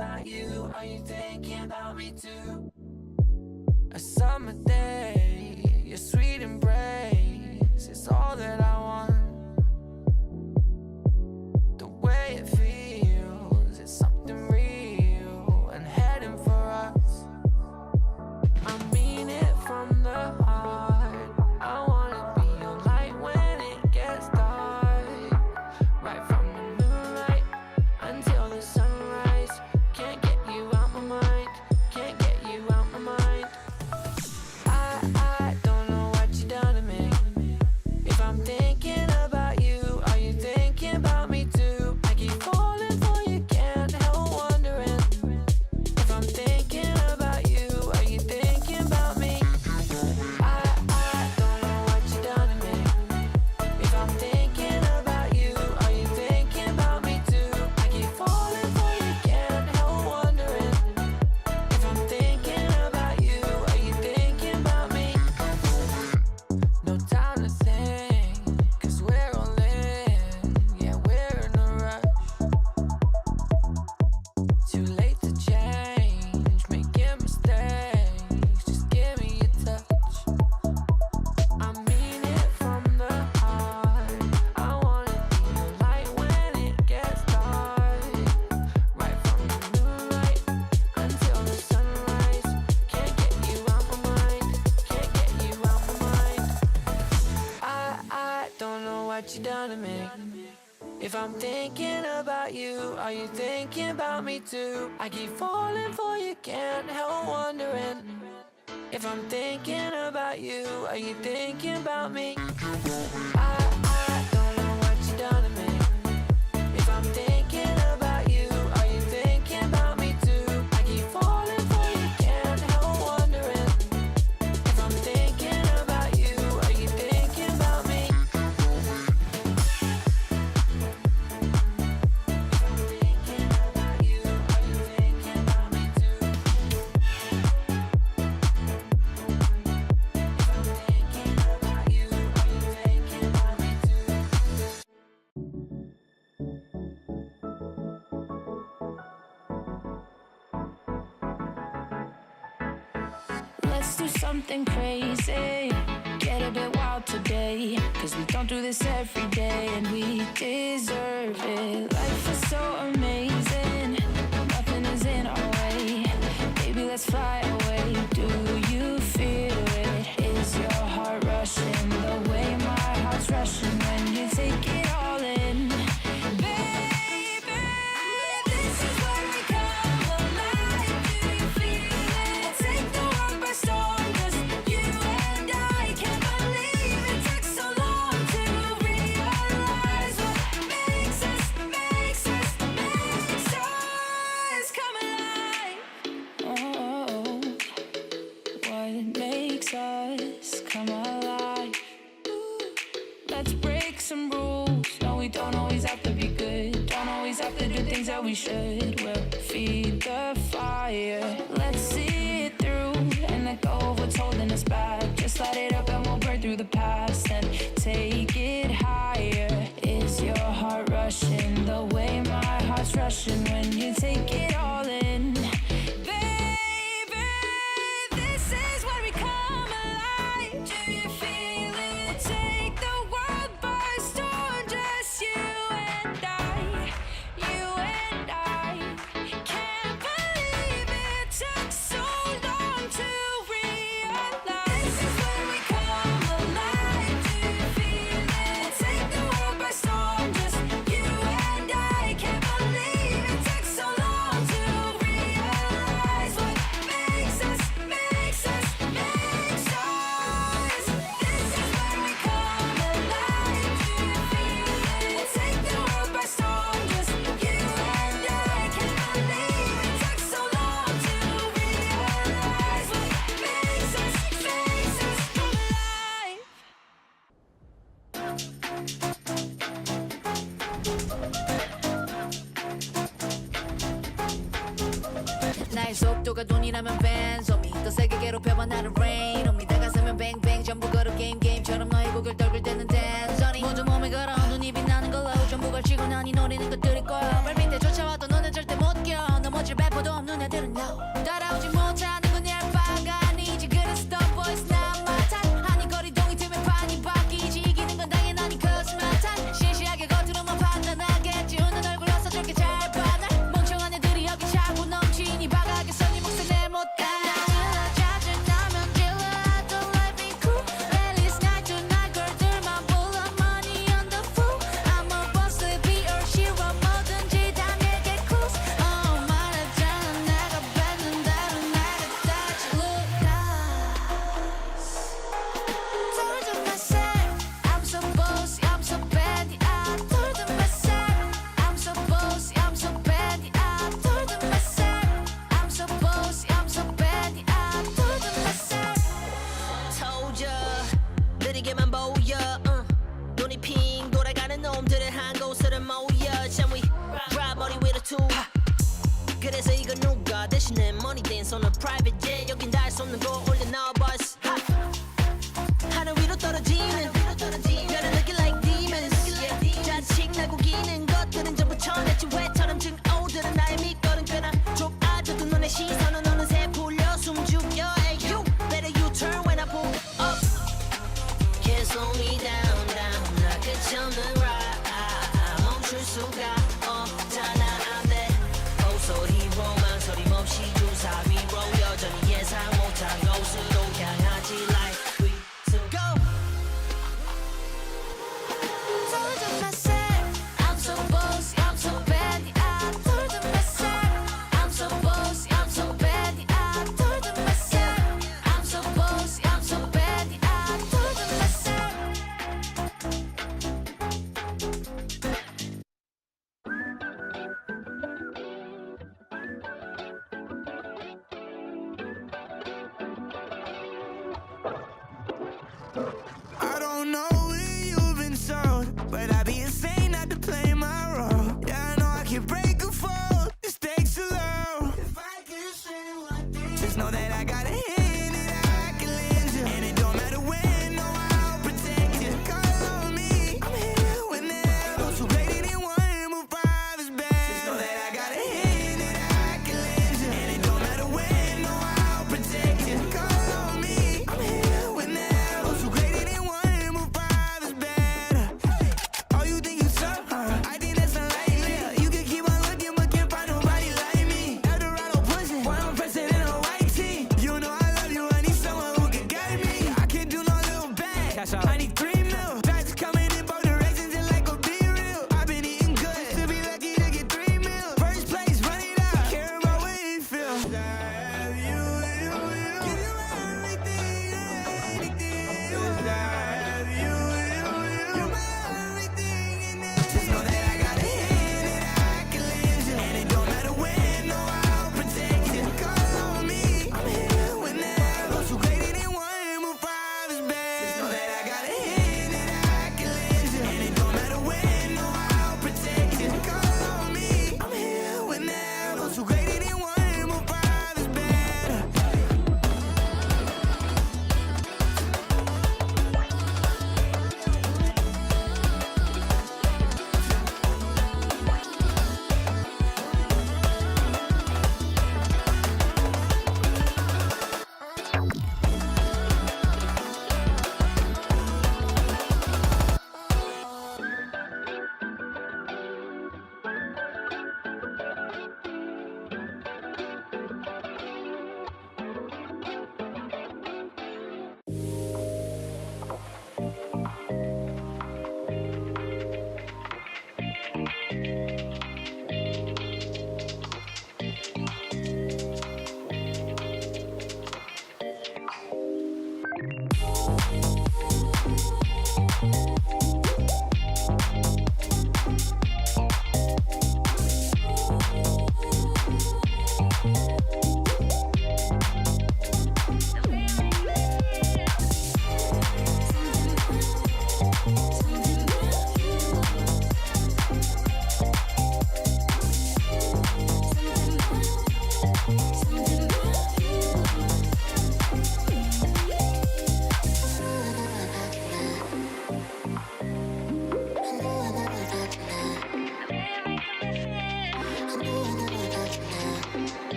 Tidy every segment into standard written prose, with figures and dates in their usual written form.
about you? Are you thinking about me too? A summer day, your sweet embrace is all that I want. The way it feels, it's something real and heading for us. I mean it from the heart. I wanna be your light when it gets dark. Right from the moonlight until the sunrise. Can't get you out my mind. Can't get you out my mind. I don't know what you done to me. If I'm thinking about you, are you thinking about me too? I keep falling for you, can't help wondering. If I'm thinking about you, are you thinking about me? I don't know what you done to me. If I'm thinking about you, are you thinking about me too? I keep falling for you, can't help wondering. If I'm thinking about you, are you thinking about me? No time to think, 'cause we're all in. Yeah, we're in a rush. Too late to change, making mistakes. Just give me a touch. I mean it from the heart. I wanna be your light when it gets dark. Right from the moonlight until the sunrise. Can't get you out my mind. Can't get you out my mind. I don't know what you done to me. If I'm thinking about you, are you thinking about me too? I keep falling for you, can't help wondering. If I'm thinking about you, are you thinking about me? I don't know what you done to me. If I'm thinking about you, are you thinking about me too? I keep falling for you, can't help wondering. If I'm thinking about you, are you thinking about me? If I'm thinking about you, are you thinking about me too? If I'm thinking about you, are you thinking about me too? Let's do something crazy, get a bit wild today, 'cause we don't do this every day and we deserve it. Life is so amazing, nothing is in our way. Baby, let's fly away. Do you feel it? Is your heart rushing the way my heart's rushing when you take it all in? Baby, this is where we come alive. Do you feel it? Take the world by storm, just you and I. Can't believe it took so long to realize what makes us come alive. Oh, what makes us come alive? Let's break some rules. No, we don't always have to be good. Don't always have to do things that we should. We'll feed the fire. Let's see it through and let go of what's holding us back. Just light it up and we'll burn through the past and take it higher. Is your heart rushing the way my heart's rushing when you take it all in? Baby, this is where we come alive. Do you feel it? Take the world by storm, just you and I. You and I. Can't believe it took so long to realize. This is where we come alive. Do you feel it? Take the world by storm, just you and I. Can't believe it took so long to realize what makes us. This is where we come alive. Do you feel it? Take the world by storm, just you and I. Can't believe it took so long to realize what makes us come alive. 나의 속도가 돈이라면 벤z 미 더 세게 괴롭혀봐 나를 rain on me 다가서면 뱅뱅 전부 걸어 게임처럼 너의 고개를 떨굴 때는 dance on it 모두 몸에 걸어 눈이 빛나는 걸로 전부 걸치고 난 이 노래는 것들일 거야 발밑에 쫓아와도 너는 절대 못 껴 넘어질 배포 옷을 모여 잠위 ride 머리 위로 투 그래서 이거 누가 대신에 money dance on a private jet 여긴 닿을 수 없는 거 올려놔 bus 하늘 위로 떨어지는 별을 느낄 like demons 자식 나고 기는 것들은 전부 쳐냈지 왜처럼 증오들은 나의 밑거른 꽤나 좁아져도 눈의 시선은 어느새 풀려 숨죽여 Hey you, better you turn when I pull up Can't slow me down, down 나 끝이 없는 ride 멈출 수가 없잖아 안돼 소리로만 소림없이 주사 위로 여전히 예상 못한 곳으로 향하지 like we to go Told myself I'm so bossy, I'm so bad. I told myself I'm so bossy, I'm so bad. I told myself I'm so bossy, I'm so bad. I told myself. I don't know what you've been sold, but I'd be insane not to play my role. Yeah, I know I can break a fall, the stakes are low. If I could say one thing, just know that I got a hand that I can lend you. And it don't matter when, no, I'll protect you. Call on me, I'm here whenever. Those who played it in one will five is best. Just know that I got a hand that I can lend you. And it don't matter when, no, I'll protect you. Call on me, I'm here whenever. Those who played it in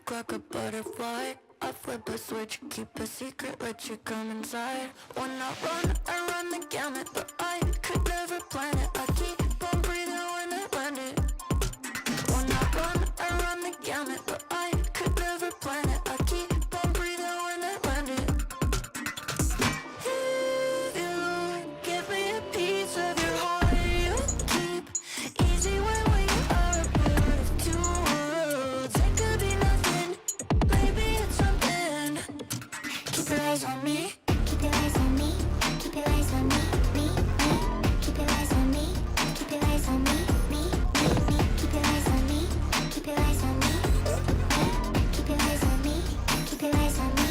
look like a butterfly. I flip a switch, keep a secret, let you come inside. When I run the gamut, but I could never plan it. I keep on breathing when I land it. When I run the gamut, but I could never plan it. I keep on breathing when I land it. If you give me a piece of your heart, you keep easy when you are a part of two worlds. It could be nothing, maybe it's something. Keep your eyes on me. Keep your eyes on me. Keep your eyes on me. Me. Keep your eyes on me. Keep your eyes on me. Me. Keep your eyes on me. Keep your eyes on me. Keep your eyes on me. Keep your eyes on me.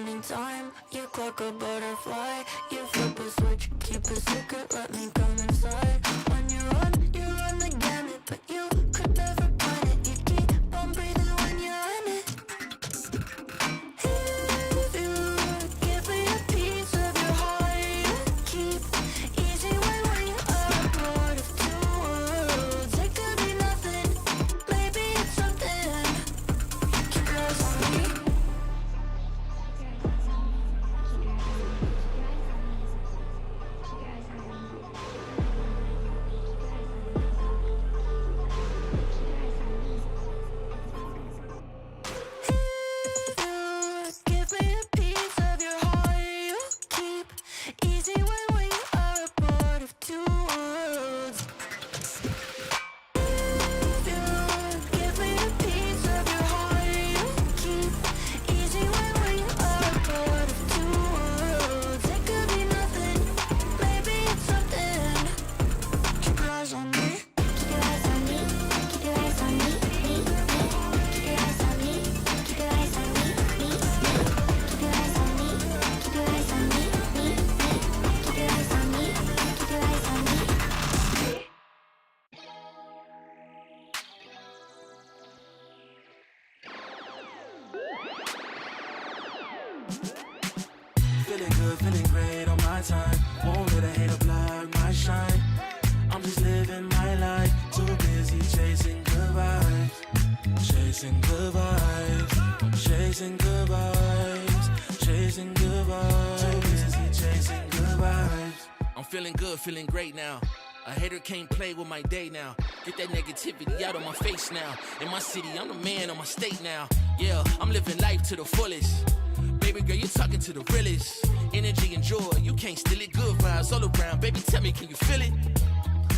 Anytime you clock a butterfly, you flip a switch, keep a secret, let me come inside. When you run the gamut, but you could never plan it. You keep on breathing when you're in it. If you give me a piece of your heart, you keep easy when you are a part of two worlds. It could be nothing, maybe it's something. Keep your eyes on me. Give me a piece of your heart, you keep easy when you are a part of two worlds. Give me a piece of your heart, you keep easy when you are a part of two worlds. It could be nothing, maybe it's something. Keep your eyes on me. Keep your eyes on me. Keep your eyes on me. Me. Keep your eyes on me. Keep your eyes on me. Me. Keep your eyes on me. Keep your eyes on me. Me. Keep your eyes on me. Keep your eyes on me. Feeling good, feeling great on my time. Won't let a hater block my shine. I'm just living my life. Too busy chasing good vibes. Chasing good vibes. Chasing good vibes. Chasing good vibes. Too busy chasing good vibes. I'm feeling good, feeling great now. A hater can't play with my day now. Get that negativity out of my face now. In my city, I'm the man of my state now. Yeah, I'm living life to the fullest. Baby girl, you're talking to the realest. Energy and joy, you can't steal it. Good vibes all around. Baby, tell me, can you feel it?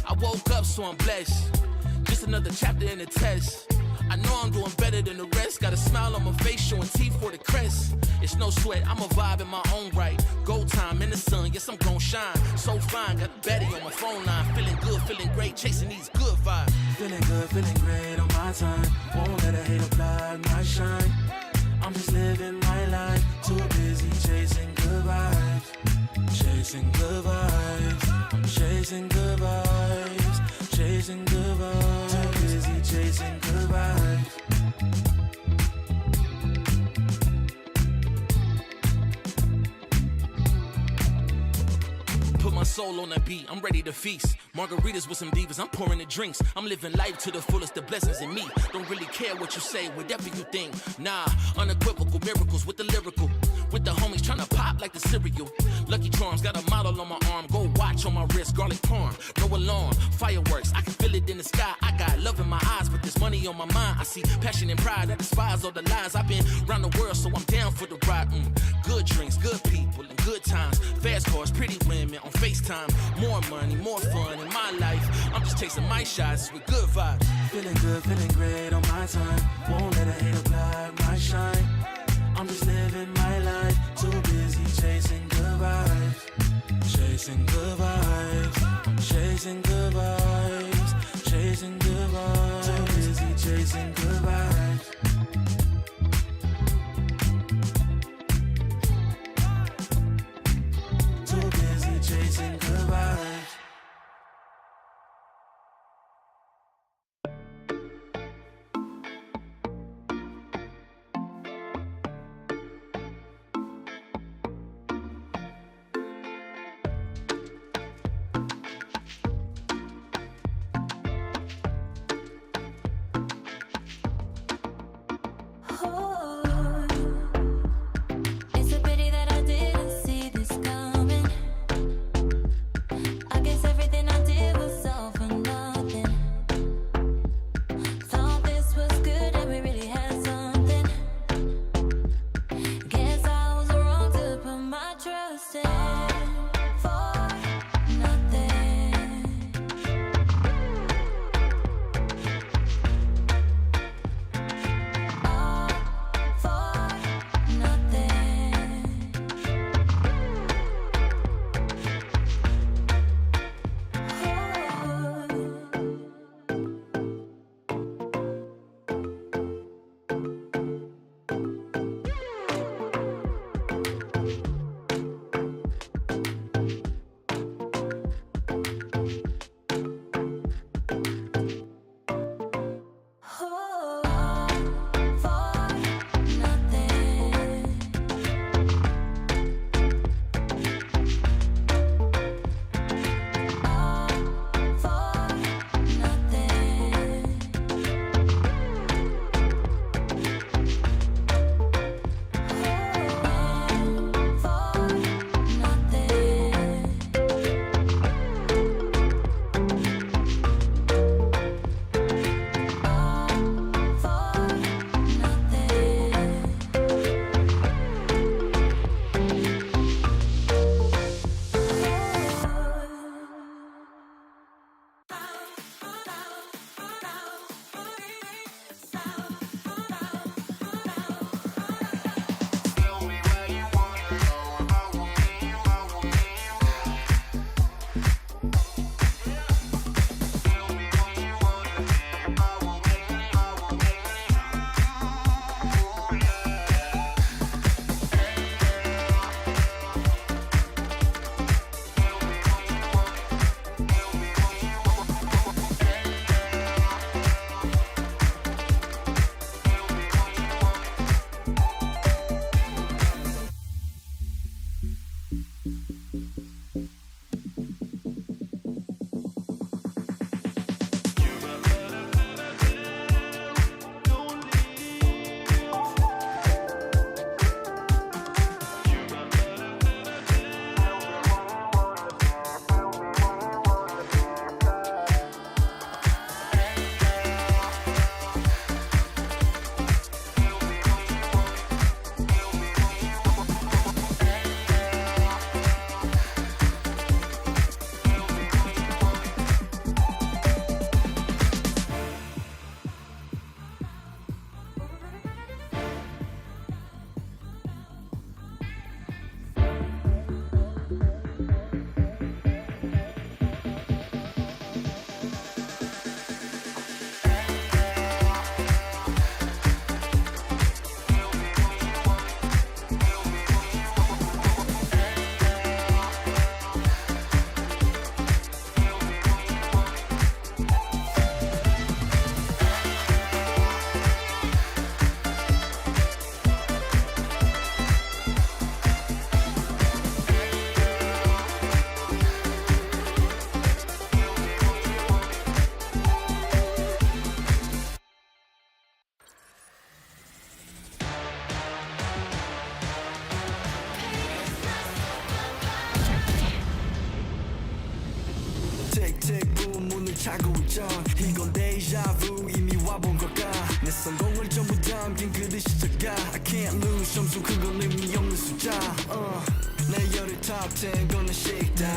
I woke up, so I'm blessed. Just another chapter in the test. I know I'm doing better than the rest. Got a smile on my face, showing teeth for the crest. It's no sweat, I'm a vibe in my own right. Go time in the sun, yes, I'm gon' shine. So fine, got the baddie on my phone line. Feeling good, feeling great, chasing these good vibes. Feeling good, feeling great on my time. Won't let a hater block my shine. I'm just living my life. Too busy chasing good vibes. Chasing good vibes. Chasing good vibes. Chasing good vibes. Too busy chasing good vibes. Put my soul on that beat, I'm ready to feast. Margaritas with some divas, I'm pouring the drinks. I'm living life to the fullest, the blessings in me. Don't really care what you say, whatever you think. Nah, unequivocal miracles with the lyrical. With the homies tryna pop like the cereal. Lucky Charms, got a model on my arm. Go watch on my wrist, garlic parm. No alarm, fireworks, I can feel it in the sky. I got love in my eyes, but there's money on my mind. I see passion and pride, I despise all the lies. I've been around the world, so I'm down for the ride. Good drinks, good people, and good times. Fast cars, pretty women on FaceTime. More money, more fun in my life. I'm just chasing my shots with good vibes. Feeling good, feeling great on my time. Won't let a hater block my shine. I'm just living my life. Too busy chasing good vibes. Chasing good vibes. Chasing good vibes. Chasing good vibes. Too busy chasing good vibes. Too busy chasing good vibes. 차고 있죠 이건 데자vu 이미 와본 걸까 내 성공을 전부 담긴 그릇이 작아 I can't lose 점수 그건 의미 없는 숫자 내 열의 top 10 걷는 식당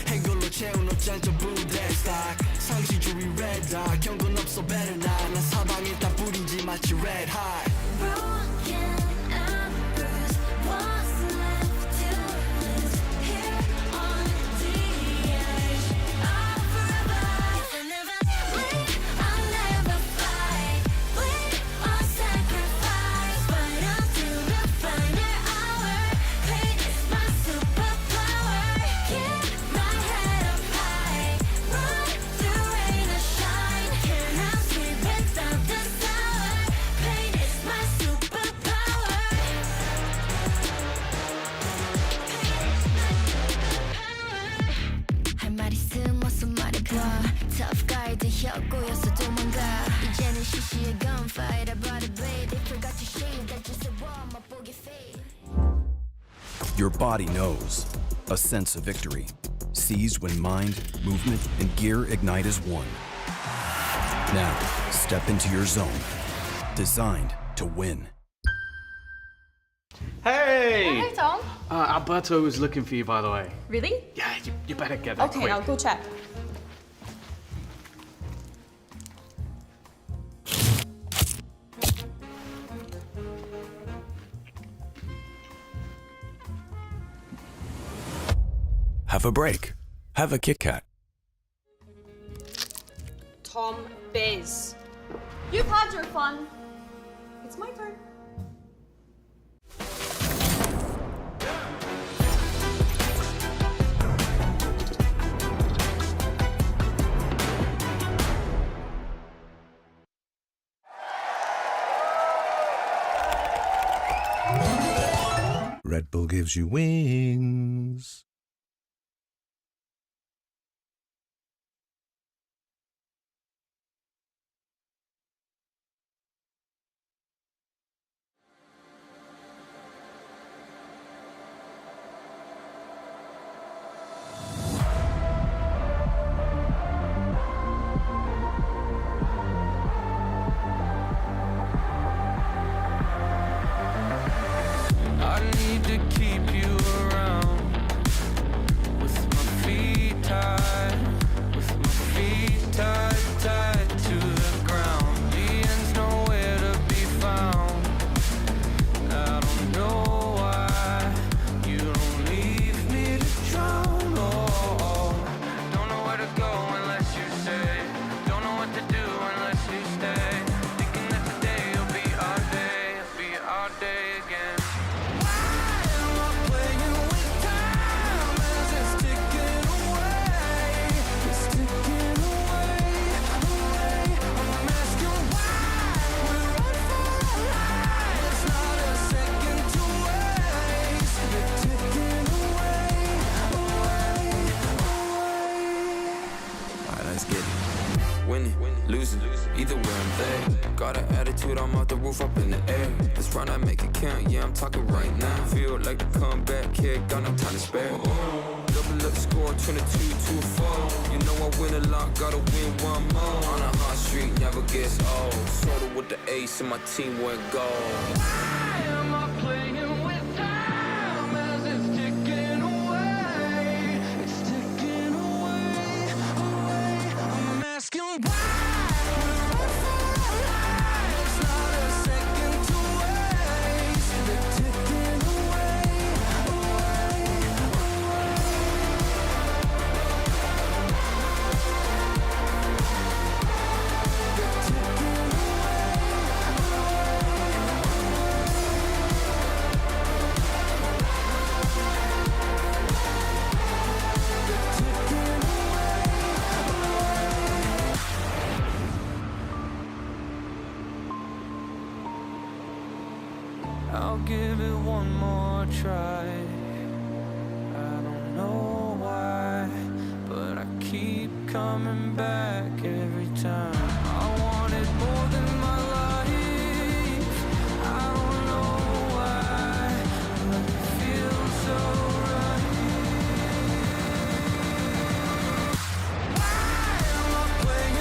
해골로 채운 옷장 전부 대스탁 상시주의 red dot 경고는 없어 better not 난 사방에 다 뿌린지 마치 red hot Broken and bruised, what's left to lose here on the edge of forever? I'll never bleed, I'll never fight, bleed or sacrifice, fight until the final hour. Pain is my superpower. Keep my head up high, run through rain or shine. Cannot sleep without the sour. Pain is my superpower. 할 말 있음 어서 말해봐. Tough guy 되었고여서 도망가. 이제는 시시해 gunfight. I brought a blade. They forgot to shave. 날 주세워 맛보기 fade. Your body knows. A sense of victory. Seized when mind, movement, and gear ignite as one. Now, step into your zone. Designed to win. Hey! Hey, Tom. Alberto was looking for you, by the way. Really? Yeah, you better get there Okay, quick. I'll go check. Have a break. Have a Kit Kat. Tom Biz. You've had your fun. It's my turn. Red Bull gives you wings. I need to keep you around with my feet tied, tied to the ground. The end's nowhere to be found. I don't know why you don't leave me to drown. Oh, don't know where to go unless you say. Don't know what to do unless you stay. Thinking that today will be our day, again. Alright, let's get it. Winning, losing, either way I'm there. Got an attitude, I'm off the roof, up in the air. This run I make it count, yeah, I'm talking right now. Feel like the comeback kid, got no time to spare. Double up score, 22-2-4. You know I win a lot, gotta win one more. On a hot street, never gets old. Sorta with the ace and my team went gold. Why am I playing with time as it's ticking away? It's ticking away, away. I'm asking why. It's not a second to waste. They're ticking away, away, away. They're ticking I'll give it one more try. I don't know why, but I keep coming back every time. I wanted more than my life. I don't know why, but it feels so right. Why am I playing?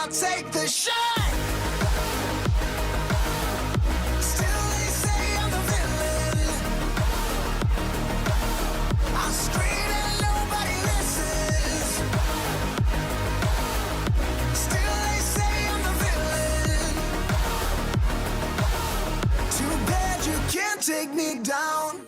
I'll take the shot. Still they say I'm the villain. I scream and nobody listens. Still they say I'm the villain. Too bad you can't take me down.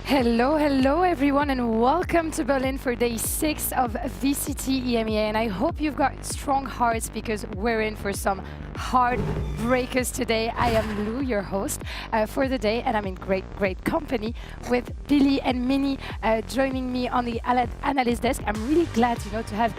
Hello everyone, and welcome to Berlin for day 6 of VCT EMEA. And I hope you've got strong hearts because we're in for some hard breakers today. I am Lou, your host for the day, and I'm in great company with Billy and Minnie joining me on the analyst desk. I'm really glad, to have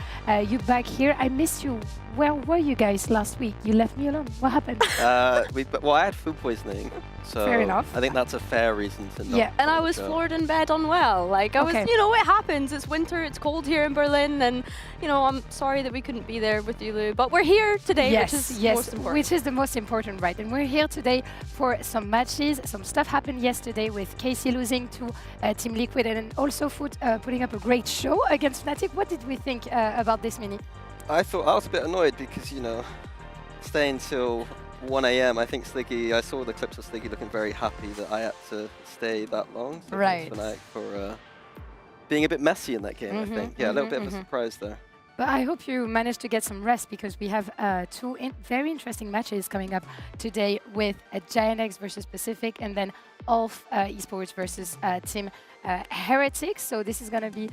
you back here. I missed you. Where were you guys last week? You left me alone. What happened? Well, I had food poisoning, so fair enough. I think that's a fair reason to not. Yeah, And I was floored in bed unwell. Like, I was, it happens. It's winter, it's cold here in Berlin, and, I'm sorry that we couldn't be there with you, Lou. But we're here today, yes, which is yes, most important. which is the most important, right? And we're here today for some matches. Some stuff happened yesterday with Casey losing to Team Liquid, and also putting up a great show against Fnatic. What did we think about this, Mini? I thought I was a bit annoyed because, staying till 1 AM, I think I saw the clips of Sliggy looking very happy that I had to stay that long. So right. Thanks for being a bit messy in that game, I think. Yeah, a little bit of a surprise there. But I hope you managed to get some rest because we have two very interesting matches coming up today with Giant X versus Pacific, and then ULF Esports versus Team Heretics. So this is going to be,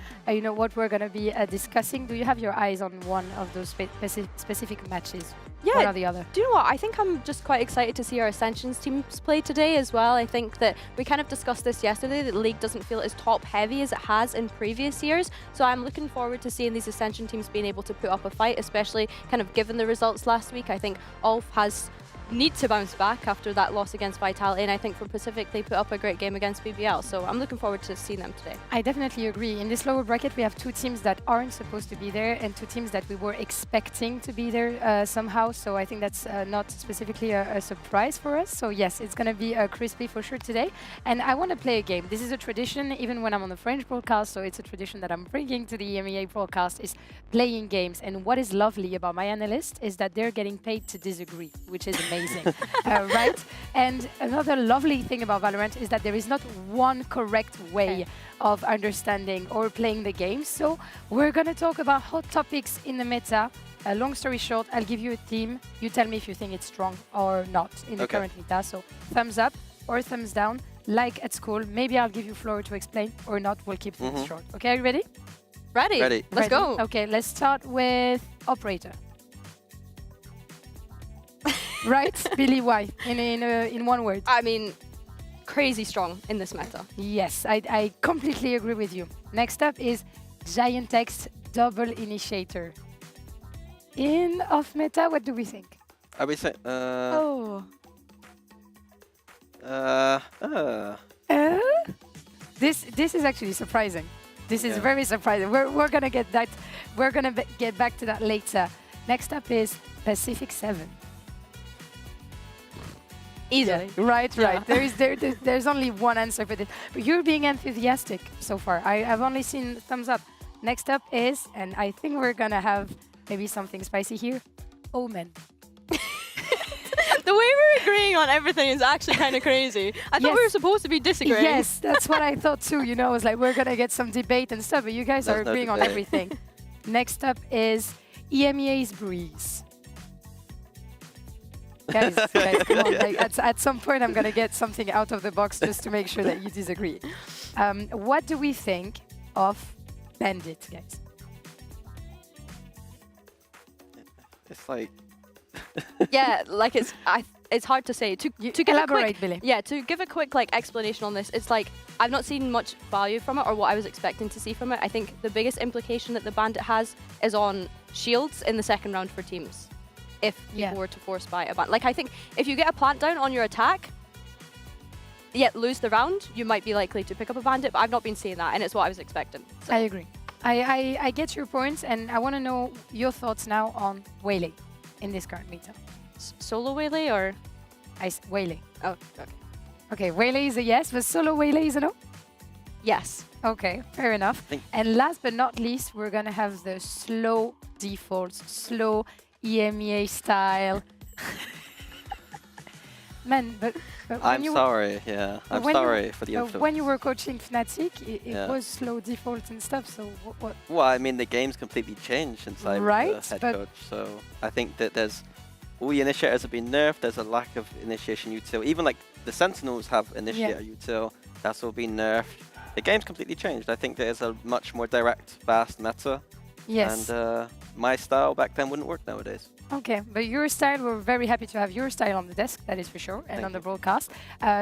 what we're going to be discussing. Do you have your eyes on one of those specific matches? Yeah. What are the other? Do you know what? I think I'm just quite excited to see our Ascensions teams play today as well. I think that we kind of discussed this yesterday, that the league doesn't feel as top heavy as it has in previous years. So I'm looking forward to seeing these Ascension teams being able to put up a fight, especially kind of given the results last week. I think ULF need to bounce back after that loss against Vitality, and I think for Pacific they put up a great game against BBL, so I'm looking forward to seeing them today. I definitely agree. In this lower bracket we have two teams that aren't supposed to be there and two teams that we were expecting to be there somehow, so I think that's not specifically a surprise for us. So yes, it's going to be crispy for sure today, and I want to play a game. This is a tradition even when I'm on the French broadcast, so it's a tradition that I'm bringing to the EMEA broadcast, is playing games. And what is lovely about my analysts is that they're getting paid to disagree, which is amazing. Right? And another lovely thing about Valorant is that there is not one correct way of understanding or playing the game. So we're going to talk about hot topics in the meta. Long story short, I'll give you a theme. You tell me if you think it's strong or not in the current meta. So thumbs up or thumbs down, like at school. Maybe I'll give you floor to explain, or not. We'll keep things short. Okay, are you ready? Ready. Let's go. Okay, let's start with operator. Right, Billy, why? In one word. I mean, crazy strong in this meta. Yes, I completely agree with you. Next up is Giant X double initiator. In off meta, what do we think? Are we saying? This is actually surprising. This is very surprising. We're gonna get that. We're gonna get back to that later. Next up is Pacific 7. Easily. Right. There's only one answer for this. But you're being enthusiastic so far. I've only seen thumbs up. Next up is, and I think we're gonna have maybe something spicy here, Omen. The way we're agreeing on everything is actually kind of crazy. I thought we were supposed to be disagreeing. Yes, that's what I thought too. I was like, we're gonna get some debate and stuff, but you guys are agreeing on everything. Next up is EMEA's Breeze. Guys, come on. Like, at some point, I'm going to get something out of the box just to make sure that you disagree. What do we think of Bandit, guys? It's like... Yeah, like it's hard to say. To give elaborate, Billy. Yeah, to give a quick explanation on this, it's like I've not seen much value from it or what I was expecting to see from it. I think the biggest implication that the Bandit has is on shields in the second round for teams. If people were to force buy a Bandit. Like, I think if you get a plant down on your attack, yet lose the round, you might be likely to pick up a Bandit, but I've not been seeing that, and it's what I was expecting. So. I agree. I get your points, and I want to know your thoughts now on Waylay in this current meta. Solo Waylay or? Waylay. Oh, okay. Okay, Waylay is a yes, but solo Waylay is a no? Yes. Okay, fair enough. And last but not least, we're gonna have the slow defaults, slow EMEA style. Man, but I'm sorry, yeah. I'm sorry for the influence. When you were coaching Fnatic, it Yeah. was slow defaults and stuff, so what? Well, I mean, the game's completely changed since I was the head coach. So I think that all the initiators have been nerfed. There's a lack of initiation util. Even like the Sentinels have initiator util. That's all been nerfed. The game's completely changed. I think there's a much more direct, fast meta. Yes. And my style back then wouldn't work nowadays. Okay, but your style, we're very happy to have your style on the desk, that is for sure, and on the broadcast.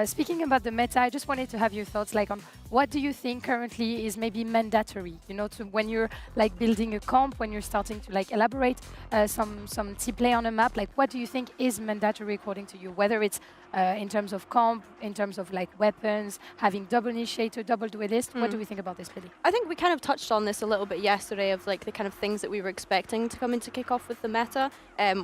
Speaking about the meta, I just wanted to have your thoughts like on what do you think currently is maybe mandatory, you know, to when you're like building a comp, when you're starting to like elaborate some T-play on a map, like what do you think is mandatory according to you, whether it's in terms of comp, in terms of like weapons, having double initiator, double duelist, what do we think about this, Billy? I think we kind of touched on this a little bit yesterday of like the kind of things that we were expecting to come into kickoff with the meta.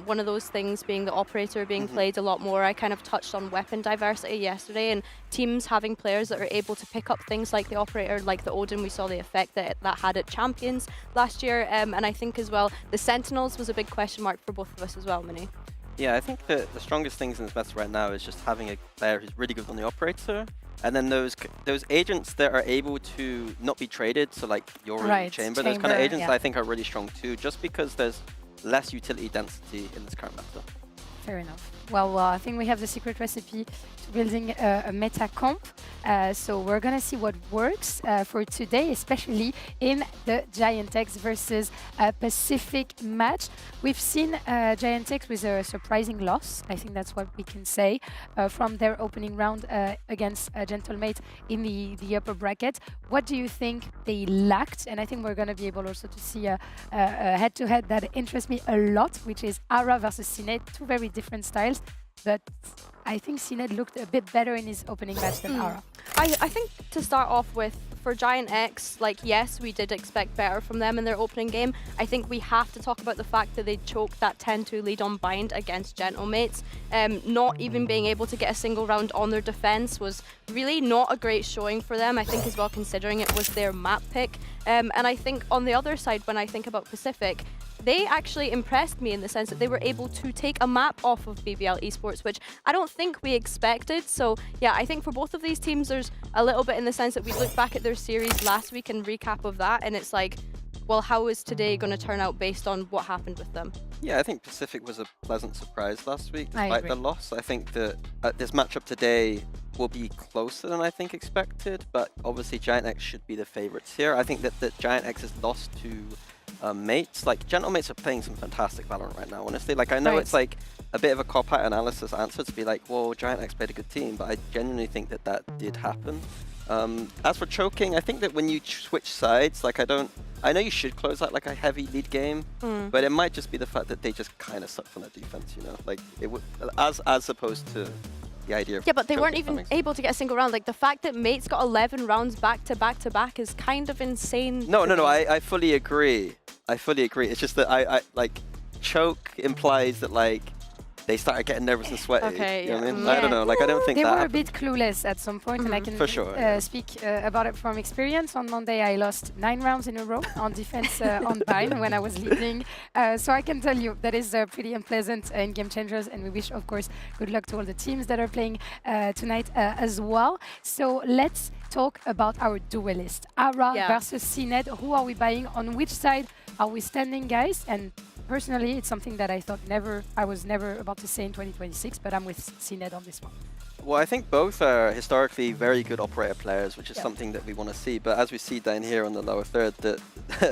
One of those things being the operator being played a lot more. I kind of touched on weapon diversity yesterday and teams having players that are able to pick up things like the operator, like the Odin. We saw the effect that had at Champions last year. And I think as well, the Sentinels was a big question mark for both of us as well, Mini. Yeah, I think that the strongest things in this meta right now is just having a player who's really good on the operator, and then those agents that are able to not be traded, so like your chamber, those kind of agents I think are really strong too, just because there's less utility density in this current meta. Fair enough. Well, I think we have the secret recipe to building a meta comp. So we're going to see what works for today, especially in the Giantex versus Pacific match. We've seen Giantex with a surprising loss. I think that's what we can say from their opening round against Gentlemate in the upper bracket. What do you think they lacked? And I think we're going to be able also to see a head-to-head that interests me a lot, which is Ara versus Cine, two very different styles. But I think Cine looked a bit better in his opening match than Ara. I think to start off with, for Giant X, like yes, we did expect better from them in their opening game. I think we have to talk about the fact that they choked that 10-2 lead on Bind against Gentlemates. Not even being able to get a single round on their defense was really not a great showing for them, I think as well, considering it was their map pick. And I think on the other side, when I think about Pacific, they actually impressed me in the sense that they were able to take a map off of BBL Esports, which I don't think we expected. So yeah, I think for both of these teams, there's a little bit in the sense that we look back at their series last week and recap of that, and it's like, well, how is today going to turn out based on what happened with them? Yeah, I think Pacific was a pleasant surprise last week, despite the loss. I think that this matchup today will be closer than I think expected, but obviously Giant X should be the favorites here. I think that Giant X has lost to mates. Like, Gentlemates are playing some fantastic Valorant right now, honestly. Like, I know it's like a bit of a cop-out analysis answer to be like, well, Giant X played a good team, but I genuinely think that did happen. As for choking, I think that when you switch sides, like I know you should close out like a heavy lead game, but it might just be the fact that they just kind of sucked on their defense, you know? Like, it would, as opposed to the idea of but they weren't even able to get a single round. Like, the fact that Mates got 11 rounds back to back to back is kind of insane. No, I fully agree. I fully agree. It's just that I like, choke implies that like they started getting nervous and sweaty. Okay, you know what I mean? I don't know. Like, I don't think they that were happened. a bit clueless at some point, and I can For sure, speak about it from experience. On Monday, I lost 9 rounds in a row on defense on Bind when I was leading. So I can tell you that is pretty unpleasant in game changers, and we wish, of course, good luck to all the teams that are playing tonight as well. So let's talk about our duelist, Ara versus Cned. Who are we buying? On which side are we standing, guys? And personally, it's something that I thought I was never about to say in 2026, but I'm with Cned on this one. Well, I think both are historically very good operator players, which is something that we want to see. But as we see down here on the lower third, that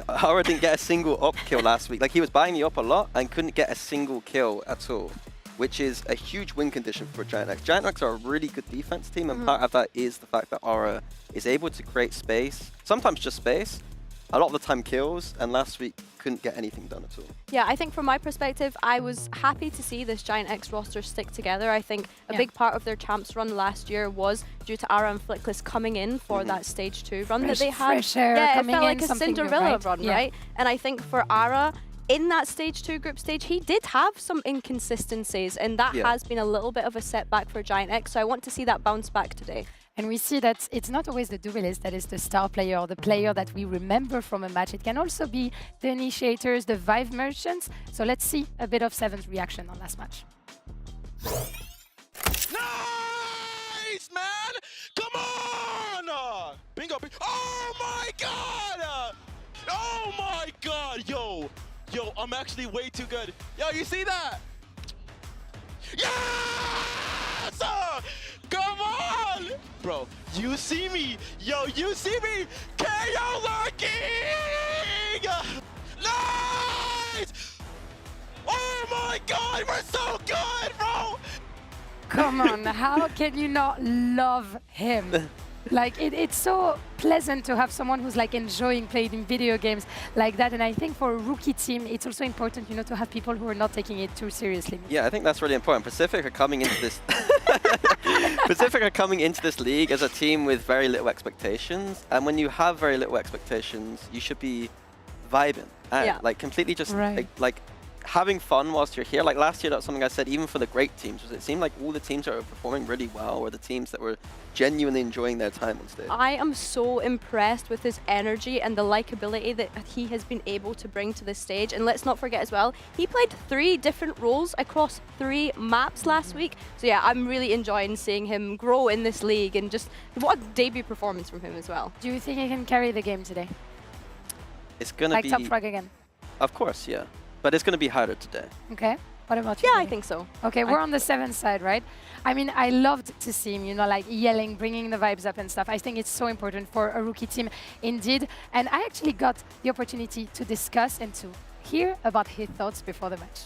Ara didn't get a single op kill last week. Like, he was buying the op a lot and couldn't get a single kill at all, which is a huge win condition for Giant X. Giant X are a really good defense team, and part of that is the fact that Ara is able to create space, sometimes just space, a lot of the time kills, and last week couldn't get anything done at all. Yeah, I think from my perspective, I was happy to see this Giant X roster stick together. I think a big part of their champs run last year was due to Ara and Flickless coming in for that stage 2 run that they had. Fresh air it felt like a Cinderella run, right? And I think for Ara, in that stage 2 group stage, he did have some inconsistencies, and that has been a little bit of a setback for Giant X, so I want to see that bounce back today. And we see that it's not always the duelist that is the star player or the player that we remember from a match. It can also be the initiators, the vibe merchants. So let's see a bit of Seven's reaction on last match. Nice, man! Come on! Bingo! Oh my god! Oh my god! Yo, I'm actually way too good. Yo, you see that? Yes! Come on! Bro, you see me! Yo, you see me! KO lurking! Nice! Oh my god, we're so good, bro! Come on, how can you not love him? Like, it's so pleasant to have someone who's like enjoying playing video games like that. And I think for a rookie team, it's also important, you know, to have people who are not taking it too seriously. Yeah, I think that's really important. Pacific are coming into this Pacific are coming into this league as a team with very little expectations. And when you have very little expectations, you should be vibing. And like completely just like having fun whilst you're here. Like last year, that's something I said, even for the great teams, was it seemed like all the teams that were performing really well were the teams that were genuinely enjoying their time on stage. I am so impressed with his energy and the likability that he has been able to bring to this stage. And let's not forget as well, he played 3 different roles across 3 maps last week. So yeah, I'm really enjoying seeing him grow in this league, and just what a debut performance from him as well. Do you think he can carry the game today? It's gonna be like top frag again? Of course, yeah. But it's going to be harder today. Okay. What about you? Yeah, I think so. Okay, we're on the 7th side, right? I mean, I loved to see him, you know, like yelling, bringing the vibes up and stuff. I think it's so important for a rookie team indeed. And I actually got the opportunity to discuss and to hear about his thoughts before the match.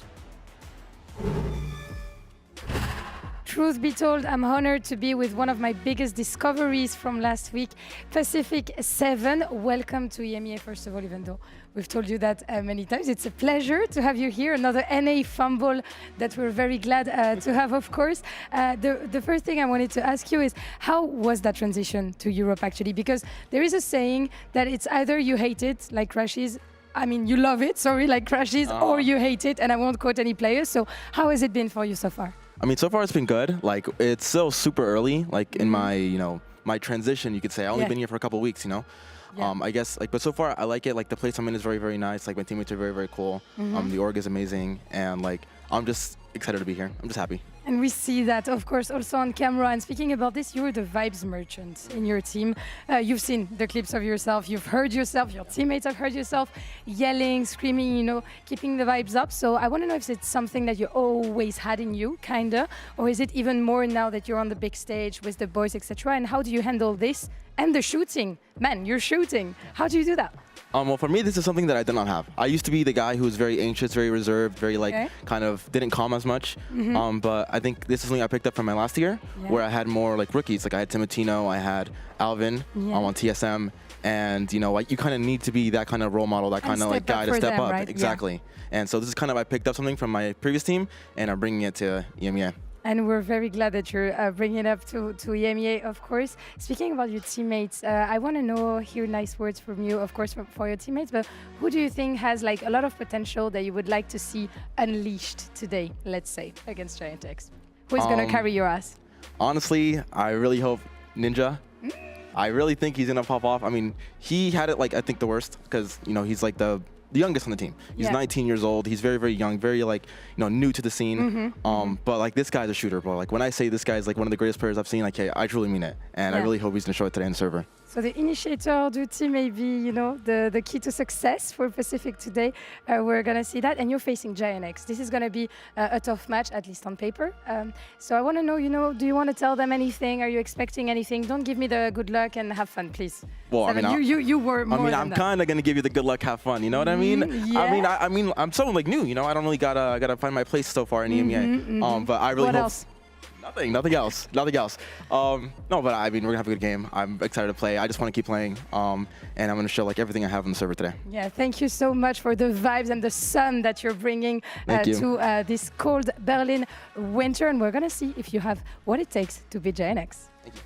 Truth be told, I'm honored to be with one of my biggest discoveries from last week, Pacific 7. Welcome to EMEA, first of all, even though we've told you that many times. It's a pleasure to have you here. Another NA fumble that we're very glad to have, of course. The first thing I wanted to ask you is, how was that transition to Europe, actually? Because there is a saying that it's either you hate it, like Crashes, I mean, you love it, sorry, like Crashes, or you hate it, and I won't quote any players. So how has it been for you so far? I mean, so far it's been good. Like, it's still super early, like in my, you know, my transition, you could say. I only been here for a couple of weeks, you know. I guess, like, but so far I like it. Like, the place I'm in is very, very nice. Like, my teammates are very, very cool. The org is amazing, and like, I'm just excited to be here. I'm just happy. And we see that, of course, also on camera. And speaking about this, you're the vibes merchant in your team. You've seen the clips of yourself. You've heard yourself. Your teammates have heard yourself yelling, screaming, you know, keeping the vibes up. So I want to know if it's something that you always had in you, kind of, or is it even more now that you're on the big stage with the boys, etc. And how do you handle this? And the shooting. Man, you're shooting. How do you do that? Well, for me, this is something that I did not have. I used to be the guy who was very anxious, very reserved, very like kind of didn't calm as much. But I think this is something I picked up from my last year, where I had more like rookies. Like I had Timotino, I had Alvin on TSM, and you know, like you kind of need to be that kind of role model, that kind of like guy to step up. Right? Exactly. And so this is kind of I picked up something from my previous team, and I'm bringing it to EMEA. And we're very glad that you're bringing it up to EMEA, of course. Speaking about your teammates, I want to hear nice words from you, of course, for your teammates. But who do you think has like a lot of potential that you would like to see unleashed today, let's say, against Giant X? Who is going to carry your ass? Honestly, I really hope Ninja. I really think he's going to pop off. I mean, he had it like, I think, the worst because, you know, he's like the youngest on the team. He's 19 years old. He's very, very young, very like, you know, new to the scene. But like this guy's a shooter, bro. Like when I say this guy's like one of the greatest players I've seen, like, hey, I truly mean it. And I really hope he's gonna show it today in the server. So the initiator duty may be, you know, the key to success for Pacific today. We're gonna see that, and you're facing Giant X. This is gonna be a tough match, at least on paper. So I want to know, you know, do you want to tell them anything? Are you expecting anything? Don't give me the good luck and have fun, please. Well, Seven, I mean, you were more than I'm that. kind of gonna give you the good luck, have fun. You know what I mean? I mean, I'm so like new. You know, I don't really gotta find my place so far in EMEA. But I really what hope. Else? Nothing else. No, but I mean, we're gonna have a good game. I'm excited to play. I just want to keep playing, and I'm gonna show like everything I have on the server today. Yeah, thank you so much for the vibes and the sun that you're bringing to this cold Berlin winter, and we're gonna see if you have what it takes to beat Giant X. Thank you.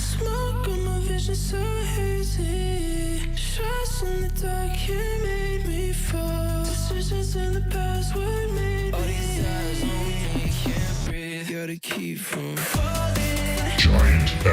Smoke on my vision so hazy. Shots in the dark, you made me fall. Decisions in the past were made. All these eyes on me, can't breathe. Gotta keep from falling. Giant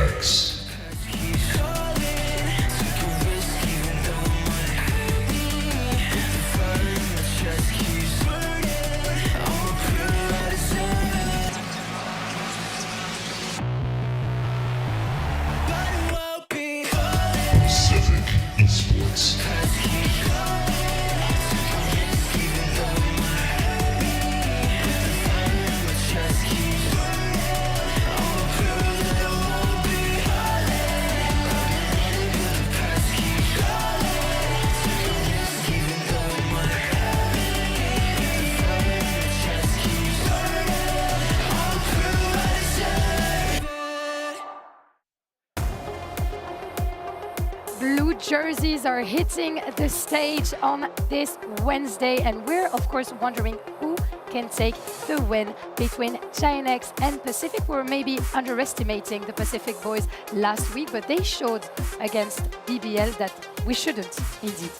jerseys are hitting the stage on this Wednesday, and we're of course wondering who can take the win between GIANX and Pacific. We were maybe underestimating the Pacific boys last week, but they showed against BBL that we shouldn't indeed.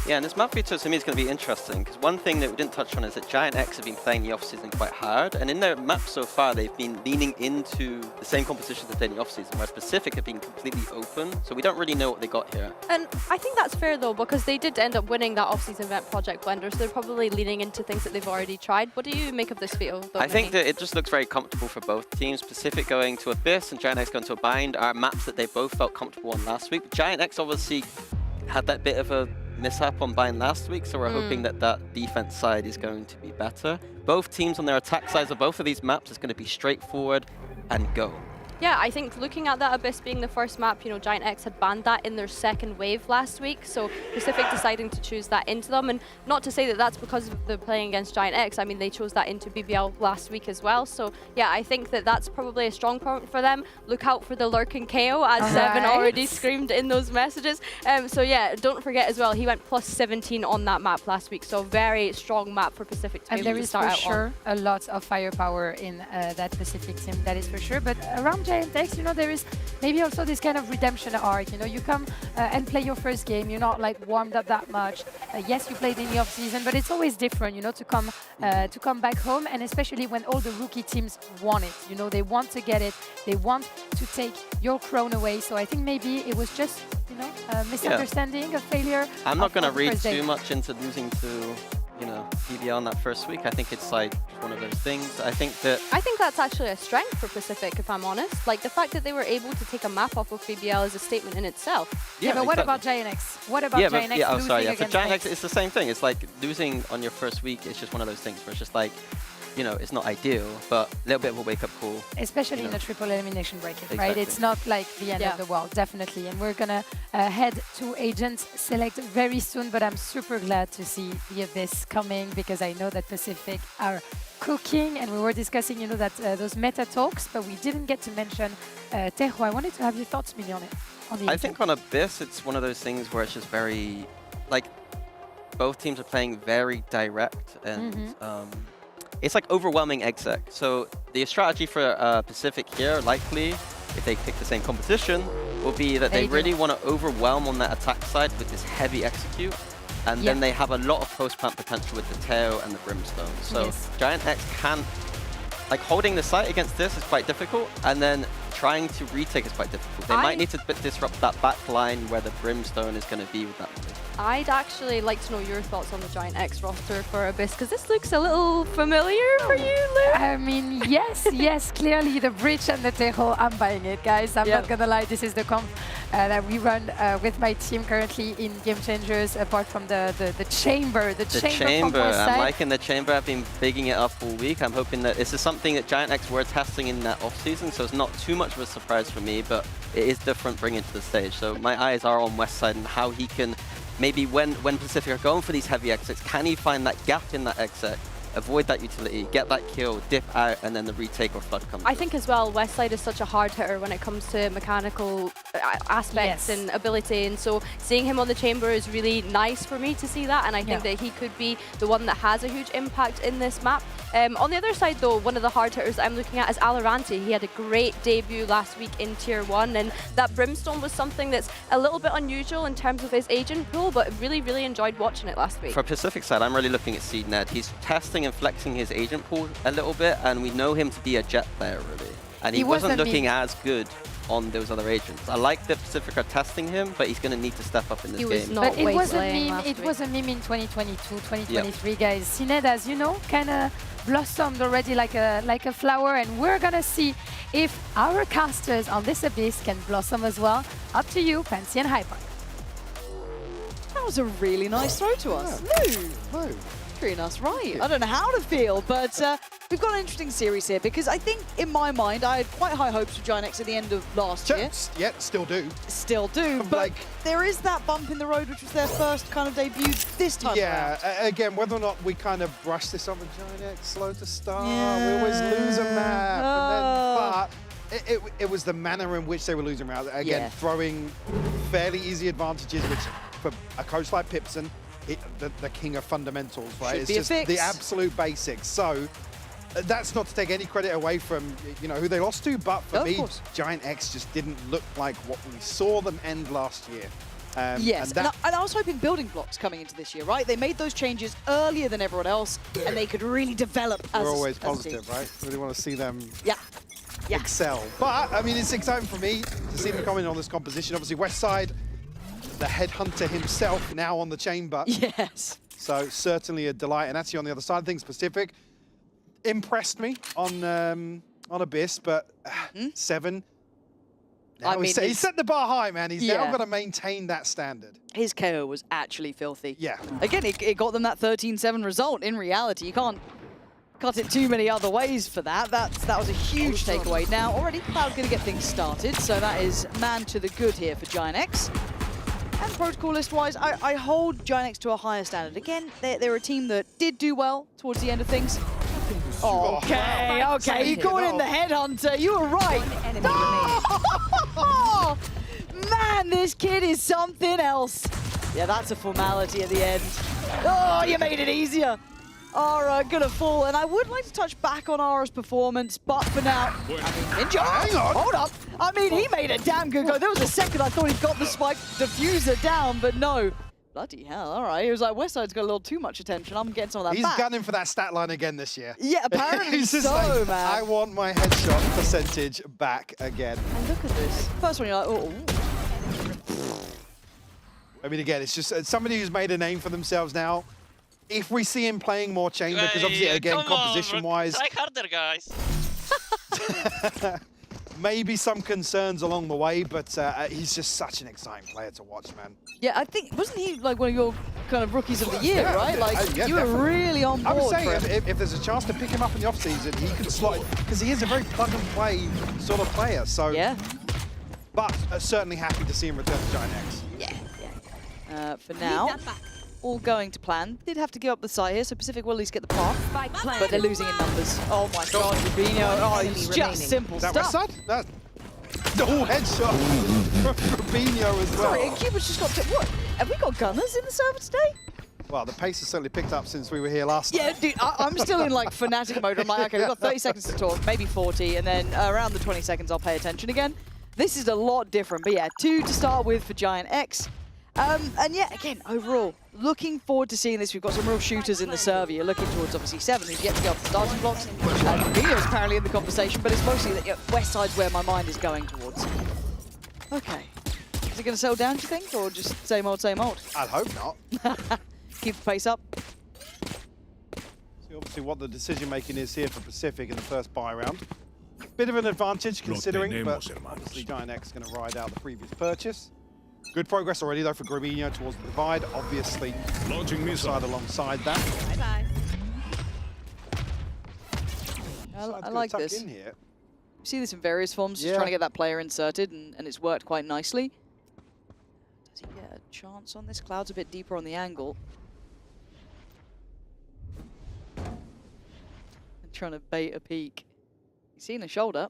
Yeah, and this map veto to me is going to be interesting, because one thing that we didn't touch on is that GIANX have been playing the off-season quite hard, and in their map so far they've been leaning into the same competition that they did in the off-season, whereas Pacific have been completely open, so we don't really know what they got here. And I think that's fair though, because they did end up winning that off-season event, Project Blender, so they're probably leaning into things that they've already tried. What do you make of this veto? I think that it just looks very comfortable for both teams. Pacific going to Abyss and GIANX going to a Bind are maps that they both felt comfortable on last week. GIANX obviously had that bit of a mishap on Bind last week, so we're hoping that that defense side is going to be better. Both teams on their attack sides of both of these maps is going to be straightforward and go. Yeah, I think looking at that Abyss being the first map, you know, GIANX had banned that in their second wave last week, so Pacific deciding to choose that into them, and not to say that that's because of the playing against GIANX. I mean, they chose that into BBL last week as well, so yeah, I think that that's probably a strong point for them. Look out for the lurking KO, as Seven already screamed in those messages. So yeah, don't forget as well, he went plus 17 on that map last week, so very strong map for Pacific to be able to start out on. And there is for sure a lot of firepower in that Pacific team, that is for sure, but around GIANX, you know, there is maybe also this kind of redemption arc. You know, you come and play your first game, you're not like warmed up that much. Yes, you played in the off season, but it's always different, you know, to come back home, and especially when all the rookie teams want it. You know, they want to get it, they want to take your crown away. So I think maybe it was just, you know, a misunderstanding, a failure. I'm not going to read too much into losing to, you know, BBL on that first week. I think it's like one of those things. I think that's actually a strength for Pacific, if I'm honest. Like the fact that they were able to take a map off of BBL is a statement in itself. Yeah, but what about GIANX? What about GIANX? For GIANX, it's the same thing. It's like losing on your first week. It's just one of those things where it's just like, you know, it's not ideal, but a little bit of a wake-up call. Especially in a triple elimination bracket, right? It's not like the end of the world, definitely. And we're gonna head to Agents Select very soon, but I'm super glad to see the Abyss coming, because I know that Pacific are cooking, and we were discussing, you know, that those meta talks, but we didn't get to mention Tejo. I wanted to have your thoughts, Millie, on it. I think on Abyss, it's one of those things where it's just very, like, both teams are playing very direct, and it's like overwhelming exec. So the strategy for Pacific here, likely, if they pick the same competition, will be that they really want to overwhelm on that attack side with this heavy execute. And then they have a lot of post-plant potential with the Tail and the Brimstone. So GIANX can, like, holding the site against this is quite difficult, and then trying to retake is quite difficult. They might need to disrupt that back line where the Brimstone is going to be with that play. I'd actually like to know your thoughts on the GIANX roster for Abyss, because this looks a little familiar for you, Lou. I mean, yes, clearly the bridge and the Tejo, I'm buying it, guys. I'm not gonna lie, this is the comp that we run with my team currently in Game Changers, apart from the chamber. The chamber, I'm liking the chamber. I've been bigging it up all week. I'm hoping that this is something that GIANX were testing in that off-season, so it's not too much of a surprise for me, but it is different bringing it to the stage. So my eyes are on Westside and how he can, maybe when Pacific are going for these heavy exits, can he find that gap in that exit, avoid that utility, get that kill, dip out, and then the retake or flood comes I think as well, Westside is such a hard hitter when it comes to mechanical aspects and ability, and so seeing him on the chamber is really nice for me to see that, and I think that he could be the one that has a huge impact in this map. On the other side though, one of the hard hitters I'm looking at is Valorant. He had a great debut last week in Tier 1, and that Brimstone was something that's a little bit unusual in terms of his agent pool, but really enjoyed watching it last week. For Pacific side, I'm really looking at SeedNed. He's testing and flexing his agent pool a little bit, and we know him to be a jet player really. And he wasn't looking as good on those other agents. I like that Pacific are testing him, but he's going to need to step up in this game. But it was a meme. It was a meme in 2022, 2023, guys. SeedNed, as you know, kind of blossomed already like a flower, and we're gonna see if our casters on this Abyss can blossom as well. Up to you, Fancy and Hyper. That was a really nice throw to us. Lou. Treating us right. I don't know how to feel, but we've got an interesting series here, because I think, in my mind, I had quite high hopes for GIANX at the end of last year. Yeah, still do. Still do, but there is that bump in the road, which was their first kind of debut this time around. Again, whether or not we kind of brush this up with GIANX, slow to start, we always lose a map, but it was the manner in which they were losing rounds. Again, throwing fairly easy advantages, which for a coach like Pipson, the king of fundamentals, right? It's just the absolute basics. So that's not to take any credit away from who they lost to, but for me, Giant X just didn't look like what we saw them end last year. Yes, and I was hoping building blocks coming into this year, right? They made those changes earlier than everyone else, and they could really develop as We're always as a positive, team. right? Really want to see them excel. But, I mean, it's exciting for me to see them come in on this composition. Obviously, Westside, the headhunter himself, now on the chamber. Yes. So, certainly a delight. And actually, on the other side of things, Pacific impressed me on Abyss, but 7... Now he set the bar high, man. He's now got to maintain that standard. His KO was actually filthy. Yeah. Again, it got them that 13-7 result. In reality, you can't cut it too many other ways for that. That was a huge takeaway. Now, already Cloud going to get things started, so that is man to the good here for Giant X. And protocol list-wise, I hold Giant X to a higher standard. Again, they're a team that did do well towards the end of things. Okay, you caught in the headhunter. You were right. Oh, man, this kid is something else. Yeah, that's a formality at the end. Oh, you made it easier. Ara gonna fall, and I would like to touch back on Ara's performance, but for now, I mean, Ninja, hang on. Hold up. I mean, he made a damn good go. There was a second I thought he got the spike diffuser down, but no. Bloody hell, all right. He was like, Westside's got a little too much attention. I'm getting some of that He's back. gunning for that stat line again this year. Yeah, apparently He's just so, like, man. I want my headshot percentage back again. And look at this. First one, you're like, oh. I mean, again, it's just somebody who's made a name for themselves now. If we see him playing more chamber, because obviously, again, composition-wise... Try harder, guys. Maybe some concerns along the way, but he's just such an exciting player to watch, man. Yeah, I think, wasn't he like one of your kind of rookies of the year, right? Like, you were really on board. I was saying, if there's a chance to pick him up in the off-season, he could slot, because he is a very plug-and-play sort of player, so... Yeah. But certainly happy to see him return to Giant X. Yeah. For now, all going to plan. Did have to give up the site here, so Pacific will at least get the path, but they're losing in numbers. Oh my god, Rubinho. Oh, it's just simple stuff. That Westside? That's headshot from Rubinho as well. Sorry, Cuba's just got to... What? Have we got gunners in the server today? Well, the pace has certainly picked up since we were here last time. Yeah, dude, I'm still in like fanatic mode. I'm like, okay, we've got 30 seconds to talk, maybe 40, and then around the 20 seconds I'll pay attention again. This is a lot different, but yeah, 2 to start with for Giant X. And yeah, again, overall, looking forward to seeing this. We've got some real shooters in the server. You're looking towards, obviously, 7, who's yet to go off the starting blocks. Rubinho's apparently in the conversation, but it's mostly that Westside's where my mind is going towards. Okay. Is it going to settle down, do you think, or just same old, same old? I'd hope not. Keep the pace up. See, obviously, what the decision-making is here for Pacific in the first buy round. Bit of an advantage, considering, but obviously Giant X is going to ride out the previous purchase. Good progress already, though, for Rubinho towards the divide. Obviously, launching side alongside that. Bye-bye. I like this. In here. You see this in various forms, just trying to get that player inserted, and it's worked quite nicely. Does he get a chance on this? Cloud's a bit deeper on the angle. And trying to bait a peek. He's seen a shoulder.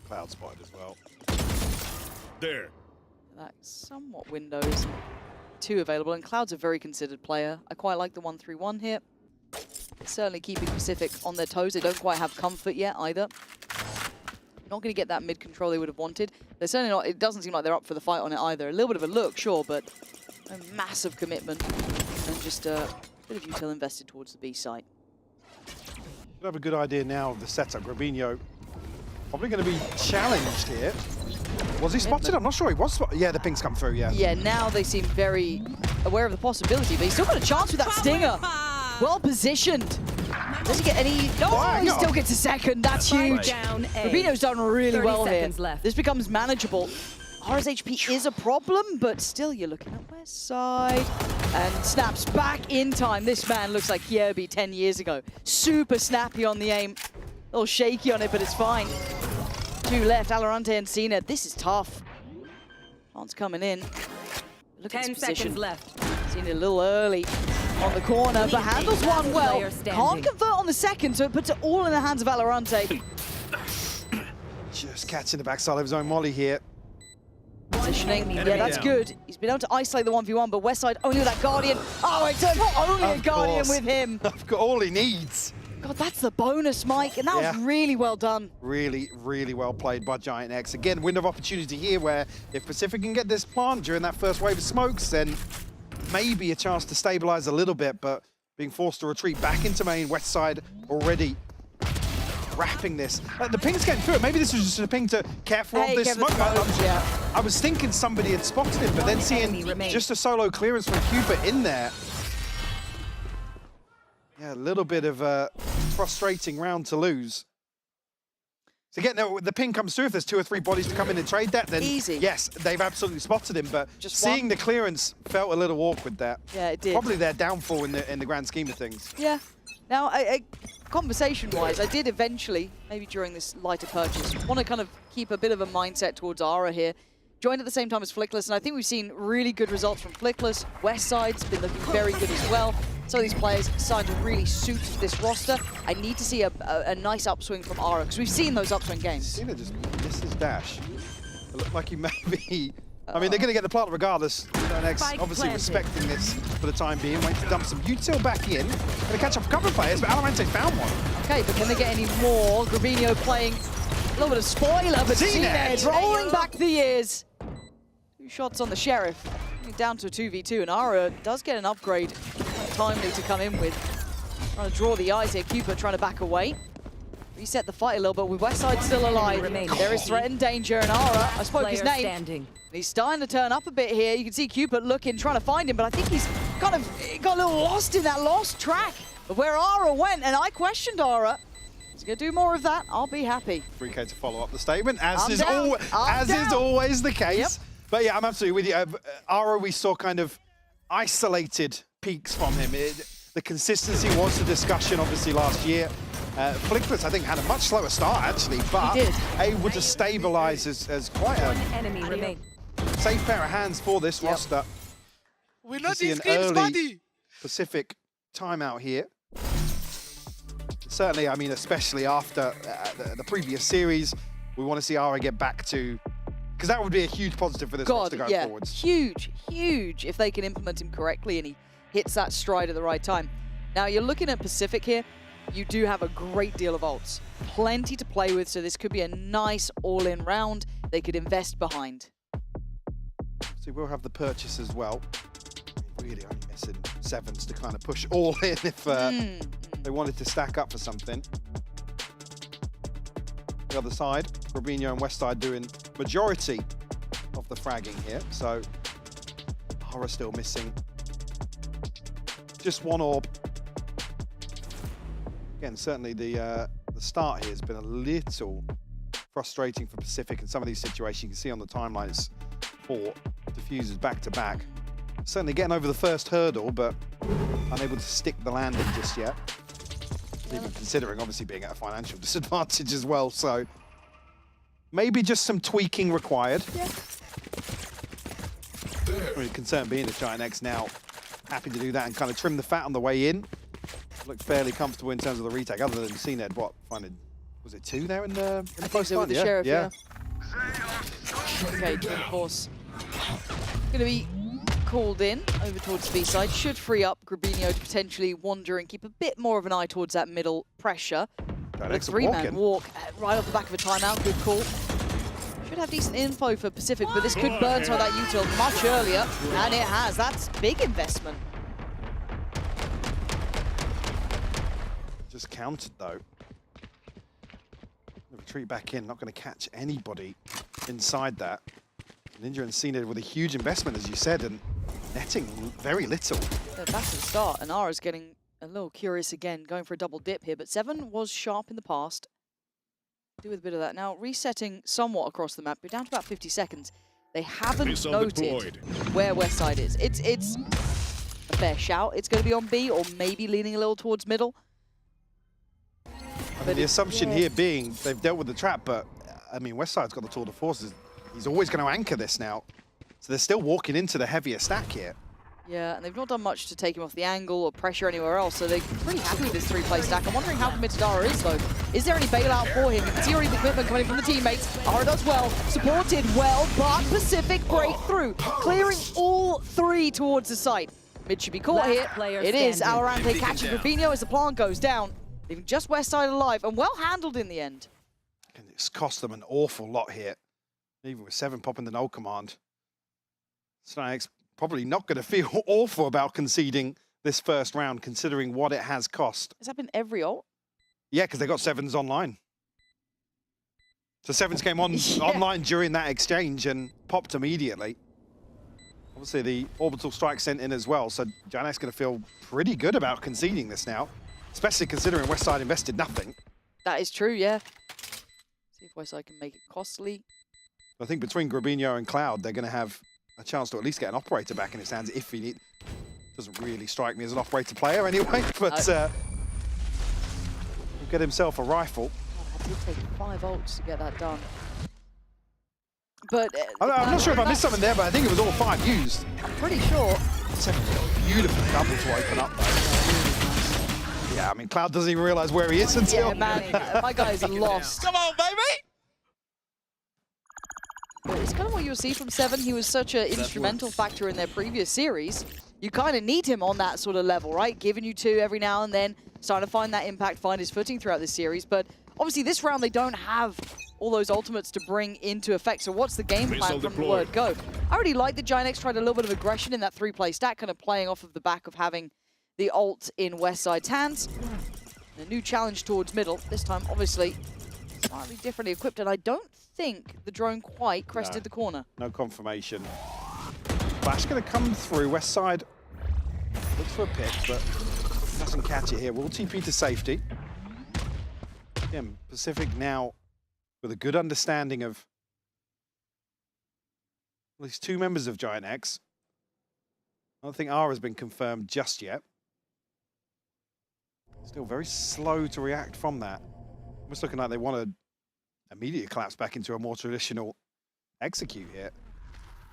Cloud spotted as well. There. That's somewhat windows. 2 available, and Cloud's a very considered player. I quite like the 1-3-1 here. Certainly keeping Pacific on their toes. They don't quite have comfort yet either. Not going to get that mid control they would have wanted. They're certainly not. It doesn't seem like they're up for the fight on it either. A little bit of a look, sure, but a massive commitment and just a bit of util invested towards the B site. We have a good idea now of the setup. Rubinho probably going to be challenged here. Was he spotted? I'm not sure he was spotted. Yeah, the ping's come through, yeah. Yeah, now they seem very aware of the possibility, but he's still got a chance with that stinger. Well positioned. Does he get any? No, he still gets a second. That's huge. Rubinho's done really well here. This becomes manageable. Ara's HP is a problem, but still you're looking at Westside. And snaps back in time. This man looks like Kierby 10 years ago. Super snappy on the aim. A little shaky on it, but it's fine. 2 left, Valorant and Cena. This is tough. Chance coming in. Look at his position. 10 seconds left. Cena a little early on the corner, but handles one well. Can't convert on the second, so it puts it all in the hands of Valorant. Just catching the backside of his own molly here. Positioning, yeah, that's good. He's been able to isolate the 1v1, but Westside only with that Guardian. Oh, it's not only a Guardian with him. I've got all he needs. God, that's the bonus, Mike, and that was really well done. Really, really well played by Giant X. Again, window of opportunity here where if Pacific can get this plant during that first wave of smokes, then maybe a chance to stabilize a little bit, but being forced to retreat back into main. Westside already wrapping this. The ping's getting through it. Maybe this was just a ping to careful of this smoke. I was thinking somebody had spotted him, but then seeing just a solo clearance from Cupid in there. Yeah, a little bit of a frustrating round to lose. So again, the ping comes through. If there's 2 or 3 bodies to come in and trade that, then yes, they've absolutely spotted him. But just seeing the clearance felt a little awkward there. Yeah, it did. Probably their downfall in the grand scheme of things. Yeah. Now, conversation-wise, I did eventually, maybe during this lighter purchase, want to kind of keep a bit of a mindset towards Ara here. Joined at the same time as Flickless, and I think we've seen really good results from Flickless. Westside's been looking very good as well. Some of these players starting to really suit this roster. I need to see a nice upswing from Ara, because we've seen those upswing games. Cena just missed his dash. It looked like he maybe... I mean, they're going to get the plant regardless. Next, obviously respecting this for the time being. Waiting to dump some util back in. Going to catch up a couple of players, but Alorante found one. Okay, but can they get any more? Gravino playing a little bit of spoiler, but Zened rolling back the years. 2 shots on the Sheriff. Down to a 2v2, and Ara does get an upgrade. Timely to come in with. Trying to draw the eyes here. Cupid trying to back away. Reset the fight a little bit with Westside still alive. There is threat and danger, and Ara, I spoke his name. He's starting to turn up a bit here. You can see Cupid looking, trying to find him, but I think he's kind of got a little lost in that lost track of where Ara went, and I questioned Ara. He's going to do more of that. I'll be happy. 3K to follow up the statement, as is always the case. Yep. But yeah, I'm absolutely with you. Ara, we saw kind of isolated peaks from him. The consistency was the discussion, obviously, last year. Flickless, I think, had a much slower start, actually, but able to stabilize as quite a safe pair of hands for this roster. We're not see an early Pacific timeout here. Certainly, I mean, especially after the previous series, we want to see Ara get back to... Because that would be a huge positive for this roster going forwards. Huge, huge, if they can implement him correctly and he hits that stride at the right time. Now, you're looking at Pacific here. You do have a great deal of ults. Plenty to play with, so this could be a nice all-in round they could invest behind. So we'll have the purchase as well. Really only missing 7s to kind of push all in if they wanted to stack up for something. The other side, Robinho and Westside doing majority of the fragging here. So Ara still missing just 1 orb. Again, certainly the start here has been a little frustrating for Pacific in some of these situations. You can see on the timelines 4 diffusers back to back. Certainly getting over the first hurdle, but unable to stick the landing just yet. Even considering obviously being at a financial disadvantage as well, so maybe just some tweaking required. Yeah. Really concern being the Giant X now happy to do that and kind of trim the fat on the way in. Looked fairly comfortable in terms of the retake, other than Zened, what, finding, was it 2 there in the post so with the Sheriff, yeah. Okay, of course. Gonna be called in over towards the B side. Should free up Grabinho to potentially wander and keep a bit more of an eye towards that middle pressure. But a 3-man walk right off the back of a timeout. Good call. Should have decent info for Pacific, but this could burn some of that util much earlier, and it has. That's big investment. Just countered though. Retreat back in, not going to catch anybody inside that. Ninja and Cena with a huge investment, as you said, and netting very little. That's the start, and Ara's getting a little curious again, going for a double dip here, but 7 was sharp in the past. Do with a bit of that. Now, resetting somewhat across the map, we're down to about 50 seconds. They haven't noted where Westside is. It's a fair shout. It's going to be on B, or maybe leaning a little towards middle. But the assumption here being they've dealt with the trap, but I mean, Westside's got the tour de force. He's always going to anchor this now. So they're still walking into the heavier stack here. Yeah, and they've not done much to take him off the angle or pressure anywhere else, so they're pretty happy with this 3-play stack. I'm wondering how committed Ara is, though. Is there any bailout for him? You can see already the commitment coming from the teammates. Ara does well, supported well, but Pacific breakthrough, clearing all three towards the site. Mid should be caught here. It is VALORANT catching Rubinho as the plant goes down, leaving just West Side alive and well handled in the end. And it's cost them an awful lot here. Even with 7 popping the null command. Snake's probably not going to feel awful about conceding this first round, considering what it has cost. Has that been every ult? Yeah, because they got 7s online. So 7s came on online during that exchange and popped immediately. Obviously, the orbital strike sent in as well, so Giantx going to feel pretty good about conceding this now, especially considering Westside invested nothing. That is true, yeah. See if Westside can make it costly. I think between Grabinho and Cloud, they're going to have a chance to at least get an operator back in his hands if he need. Doesn't really strike me as an operator player anyway, but he'll get himself a rifle. Oh, that did take 5 ults to get that done. But I'm not sure if I missed something there, but I think it was all 5 used. I'm pretty sure. Second beautiful double to open up though. Yeah, I mean, Cloud doesn't even realize where he is until. Yeah, man, my guy's lost. Come on, baby! But it's kind of what you'll see from Seven. He was such an instrumental factor in their previous series. You kind of need him on that sort of level, right? Giving you 2 every now and then, starting to find that impact, find his footing throughout this series. But obviously this round, they don't have all those ultimates to bring into effect. So what's the game plan from the word go? I already like that Giantx tried a little bit of aggression in that 3-play stack, kind of playing off of the back of having the ult in Westside's hands. A new challenge towards middle. This time, obviously, slightly differently equipped, and I don't think the drone quite crested the corner. No confirmation. Flash going to come through. Westside looks for a pick, but doesn't catch it here. Will TP to safety. Again, Pacific now with a good understanding of at least 2 members of Giantx. I don't think R has been confirmed just yet. Still very slow to react from that. Almost looking like they want to immediately collapse back into a more traditional execute here.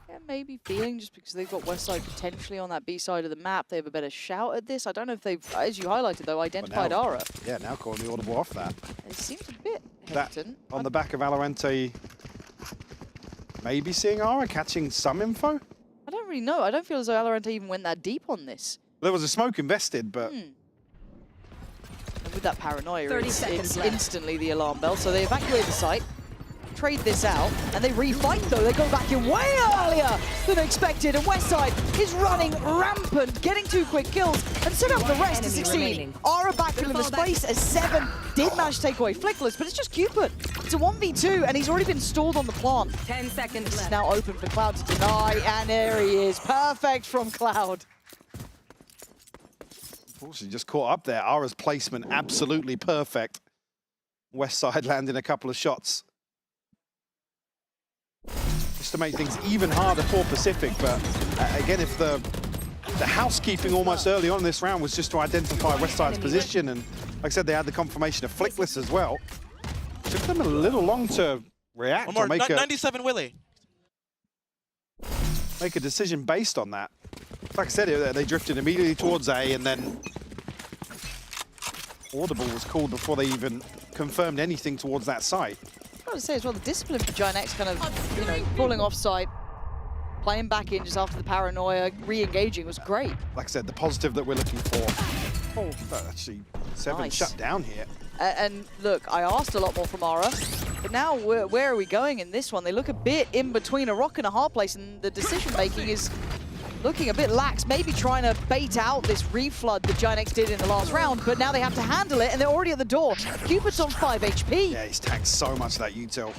Yeah, maybe feeling just because they've got Westside potentially on that B side of the map, they have a better shout at this. I don't know if they've, as you highlighted though, identified Ara. Yeah, now calling the audible off that. It seems a bit That hesitant. on the back of VALORANT, maybe seeing Ara, catching some info? I don't really know. I don't feel as though VALORANT even went that deep on this. There was a smoke invested, but... And with that paranoia, it's instantly the alarm bell. So they evacuate the site, trade this out, and they refight though. They go back in way earlier than expected, and Westside is running rampant, getting 2 quick kills, and set up the rest to succeed. Ara backfilling the space as 7 did manage to take away Flickless, but it's just Cupid. It's a 1v2, and he's already been stalled on the plant. 10 seconds left. It's now open for Cloud to deny, and there he is. Perfect from Cloud. Unfortunately, just caught up there. Ara's placement absolutely perfect. Westside landing a couple of shots. Just to make things even harder for Pacific, but again, if the housekeeping almost early on in this round was just to identify Westside's position, and like I said, they had the confirmation of Flickless as well. It took them a little long to react or make 97 Willie. Make a decision based on that. Like I said, they drifted immediately towards A, and then audible was called before they even confirmed anything towards that site. I've got to say as well, the discipline for Giantx kind of, you know, falling off site, playing back in just after the paranoia, re-engaging was great. Like I said, the positive that we're looking for. Oh, actually, 7 shut down here. And look, I asked a lot more from Ara, but now where are we going in this one? They look a bit in between a rock and a hard place, and the decision-making is looking a bit lax, maybe trying to bait out this reflood that Giantx did in the last round, but now they have to handle it, and they're already at the door. Cupid's on 5 HP. Yeah, he's tanked so much of that util.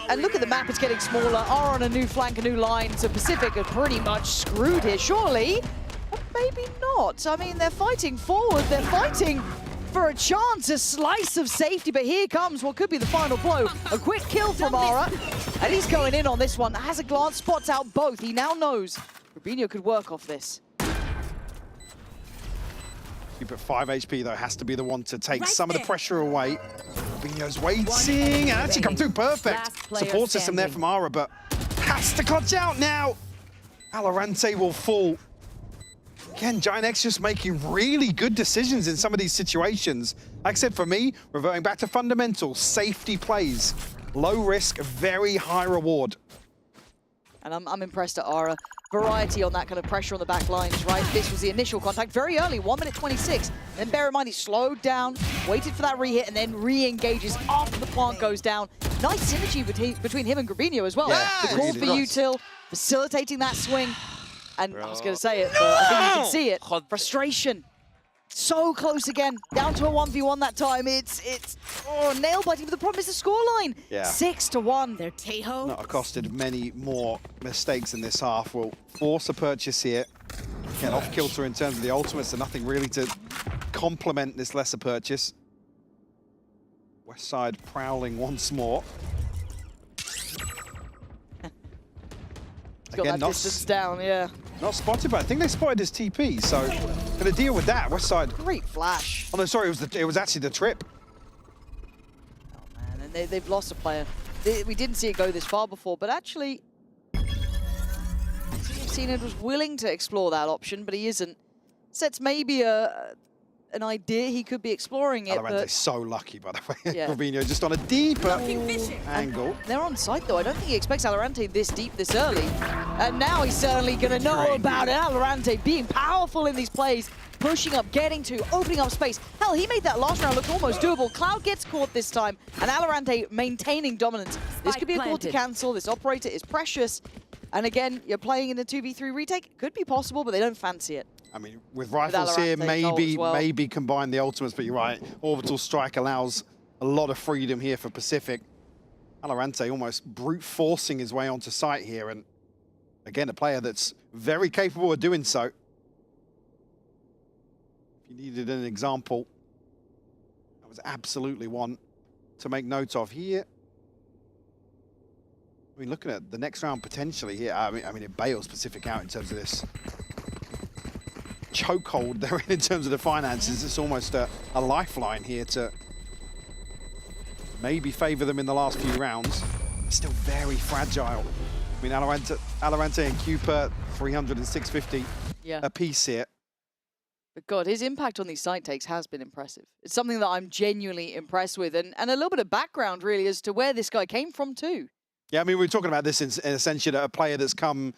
And look at the map, it's getting smaller. Are on a new flank, a new line, so Pacific are pretty much screwed here, surely. But maybe not. I mean, they're fighting forward, they're fighting for a chance, a slice of safety, but here comes what could be the final blow. A quick kill from Ara, and he's going in on this one. Has a glance, spots out both. He now knows Rubinho could work off this. Keep at 5 HP, though, has to be the one to take some of the pressure away. Rubinho's waiting, and actually come through perfect. Support system there from Ara, but has to clutch out now. VALORANT will fall. Again, Giant X just making really good decisions in some of these situations. Like I said, for me, reverting back to fundamentals, safety plays, low risk, very high reward. And I'm impressed at Aura. Variety on that kind of pressure on the back lines, right? This was the initial contact very early, 1 minute 26. Then bear in mind, he slowed down, waited for that re-hit, and then re-engages after the plant goes down. Nice synergy between him and Grabinho as well. Yeah, the call for util, facilitating that swing. And I was going to say it, but I think you can see it. Frustration. So close again. Down to a 1v1 that time. It's nail biting, but the problem is the scoreline. Yeah. 6-1. They're Tejo. Not accosted many more mistakes in this half. Will force a purchase here. Get off kilter in terms of the ultimates, so nothing really to complement this lesser purchase. West side prowling once more. Got that distance down, yeah. Not spotted, but I think they spotted his TP, so gonna deal with that. West side. Great flash. Oh no, sorry, it was actually the trip. Oh man, and they've lost a player. We didn't see it go this far before, but actually, Cena was willing to explore that option, but he isn't. Sets maybe an idea he could be exploring it. Valorante's so lucky, by the way. Yeah. Robinho just on a deeper angle. They're on site, though. I don't think he expects Valorante this deep, this early. And now he's certainly going to know about it. Valorante being powerful in these plays, pushing up, getting to, opening up space. Hell, he made that last round look almost doable. Cloud gets caught this time, and Valorante maintaining dominance. This could be a call to cancel. This operator is precious. And again, you're playing in a 2v3 retake. Could be possible, but they don't fancy it. I mean, with rifles here, maybe well. maybe combine the ultimates, but you're right. Orbital Strike allows a lot of freedom here for Pacific. Valorante almost brute forcing his way onto site here, and again, a player that's very capable of doing so. If you needed an example, that was absolutely one to make note of here. I mean, looking at the next round potentially here, I mean, it bails Pacific out in terms of this chokehold they're in terms of the finances. It's almost a lifeline here to maybe favor them in the last few rounds. Still very fragile. I mean, Valorante and Cooper, 300 and 650 a piece here. But God, his impact on these side takes has been impressive. It's something that I'm genuinely impressed with, and a little bit of background really as to where this guy came from too. Yeah, I mean, we were talking about this in essentially a player that's come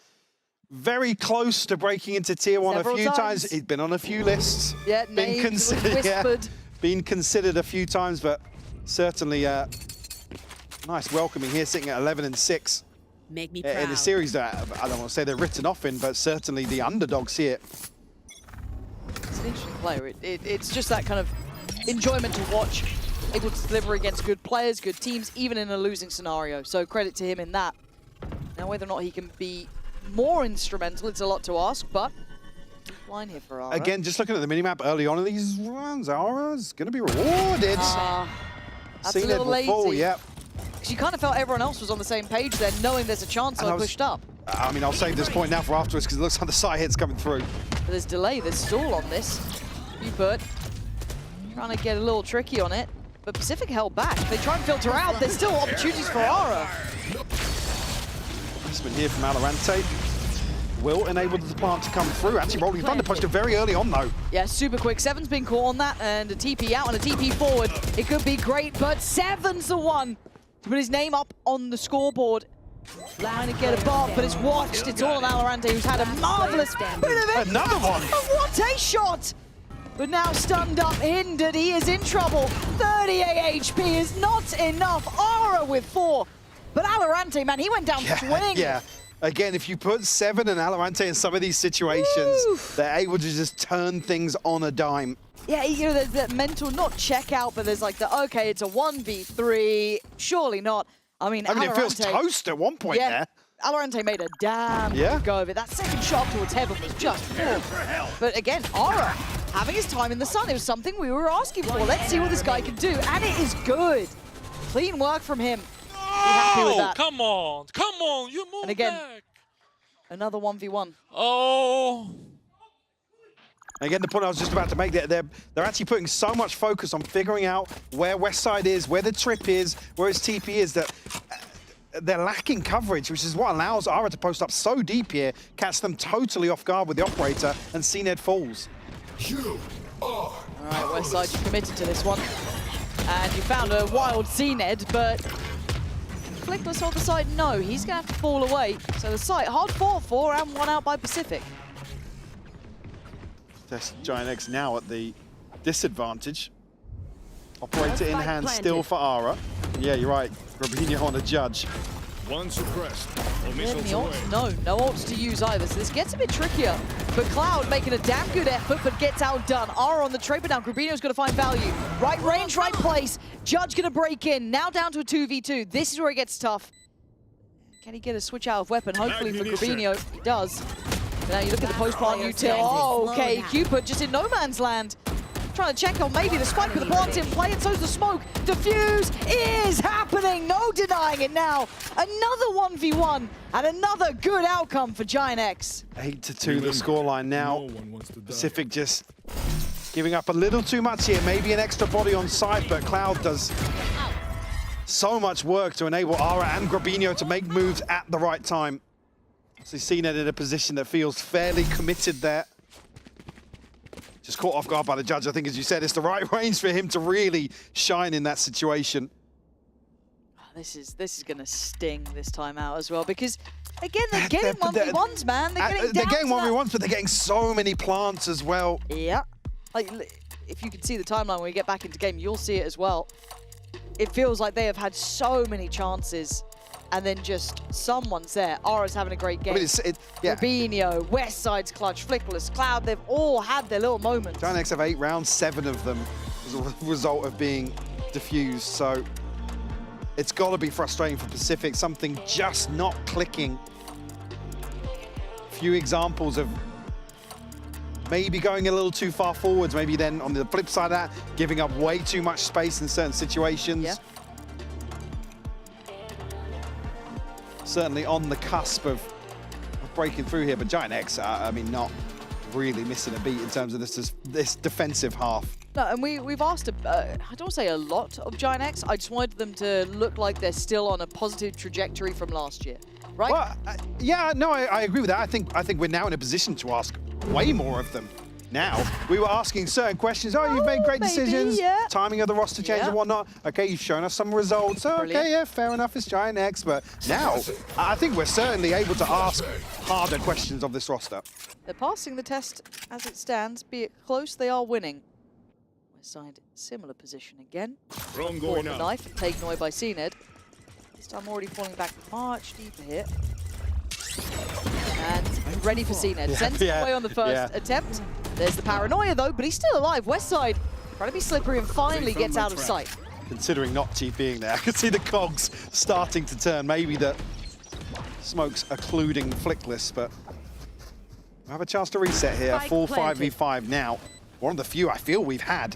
very close to breaking into Tier 1 Several a few times. He's been on a few lists. Yeah, been considered, been considered a few times, but certainly nice welcoming here, sitting at 11 and 6. Make me proud. In a series that I don't want to say they're written off in, but certainly the underdogs here. It's an interesting player. It's just that kind of enjoyment to watch, able to deliver against good players, good teams, even in a losing scenario. So credit to him in that. Now, whether or not he can be more instrumental, it's a lot to ask, but line here for Aura. Again, just looking at the minimap early on in these runs, Aura's going to be rewarded. That's Seen a little it before, lazy. yeah. Because you kind of felt everyone else was on the same page then, knowing there's a chance, so I pushed up. I mean, I'll save this point now for afterwards because it looks like the side hit's coming through. But there's delay, there's stall on this. Burt trying to get a little tricky on it, but Pacific held back. They try and filter out, there's still opportunities for Aura. Investment here from Valorante will enable the plant to come through. Actually, Rolling Thunder pushed it very early on, though. Yeah, super quick. Seven's been caught on that, and a TP out and a TP forward. It could be great, but Seven's the one to put his name up on the scoreboard. Trying to get a bar, but it's watched. It's all Valorante, who's had a marvelous bit of it. Another one. What a shot! But now stunned up, hindered, he is in trouble. 38 HP is not enough. Aura with 4. But Valorante, man, he went down swing. Yeah. Again, if you put Seven and Valorante in some of these situations, they're able to just turn things on a dime. Yeah, you know, there's that mental, not check out, but there's like the, okay, it's a 1v3. Surely not. I mean, it feels toast at one point there. Valorante made a damn good go of it. That second shot towards heaven was just poor. But again, Aura having his time in the sun. It was something we were asking for. Let's see what this guy can do. And it is good. Clean work from him. Happy with that. Come on, you move And again, back. Another 1v1. Oh. Again, the point I was just about to make, they're actually putting so much focus on figuring out where Westside is, where the trip is, where his TP is, that they're lacking coverage, which is what allows Ara to post up so deep here, catch them totally off guard with the operator, and CNED falls. All right, Westside, you committed to this one. And you found a wild CNED, but Flickless on the side, no, he's going to have to fall away. So the site, hard fought for and won out by Pacific. Test Giant X now at the disadvantage. Operator in hand still for Ara. Yeah, you're right. Robinho on a judge. One suppressed. No ults to use either, so this gets a bit trickier. But Cloud making a damn good effort, but gets outdone. Ara on the trade, but now Grabino's got to find value. Right range, right place. Judge going to break in. Now down to a 2v2. This is where it gets tough. Can he get a switch out of weapon? Hopefully for Grabino, he does. But now you look at the post-plant util. Oh, okay, Cupid just in no man's land. Trying to check on maybe the spike with the plant in play, and so's the smoke. Diffuse is happening, no denying it now. Another 1v1 and another good outcome for Giant X. 8-2 the scoreline now. Pacific just giving up a little too much here. Maybe an extra body on site, but Cloud does so much work to enable Ara and Grabino to make moves at the right time. So CNED in a position that feels fairly committed there. Just caught off guard by the judge. I think, as you said, it's the right range for him to really shine in that situation. This is going to sting this time out as well, because, again, they're getting 1v1s, man. They're getting 1v1s, but they're getting so many plants as well. Yeah. Like, if you can see the timeline when we get back into game, you'll see it as well. It feels like they have had so many chances, and then just someone's there. Ara's having a great game. Robinho, Westside's clutch, Flickless, Cloud, they've all had their little moments. Giant X have 8 rounds, 7 of them as a result of being diffused. So it's got to be frustrating for Pacific, something just not clicking. Few examples of maybe going a little too far forwards, maybe then on the flip side of that, giving up way too much space in certain situations. Yeah. Certainly on the cusp of breaking through here, but Giant X, I mean, not really missing a beat in terms of this defensive half. No, and we've asked, I don't say a lot of Giant X, I just wanted them to look like they're still on a positive trajectory from last year, right? Well, yeah, no, I agree with that. I think we're now in a position to ask way more of them. Now, we were asking certain questions. Oh, you've made great decisions. Yeah. Timing of the roster change and whatnot. Okay, you've shown us some results. Oh, okay, yeah, fair enough, it's Giant X. But now, I think we're certainly able to ask harder questions of this roster. They're passing the test as it stands. Be it close, they are winning. Westside, similar position again. Wrong Caught going the up. knife, taken away by CNED. This time already falling back much deeper here. And ready for CNED. Sends him away on the first attempt. There's the paranoia though, but he's still alive. Westside trying to be slippery and finally gets out of sight. Considering not Chief being there, I can see the cogs starting to turn. Maybe the smokes occluding Flickless, but we have a chance to reset here. Full 5v5 now. One of the few I feel we've had.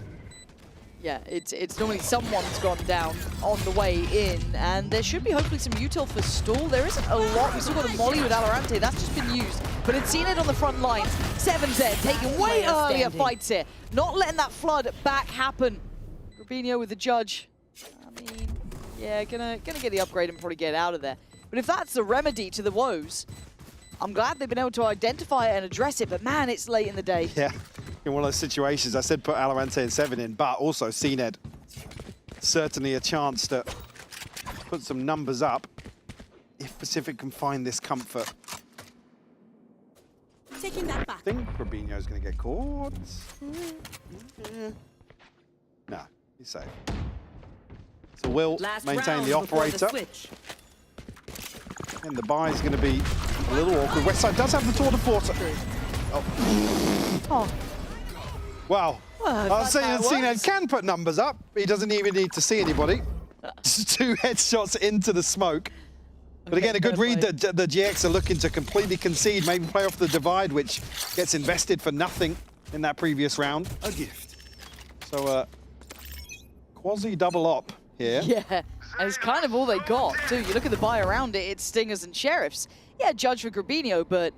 Yeah, it's normally someone's gone down on the way in, and there should be hopefully some util for stall. There isn't a lot. We still got a molly with Valorant. That's just been used, but it's seen it on the front lines. 7Z taking way earlier fights here, not letting that flood back happen. Robinho with the judge. I mean, yeah, gonna get the upgrade and probably get out of there. But if that's the remedy to the woes, I'm glad they've been able to identify it and address it, but man, it's late in the day. Yeah, in one of those situations, I said put Valorant and 7 in, but also CNED. Certainly a chance to put some numbers up if Pacific can find this comfort. Taking that back. I think Robinho's going to get caught. No, he's safe. So we'll maintain the operator. And the buy is going to be a little awkward. Westside does have the tour de force. Oh. Wow. I was saying that CNED can put numbers up. He doesn't even need to see anybody. Just 2 headshots into the smoke. But again, a good read that the GX are looking to completely concede, maybe play off the divide, which gets invested for nothing in that previous round. A gift. So, quasi double op here. Yeah, and it's kind of all they got, too. You look at the buy around it, it's Stingers and Sheriffs. Yeah, judge for Grabino, but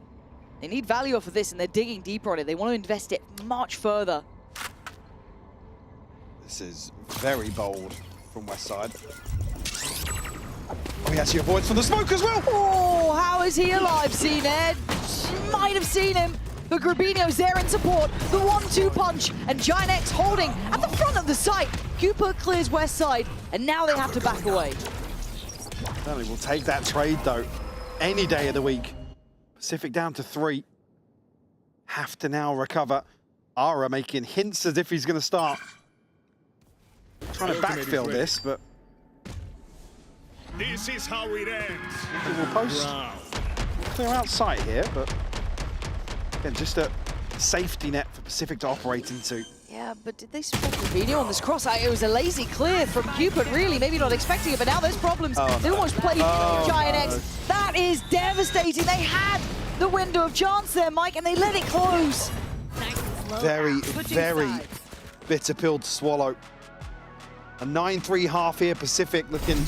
they need value off of this, and they're digging deeper on it. They want to invest it much further. This is very bold from Westside. Oh, he actually avoids from the smoke as well. Oh, how is he alive, CNED? Might have seen him, but Grabinho's there in support. The 1-2 punch, and Giant X holding at the front of the site. Cooper clears west side, and now they have to back away. Certainly will take that trade, though, any day of the week. Pacific down to 3. Have to now recover. Ara making hints as if he's going to start. Trying to backfill this, but... This is how it ends. We'll post. Clear out sight here, but... Again, just a safety net for Pacific to operate into. Yeah, but did they spot Grabinho on this cross? It was a lazy clear from Cupid, really. Maybe not expecting it, but now there's problems. They almost played Giant X. That is devastating. They had the window of chance there, Mike, and they let it close. Very, very bitter pill to swallow. A 9-3 half here, Pacific looking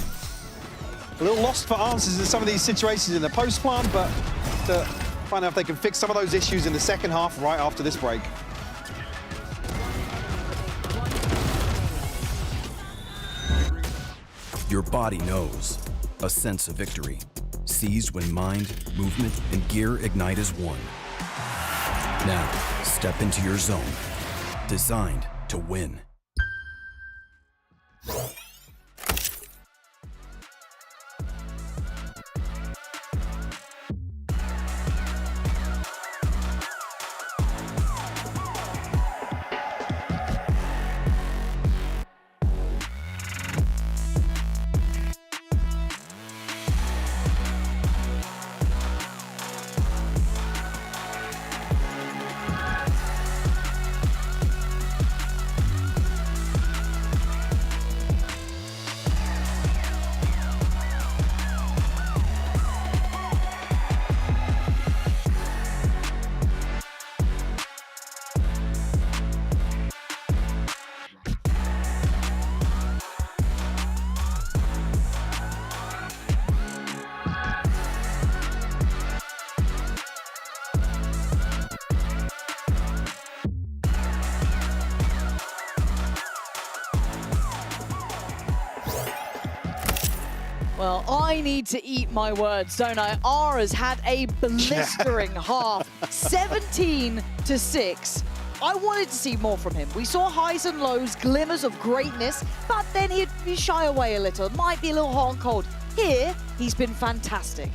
a little lost for answers in some of these situations in the post plant, but to find out if they can fix some of those issues in the second half right after this break. Your body knows. A sense of victory. Seized when mind, movement, and gear ignite as one. Now, step into your zone. Designed to win. Well, I need to eat my words, don't I? Ara's had a blistering half, 17-6. I wanted to see more from him. We saw highs and lows, glimmers of greatness, but then he'd shy away a little, might be a little hot and cold. Here, he's been fantastic.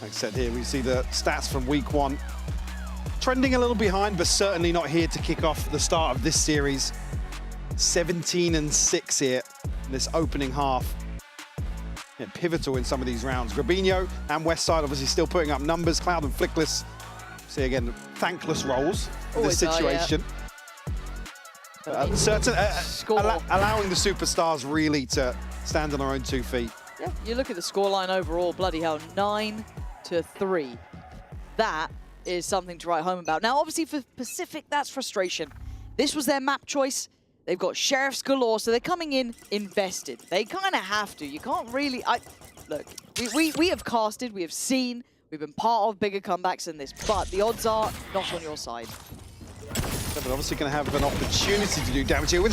Like I said, here we see the stats from week 1. Trending a little behind, but certainly not here to kick off the start of this series. 17-6 here in this opening half. Yeah, pivotal in some of these rounds. Grabinho and Westside obviously still putting up numbers. Cloud and Flickless, see again, thankless roles in this situation. Yeah. Certain, allowing the superstars really to stand on their own 2 feet. Yeah, you look at the scoreline overall, bloody hell, 9-3. That is something to write home about. Now, obviously for Pacific, that's frustration. This was their map choice. They've got sheriffs galore, so they're coming in invested. They kind of have to. You can't really... Look, we have casted, we have seen, we've been part of bigger comebacks than this, but the odds are not on your side. But obviously going to have an opportunity to do damage here.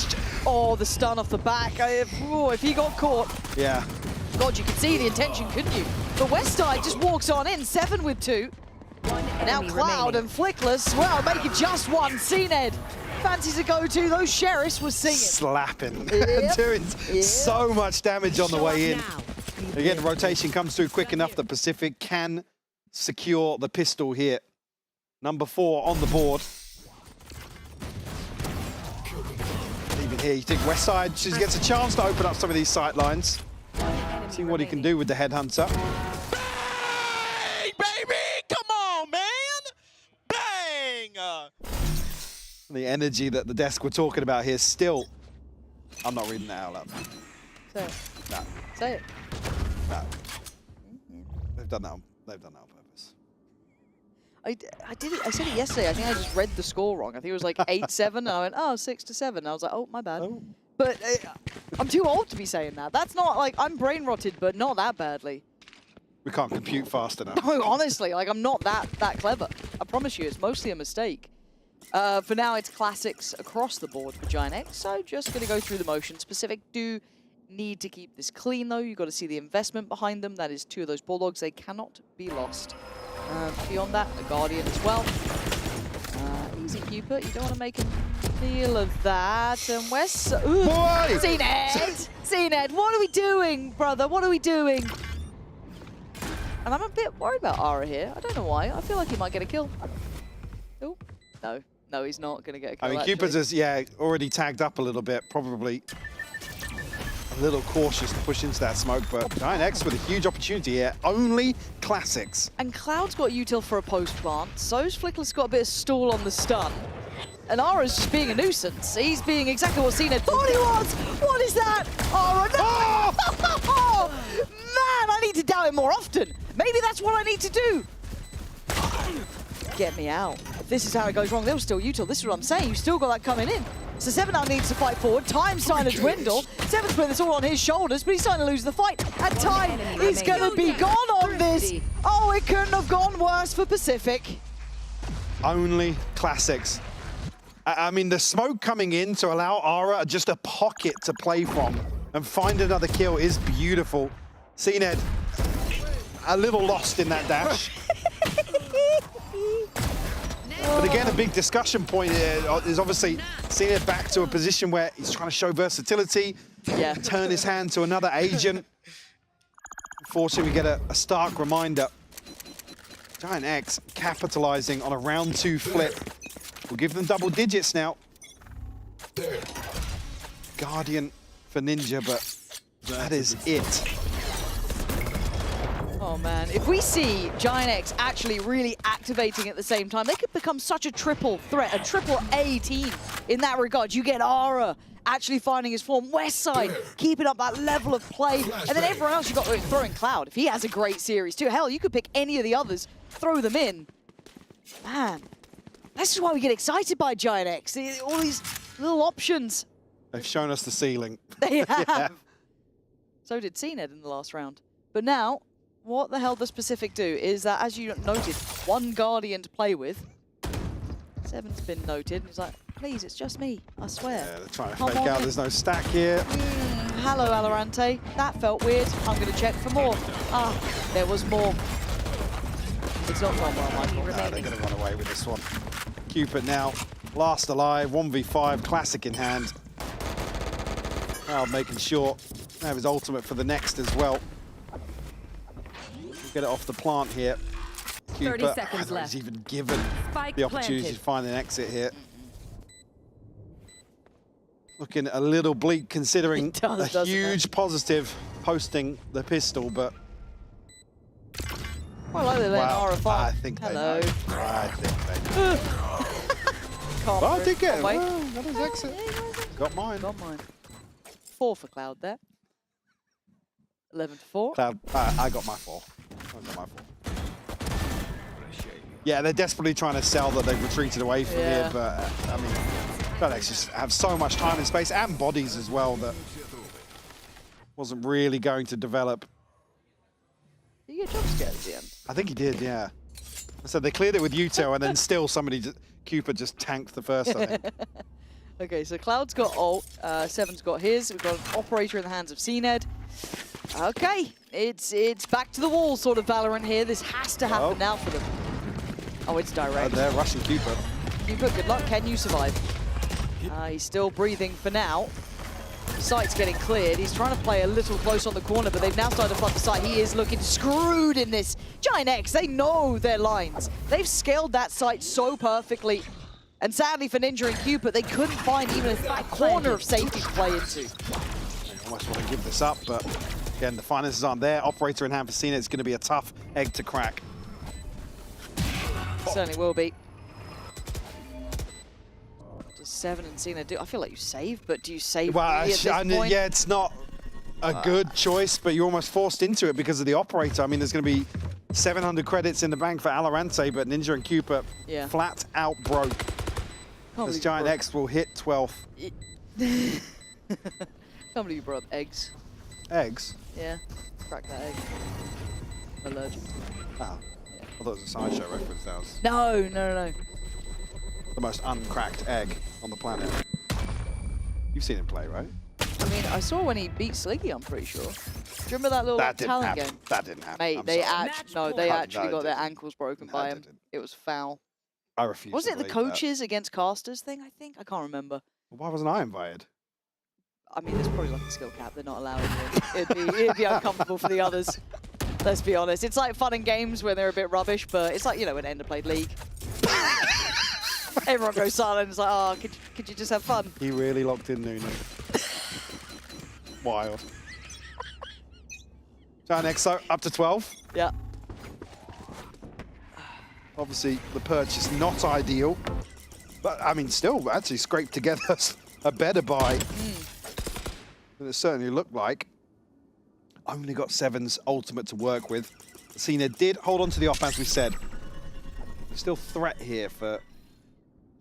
Oh, the stun off the back. If he got caught... Yeah. God, you could see the intention, couldn't you? But Westside just walks on in, 7 with 2. And now Cloud and Flickless, well, make it just one. CNED fancies a go-to. Those sheriffs were singing. Slapping. Doing so much damage on the way in. Again, the rotation comes through quick enough that Pacific can secure the pistol here. Number 4 on the board. Even here, you think Westside just gets a chance to open up some of these sight lines. See what he can do with the Headhunter. Bang, baby! Come on, man! Bang! The energy that the desk were talking about here still... I'm not reading that out loud. Say it. No. Say it. No. They've done that on purpose. I did it. I said it yesterday. I think I just read the score wrong. I think it was like 8-7, and I went, oh, 6-7. I was like, oh, my bad. Oh. But I'm too old to be saying that. That's not like, I'm brain rotted, but not that badly. We can't compute fast enough. No, honestly, like I'm not that clever. I promise you, it's mostly a mistake. For now, it's classics across the board for Giant X, so just going to go through the motions. Pacific do need to keep this clean, though. You've got to see the investment behind them. That is 2 of those Bulldogs. They cannot be lost. Beyond that, a Guardian as well. Easy, Cupid. You don't want to make him feel of that. And Wes... Ooh! CNED! CNED, what are we doing, brother? What are we doing? And I'm a bit worried about Ara here. I don't know why. I feel like he might get a kill. Oh, no. No, he's not going to get a kill, I mean, Cupid's is, already tagged up a little bit, probably a little cautious to push into that smoke, but Giant X with a huge opportunity here. Only classics. And Cloud's got util for a post plant. So's Flickless got a bit of stall on the stun. And Ara's just being a nuisance. He's being exactly what CNED thought he was. What is that? Ara, no! Oh! Man, I need to doubt it more often. Maybe that's what I need to do. Get me out. If this is how it goes wrong, they'll still util. This is what I'm saying. You've still got that coming in. So 7 now needs to fight forward. Time's starting to dwindle. 7's putting this all on his shoulders, but he's starting to lose the fight. And time is going to be gone on this. Oh, it couldn't have gone worse for Pacific. Only classics. I mean, the smoke coming in to allow Ara just a pocket to play from and find another kill is beautiful. CNED, a little lost in that dash. But again, a big discussion point is obviously CNED back to a position where he's trying to show versatility, turn his hand to another agent. Unfortunately, we get a stark reminder. Giant X capitalizing on a round 2 flip. We'll give them double digits now. Guardian for Ninja, but that is it. Oh man, if we see Giant X actually really activating at the same time, they could become such a triple threat, a triple A team in that regard. You get Ara actually finding his form, Westside keeping up that level of play, and then everyone else you've got to throw in Cloud. If he has a great series too, hell, you could pick any of the others, throw them in. Man, this is why we get excited by Giant X, all these little options. They've shown us the ceiling. They have. So did CNED in the last round. But now, what the hell does Pacific do is that, as you noted, 1 Guardian to play with. 7's been noted. He's like, please, it's just me, I swear. Yeah, they're trying to fake out. There's no stack here. Hello, Valorante. That felt weird. I'm going to check for more. Ah, there was more. It's not gone well, Michael. No, they're going to run away with this one. Cupid now, last alive, 1v5, classic in hand. Cloud making sure they have his ultimate for the next as well. Get it off the plant here. Cupid, 30 seconds left. He's even given Spike the opportunity planted. to find an exit here. Looking a little bleak considering a huge positive posting the pistol, but... Well, I like wow, Ara I think hello. they know. I think they know. Well, I did get it. Well, got his exit. Got mine. Got mine. 4 for Cloud there. 11 to 4. Cloud, I got my 4. I got my 4. Yeah, they're desperately trying to sell that they've retreated away from here, but I mean, FedEx just have so much time and space and bodies as well that wasn't really going to develop. Did you get jump scared at the end? I think he did, yeah. So they cleared it with Uto, and then still somebody, Cupid just tanked the first, I think. Okay, so Cloud's got ult, 7's got his. We've got an operator in the hands of CNED. Okay, it's back to the wall sort of Valorant here. This has to happen now for them. Oh, it's direct. They're rushing Cupid. Cupid, good luck. Can you survive? He's still breathing for now. The site's getting cleared. He's trying to play a little close on the corner, but they've now started to flood the site. He is looking screwed in this. Giant X, they know their lines. They've scaled that site so perfectly. And sadly for Ninja and Cupid, they couldn't find even a corner of safety to play into. They almost want to give this up, but again, the finances aren't there. Operator in hand for Cena. It's going to be a tough egg to crack. Certainly will be. Does 7 and Cena do? I feel like you save, but do you save really at this point? Yeah, it's not a good choice, but you're almost forced into it because of the operator. I mean, there's going to be 700 credits in the bank for Valorant, but Ninja and Cupid flat out broke. As Giant X will hit 12th. Can't believe you brought up eggs. Eggs? Yeah, crack that egg. I'm allergic to it. Oh. Yeah. I thought it was a sideshow reference. That was No. the most uncracked egg on the planet. You've seen him play, right? I mean, I saw when he beat Sliggy, I'm pretty sure. Do you remember that little talent game? That didn't happen. Mate, they actually got their didn't. ankles broken by him. It was foul. I refuse. Was to it the believe coaches against casters thing, I think? I can't remember. That. Why wasn't I invited? I mean, there's probably like a skill cap. They're not allowing you. It'd be uncomfortable for the others. Let's be honest. It's like fun and games when they're a bit rubbish, but it's like, you know, when Ender played League. Everyone goes silent. It's like, oh, could you just have fun? He really locked in Nuno. Wild. Exo up to 12. Yeah. Obviously, the purchase not ideal, but I mean, still actually scraped together a better buy than it certainly looked like. Only got Seven's ultimate to work with. Cena did hold on to the off, as we said. Still threat here for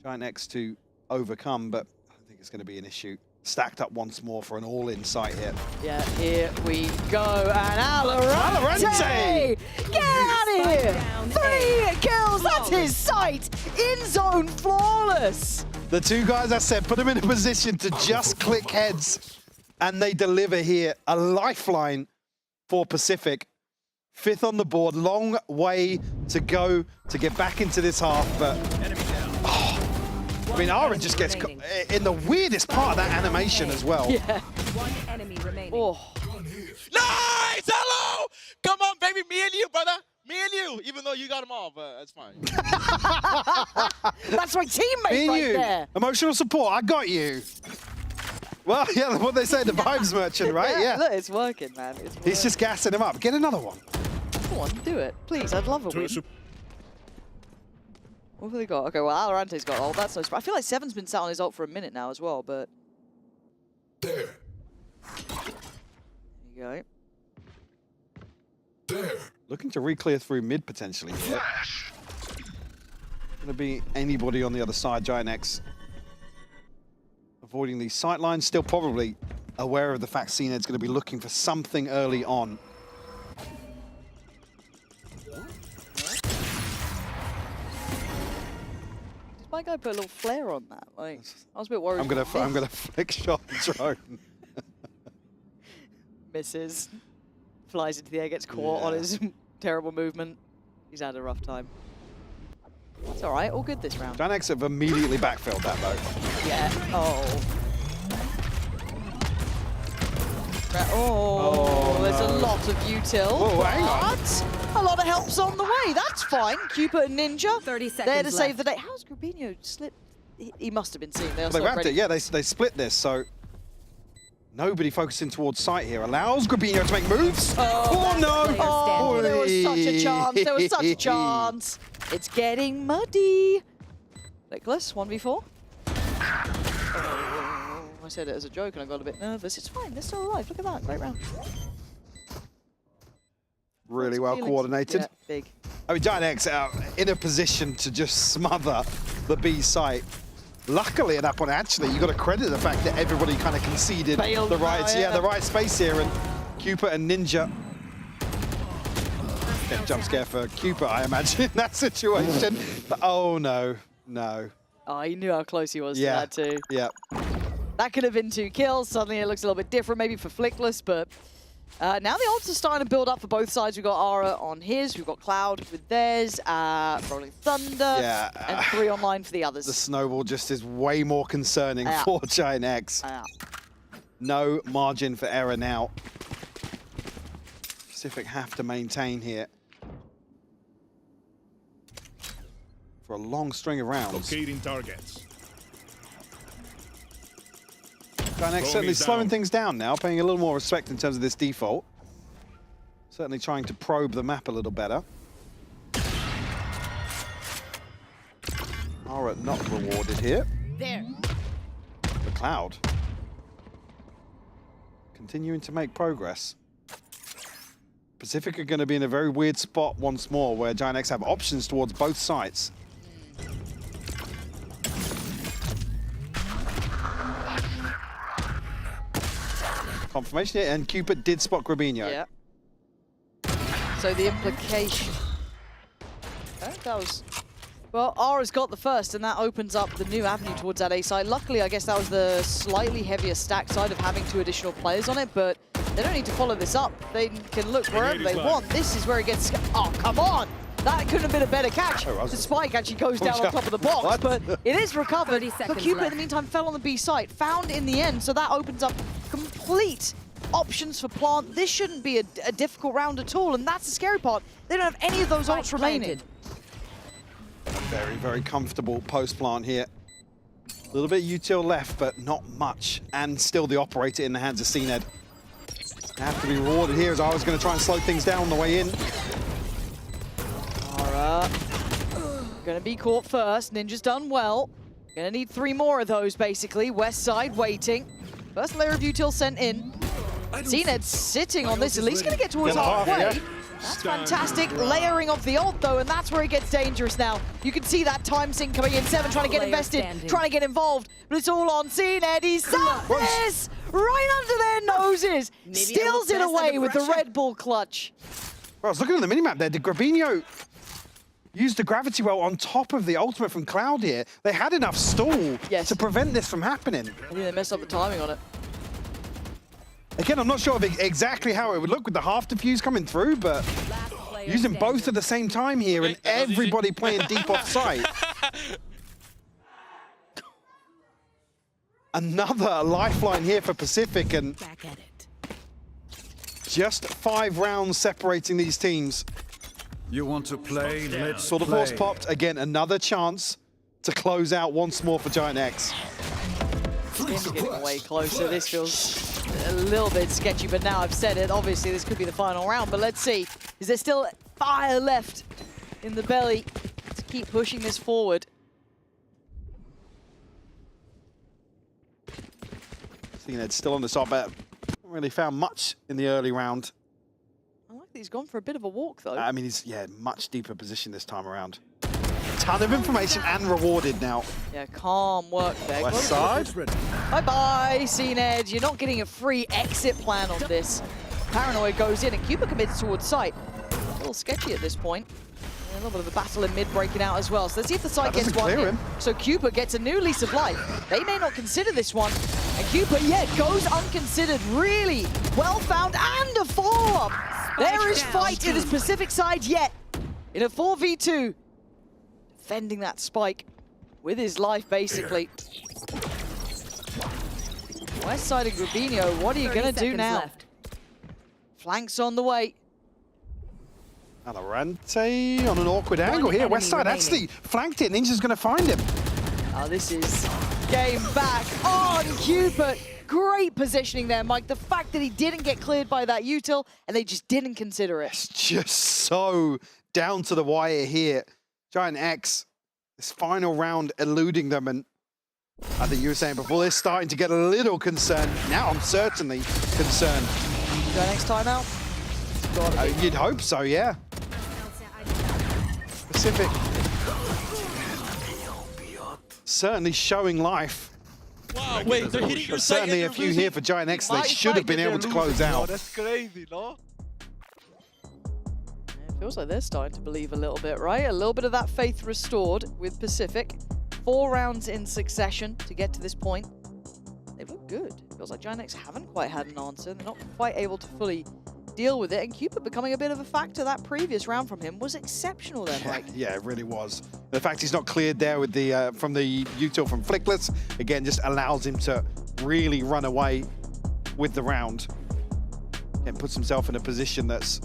Giant X to overcome, but I don't think it's going to be an issue. Stacked up once more for an all-in sight here. Yeah, here we go, and VALORANT! Get out of here! 3 kills, that's his sight! In zone, flawless! The two guys I said, put them in a position to just click heads, and they deliver here. A lifeline for Pacific. 5th on the board, long way to go to get back into this half, but I mean, Ara just gets in the weirdest part of that animation as well. Yeah. One enemy remaining. Oh. Nice! Hello! Come on, baby. Me and you, brother. Me and you. Even though you got them all, but that's fine. That's my teammate Me and right you. there. Emotional support, I got you. Well, yeah, what they say, the vibes merchant, right? Yeah. Look, it's working, man. It's working. He's just gassing him up. Get another one. Come on, do it. Please, I'd love a win. What have they got? Okay, well, Alorante's got ult. That's no surprise. I feel like Seven's been sat on his ult for a minute now as well, but... There you go. Looking to re-clear through mid, potentially. Here. Going to be anybody on the other side. Giant X avoiding these sight lines. Still probably aware of the fact CNED's going to be looking for something early on. My guy put a little flare on that. Like, I was a bit worried. I'm gonna flick shot drone. Misses. Flies into the air, gets caught on his terrible movement. He's had a rough time. It's all right. All good this round. Giant X have immediately backfilled that though. Yeah. Oh. Oh, there's a lot of util. Oh, hang on. A lot of help's on the way. That's fine. Cupid and Ninja 30 seconds there to save the left. day. How's Grubinho slipped? He must have been seen. They wrapped it. Yeah, they split this. So nobody focusing towards sight here allows Grubinho to make moves. Oh no! Oh, there was such a chance. There was such a chance. It's getting muddy. Nicholas, 1v4. I said it as a joke and I got a bit nervous. It's fine, they're still alive. Look at that, great round. Really well coordinated. Yeah, big. I mean, Giant X are in a position to just smother the B site. Luckily at that point, actually, you got to credit the fact that everybody kind of conceded the right space here, and Cupid and Ninja. Jump scare for Cupid, I imagine, in that situation. But, oh no, no. Oh, he knew how close he was to that too. Yeah. That could have been 2 kills. Suddenly it looks a little bit different, maybe for Flickless, but now the ults are starting to build up for both sides. We've got Ara on his, we've got Cloud with theirs, Rolling Thunder, and 3 online for the others. The snowball just is way more concerning for Giant X. No margin for error now. Pacific have to maintain here for a long string of rounds. Locating targets. Giant X certainly slowing things down now, paying a little more respect in terms of this default. Certainly trying to probe the map a little better. Ara not rewarded here. There. The Cloud. Continuing to make progress. Pacific are going to be in a very weird spot once more, where Giant X have options towards both sides. Confirmation here, and Cupid did spot Grubinho. Yeah. So the implication... that was Well, Ara's got the first, and that opens up the new avenue towards that A side. Luckily, I guess that was the slightly heavier stack side of having 2 additional players on it, but they don't need to follow this up. They can look wherever they want. This is where it gets... Oh, come on! That couldn't have been a better catch. The spike actually goes down on top of the box, but it is recovered. But Cupid, in the meantime, fell on the B site, found in the end, so that opens up complete options for Plant. This shouldn't be a difficult round at all, and that's the scary part. They don't have any of those ults remaining. A very, very comfortable post-plant here. A little bit of util left, but not much. And still the operator in the hands of CNED. Have to be rewarded here as I was going to try and slow things down on the way in. Ara going to be caught first. Ninja's done well. Going to need 3 more of those, basically. West side waiting. First layer of util sent in. CNED sitting on this, at least going to get towards halfway. That's fantastic. Layering of the ult, though, and that's where it gets dangerous now. You can see that time sink coming in. 7 trying to get invested, trying to get involved, but it's all on CNED. He saw this right under their noses. Steals it away with the Red Bull clutch. Well, I was looking at the minimap there. Did Gravino use the gravity well on top of the ultimate from Cloud here? They had enough stall to prevent this from happening. I think they messed up the timing on it. Again, I'm not sure of exactly how it would look with the half defuse coming through, but using both at the same time here and everybody playing deep off site. Another lifeline here for Pacific, and just 5 rounds separating these teams. You want to play? Let's So the force popped. Again, another chance to close out once more for Giant X. Game's getting way closer. This feels a little bit sketchy, but now I've said it. Obviously, this could be the final round, but let's see. Is there still fire left in the belly to keep pushing this forward? CNED still on the top, but haven't really found much in the early round. I like that he's gone for a bit of a walk, though. I mean, he's, much deeper position this time around. Ton of information and rewarded now. Yeah, calm work there. West side. Bye-bye, CNED. You're not getting a free exit plan on this. Paranoid goes in, and Cuba commits towards site. A little sketchy at this point. And a little bit of a battle in mid breaking out as well. So let's see if the site gets one in. So Cuba gets a new lease of life. They may not consider this one. And Cuba, goes unconsidered. Really well found, and a follow-up. There is fight in his Pacific side yet. In a 4v2. Defending that spike with his life, basically. West side of Gravino, what are you going to do now? Flanks on the way. VALORANT on an awkward angle here. West side actually flanked it. Ninja's going to find him. Oh, this is game back on Cupid. Great positioning there, Mike. The fact that he didn't get cleared by that util and they just didn't consider it. It's just so down to the wire here. Giant X, this final round eluding them, and I think you were saying before, they're starting to get a little concerned. Now I'm certainly concerned. Giant X timeout? You'd hope so, yeah. Pacific. Certainly showing life. Wow, wait, they're hitting your site. Certainly a few here for Giant X. They should have been able to close out. That's crazy, no? Feels like they're starting to believe a little bit, right? A little bit of that faith restored with Pacific. 4 rounds in succession to get to this point. They look good. Feels like Giant X haven't quite had an answer. They're not quite able to fully deal with it. And Cupid becoming a bit of a factor. That previous round from him was exceptional then, Mike. Yeah, it really was. The fact he's not cleared there with the from the util from Flickless, again, just allows him to really run away with the round. And puts himself in a position that's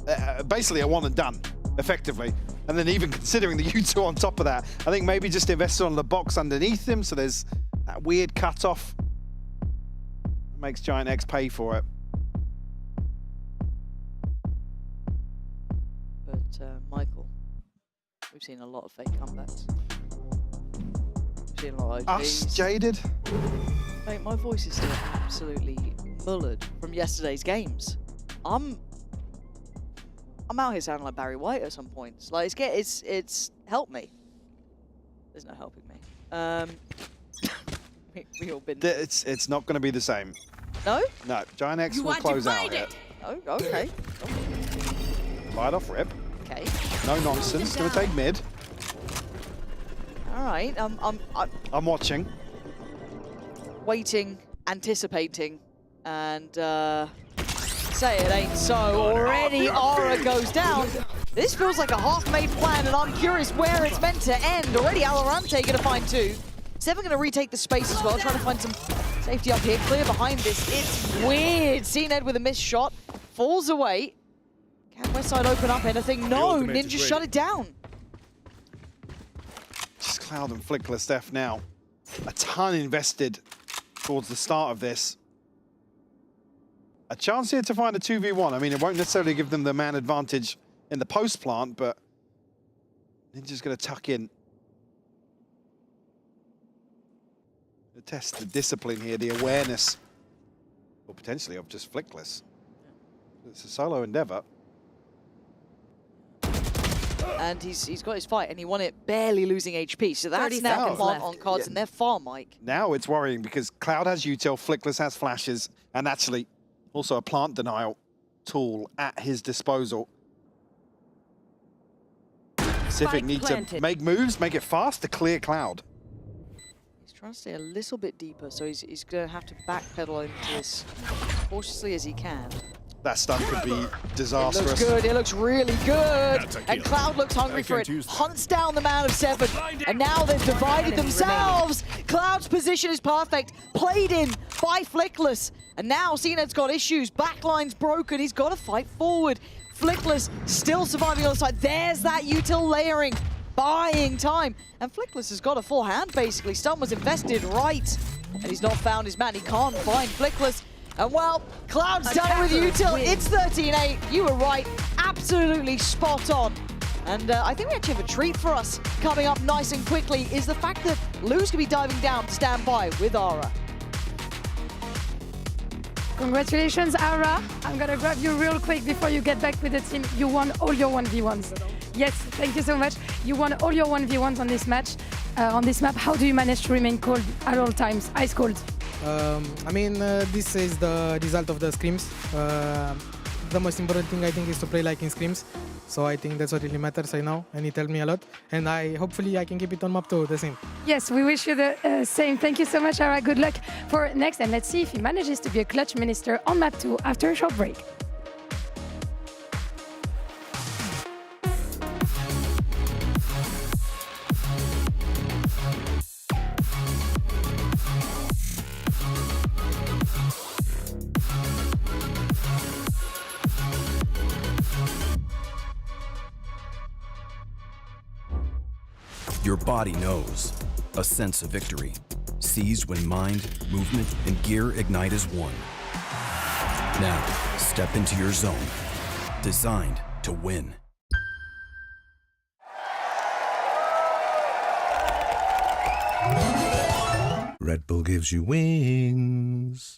basically a one and done, effectively. And then even considering the util on top of that, I think maybe just invested on the box underneath him, so there's that weird cutoff. Makes Giant X pay for it. But Michael, we've seen a lot of fake comebacks. We've seen a lot of Us, jaded. Mate, my voice is still absolutely mullered from yesterday's games. I'm out here sounding like Barry White at some points. Like it's helped me. There's no helping me. We all been. It's not going to be the same. No. No. Giant X will close out here. Oh, okay. Light off rip. Okay. No nonsense. Going to take mid. All right, I'm watching. Waiting, anticipating, and say it ain't so. Already Aura goes down. This feels like a half-made plan, and I'm curious where it's meant to end. Already Valorante gonna find two. Seven gonna retake the space as well, trying to find some safety up here. Clear behind this. It's weird. CNED with a missed shot. Falls away. Can Westside open up anything? No, Ninja shut it down. Just Cloud and Flickless Def now. A ton invested towards the start of this. A chance here to find a 2v1. I mean, it won't necessarily give them the man advantage in the post plant, but Ninja's going to tuck in. To test the discipline here, the awareness, or potentially of just Flickless. It's a solo endeavor. And he's got his fight, and he won it barely losing HP. So that's now on cards, and they're far, Mike. Now it's worrying because Cloud has util, Flickless has flashes, and actually also a plant denial tool at his disposal. Pacific need to make moves, make it fast to clear Cloud. He's trying to stay a little bit deeper, so he's going to have to backpedal into this cautiously as he can. That stun could be disastrous. It looks good, it looks really good. And Cloud looks hungry for it. Hunts down the man of Seven. And now they've divided themselves. Cloud's position is perfect. Played in by Flickless. And now CNED's got issues. Backline's broken. He's got to fight forward. Flickless still surviving on the side. There's that util layering. Buying time. And Flickless has got a full hand, basically. Stun was invested right. And he's not found his man. He can't find Flickless. And well, Cloud's done it with util. It's 13-8. You were right. Absolutely spot on. And I think we actually have a treat for us coming up nice and quickly is the fact that Lou's going to be diving down to stand by with Aura. Congratulations, Aura. I'm going to grab you real quick before you get back with the team. You won all your 1v1s. Yes, thank you so much. You won all your 1v1s on this match. On this map, how do you manage to remain cold at all times? Ice cold. I mean, this is the result of the scrims. The most important thing, I think, is to play like in scrims. So I think that's what really matters right now, and it helped me a lot. And hopefully I can keep it on map 2 the same. Yes, we wish you the same. Thank you so much, Ara. Good luck for next, and let's see if he manages to be a clutch minister on map 2 after a short break. Your body knows. A sense of victory. Seized when mind, movement, and gear ignite as one. Now, step into your zone. Designed to win. Red Bull gives you wings.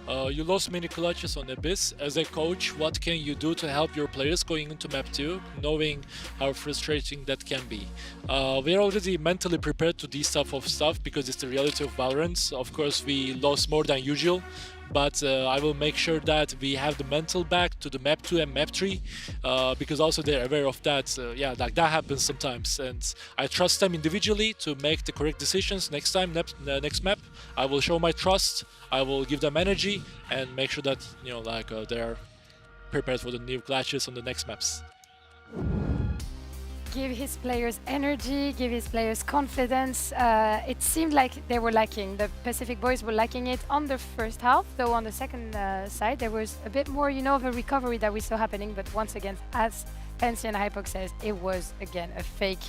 You lost many clutches on Abyss. As a coach, what can you do to help your players going into map 2, knowing how frustrating that can be? We're already mentally prepared to this type of stuff because it's the reality of Valorant. Of course, we lost more than usual, but I will make sure that we have the mental back to the map 2 and map 3 because also they're aware of that. Yeah, like that happens sometimes, and I trust them individually to make the correct decisions next time, next map. I will show my trust, I will give them energy and make sure that, you know, like they're prepared for the new clashes on the next maps. Give his players energy, give his players confidence. It seemed like they were lacking. The Pacific boys were lacking it on the first half, though on the second side there was a bit more, you know, of a recovery that we saw happening. But once again, as Fancy and Hypox says, it was again a fake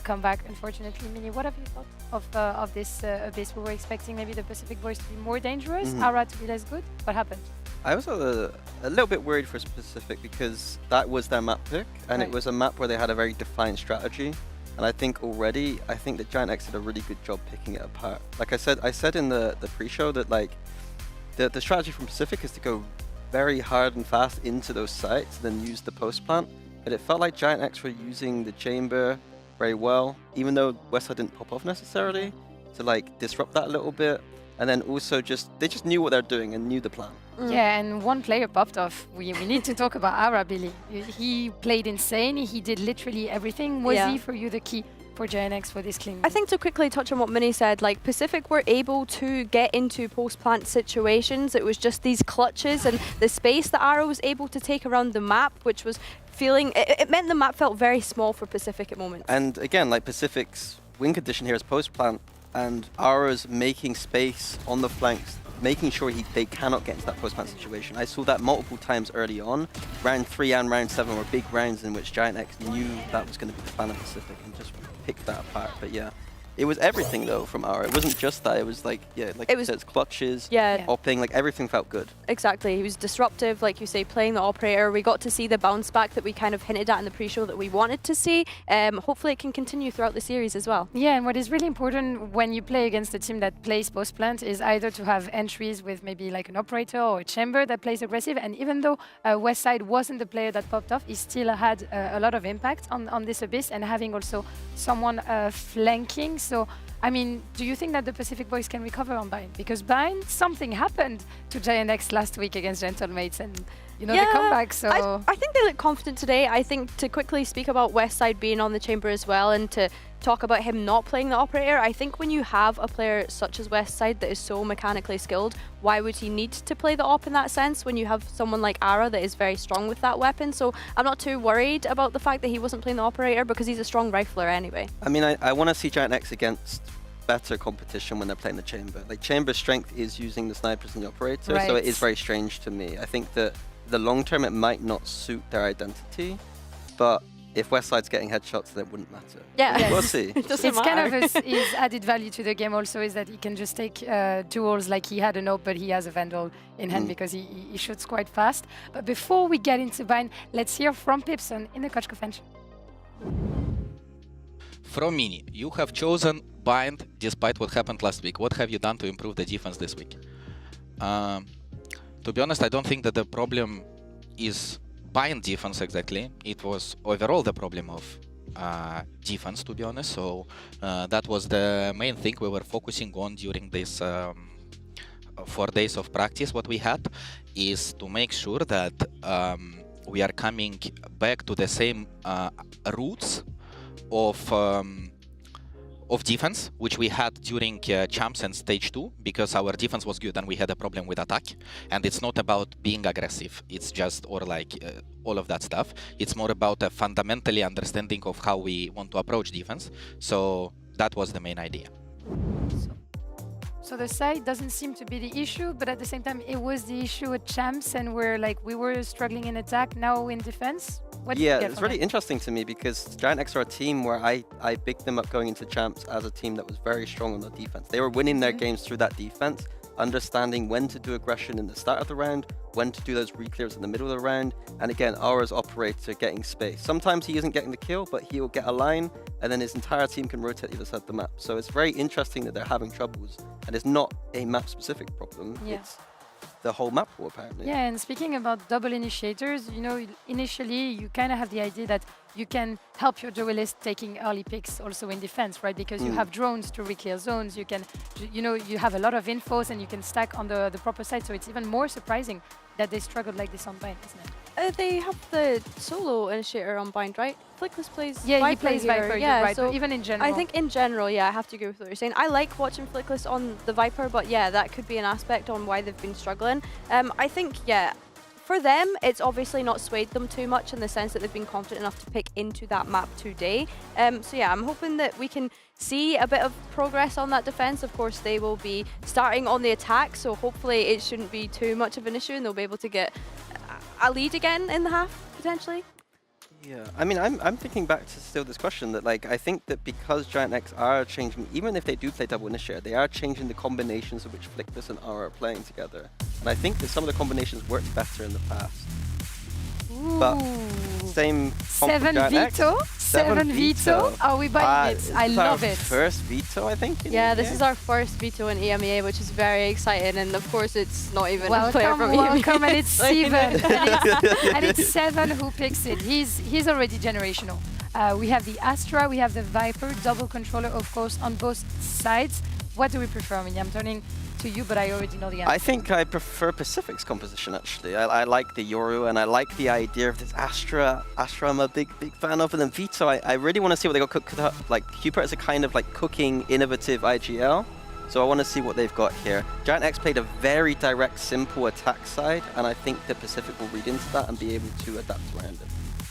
comeback. Unfortunately, Mini, what have you thought of this Abyss? We were expecting maybe the Pacific boys to be more dangerous, Ara to be less good. What happened? I was a little bit worried for Pacific because that was their map pick, and it was a map where they had a very defined strategy. And I think that Giant X did a really good job picking it apart. Like I said in the pre-show that like the strategy from Pacific is to go very hard and fast into those sites, then use the post plant. But it felt like Giant X were using the chamber very well, even though Westside didn't pop off necessarily, to like disrupt that a little bit. And then also they just knew what they're doing and knew the plan. Yeah, and one player popped off. We need to talk about Ara, Billy. He played insane. He did literally everything. Was he for you the key for Giant X for this clean? I think to quickly touch on what Minnie said, like Pacific were able to get into post-plant situations. It was just these clutches and the space that Ara was able to take around the map, which was feeling, it meant the map felt very small for Pacific at moments. And again, like Pacific's win condition here is post-plant, and Ara's making space on the flanks, making sure they cannot get into that post-plant situation. I saw that multiple times early on. Round 3 and round 7 were big rounds in which Giant X knew that was going to be the plan of Pacific and just picked that apart. But yeah, it was everything though from Ara. It wasn't just that. It was like, yeah, like it was clutches, hopping, like everything felt good. Exactly. He was disruptive, like you say, playing the operator. We got to see the bounce back that we kind of hinted at in the pre-show that we wanted to see. Hopefully it can continue throughout the series as well. Yeah, and what is really important when you play against a team that plays post-plant is either to have entries with maybe like an operator or a chamber that plays aggressive. And even though Westside wasn't the player that popped off, he still had a lot of impact on this Abyss, and having also someone flanking. So, I mean, do you think that the Pacific boys can recover on Bind? Because Bind, something happened to Giant X last week against Gentlemates, and you know, the comeback. So I think they look confident today. I think to quickly speak about Westside being on the chamber as well, and to talk about him not playing the operator, I think when you have a player such as Westside that is so mechanically skilled, why would he need to play the op in that sense when you have someone like Ara that is very strong with that weapon? So I'm not too worried about the fact that he wasn't playing the operator because he's a strong rifler anyway. I mean, I want to see Giant X against better competition when they're playing the chamber. Like chamber strength is using the snipers and the operator, so it is very strange to me. I think that the long term it might not suit their identity, but if Westside's getting headshots, then it wouldn't matter. Yeah, we'll see. It's kind of his added value to the game also is that he can just take duels, like he had an AWP, but he has a Vandal in hand because he shoots quite fast. But before we get into Bind, let's hear from Pipson in the Coach Convention. From Mini, you have chosen Bind despite what happened last week. What have you done to improve the defense this week? To be honest, I don't think that the problem is Bind defense exactly. It was overall the problem of defense, to be honest. So that was the main thing we were focusing on during this 4 days of practice. What we had is to make sure that we are coming back to the same roots of defense, which we had during Champs and Stage 2, because our defense was good and we had a problem with attack. And it's not about being aggressive, it's just, or like all of that stuff. It's more about a fundamentally understanding of how we want to approach defense. So that was the main idea. So the side doesn't seem to be the issue, but at the same time, it was the issue at Champs, and we were struggling in attack, now in defense. What yeah, it's really interesting to me because Giant X are a team where I picked them up going into Champs as a team that was very strong on the defense. They were winning their games through that defense, understanding when to do aggression in the start of the round, when to do those re-clears in the middle of the round, and again, Aura's operator getting space. Sometimes he isn't getting the kill, but he'll get a line, and then his entire team can rotate the other side of the map. So it's very interesting that they're having troubles, and it's not a map-specific problem. Yeah. It's the whole map war, apparently. Yeah, and speaking about double initiators, you know, initially you kind of have the idea that you can help your duelist taking early picks also in defense, right? Because you have drones to re-clear zones, you can, you know, you have a lot of infos and you can stack on the proper side, so it's even more surprising that they struggled like this on Bind, isn't it? They have the solo initiator on Bind, right? Flickless plays yeah, Viper he plays here. Viper, yeah, right, so but even in general. I think in general, yeah, I have to agree with what you're saying. I like watching Flickless on the Viper, but yeah, that could be an aspect on why they've been struggling. I think, yeah, for them, it's obviously not swayed them too much in the sense that they've been confident enough to pick into that map today. So yeah, I'm hoping that we can see a bit of progress on that defense. Of course, they will be starting on the attack, so hopefully it shouldn't be too much of an issue and they'll be able to get a lead again in the half, potentially. Yeah, I mean, I'm thinking back to still this question that, like, I think that because Giant X are changing, even if they do play double initiator, they are changing the combinations of which Flickless and R are playing together. And I think that some of the combinations worked better in the past. Ooh. But same 7 Veto? 7 Veto? Are we buying it? I love it. First Veto, I think. Yeah, this is our first Veto in EMEA, which is very exciting. And of course, it's not even a player from welcome, EMEA. and it's Steven. And it's 7 who picks it. He's already generational. We have the Astra, we have the Viper, double controller, of course, on both sides. What do we prefer? I mean, I'm turning to you, but I already know the answer. I think I prefer Pacific's composition, actually. I like the Yoru, and I like the idea of this Astra. Astra I'm a big fan of, and then Veto, I really want to see what they got cooked up. Like, Cupid is a kind of like cooking, innovative IGL, so I want to see what they've got here. Giant X played a very direct, simple attack side, and I think that Pacific will read into that and be able to adapt around it.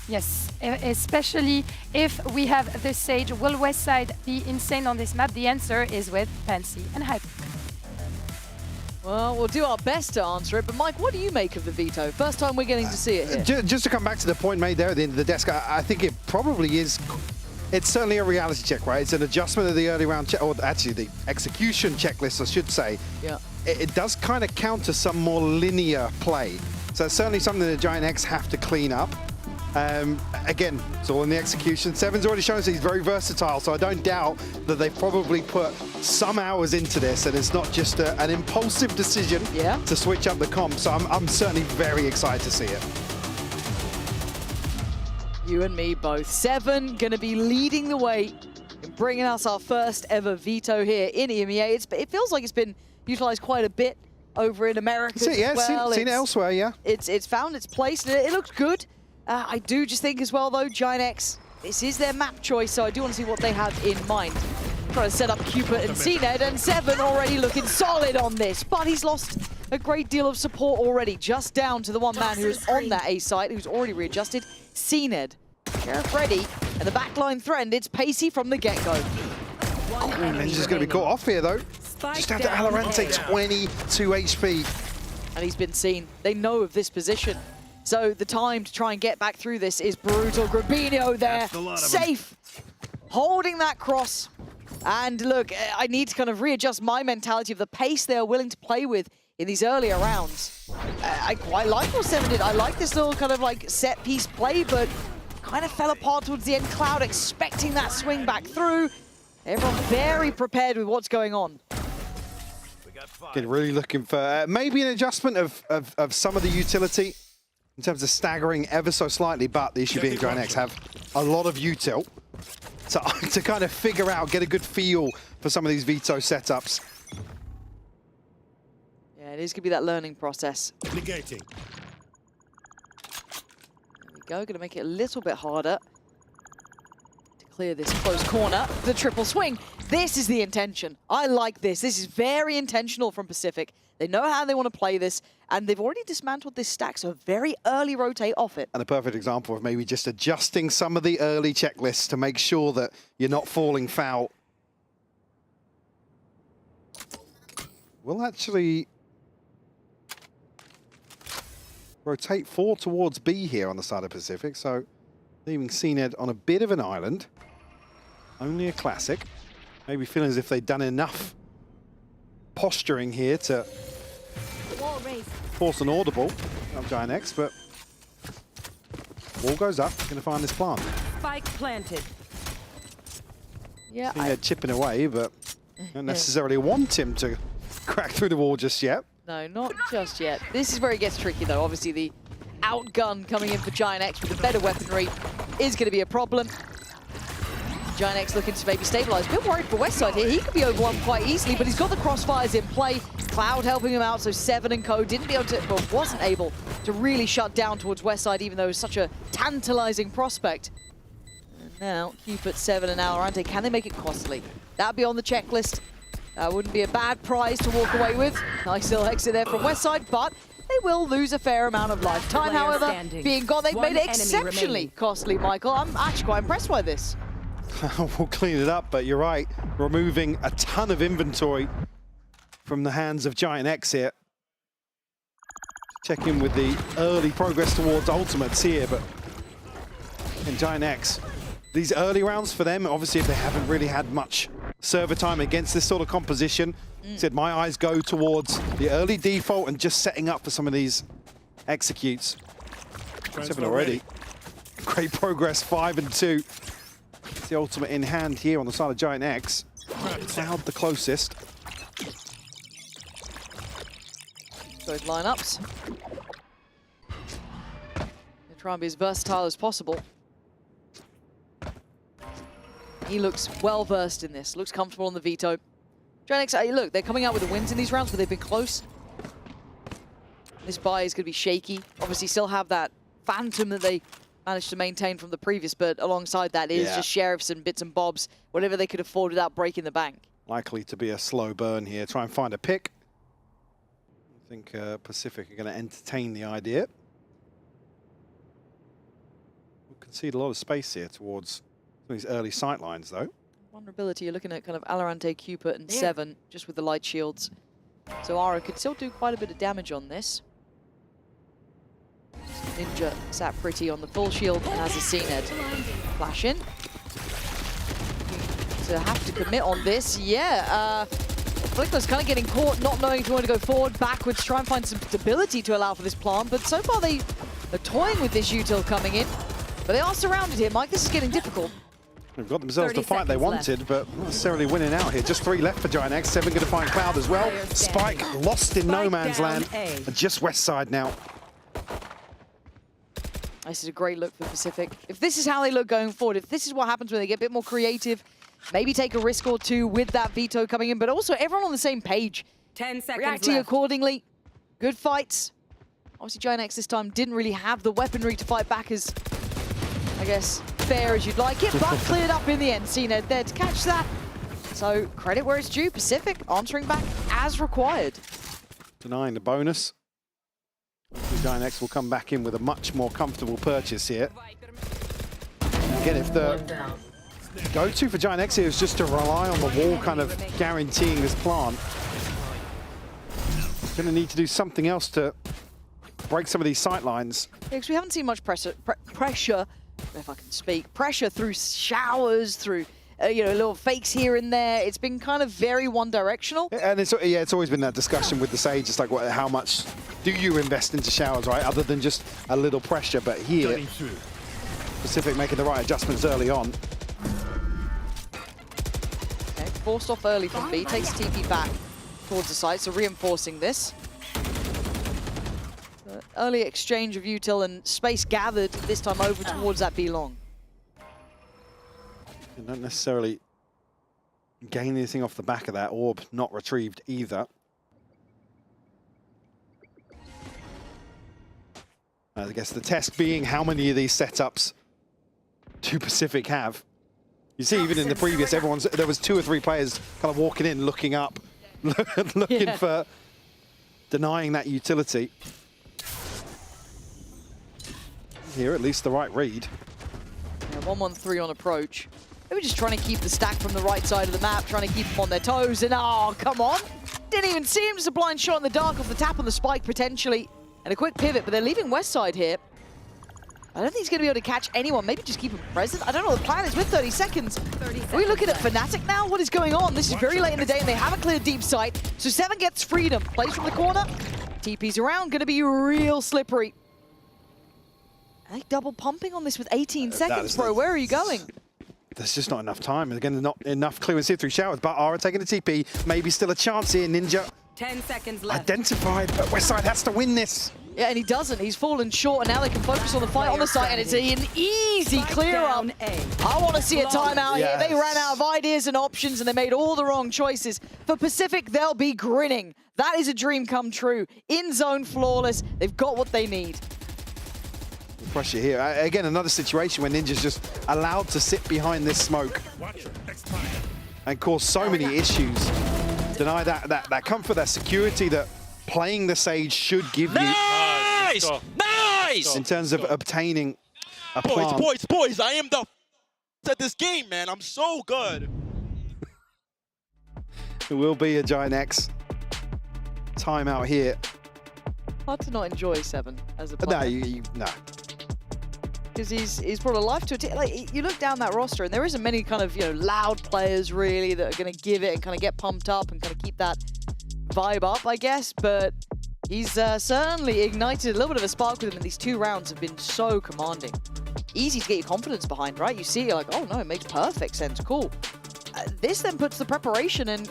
Yes, especially if we have the Sage. Will West Side be insane on this map? The answer is with Pansy and Hype. Well, we'll do our best to answer it, but Mike, what do you make of the Veto? First time we're getting to see it here. Just to come back to the point made there at the end of the desk, I think it probably is, it's certainly a reality check, right? It's an adjustment of the early round check, or actually the execution checklist, I should say. Yeah. It does kind of counter some more linear play. So it's certainly something that Giant X have to clean up. Again, it's all in the execution. Seven's already shown us he's very versatile, so I don't doubt that they probably put some hours into this, and it's not just an impulsive decision to switch up the comp. So I'm certainly very excited to see it. You and me both. 7 going to be leading the way in bringing us our first ever Veto here in EMEA. It feels like it's been utilized quite a bit over in America as well. Seen it elsewhere, yeah. It's found its place, and it looks good. I do just think as well, though, Giant X, this is their map choice, so I do want to see what they have in mind. Trying to set up Cupid and CNED, and 7 already looking solid on this, but he's lost a great deal of support already, just down to the one man who is on that A site, who's already readjusted, CNED. Sheriff ready, and the backline threatened, it's Pacey from the get-go. Ninja's going to be caught off here, though. Just after VALORANT takes 22 HP. And he's been seen. They know of this position. So the time to try and get back through this is brutal. Grabinho there, safe, holding that cross. And look, I need to kind of readjust my mentality of the pace they are willing to play with in these earlier rounds. I quite like what 7 did. I like this little kind of like set piece play, but kind of fell apart towards the end. Cloud expecting that swing back through. Everyone very prepared with what's going on. Again, really looking for maybe an adjustment of some of the utility in terms of staggering ever so slightly, but the issue being Giant X have a lot of util to kind of figure out, get a good feel for some of these Veto setups. Yeah, it is going to be that learning process. Negating. There we go, going to make it a little bit harder to clear this close corner. The triple swing. This is the intention. I like this. This is very intentional from Pacific. They know how they want to play this, and they've already dismantled this stack, so a very early rotate off it. And a perfect example of maybe just adjusting some of the early checklists to make sure that you're not falling foul. We'll actually rotate 4 towards B here on the side of Pacific, so leaving CNED on a bit of an island. Only a classic. Maybe feeling as if they've done enough posturing here to force an audible of Giant X, but wall goes up, going to find this plant. Spike planted. Yeah, CNED chipping away, but don't necessarily want him to crack through the wall just yet. No, not just yet. This is where it gets tricky, though. Obviously, the outgun coming in for Giant X with the better weaponry is going to be a problem. Giant X looking to maybe stabilize. A bit worried for Westside here. He could be overwhelmed quite easily, but he's got the crossfires in play. Cloud helping him out, so Seven and Co didn't be able to, well, wasn't able to really shut down towards Westside, even though it was such a tantalizing prospect. And now, Cupid, Seven, and VALORANT, can they make it costly? That'd be on the checklist. That wouldn't be a bad prize to walk away with. Nice little exit there from Westside, but they will lose a fair amount of lifetime. However, being gone, they've made it exceptionally costly, Michael. I'm actually quite impressed by this. We'll clean it up, but you're right. Removing a ton of inventory from the hands of Giant X here. Check in with the early progress towards ultimates here, but in Giant X, these early rounds for them, obviously if they haven't really had much server time against this sort of composition, said my eyes go towards the early default and just setting up for some of these executes. 7 already. Great progress, 5 and 2. It's the ultimate in hand here on the side of Giant X. Cloud the closest. Both lineups. They try and be as versatile as possible. He looks well versed in this, looks comfortable on the Veto. Giant X, look, they're coming out with the wins in these rounds, but they've been close. This buy is going to be shaky. Obviously, still have that phantom that they managed to maintain from the previous, but alongside that is just sheriffs and bits and bobs, whatever they could afford without breaking the bank. Likely to be a slow burn here. Try and find a pick. I think Pacific are going to entertain the idea. We'll concede a lot of space here towards these early sight lines, though. Vulnerability, you're looking at kind of VALORANT, Cupid, and Seven, just with the light shields. So Ara could still do quite a bit of damage on this. Ninja sat pretty on the full shield and has a C-Ned. Flash in. To have to commit on this, Flicker's kind of getting caught, not knowing if you want to go forward, backwards, try and find some stability to allow for this plant, but so far they are toying with this util coming in. But they are surrounded here, Mike, this is getting difficult. They've got themselves the fight they wanted, but not necessarily winning out here. Just 3 left for Giant X. 7 going to find Cloud as well. Spike lost in no man's land. And just west side now. This is a great look for Pacific. If this is how they look going forward, if this is what happens when they get a bit more creative, maybe take a risk or two with that Veto coming in, but also everyone on the same page. 10 seconds reacting left. accordingly. Good fights. Obviously, Giant X this time didn't really have the weaponry to fight back as, I guess, fair as you'd like it, but cleared up in the end. C-Ned there to catch that. So credit where it's due. Pacific answering back as required. Denying the bonus. The Giant X will come back in with a much more comfortable purchase here. Again, if the go-to for Giant X here is just to rely on the wall, kind of guaranteeing this plant, going to need to do something else to break some of these sight lines. Yeah, because we haven't seen much pressure, if I can speak, pressure through showers, through little fakes here and there. It's been kind of very one-directional. And it's always been that discussion with the Sage. It's like, how much do you invest into showers, right? Other than just a little pressure. But here, Pacific making the right adjustments early on. Okay, forced off early from B, takes TP back towards the site, so reinforcing this. Early exchange of util and space gathered this time over towards that B long. And don't necessarily gain anything off the back of that orb, not retrieved either. I guess the test being how many of these setups do Pacific have. You see, even in the previous, there was 2 or 3 players kind of walking in, looking up, looking for denying that utility. Here, at least the right read. Yeah, 1-1-3 on approach. They were just trying to keep the stack from the right side of the map, trying to keep them on their toes, and oh, come on! Didn't even see him, just a blind shot in the dark off the tap on the spike, potentially. And a quick pivot, but they're leaving west side here. I don't think he's going to be able to catch anyone. Maybe just keep him present. I don't know what the plan is with 30 seconds. Are we looking at Fnatic now? What is going on? This is very late in the day, and they haven't cleared deep sight. So 7 gets freedom. Plays from the corner. TP's around. Going to be real slippery. I think double pumping on this with 18 seconds, bro. Where are you going? There's just not enough time. Again, not enough clearance here through showers. But Ara taking the TP. Maybe still a chance here. Ninja 10 seconds left. Identified, but Westside has to win this. Yeah, and he doesn't. He's fallen short, and now they can focus on the fight on the site, and it's an easy clear up. I want to see a timeout here. They ran out of ideas and options, and they made all the wrong choices. For Pacific, they'll be grinning. That is a dream come true. In zone, flawless. They've got what they need. Pressure here. Again, another situation where Ninja's just allowed to sit behind this smoke and cause so many issues. Deny that comfort, that security that playing the Sage should give you. Nice! Nice! In terms of obtaining a plant. Boys, I am the at this game, man. I'm so good. It will be a Giant X timeout here. Hard to not enjoy Seven as a player. No. Because he's brought a life to it. Like, you look down that roster, and there isn't many kind of loud players really that are going to give it and kind of get pumped up and kind of keep that vibe up, I guess. But he's certainly ignited a little bit of a spark with him, and these 2 rounds have been so commanding. Easy to get your confidence behind, right? You see it, you're like, oh no, it makes perfect sense, cool. This then puts the preparation and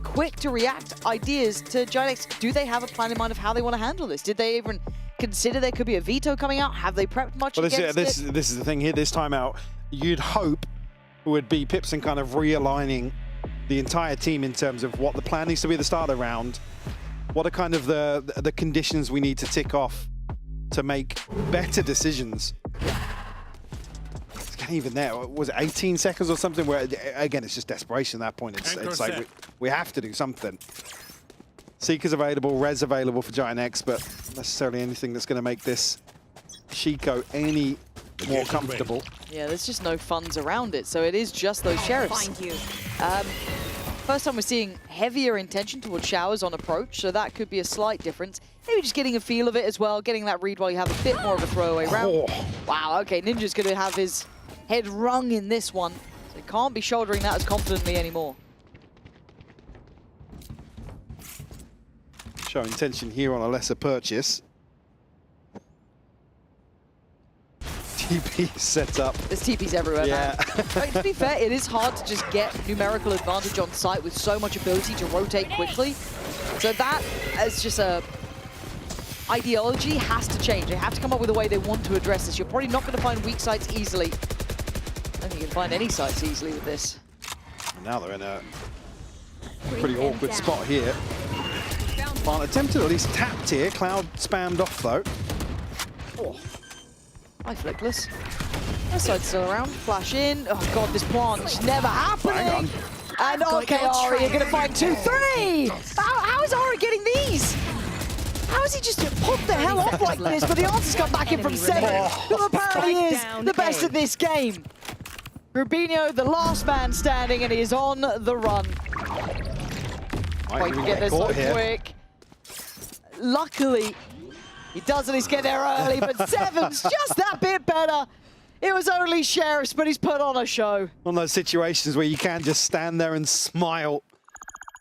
quick to react ideas to Giant X. Do they have a plan in mind of how they want to handle this? Did they even consider there could be a veto coming out? Have they prepped much against it? This is the thing here, this timeout, you'd hope would be Pipson kind of realigning the entire team in terms of what the plan needs to be at the start of the round. What are kind of the conditions we need to tick off to make better decisions? Even there, was it 18 seconds or something? Where again, it's just desperation at that point. It's like we have to do something. Seeker's available, Res available for Giant X, but necessarily anything that's going to make this Chico any more comfortable. Yeah, there's just no funds around it, so it is just those sheriffs. Find you. First time we're seeing heavier intention towards showers on approach, so that could be a slight difference. Maybe just getting a feel of it as well, getting that read while you have a bit more of a throwaway round. Wow, okay, Ninja's going to have his head wrung in this one, so he can't be shouldering that as confidently anymore. Showing tension here on a lesser purchase. TP set up. There's TPs everywhere, man. Right, to be fair, it is hard to just get numerical advantage on site with so much ability to rotate quickly. So that, as just a ideology, has to change. They have to come up with a way they want to address this. You're probably not going to find weak sites easily. I don't think you can find any sites easily with this. Now they're in a pretty awkward spot here. Well, attempted at least tapped here. Cloud spammed off though. Hi, Flickless. That side's still around. Flash in. Oh god, this plant is never happening. And okay, Ari, you're gonna find 2-3. How is Ari getting these? How has he just popped the hell off like this? But the answer's come back in from Seven, who apparently is the best at this game. Rubinho, the last man standing, and he is on the run. Might get there so quick. Luckily, he does at least get there early, but Seven's just that bit better. It was only Sheriffs, but he's put on a show. One of those situations where you can't just stand there and smile.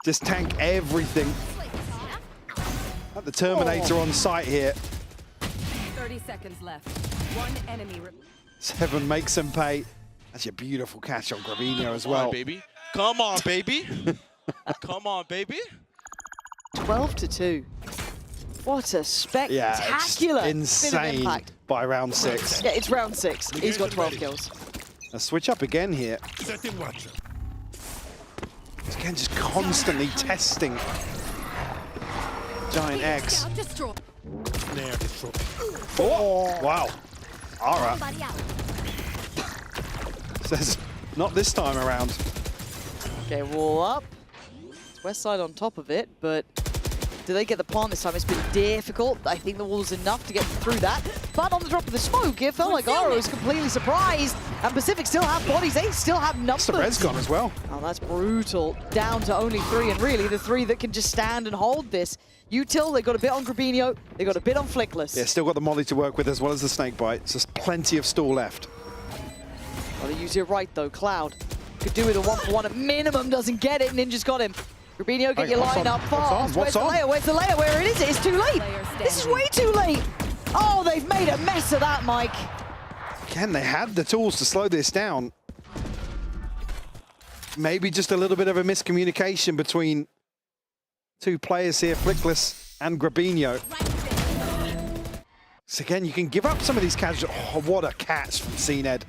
Just tank everything. Like the Terminator on site here. 30 seconds left. One enemy. Seven makes him pay. That's a beautiful catch on Gravino as well. Come on, baby. Come on, baby. 12-2. What a spectacular insane impact by round 6. Yeah, it's round 6. He's got 12 kills. A switch up again here. Again, just constantly testing Giant X. Oh, wow. Ara says, not this time around. Okay, wall up. It's Westside on top of it, but do they get the plant this time? It's been difficult. I think the wall's enough to get through that. But on the drop of the smoke, it felt like Ara was completely surprised. And Pacific still have bodies. They still have numbers. The red's gone as well. Oh, that's brutal. Down to only 3, and really the 3 that can just stand and hold this. Util, they got a bit on Grabinho. They got a bit on Flickless. Yeah, still got the molly to work with as well as the snake bite. So there's plenty of stall left. Gotta use it right though. Cloud could do with a 1-for-1 at minimum. Doesn't get it. Ninja's got him. Rubinho, get your line up fast. Where's the layer? Where's the layer? Where it is? It's too late. This is way too late. Oh, they've made a mess of that, Mike. Again, they had the tools to slow this down. Maybe just a little bit of a miscommunication between Two players here, Flickless and Grabinho. So again, you can give up some of these casual. Oh, what a catch from CNED.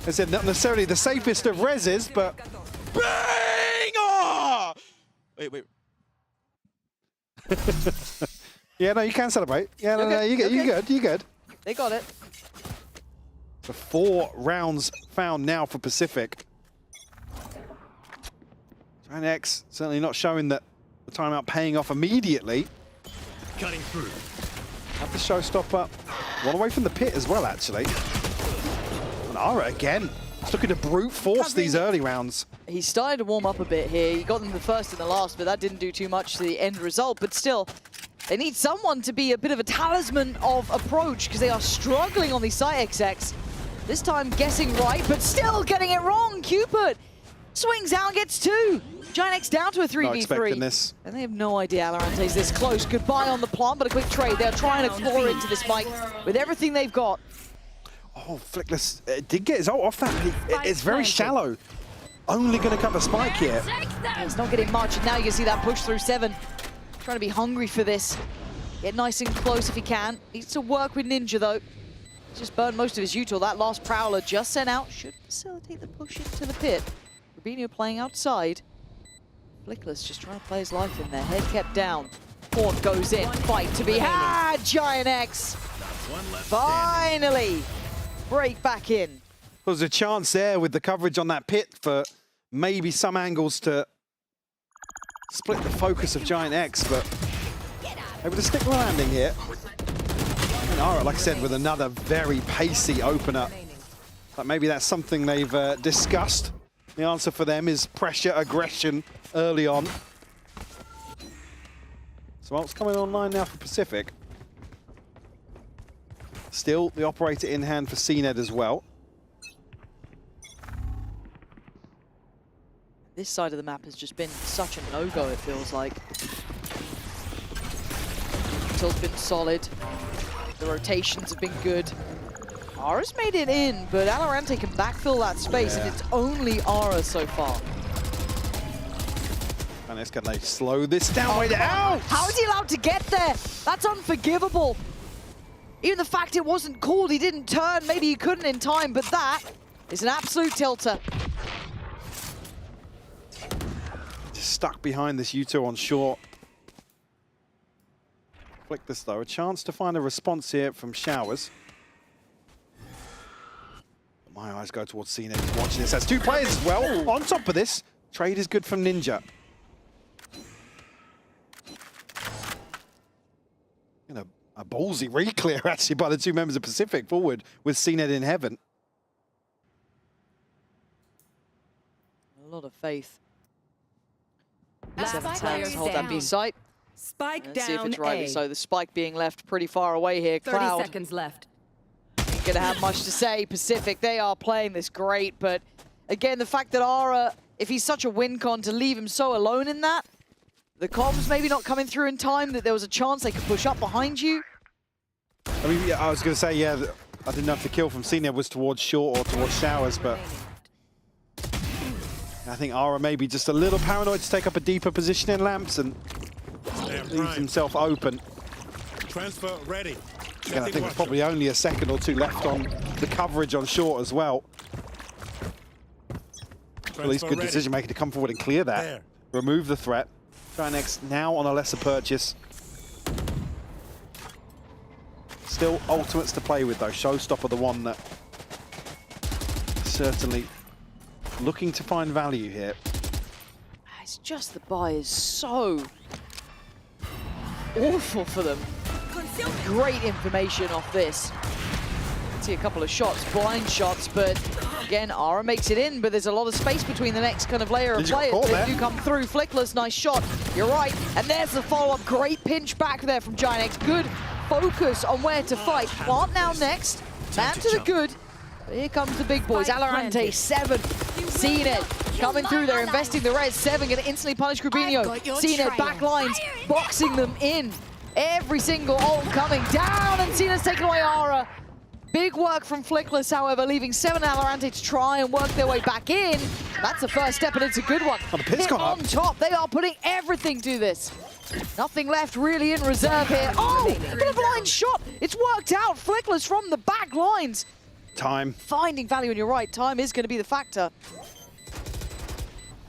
I said not necessarily the safest of reses, but Bang! Oh! Wait. yeah, no, you can celebrate. Yeah, no, you good. They got it. So 4 rounds found now for Pacific. X certainly not showing that the timeout paying off immediately. Cutting through. Have the showstopper. One away from the pit as well, actually. And Ara again. He's looking to brute force these early rounds. He started to warm up a bit here. He got them the first and the last, but that didn't do too much to the end result. But still, they need someone to be a bit of a talisman of approach because they are struggling on the site XX. This time guessing right, but still getting it wrong. Cupid swings out and gets 2. Giant X down to a 3v3. Not expecting this. And they have no idea Valorante's this close. Goodbye on the plant, but a quick trade. They're trying to claw into this fight with everything they've got. Oh, Flickless did get his ult off that. It's very shallow. Only going to cover Spike here. He's not getting much, and now you can see that push through 7. Trying to be hungry for this. Get nice and close if he can. Needs to work with Ninja, though. Just burned most of his util. That last Prowler just sent out. Should facilitate the push into the pit. Rubinho playing outside. Flickless just trying to play his life in there. Head kept down. Horn goes in. Fight to be had. Giant X. Finally break back in. There's a chance there with the coverage on that pit for maybe some angles to split the focus of Giant X, but able to stick the landing here. And Ara, like I said, with another very pacey opener. But maybe that's something they've discussed. The answer for them is pressure, aggression early on. So ult's coming online now for Pacific. Still the operator in hand for CNED as well. This side of the map has just been such a no-go, it feels like. Util's been solid. The rotations have been good. Ara's made it in, but Valorant can backfill that space, and it's only Ara so far. And can they slow this down? Wait, out! How is he allowed to get there? That's unforgivable. Even the fact it wasn't called, he didn't turn, maybe he couldn't in time, but that is an absolute tilter. Just stuck behind this U2 on short. Flick this though, a chance to find a response here from Showers. My eyes go towards CNED. He's watching this. That's 2 players as well. On top of this, trade is good from Ninja. You know, a ballsy re-clear actually by the 2 members of Pacific forward with CNED in heaven. A lot of faith. 7 seconds to hold that B site. Spike Let's down see if it's rightly A. so. The spike being left pretty far away here. 30 Cloud seconds left. ain't gonna have much to say. Pacific, they are playing this great, but again, the fact that Ara, if he's such a win con, to leave him so alone in that, the comms maybe not coming through in time, that there was a chance they could push up behind you. I mean, yeah, I was going to say, yeah, I didn't know if the kill from CNED was towards Short or towards Showers, but I think Ara may be just a little paranoid to take up a deeper position in Lamps and leaves himself open. Transfer ready. Again, I think there's probably only a second or 2 left on the coverage on Short as well. At least good decision making to come forward and clear that. Remove the threat. Giant X now on a lesser purchase. Still ultimates to play with though. Showstopper the one that certainly looking to find value here. It's just the buy is so awful for them. Great information off this. See a couple of shots, blind shots, but again, Ara makes it in, but there's a lot of space between the next kind of layer of players. They do come through. Flickless, nice shot. You're right. And there's the follow-up. Great pinch back there from Giant X. Good focus on where to fight. Plant now next. Man to the good. Here comes the big boys. Valorante, 7. CNED coming through. They're investing the res. 7 going to instantly punish Grabinho. CNED back lines, boxing them in. Every single ult coming down, and CNED's taken away Ara. Big work from Flickless, however, leaving 7 Valorant to try and work their way back in. That's the first step, and it's a good one. Oh, the pit's They're gone on up. top. They are putting everything to this. Nothing left really in reserve here. Oh, a bit of a line shot. It's worked out. Flickless from the back lines. Time. Finding value, and you're right. Time is going to be the factor.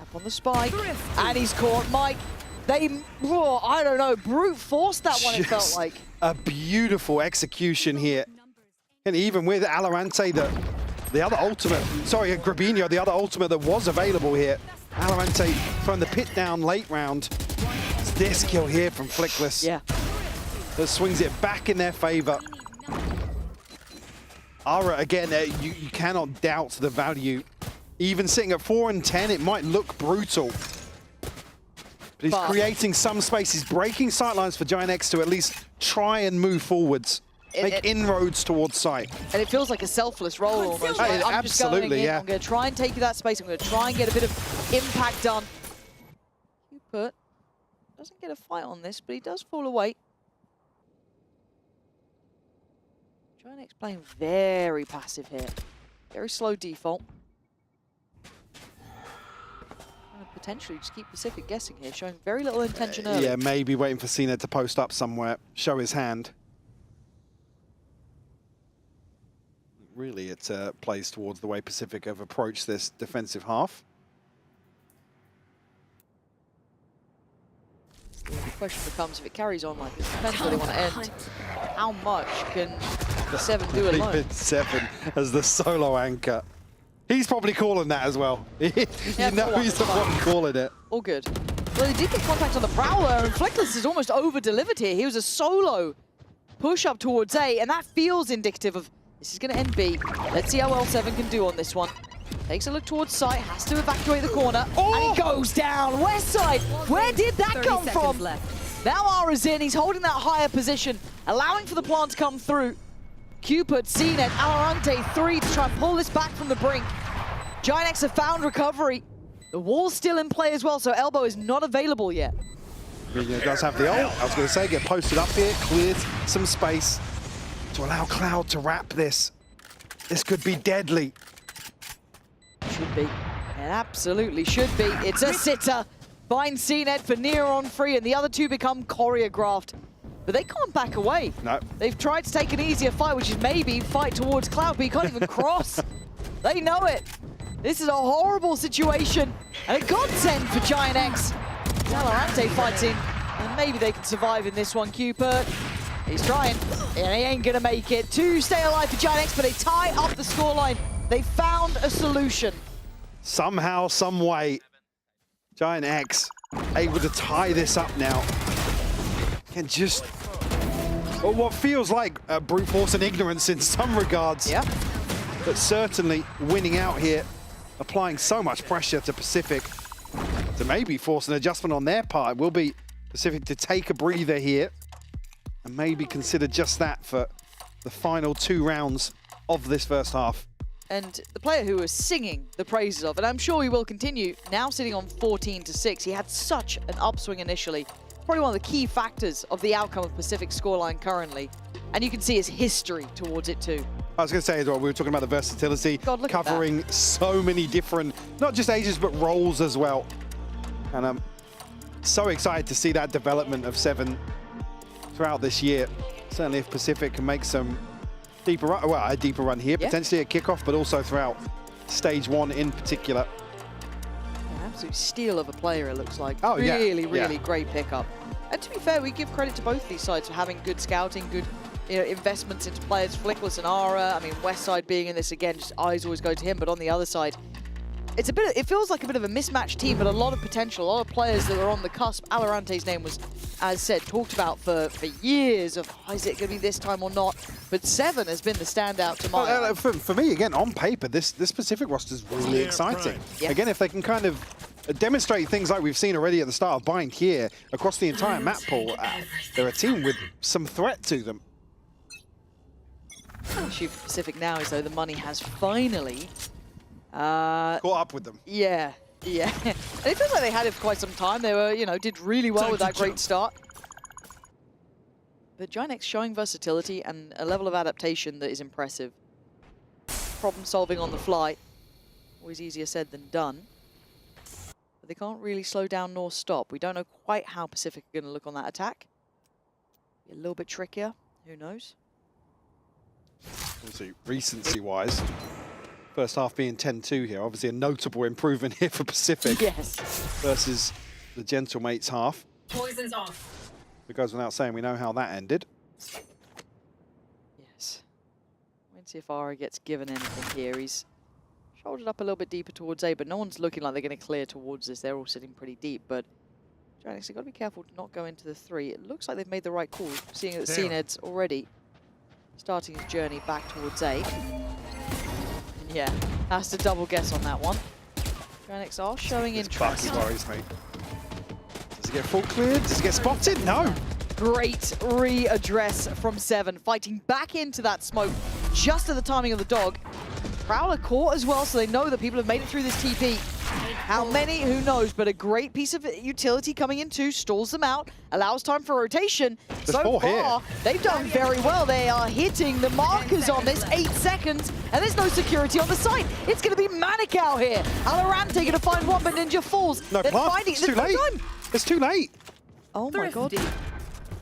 Up on the spike, and he's caught. Mike, they, oh, I don't know, brute forced that one, it felt like. A beautiful execution here. And even with Alorante, the other ultimate, sorry, Grabinho, the other ultimate that was available here. Alorante throwing the pit down late round. It's this kill here from Flickless. Yeah. That swings it back in their favor. Ara, again, you cannot doubt the value. Even sitting at 4 and 10, it might look brutal. But he's creating some space. He's breaking sightlines for Giant X to at least try and move forwards. Make inroads towards sight. And it feels like a selfless role almost. Right? I'm just going in. I'm going to try and take you that space. I'm going to try and get a bit of impact done. Cupid doesn't get a fight on this, but he does fall away. Giant X playing very passive here. Very slow default. Potentially just keep Pacific guessing here, showing very little intention early. Yeah, maybe waiting for Cena to post up somewhere, show his hand. Really, it plays towards the way Pacific have approached this defensive half. The question becomes, if it carries on like this, depends where they want to end. How much can the 7 do alone? 7 as the solo anchor. He's probably calling that as well. You know he's the one calling it. All good. Well, they did get contact on the Prowler, and Flickless is almost over-delivered here. He was a solo push up towards A, and that feels indicative of this is going to end B. Let's see how well 7 can do on this one. Takes a look towards site, has to evacuate the corner, and he goes down. West side, where did that come from? Now Ara's in, he's holding that higher position, allowing for the plant to come through. Cupid, CNET, Alorante, 3 to try and pull this back from the brink. Giant X have found recovery. The wall's still in play as well, so Elbow is not available yet. Grabinho does have the ult. I was going to say, get posted up here, cleared some space to allow Cloud to wrap this. This could be deadly. Should be. It absolutely should be. It's a sitter. Finds CNET for near on free, and the other two become choreographed. But they can't back away. No. They've tried to take an easier fight, which is maybe fight towards Cloud, but you can't even cross. They know it. This is a horrible situation. And a godsend for Giant X. Valorante fighting, and maybe they can survive in this one. Cupid, he's trying, and he ain't gonna make it. 2 stay alive for Giant X, but they tie up the scoreline. They found a solution. Somehow, some way, Giant X able to tie this up now. And just, well, what feels like brute force and ignorance in some regards. Yeah. But certainly winning out here, applying so much pressure to Pacific to maybe force an adjustment on their part. It will be Pacific to take a breather here and maybe consider just that for the final 2 rounds of this first half. And the player who was singing the praises of, and I'm sure he will continue, now sitting on 14-6. He had such an upswing initially. Probably one of the key factors of the outcome of Pacific's scoreline currently. And you can see his history towards it too. I was going to say as well, we were talking about the versatility, covering so many different, not just ages, but roles as well. And I'm so excited to see that development of 7 throughout this year. Certainly if Pacific can make some deeper run, well, a deeper run here, potentially at kickoff, but also throughout stage 1 in particular. An absolute steal of a player, it looks like. Oh, really great pickup. And to be fair, we give credit to both of these sides for having good scouting, good investments into players. Flickless and Ara, I mean, Westside being in this again, just eyes always go to him, but on the other side, it's a bit. It feels like a bit of a mismatched team, but a lot of potential, a lot of players that are on the cusp. Alorante's name was, as said, talked about for years of, is it going to be this time or not? But 7 has been the standout to my for me, again, on paper, this Pacific roster is really exciting. Yeah. Again, if they can kind of demonstrate things like we've seen already at the start of Bind here, across the entire map pool, they're a team with some threat to them. The issue for Pacific now is, though, the money has finally caught up with them. Yeah. And it feels like they had it for quite some time. They were, did really well with that great start. But Ginex showing versatility and a level of adaptation that is impressive. Problem solving on the fly. Always easier said than done. But they can't really slow down nor stop. We don't know quite how Pacific are going to look on that attack. Be a little bit trickier. Who knows? Obviously, recency-wise, first half being 10-2 here. Obviously, a notable improvement here for Pacific. Yes. Versus the Gentlemates half. Poison's off. It goes without saying, we know how that ended. Yes. Let's see if Ara gets given anything here. He's shouldered up a little bit deeper towards A, but no one's looking like they're going to clear towards this. They're all sitting pretty deep, but Ginex, they've got to be careful to not go into the 3. It looks like they've made the right call, seeing that CNED's already starting his journey back towards A. Yeah, has to double guess on that one. Ginex are showing interest. Bucky worries me. Does he get full cleared? Does he get spotted? No. Great readdress from Seven, fighting back into that smoke just at the timing of the dog. Prowler caught as well, so they know that people have made it through this TP. How many? Who knows? But a great piece of utility coming in too, stalls them out, allows time for rotation. So far, they've done very well. They are hitting the markers on this, 8 seconds, and there's no security on the site. It's going to be Manic out here. Valorant going to find one, but Ninja falls. No, it's too late. It's too late. Oh my god.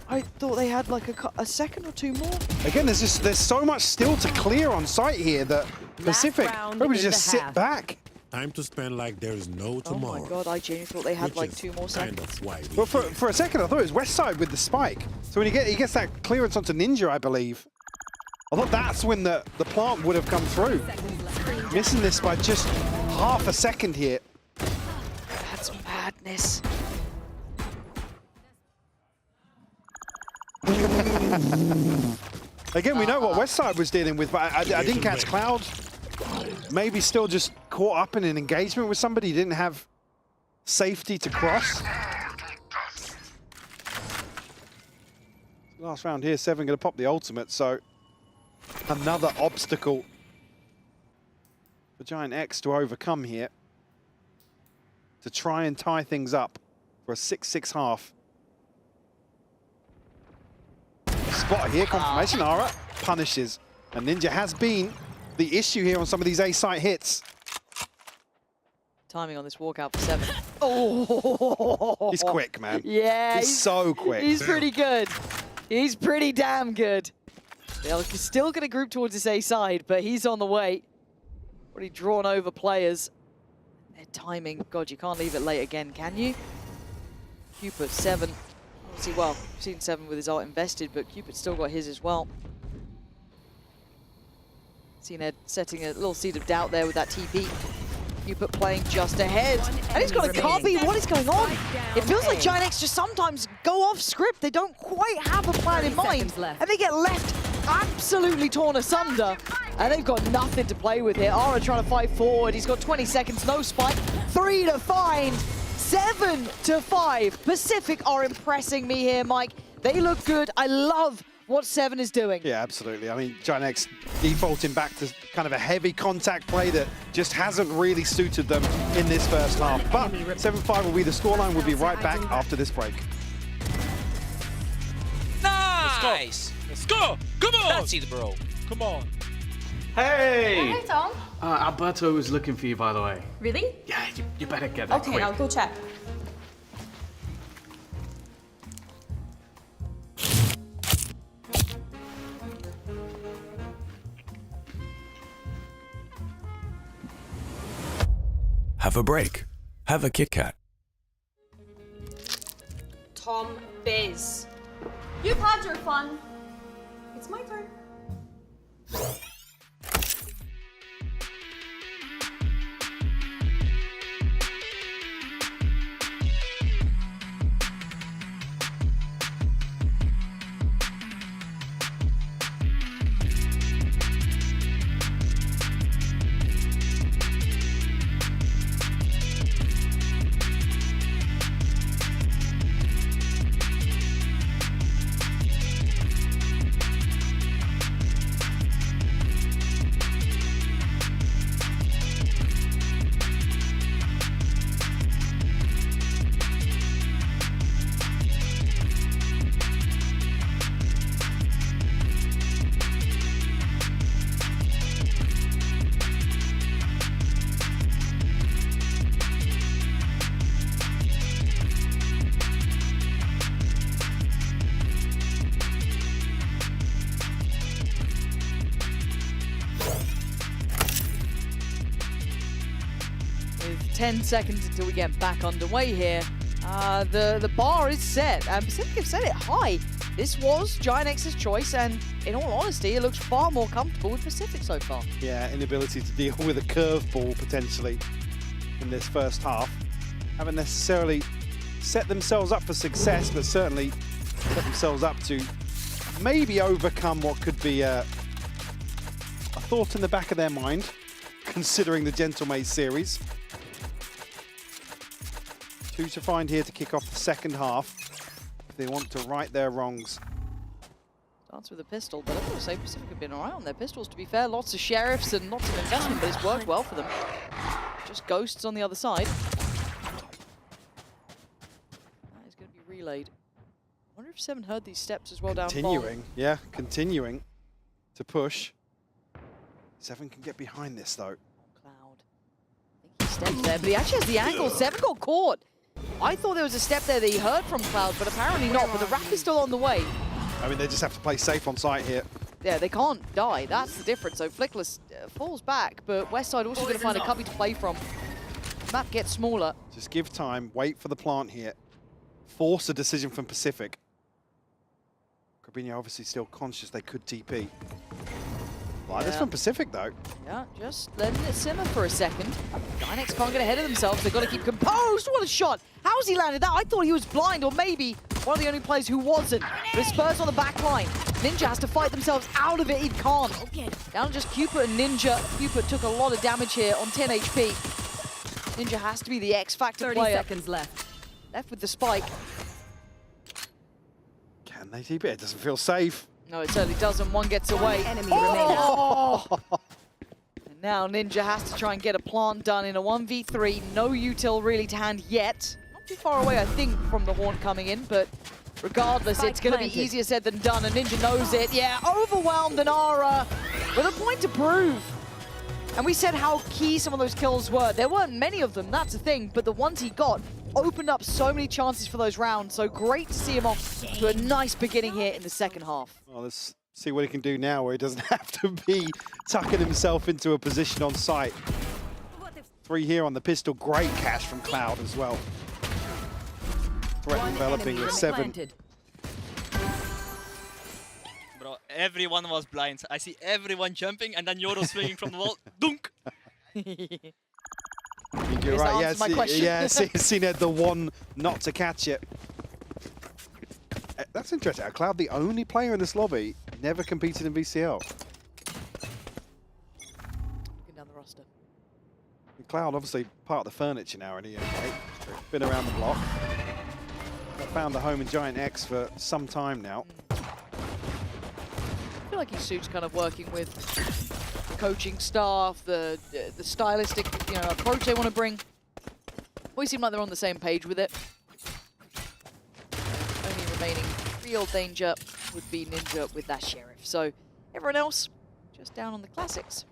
I thought they had like a second or two more. Again, there's so much still to clear on site here that Pacific probably just sit back. Time to spend like there's no tomorrow. Oh my god, I genuinely thought they had like 2 more seconds. Well, for a second, I thought it was Westside with the spike. So when he gets that clearance onto Ninja, I believe. I thought that's when the plant would have come through. Missing this by just half a second here. That's madness. Again, we know what Westside was dealing with, but I didn't catch Cloud. Maybe still just caught up in an engagement with somebody. He didn't have safety to cross. Last round here, Seven going to pop the ultimate, so another obstacle for Giant X to overcome here to try and tie things up for a 6-6 half. Spot here, confirmation. Ara punishes, and Ninja has been the issue here on some of these A-site hits. Timing on this walkout for Seven. Oh, he's quick, man. Yeah, he's so quick. He's pretty good. He's pretty damn good. They're still going to group towards this A side, but he's on the way. Already drawn over players. Their timing, God, you can't leave it late again, can you? Cupid, Seven. Obviously, well, we've seen Seven with his ult invested, but Cupid's still got his as well. CNED setting a little seed of doubt there with that TP. Cupid playing just ahead. And he's got a copy. What is going on? It feels like Ginex just sometimes go off script. They don't quite have a plan in mind. And they get left absolutely torn asunder. And they've got nothing to play with here. Ara trying to fight forward. He's got 20 seconds, no spike. 3 to find. 7 to 5. Pacific are impressing me here, Mike. They look good. I love what Seven is doing. Yeah, absolutely. I mean, Ginex defaulting back to kind of a heavy contact play that just hasn't really suited them in this first half. But 7-5 will be the scoreline. We'll be right back after this break. Nice! Let's go! Come on! That's it, bro. Come on. Hey! Hey, Tom. Alberto was looking for you, by the way. Really? Yeah, you better get that Okay, quick. I'll go check. Have a break. Have a Kit Kat. Tom Biz. You've had your fun. It's my turn. 10 seconds until we get back underway here. The bar is set, and Pacific have set it high. This was Giant X's choice, and in all honesty, it looks far more comfortable with Pacific so far. Yeah, inability to deal with a curveball potentially in this first half. Haven't necessarily set themselves up for success, but certainly set themselves up to maybe overcome what could be a thought in the back of their mind, considering the Gentle Maze series. 2 to find here to kick off the second half. They want to right their wrongs. Starts with a pistol, but I would say Pacific have been all right on their pistols, to be fair. Lots of sheriffs and lots of investment, but it's worked well for them. Just ghosts on the other side. That is going to be relayed. I wonder if Seven heard these steps as well down Continuing, yeah, continuing to push. Seven can get behind this, though. Cloud. I think he stepped there, but he actually has the angle. Seven got caught. I thought there was a step there that he heard from Cloud, but apparently not. But the wrap is still on the way. I mean, they just have to play safe on site here. Yeah, they can't die. That's the difference. So Flickless falls back, but Westside also going to find a cubby to play from. Map gets smaller. Just give time, wait for the plant here. Force a decision from Pacific. Corbino obviously still conscious they could TP. Like this from Pacific, though. Yeah, just letting it simmer for a second. Dynex can't get ahead of themselves. They've got to keep composed. What a shot. How's he landed that? I thought he was blind, or maybe one of the only players who wasn't. But it Spurs on the back line. Ninja has to fight themselves out of it. He can't. Down just Cupid and Ninja. Cupid took a lot of damage here on 10 HP. Ninja has to be the X-Factor player. 30 seconds left. Left with the spike. Can they TP? It doesn't feel safe. No, it certainly doesn't. One gets away. Enemy And now Ninja has to try and get a plant done in a 1v3. No util really to hand yet. Not too far away, I think, from the Haunt coming in, but regardless, it's going to be easier said than done, and Ninja knows it. Yeah, overwhelmed Nara with a point to prove. And we said how key some of those kills were. There weren't many of them, that's the thing, but the ones he got opened up so many chances for those rounds. So great to see him off to a nice beginning here in the second half. Well, let's see what he can do now where he doesn't have to be tucking himself into a position on site. 3 here on the pistol. Great catch from Cloud as well. Threat developing with 7. Bro, everyone was blind. I see everyone jumping and then Yoro swinging from the wall. Dunk! You're right, yeah, seen it, the one not to catch it. That's interesting. Cloud, the only player in this lobby, never competed in VCL. Looking down the roster. Cloud, obviously part of the furniture now in EMEA. Been around the block. Found a home in Giant X for some time now. I feel like Isu's kind of working with coaching staff, the stylistic approach they want to bring. Always seem like they're on the same page with it. Only remaining real danger would be Ninja with that Sheriff. So everyone else just down on the classics.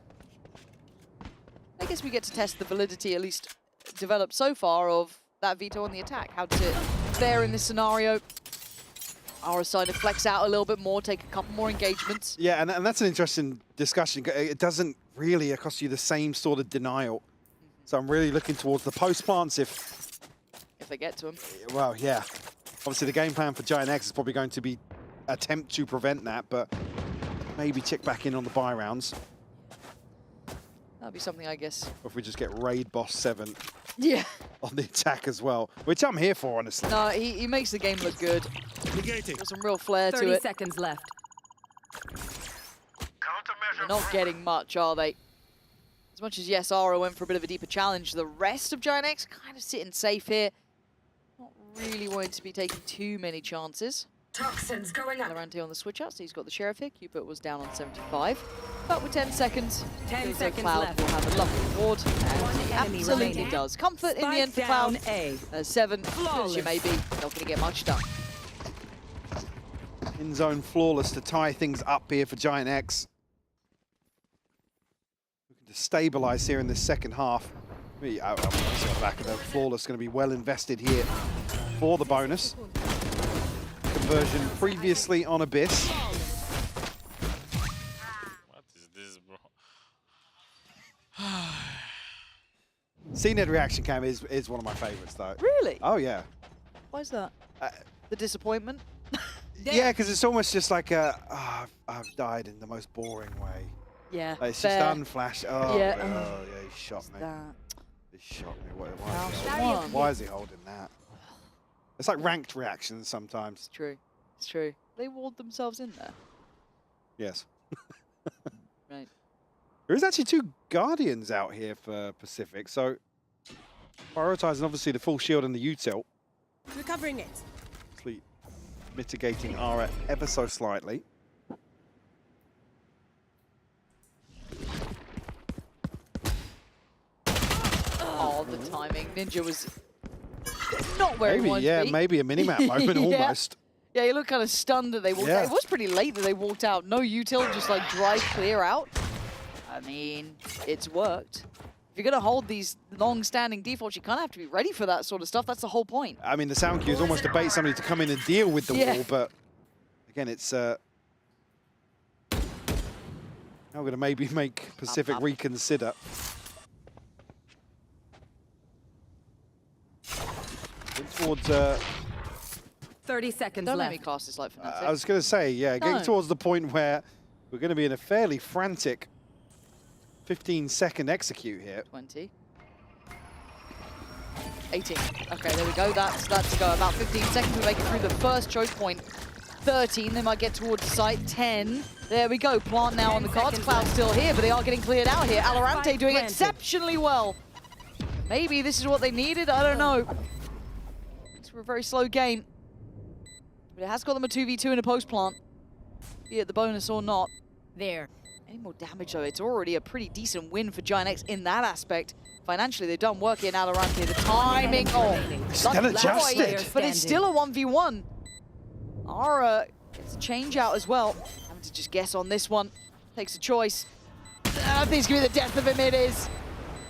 I guess we get to test the validity, at least developed so far, of that Veto on the attack. How does it fare in this scenario? Our side to flex out a little bit more, take a couple more engagements. Yeah, and that's an interesting discussion. It doesn't really cost you the same sort of denial. So I'm really looking towards the post plants if they get to them. Well, yeah. Obviously, the game plan for Giant X is probably going to be attempt to prevent that, but maybe tick back in on the buy rounds. That'll be something, I guess. Or if we just get Raid Boss 7 on the attack as well, which I'm here for, honestly. No, he makes the game look good. There's some real flair to it. 30 seconds left. They're not getting much, are they? As much as, yes, Ara went for a bit of a deeper challenge, the rest of Giant X kind of sitting safe here. Not really wanting to be taking too many chances. Toxins going up. VALORANT on the switch out, so he's got the Sheriff here. Cupid was down on 75. But with 10 seconds, 10 seconds Cloud left. will have a lovely reward. And he absolutely remaining. does. Comfort in the end for Cloud. 7, as you may be, not going to get much done. In zone flawless to tie things up here for Giant X. Looking to stabilize here in this second half. I'm on the back of the flawless, going to be well invested here for the bonus. Conversion previously on Abyss. What is this, bro? CNED reaction cam is one of my favorites, though. Really? Oh, yeah. Why is that? The disappointment? Yeah, because it's almost just like I've died in the most boring way. Yeah, Like, it's just unflash. Oh, Yeah. yeah, he shot me. That? He shot me. One. Why is he holding that? It's like ranked reactions sometimes. It's true. It's true. They walled themselves in there. Yes. Right. There is actually 2 Guardians out here for Pacific, so prioritizing obviously the full shield and the util. Recovering it. Actually mitigating Ara ever so slightly. Oh, the timing. Ninja was not where he wanted to be. Maybe a mini-map moment almost. Yeah, he looked kind of stunned that they walked out. It was pretty late that they walked out. No util, just like drive clear out. I mean, it's worked. If you're going to hold these long-standing defaults, you kind of have to be ready for that sort of stuff. That's the whole point. I mean, the sound cue is almost to bait somebody to come in and deal with the wall, but again, it's now going to maybe make Pacific reconsider. Towards 30 seconds Don't left. let me cast this like Fnatic. I was going to say, yeah, getting towards the point where we're going to be in a fairly frantic 15-second execute here. 20. 18. Okay, there we go. That's to go. About 15 seconds to make it through the first choke point. 13, they might get towards the site. 10. There we go. Plant now on the cards. Cloud's still here, but they are getting cleared out here. VALORANT doing exceptionally well. Maybe this is what they needed. I don't know. It's a very slow game. But it has got them a 2v2 in a post plant. Be it the bonus or not. There. Any more damage though, it's already a pretty decent win for GIANT in that aspect. Financially, they've done work in VALORANT. The timing, still adjusted. But it's still a 1v1. Ara gets a change out as well. Having to just guess on this one. Takes a choice. I think it's going to be the death of him, it is.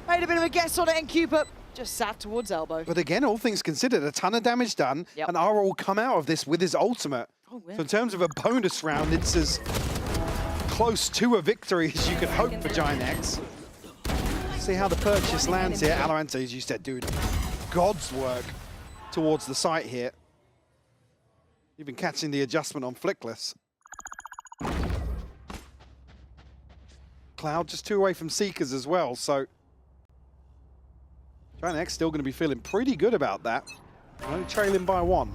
Made a bit of a guess on it, and Cupid just sat towards elbow. But again, all things considered, a ton of damage done, and Ara will come out of this with his ultimate. Oh, yeah. So in terms of a bonus round, it's as close to a victory as you could hope for GIANT. See how the purchase lands here. VALORANT, as you said, doing God's work towards the site here. Even catching the adjustment on Flickless. Cloud just 2 away from Seekers as well, so GIANT still going to be feeling pretty good about that. Only trailing by 1.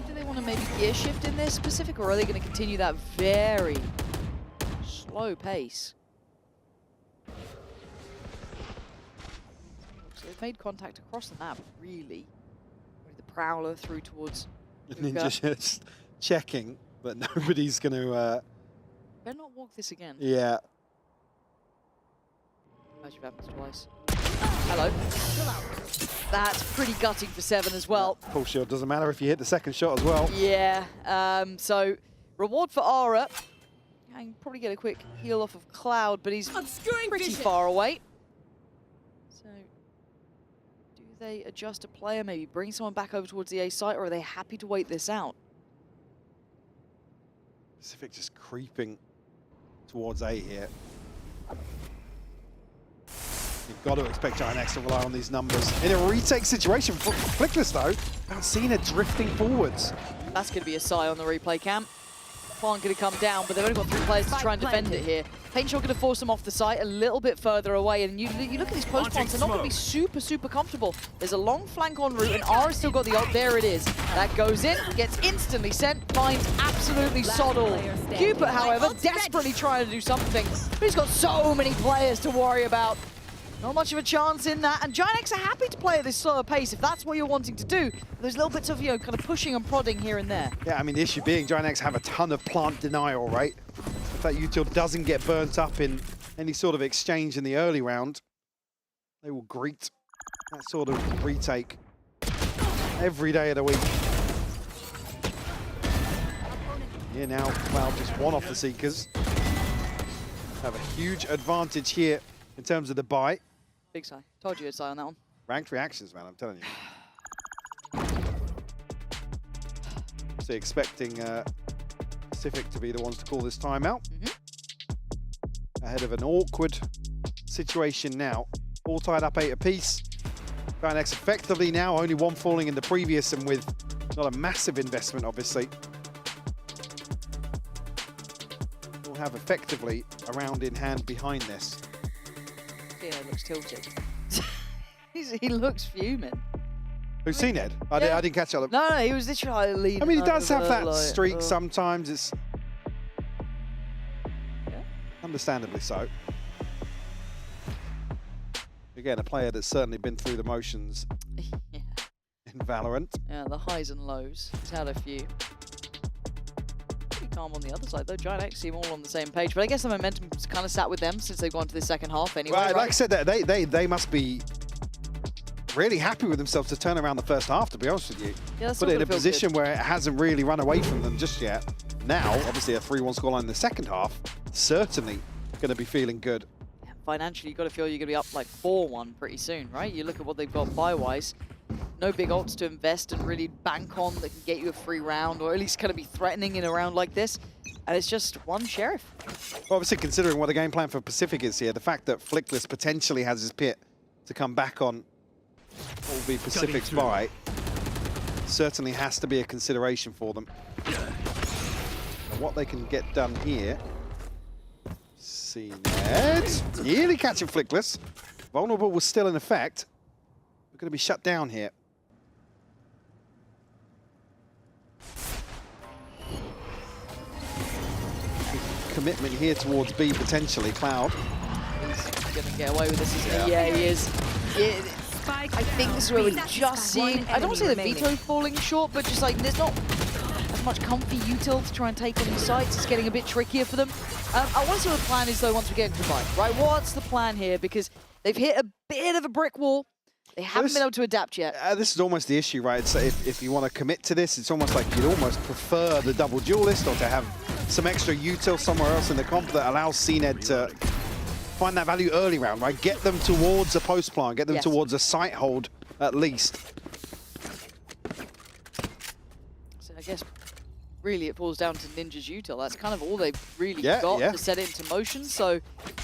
Do they want to maybe gear shift in this Pacific, or are they going to continue that very slow pace? So they've made contact across the map, really. The Prowler through towards Ninja just checking, but nobody's going to... Better not walk this again. Yeah. Imagine if it happens twice. Hello. That's pretty gutting for 7 as well. Full shield doesn't matter if you hit the second shot as well. Yeah. So, reward for Ara. I can probably get a quick heal off of Cloud, but he's pretty far away. So, do they adjust a player, maybe bring someone back over towards the A site, or are they happy to wait this out? Pacific just creeping towards A here. You've got to expect GIANT to rely on these numbers. In a retake situation, Flickless though, I've seen it drifting forwards. That's going to be a sigh on the replay cam. Plant going to come down, but they've only got 3 players to try and defend it here. Paintshot going to force them off the site a little bit further away, and you look at these post plants, they're not going to be super comfortable. There's a long flank en route, and Ara's still got the ult. There it is. That goes in, gets instantly sent, finds absolutely sod all. Cupid, however, desperately trying to do something, but he's got so many players to worry about. Not much of a chance in that, and GIANT are happy to play at this slower pace if that's what you're wanting to do. There's little bits of, kind of pushing and prodding here and there. Yeah, I mean, the issue being GIANT have a ton of plant denial, right? If that util doesn't get burnt up in any sort of exchange in the early round, they will greet that sort of retake every day of the week. Here now, Cloud just 1 off the Seekers. Have a huge advantage here in terms of the buy. Big sigh. Told you a sigh on that one. Ranked reactions, man, I'm telling you. So expecting Pacific to be the ones to call this timeout. Ahead of an awkward situation now. All tied up 8 apiece. Giant effectively now, only one falling in the previous and with not a massive investment, obviously. We'll have effectively a round in hand behind this. Yeah, looks tilted. He looks fuming. Who's seen it? I didn't catch it. No, he was literally leaning. I mean, he does have that like, streak sometimes. It's understandably so. Again, a player that's certainly been through the motions in Valorant. Yeah, the highs and lows. He's had a few. Pretty calm on the other side, though. Giant X seem all on the same page, but I guess the momentum's kind of sat with them since they've gone to the second half anyway. Right, like I said, they must be really happy with themselves to turn around the first half, to be honest with you. Yeah, that's put it in a feel position good. where it hasn't really run away from them just yet. Now, obviously, a 3-1 scoreline in the second half, certainly going to be feeling good. Yeah, financially, you've got to feel you're going to be up like 4-1 pretty soon, right? You look at what they've got buy-wise. No big ults to invest and really bank on that can get you a free round, or at least kind of be threatening in a round like this. And it's just one Sheriff. Well, obviously, considering what the game plan for Pacific is here, the fact that Flickless potentially has his pit to come back on what will be Pacific's buy certainly has to be a consideration for them. And what they can get done here. See Ned. Nearly catching Flickless. Vulnerable was still in effect. We're going to be shut down here. Commitment here towards B potentially. Cloud. He's going to get away with this, isn't he? Yeah, he is. Yeah, I think this is where we're just seeing, I don't want to say the Veto falling short, but just like there's not as much comfy util to try and take on these sites. It's getting a bit trickier for them. I want to see what the plan is though once we get into the fight, right? What's the plan here? Because they've hit a bit of a brick wall. They haven't been able to adapt yet. This is almost the issue, right? So if you want to commit to this, it's almost like you'd almost prefer the double duelist or to have some extra util somewhere else in the comp that allows CNED to find that value early round, right? Get them towards a post plant, get them towards a site hold at least. So I guess really it falls down to Ninja's util. That's kind of all they've really got to set it into motion. So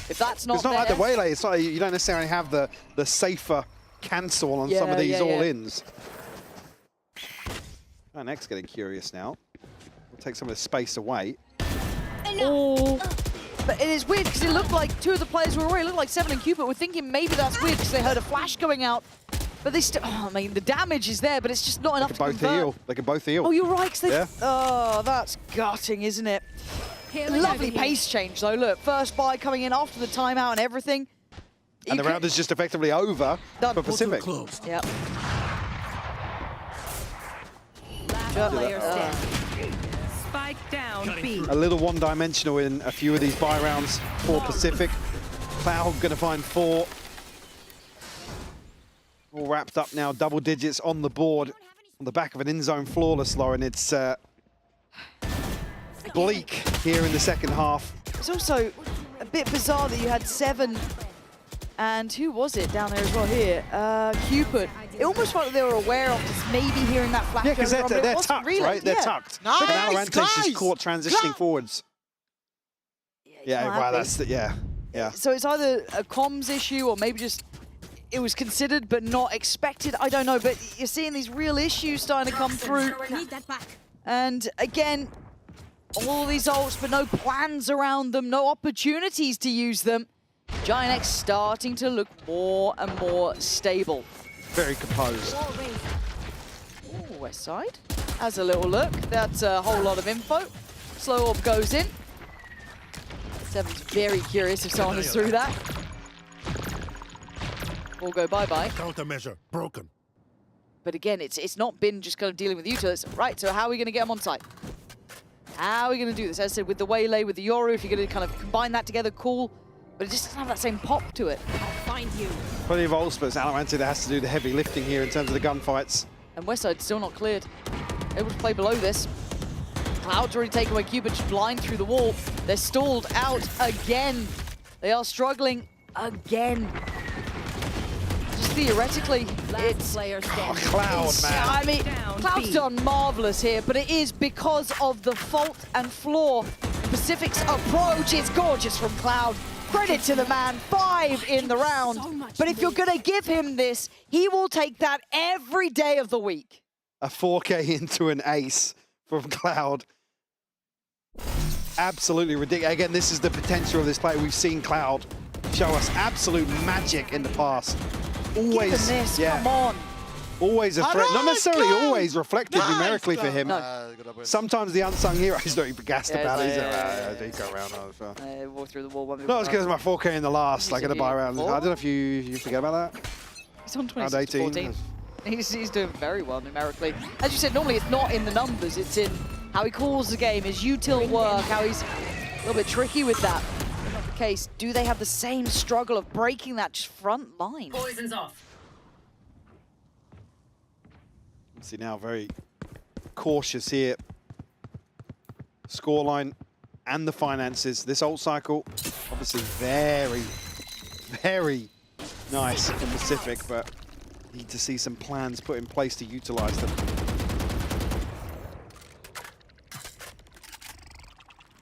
if that's not it's not like the Waylay, it's like you don't necessarily have the safer cancel on some of these all-ins. Oh, next getting curious now. We'll take some of the space away. Oh. But it is weird because it looked like two of the players were away. It looked like Seven and Cupid. We're thinking maybe that's weird because they heard a flash going out. But they still, I mean, the damage is there, but it's just not enough to convert. Heal. They can both heal. Oh, you're right. Oh, that's gutting, isn't it? Lovely pace change, though. Look, first buy coming in after the timeout and everything. And the round is just effectively over for Pacific. Yep. Last player standing. Spike down B. A little one-dimensional in a few of these buy rounds for Pacific. Cloud going to find 4. All wrapped up now, double digits on the board. On the back of an in-zone flawless, Lauren. It's bleak here in the second half. It's also a bit bizarre that you had 7 and who was it down there as well here? Cupid. It almost felt like they were aware of just maybe hearing that flash. Yeah, because they're tucked, right? They're tucked. Nice, but Valorant just caught transitioning forwards. Yeah, wow, that's yeah. So it's either a comms issue or maybe just it was considered but not expected. I don't know, but you're seeing these real issues starting to come through. And again, all these ults, but no plans around them, no opportunities to use them. Giant X starting to look more and more stable. Very composed. Ooh, West Side has a little look. That's a whole lot of info. Slow orb goes in. Seven's very curious if someone is through that. All go bye-bye. Countermeasure broken. But again, it's not been just kind of dealing with utils. Right, so how are we going to get them on site? How are we going to do this? As I said, with the Waylay, with the Yoru, if you're going to kind of combine that together, cool. But it just doesn't have that same pop to it. I'll find you. Plenty of ults, but it's Valorant that has to do the heavy lifting here in terms of the gunfights. And Westside still not cleared. Able to play below this. Cloud's already taken away Cupid, just blind through the wall. They're stalled out again. They are struggling again. Just theoretically, it's Cloud, man. I mean, Cloud's done marvelous here, but it is because of the fault and flaw. Pacific's approach is gorgeous from Cloud. Credit to the man, 5 in the round. But if you're going to give him this, he will take that every day of the week. A 4K into an ace from Cloud. Absolutely ridiculous. Again, this is the potential of this player. We've seen Cloud show us absolute magic in the past. Always, Give him this, yeah. come on. Always a threat. Not necessarily always reflected numerically for him. No. Sometimes the unsung hero, he's not even gassed about it. He go around. Walk through the wall. Not as good as my 4K in the last, like in the buy round. I don't know if you forget about that. He's on Round 26-14. He's doing very well numerically. As you said, normally it's not in the numbers, it's in how he calls the game, his util work, how he's a little bit tricky with that. Not the case. Do they have the same struggle of breaking that front line? Poison's off. See now, very cautious here. Scoreline and the finances. This ult cycle, obviously very, very nice for Pacific, but need to see some plans put in place to utilize them.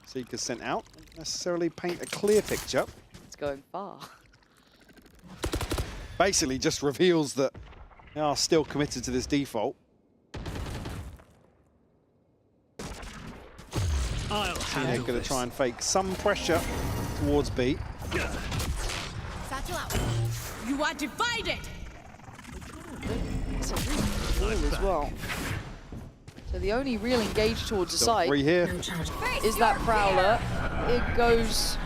Seeker sent out, don't necessarily paint a clear picture. It's going far. Basically just reveals that they are still committed to this default. They're going to try and fake some pressure towards B. You are divided. It's a really ball as well. So the only real engage towards the side is that Prowler. It goes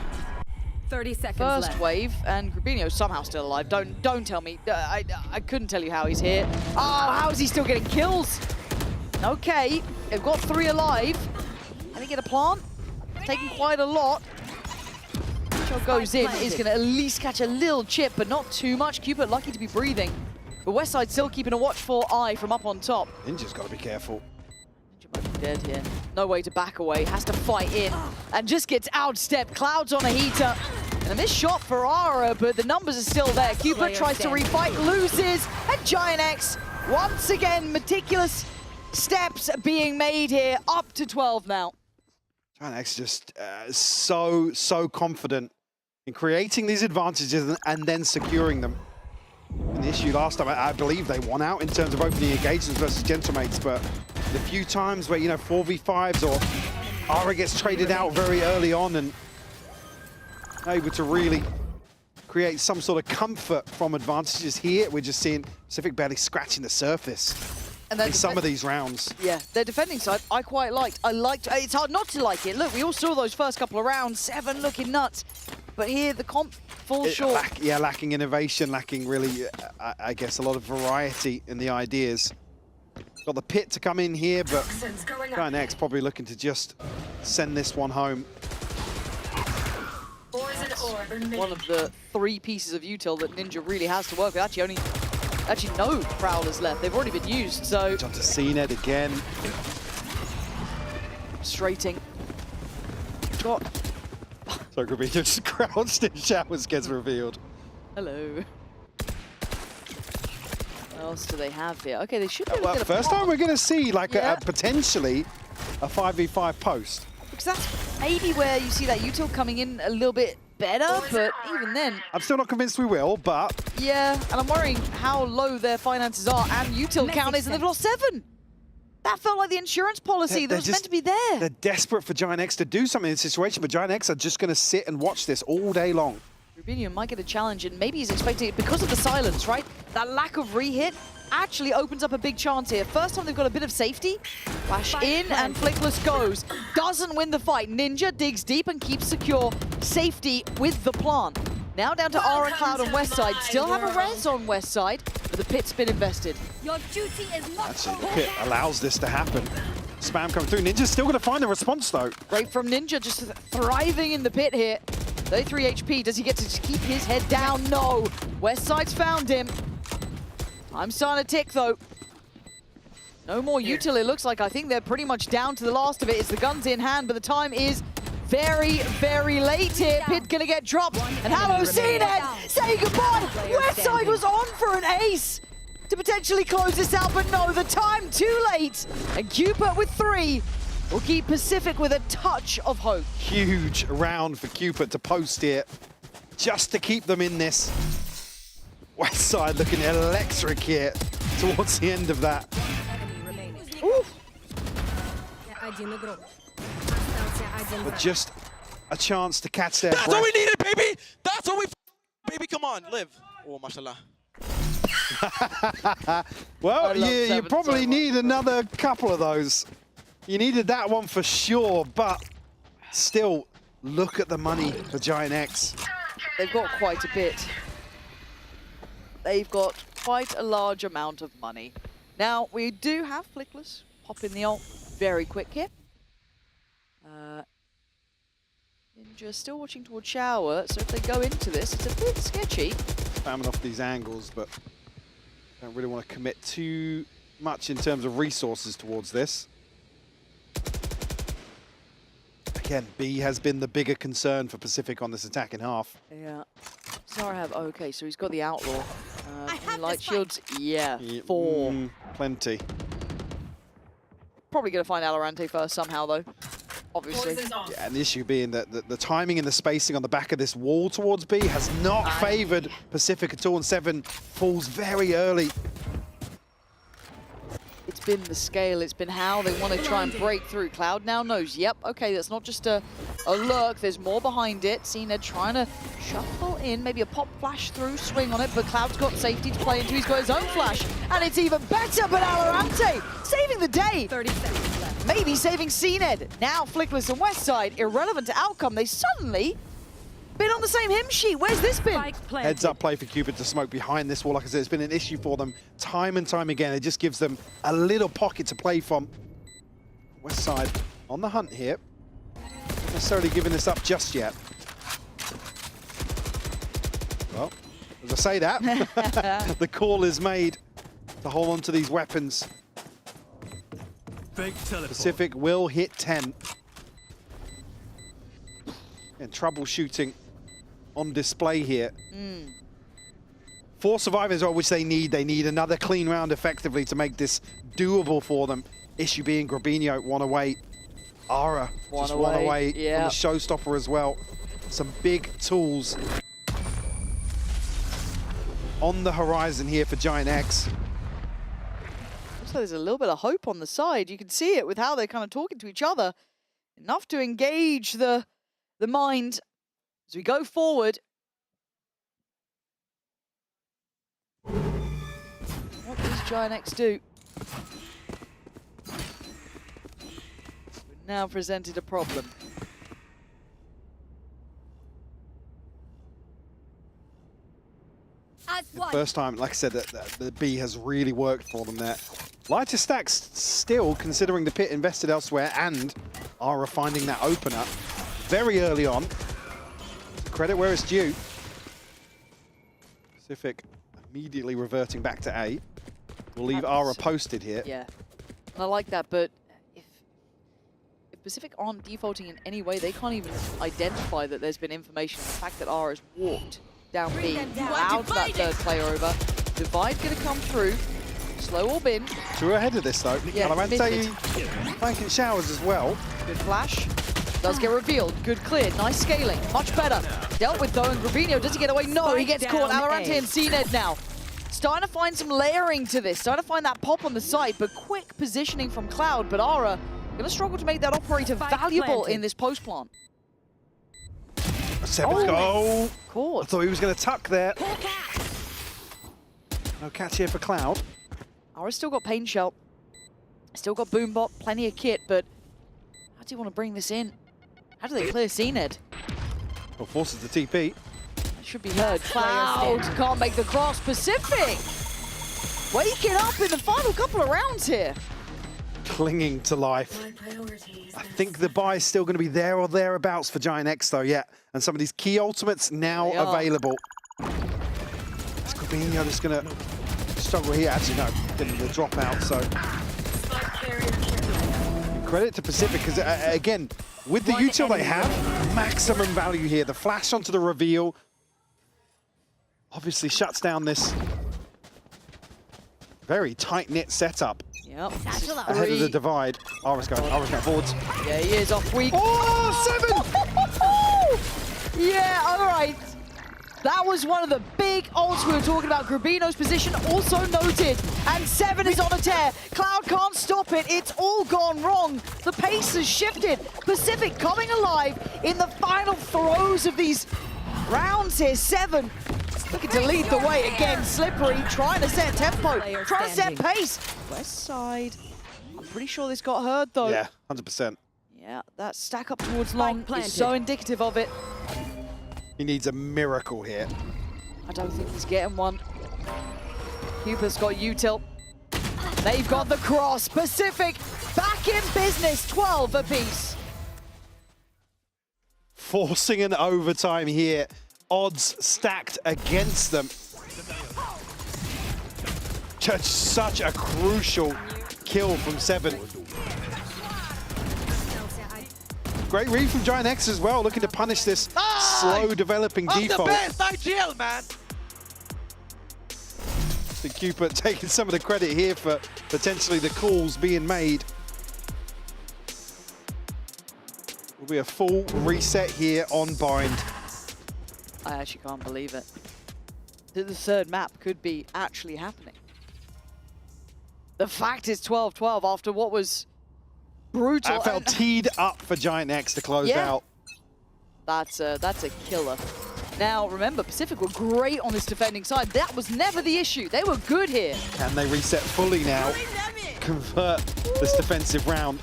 30 seconds first left. wave, and Grubinho's somehow still alive. Don't tell me. I couldn't tell you how he's here. Oh, how is he still getting kills? Okay, they've got 3 alive. Can he get a plant? Taking quite a lot. Shot goes in, is going to at least catch a little chip, but not too much. Cupid lucky to be breathing. But Westside still keeping a watchful eye from up on top. Ninja's got to be careful. Ninja might be dead here. No way to back away. Has to fight in and just gets outstepped. Cloud's on a heater. And a missed shot for Ara, but the numbers are still there. Cupid tries to refight, loses. And Giant X, once again, meticulous steps being made here. Up to 12 now. Giant X just so confident in creating these advantages and then securing them. And the issue last time, I believe they won out in terms of opening engagements versus Gentlemates, but the few times where, 4v5s or Ara gets traded out very early on and able to really create some sort of comfort from advantages here, we're just seeing Pacific barely scratching the surface in some of these rounds. Yeah, their defending side, I quite liked. It's hard not to like it. Look, we all saw those first couple of rounds, 7 looking nuts. But here, the comp falls short. Lacking innovation, lacking really, I guess, a lot of variety in the ideas. Got the pit to come in here, but Giant X probably looking to just send this one home. One of the 3 pieces of util that Ninja really has to work with. Actually no Prowlers left. They've already been used, so... John to CNED again. Frustrating. Got... So Grubino just crouched in showers, gets revealed. Hello. What else do they have here? Okay, they should be able to get a first time we're going to see like potentially a 5v5 post. Because that's maybe where you see that util coming in a little bit better, but even then... I'm still not convinced we will, but... Yeah, and I'm worrying how low their finances are and util count is, and they've lost 7. That felt like the insurance policy that was meant to be there. They're desperate for Giant X to do something in this situation, but Giant X are just going to sit and watch this all day long. Rubinho might get a challenge, and maybe he's expecting it because of the silence, right? That lack of re-hit actually opens up a big chance here. First time they've got a bit of safety. Flash in, and Flickless goes. Doesn't win the fight. Ninja digs deep and keeps secure safety with the plant. Now down to Ara, Cloud, and Westside. Still have a res on Westside, but the pit's been invested. Your duty is not Actually, the pit allows this to happen. Spam coming through. Ninja's still going to find the response, though. Great from Ninja, just thriving in the pit here. 33 HP. Does he get to keep his head down? No. Westside's found him. I'm starting to tick, though. No more util, it looks like. I think they're pretty much down to the last of it. It's the guns in hand, but the time is very, very late here. Pit gonna get dropped. And hello, CNED! Say goodbye! Westside was on for an ace to potentially close this out, but no, the time too late. And Cupid with 3 will keep Pacific with a touch of hope. Huge round for Cupid to post here. just to keep them in this. West side looking electric here towards the end of that. Ooh. But just a chance to catch their That's breath. what we needed, baby! That's what we baby, come on, live. Oh, mashallah. Well, you probably need another couple of those. You needed that one for sure, but still, look at the money for Giant X. They've got quite a bit. They've got quite a large amount of money. Now, we do have Flickless. Pop in the ult very quick here. Ninja still watching towards Shower, so if they go into this, it's a bit sketchy. Spamming off these angles, but don't really want to commit too much in terms of resources towards this. Again, B has been the bigger concern for Pacific on this attacking half. Yeah. Zarhab, okay, so he's got the Outlaw. Light shields, yeah, 4. Plenty. Probably going to find Alorante first somehow, though. Obviously. Yeah, and the issue being that the timing and the spacing on the back of this wall towards B has not favoured Pacific at all, and 7 falls very early. It's been the scale, it's been how they want to try and break through. Cloud now knows, yep, okay, that's not just a lurk, there's more behind it. CNED trying to shuffle in, maybe a pop flash through, swing on it, but Cloud's got safety to play into, he's got his own flash, and it's even better, but Alorante saving the day. 30 seconds left. Maybe saving CNED. Now Flickless and Westside, irrelevant to outcome, they suddenly been on the same him sheet. Where's this been? Heads up play for Cupid to smoke behind this wall. Like I said, it's been an issue for them time and time again. It just gives them a little pocket to play from. West side on the hunt here. Not necessarily giving this up just yet. Well, as I say that, the call is made to hold on to these weapons. Pacific will hit 10. And troubleshooting on display here. 4 survivors, which they need. They need another clean round effectively to make this doable for them. Issue being Grabinho, 1 away. Ara, just 1 away from the showstopper as well. Some big tools on the horizon here for Giant X. Looks like there's a little bit of hope on the side. You can see it with how they're kind of talking to each other. Enough to engage the mind as we go forward. What does Giant X do? We're now presented a problem. The first time, like I said, that the B has really worked for them there. Lighter stacks still, considering the pit invested elsewhere, and Ara finding that opener very early on. Credit where it's due. Pacific immediately reverting back to A. We'll leave Ara posted here. Yeah, and I like that, but if Pacific aren't defaulting in any way, they can't even identify that there's been information. The fact that Ara's walked down B, allowed that third player over. Divide gonna come through. Slow orb in. 2 ahead of this though. Yeah, Alorante flanking showers as well. Good flash. Does get revealed. Good clear. Nice scaling. Much better. Dealt with though, and Grabinho, does he get away? No, he gets caught. Alorante and CNED now. Starting to find some layering to this. Starting to find that pop on the side, but quick positioning from Cloud. But Ara gonna struggle to make that operator valuable in this post plant. Oh, caught. I thought he was going to tuck there. No catch here for Cloud. Ara's still got Pain Shell. Still got Boombot, plenty of kit, but how do you want to bring this in? How do they clear CNED? Well, forces the TP. That should be heard. Cloud can't make the cross. Pacific waking up in the final couple of rounds here. Clinging to life. I think the buy is still going to be there or thereabouts for Giant X though, yeah. And some of these key ultimates now available. Is Grabinho just going to struggle here? Actually, no, getting the dropout, so. Credit to Pacific, because again, with the util they have, maximum value here. The flash onto the reveal obviously shuts down this very tight-knit setup. Yep. Ahead of the divide. Ara's going forwards. Yeah, he is off weak. Oh, 7! Yeah, all right. That was one of the big ults we were talking about. Grubino's position also noted. And 7 is on a tear. Cloud can't stop it. It's all gone wrong. The pace has shifted. Pacific coming alive in the final throes of these rounds here. 7 looking to lead the way again. Slippery, trying to set tempo, trying to set pace. West side. I'm pretty sure this got heard though. Yeah, 100%. Yeah, that stack up towards long is so indicative of it. He needs a miracle here. I don't think he's getting one. Cupid's got util. They've got the cross. Pacific back in business, 12 apiece. Forcing an overtime here. Odds stacked against them. Just such a crucial kill from 7. Great read from Giant X as well, looking to punish this slow developing default. The best IGL, man! The Cupid taking some of the credit here for potentially the calls being made. Will be a full reset here on Bind. I actually can't believe it. The third map could be actually happening. The fact is 12-12 after what was brutal. That felt teed up for Giant X to close out. That's a killer. Now, remember, Pacific were great on this defending side. That was never the issue. They were good here. Can they reset fully now? Convert this defensive round.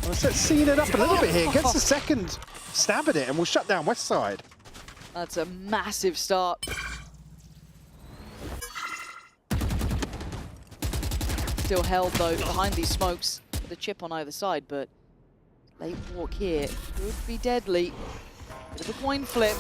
Let's seal it up a little bit here. Gets the second stab at it and we'll shut down West Side. That's a massive start. Still held, though, behind these smokes. The chip on either side, but late walk here could be deadly. Bit of a coin flip.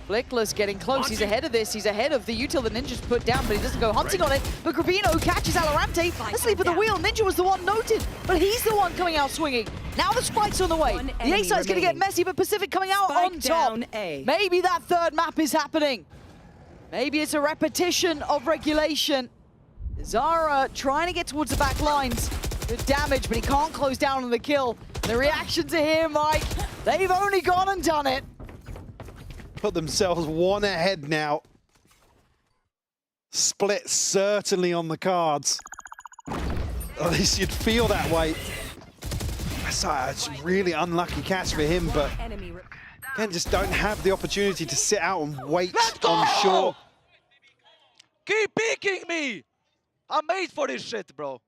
Flickless getting close. He's ahead of this. He's ahead of the util the Ninja's put down, but he doesn't go hunting on it. But Grubino catches VALORANT asleep at the wheel. Ninja was the one noted, but he's the one coming out swinging. Now the spike's on the way. The A side's going to get messy, but Pacific coming out on top. Maybe that third map is happening. Maybe it's a repetition of regulation. Zara trying to get towards the back lines. Good damage, but he can't close down on the kill. The reaction to him, Mike, they've only gone and done it. Put themselves one ahead now. Split certainly on the cards. At least you'd feel that way. It's a really unlucky catch for him, but again, just don't have the opportunity to sit out and wait on shore. Keep picking me! I'm made for this shit, bro.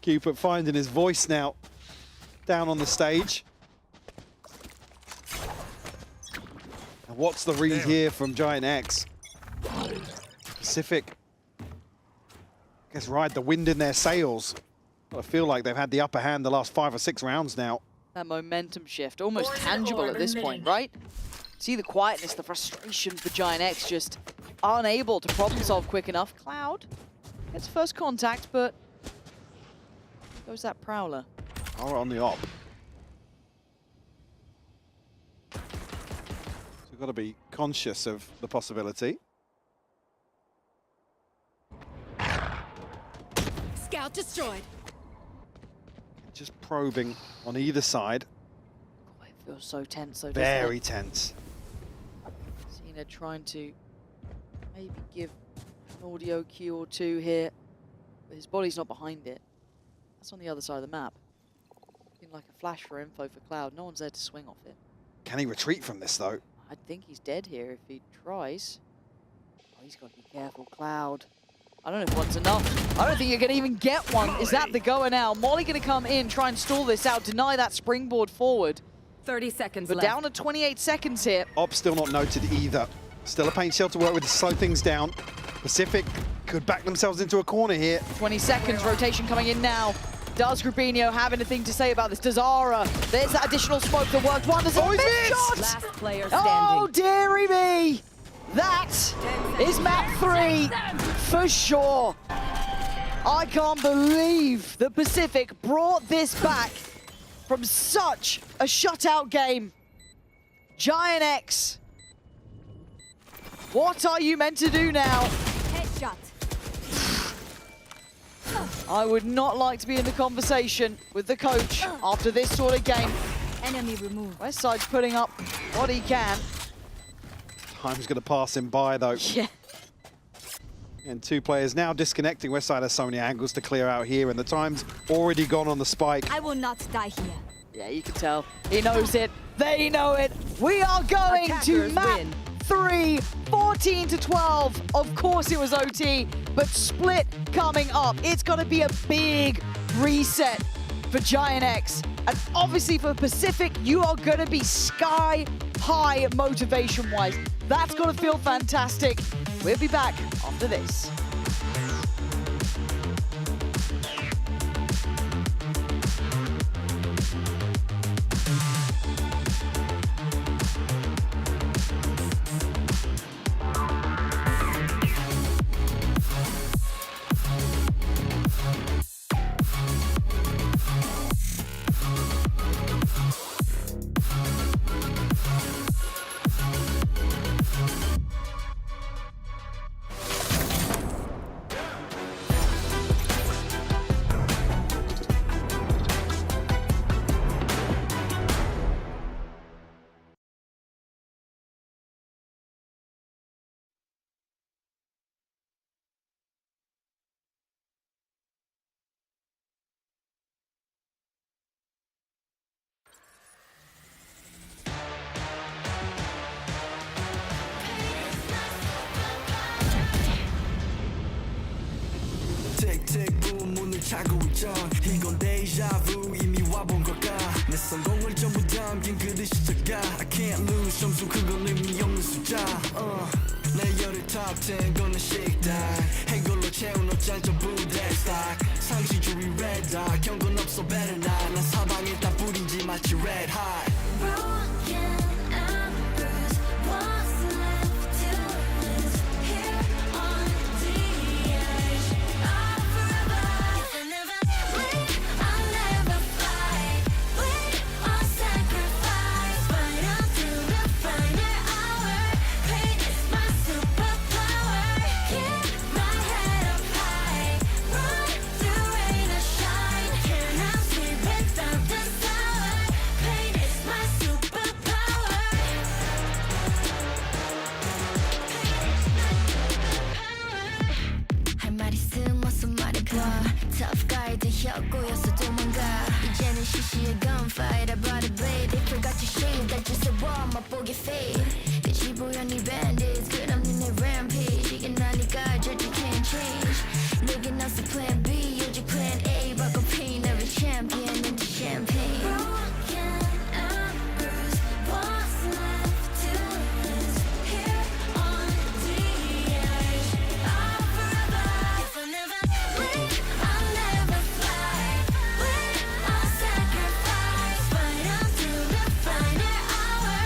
Cupid finding his voice now down on the stage. And what's the read here from Giant X? Pacific, I guess, ride the wind in their sails. I feel like they've had the upper hand the last 5 or 6 rounds now. That momentum shift, almost tangible at this point, right? See the quietness, the frustration for Giant X, just unable to problem solve quick enough. Cloud gets first contact, but goes that Prowler. Are on the op. So we've got to be conscious of the possibility. Scout destroyed. Just probing on either side. Oh, it feels so tense, though. Very tense. Cena trying to maybe give an audio cue or two here, but his body's not behind it. That's on the other side of the map. Looking like a flash for info for Cloud. No one's there to swing off it. Can he retreat from this, though? I think he's dead here if he tries. Oh, he's got to be careful, Cloud. I don't know if one's enough. I don't think you're going to even get one. Is that the goer now? Molly going to come in, try and stall this out, deny that springboard forward. 30 seconds left. But down to 28 seconds here. Op still not noted either. Still a paint shell to work with to slow things down. Pacific could back themselves into a corner here. 20 seconds, rotation coming in now. Does Grubino have anything to say about this? Does Zara? There's that additional smoke that worked wonders. Oh, he's shot! Last player standing. Oh, dearie me! That is map 3 for sure. I can't believe the Pacific brought this back from such a shutout game. Giant X, what are you meant to do now? Headshot. I would not like to be in the conversation with the coach after this sort of game. Enemy removed. Westside's putting up what he can. Time's going to pass him by, though. Yeah. And 2 players now disconnecting. West side has so many angles to clear out here, and the time's already gone on the spike. I will not die here. Yeah, you can tell. He knows it. They know it. We are going to map 3, 14 to 12. Of course it was OT, but split coming up. It's going to be a big reset for Giant X. And obviously for Pacific, you are going to be sky high motivation-wise. That's going to feel fantastic. We'll be back after this. 틱틱 문을 차고 있죠. 이건 데자부 이미 와본 걸까. 내 성공을 전부 담긴 그릇이 작아. I can't lose 점수 그건 의미 없는 숫자. 내 열의 top 10 거는 식당. 해골로 채운 옷장 전부 대스탁. 상시주의 red dot 경고는 없어 better not. 난 사방에 다 뿌린지 마치 red hot. Tough guy 된 혀꼬여서 도망가 이제는 시시해 gunfight I brought a blade They forgot to shave that just a wall 맛보게 fade 끝이 보여 네 bandits 끝없는 내 rampage 이게 나니까 절대 can't change 내게 나서 plan B 오직 plan A 바꿔 pain every champion into champagne Broken and bruised What's left to lose Here on the edge Of forever If I never leave I'll never fly I'll sacrifice Fight until the final hour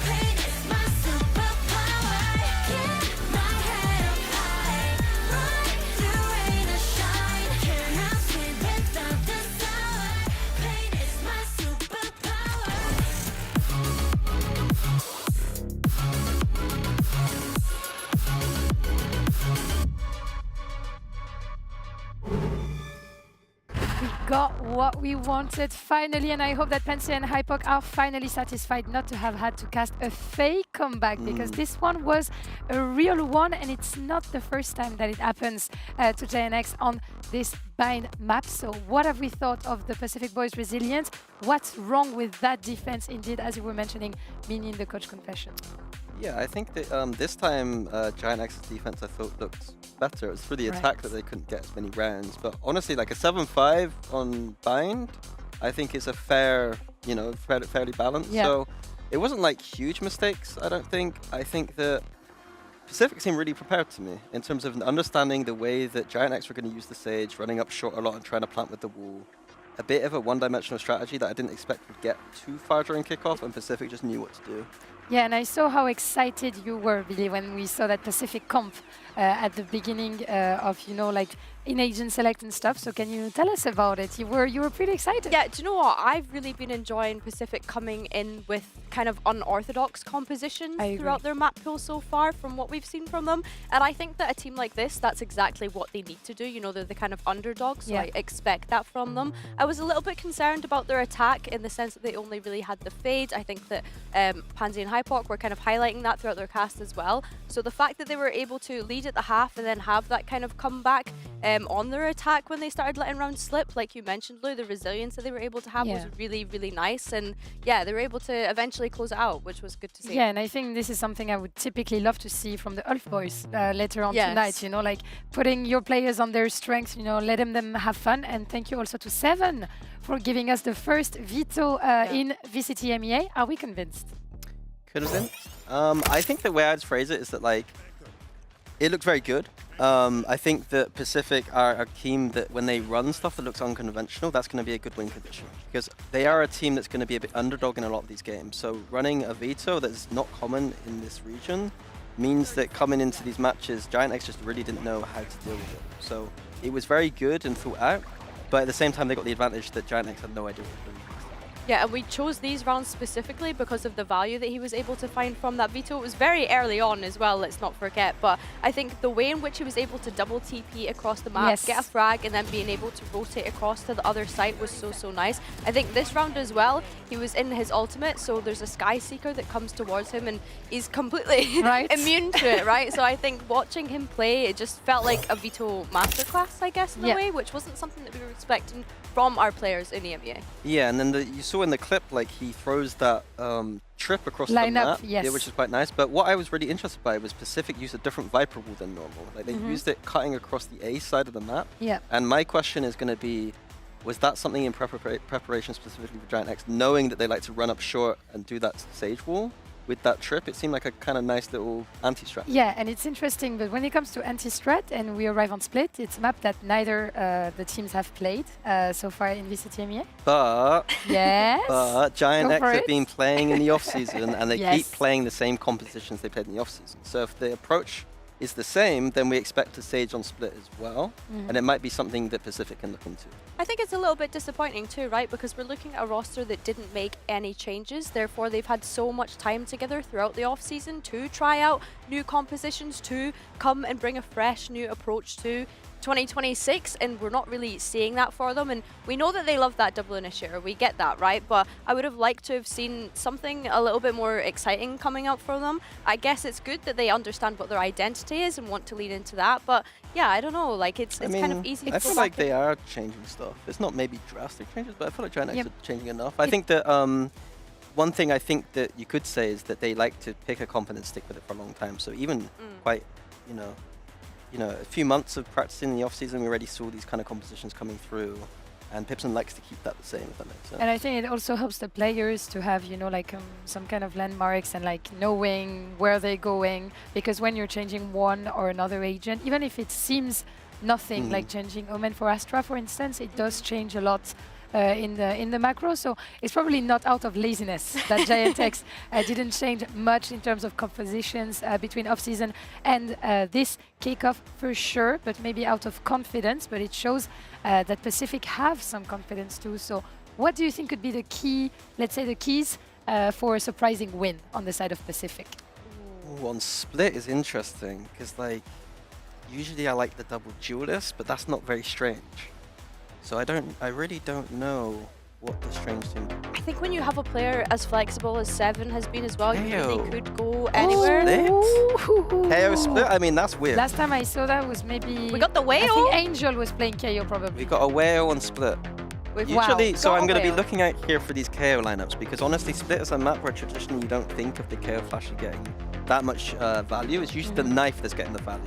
Pain is my superpower Keep my head up high Ride through rain or shine Cannot sleep without the sour Pain is my superpower We got what we wanted finally, and I hope that Pansy and Hypok are finally satisfied not to have had to cast a fake comeback because this one was a real one, and it's not the first time that it happens to Giant X on this bind map. So what have we thought of the Pacific Boys' resilience? What's wrong with that defense indeed, as you were mentioning, Mini in the coach confession? Yeah, I think that this time Giant X's defense I thought looked better. It was through the attack that they couldn't get as many rounds. But honestly, like a 7-5 on bind, I think is a fair, you know, fairly balanced. Yeah. So it wasn't like huge mistakes, I don't think. I think that Pacific seemed really prepared to me in terms of understanding the way that Giant X were going to use the Sage, running up short a lot and trying to plant with the wall. A bit of a one-dimensional strategy that I didn't expect would get too far during kickoff, and Pacific just knew what to do. Yeah, and I saw how excited you were, Billy, when we saw that Pacific comp at the beginning of, you know, like in agent select and stuff. So can you tell us about it? You were pretty excited. Yeah, do you know what? I've really been enjoying Pacific coming in with kind of unorthodox compositions throughout their map pool so far from what we've seen from them. And I think that a team like this, that's exactly what they need to do. You know, they're the kind of underdogs, so I expect that from them. I was a little bit concerned about their attack in the sense that they only really had the fade. I think that Pansy and BIPOC were kind of highlighting that throughout their cast as well. So the fact that they were able to lead at the half and then have that kind of comeback on their attack when they started letting rounds slip, like you mentioned, Lou, the resilience that they were able to have was really, really nice. And yeah, they were able to eventually close it out, which was good to see. Yeah, and I think this is something I would typically love to see from the ULF boys later on tonight, you know, like putting your players on their strengths, you know, letting them have fun. And thank you also to Seven for giving us the first veto in VCT EMEA. Are we convinced? Convinced? I think the way I'd phrase it is that, like, it looked very good. I think that Pacific are a team that when they run stuff that looks unconventional, that's going to be a good win condition. Because they are a team that's going to be a bit underdog in a lot of these games. So running a veto that's not common in this region means that coming into these matches, Giant X just really didn't know how to deal with it. So it was very good and thought out, but at the same time they got the advantage that Giant X had no idea what to do. Yeah, and we chose these rounds specifically because of the value that he was able to find from that veto. It was very early on as well, let's not forget, but I think the way in which he was able to double TP across the map, get a frag, and then being able to rotate across to the other site was so nice. I think this round as well, he was in his ultimate, so there's a Sky Seeker that comes towards him and he's completely immune to it, right? So I think watching him play, it just felt like a veto masterclass, I guess, in a way, which wasn't something that we were expecting from our players in EMEA. Yeah, and then you saw in the clip, like, he throws that trip across the map, which is quite nice. But what I was really interested by was Pacific used a different Viper wall than normal. Like, they used it cutting across the A side of the map. Yeah. And my question is going to be, was that something in preparation specifically for Giant X, knowing that they like to run up short and do that Sage wall? With that trip, it seemed like a kind of nice little anti-strat. Yeah, and it's interesting, but when it comes to anti-strat and we arrive on Split, it's a map that neither the teams have played so far in VCT EMEA. But, but Giant X have been playing in the off-season and they keep playing the same compositions they played in the off-season. So if the approach is the same, then we expect a Sage on Split as well, and it might be something that Pacific can look into. I think it's a little bit disappointing too, right? Because we're looking at a roster that didn't make any changes, therefore they've had so much time together throughout the off-season to try out new compositions, to come and bring a fresh new approach to 2026, and we're not really seeing that for them. And we know that they love that double initiator, we get that, right? But I would have liked to have seen something a little bit more exciting coming up for them. I guess it's good that they understand what their identity is and want to lean into that, but yeah, I don't know, like it's kind of easy to I feel like they are changing stuff. It's not maybe drastic changes, but I feel like Giant X are changing enough. I think that one thing I think that you could say is that they like to pick a comp and stick with it for a long time. So even quite, you know, a few months of practicing in the off-season, we already saw these kind of compositions coming through, and Pipson likes to keep that the same, if that makes sense. And I think it also helps the players to have, you know, like some kind of landmarks and like knowing where they're going, because when you're changing one or another agent, even if it seems nothing, like changing Omen for Astra, for instance, it does change a lot in the macro, so it's probably not out of laziness that Giant X didn't change much in terms of compositions between off-season and this kickoff for sure, but maybe out of confidence, but it shows that Pacific have some confidence too. So what do you think could be the key, let's say the keys for a surprising win on the side of Pacific? Ooh, on Split is interesting, because like, usually I like the double duelist, but that's not very strange. So I really don't know what the strange thing is. I think when you have a player as flexible as Seven has been as well, you really could go anywhere. KO Split? I mean, that's weird. Last time I saw that was maybe... We got the whale! I think Angel was playing KO probably. We got a whale on Split. Usually, so I'm going to be looking out here for these KO lineups, because honestly, Split is a map where traditionally you don't think of the KO flasher getting that much value. It's usually the knife that's getting the value.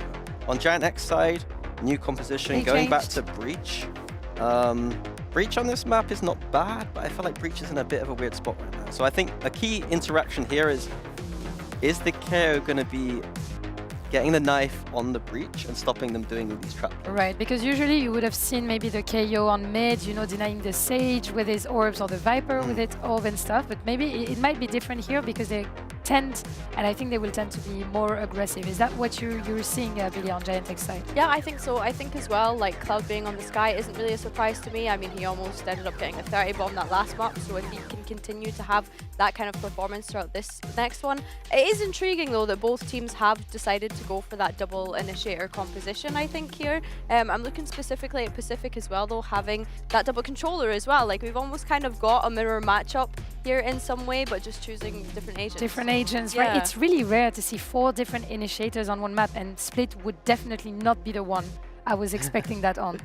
On Giant X side, new composition, going back to Breach. Breach on this map is not bad, but I feel like Breach is in a bit of a weird spot right now. So I think a key interaction here is the KO going to be getting the knife on the Breach and stopping them doing all these traps? Right, because usually you would have seen maybe the KO on mid, you know, denying the Sage with his orbs, or the Viper with its orb and stuff, but maybe it might be different here because they tend, and I think they will tend to be more aggressive. Is that what you're seeing, Billy, on Giant X side? Yeah, I think so. I think as well, like Cloud being on the Sky isn't really a surprise to me. I mean, he almost ended up getting a 30 bomb that last map, so if he can continue to have that kind of performance throughout this next one. It is intriguing though that both teams have decided to go for that double initiator composition, I think, here. I'm looking specifically at Pacific as well though, having that double controller as well. Like, we've almost kind of got a mirror matchup here in some way, but just choosing different agents. Different agents, right? It's really rare to see 4 different initiators on one map, and Split would definitely not be the one I was expecting that on.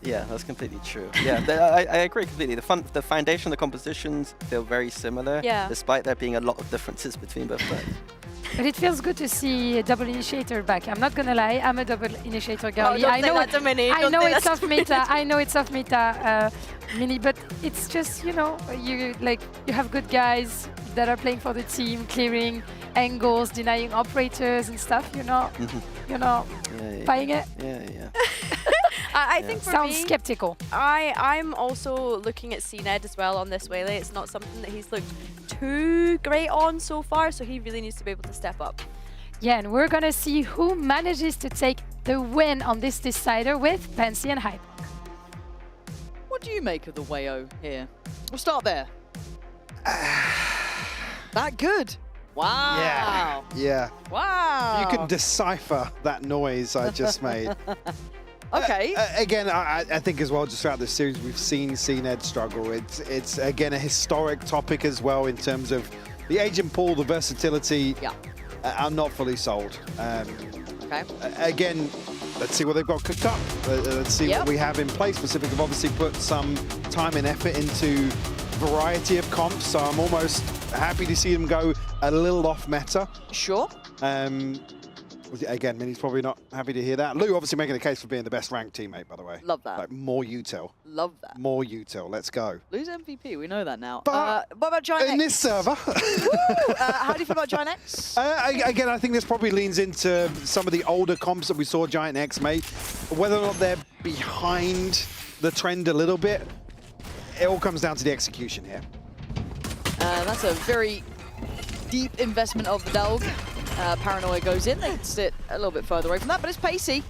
Yeah, that's completely true. Yeah, I agree completely. The foundation, the compositions feel very similar, despite there being a lot of differences between both players. But it feels good to see a double initiator back. I'm not gonna lie, I'm a double initiator girl. Oh, I know it's off meta. I know it's off meta, Mini. But it's just, you know, you have good guys that are playing for the team, clearing angles, denying operators and stuff. You know, buying it. Yeah. I think for sounds me, skeptical. I'm also looking at CNED as well on this Waylay. It's not something that he's looked too great on so far, so he really needs to be able to step up. Yeah, and we're gonna see who manages to take the win on this decider with Pansy and Hype. What do you make of the Wayo here? We'll start there. That good. Wow. Yeah. Wow. You can decipher that noise I just made. Okay. Again, I think as well, just throughout this series, we've seen CNED struggle. It's again a historic topic as well in terms of the agent pool, the versatility. Yeah. I'm not fully sold. Okay. Again, let's see what they've got cooked up. Let's see what we have in place. Pacific have obviously put some time and effort into variety of comps, so I'm almost happy to see them go a little off meta. Sure. Again, Minnie's probably not happy to hear that. Lou obviously making a case for being the best ranked teammate, by the way. Love that. Like, more util. Love that. More util. Let's go. Lou's MVP, we know that now. What about Giant X? In this server. How do you feel about Giant X? Again, I think this probably leans into some of the older comps that we saw Giant X make. Whether or not they're behind the trend a little bit, it all comes down to the execution here. That's a very deep investment of the Delg. Paranoia goes in, they can sit a little bit further away from that, but it's pacey.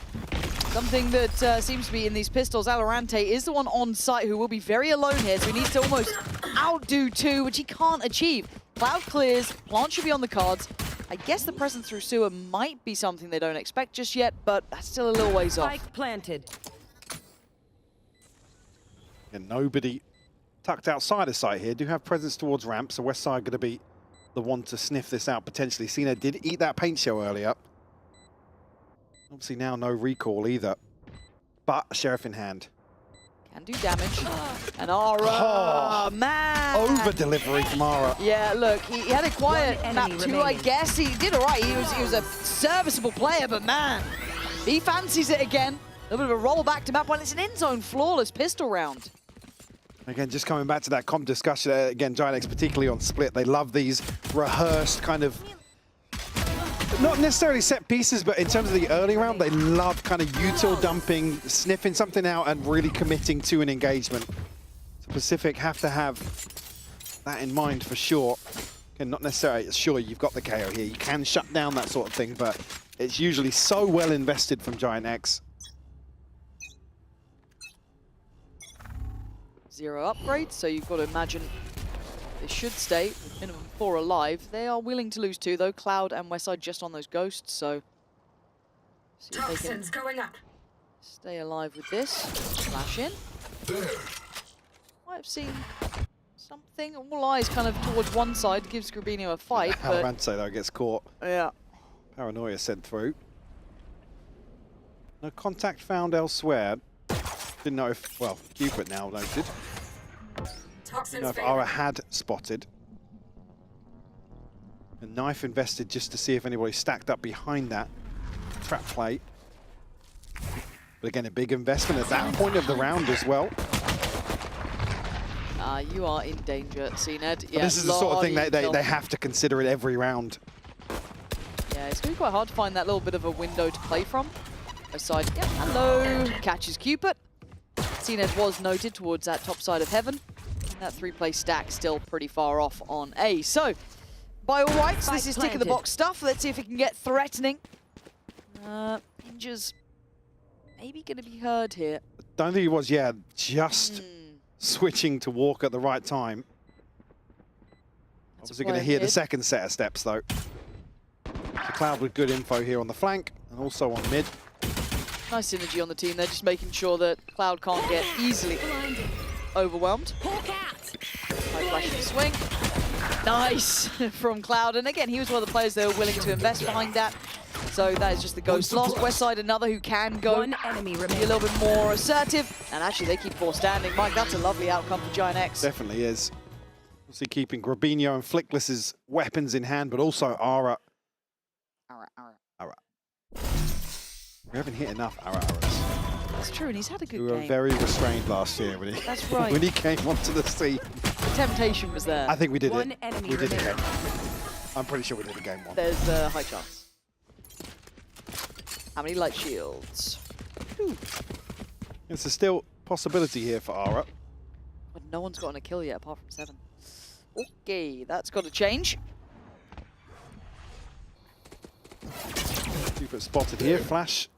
Something that seems to be in these pistols. Valorante is the one on site who will be very alone here, so he needs to almost outdo 2, which he can't achieve. Cloud clears, plant should be on the cards. I guess the presence through sewer might be something they don't expect just yet, but that's still a little ways off. Spike planted. And nobody tucked outside of site here. Do have presence towards ramp, so West Side going to be the one to sniff this out potentially. Cena did eat that paint shell earlier. Obviously now no recall either, but Sheriff in hand. Can do damage. And Ara, man! Over delivery from Ara. Yeah, look, he had a quiet map too, I guess. He did all right. He was a serviceable player, but man, he fancies it again. A little bit of a roll back to map 1. It's an end zone flawless pistol round. Again, just coming back to that comp discussion, again, Giant X particularly on Split, they love these rehearsed kind of, not necessarily set pieces, but in terms of the early round, they love kind of util dumping, sniffing something out and really committing to an engagement. So Pacific have to have that in mind for sure. Again, not necessarily sure you've got the KO here. You can shut down that sort of thing, but it's usually so well invested from Giant X. 0 upgrades, so you've got to imagine they should stay with minimum 4 alive. They are willing to lose 2 though, Cloud and Westside just on those ghosts, so see if they can going up. stay alive with this. Flash in. Might have seen something. All eyes kind of towards one side, gives Grabinho a fight. Valorante though gets caught. Yeah. Paranoia sent through. No contact found elsewhere. Didn't know if, well, Cupid now noted. Didn't know if Ara had spotted. A knife invested just to see if anybody stacked up behind that trap plate. But again, a big investment at that point of the round as well. You are in danger, CNED. Yeah, this is the sort of thing they have to consider it every round. Yeah, it's going to be quite hard to find that little bit of a window to play from. Aside, yeah, hello, catches Cupid. CNED was noted towards that top side of heaven. And that 3-play stack still pretty far off on A. So, by all rights, this is tick-of-the-box stuff. Let's see if it can get threatening. Ninja's maybe going to be heard here. Don't think he was, yeah, just switching to walk at the right time. Obviously going to hear the second set of steps, though. The Cloud with good info here on the flank and also on mid. Nice synergy on the team there, just making sure that Cloud can't get easily overwhelmed. High flash and swing. Nice from Cloud. And again, he was one of the players that were willing to invest behind that. So that is just the Ghost lost. West side, another who can go One enemy be a remaining. little bit more assertive. And actually, they keep 4 standing. Mike, that's a lovely outcome for Giant X. Definitely is. Obviously keeping Grabinho and Flickless's weapons in hand, but also Ara. Ara. We haven't hit enough Aras. That's true, and he's had a good We game. were very restrained last year when he, That's right. when he came onto the scene. The temptation was there. I think we did One it. enemy We did it remaining. game. I'm pretty sure we did a game 1. There's a high chance. How many light shields? There's a still possibility here for Ara. But no one's gotten a kill yet, apart from 7. Okay, that's got to change. Cupid spotted here. Flash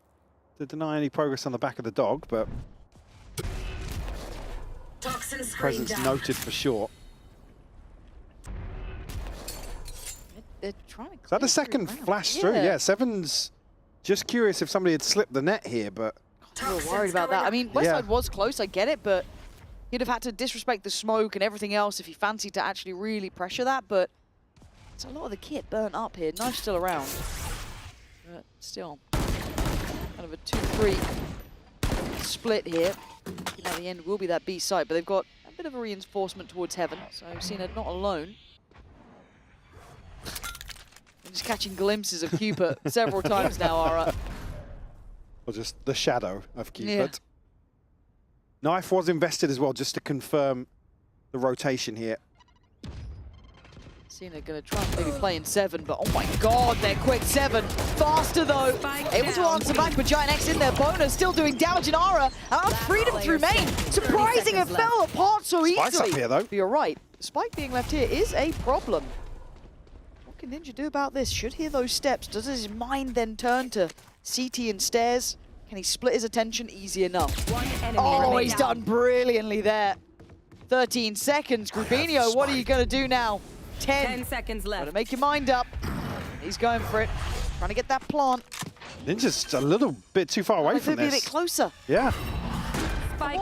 to deny any progress on the back of the dog, but presence noted for sure. They're trying to Is that the second flash through? Yeah, 7's just curious if somebody had slipped the net here, but We were worried about that. I mean, Westside was close, I get it, but he'd have had to disrespect the smoke and everything else if he fancied to actually really pressure that, but it's a lot of the kit burnt up here. Knife's still around. But still, kind of a 2-3 split here. At the end will be that B side, but they've got a bit of a reinforcement towards Heaven, so Cena not alone. I'm just catching glimpses of Cupid several times now, Ara. or just the shadow of Cupid. Yeah. Knife was invested as well, just to confirm the rotation here. Cena gonna try and maybe play in 7, but oh my god, they're quick. 7, faster though. Able to answer back, but Giant X in there. Bonus still doing damage in Ara. Freedom through main. Surprising, it fell apart so Spike's easily. up here though. But you're right, Spike being left here is a problem. What can Ninja do about this? Should hear those steps. Does his mind then turn to CT and stairs? Can he split his attention? Easy enough. Oh, he's done brilliantly there. 13 seconds. Grubinho, what are you going to do now? 10 seconds left. Gotta make your mind up. He's going for it. Trying to get that plant. Ninja's a little bit too far away from Could be a this. bit closer. Yeah.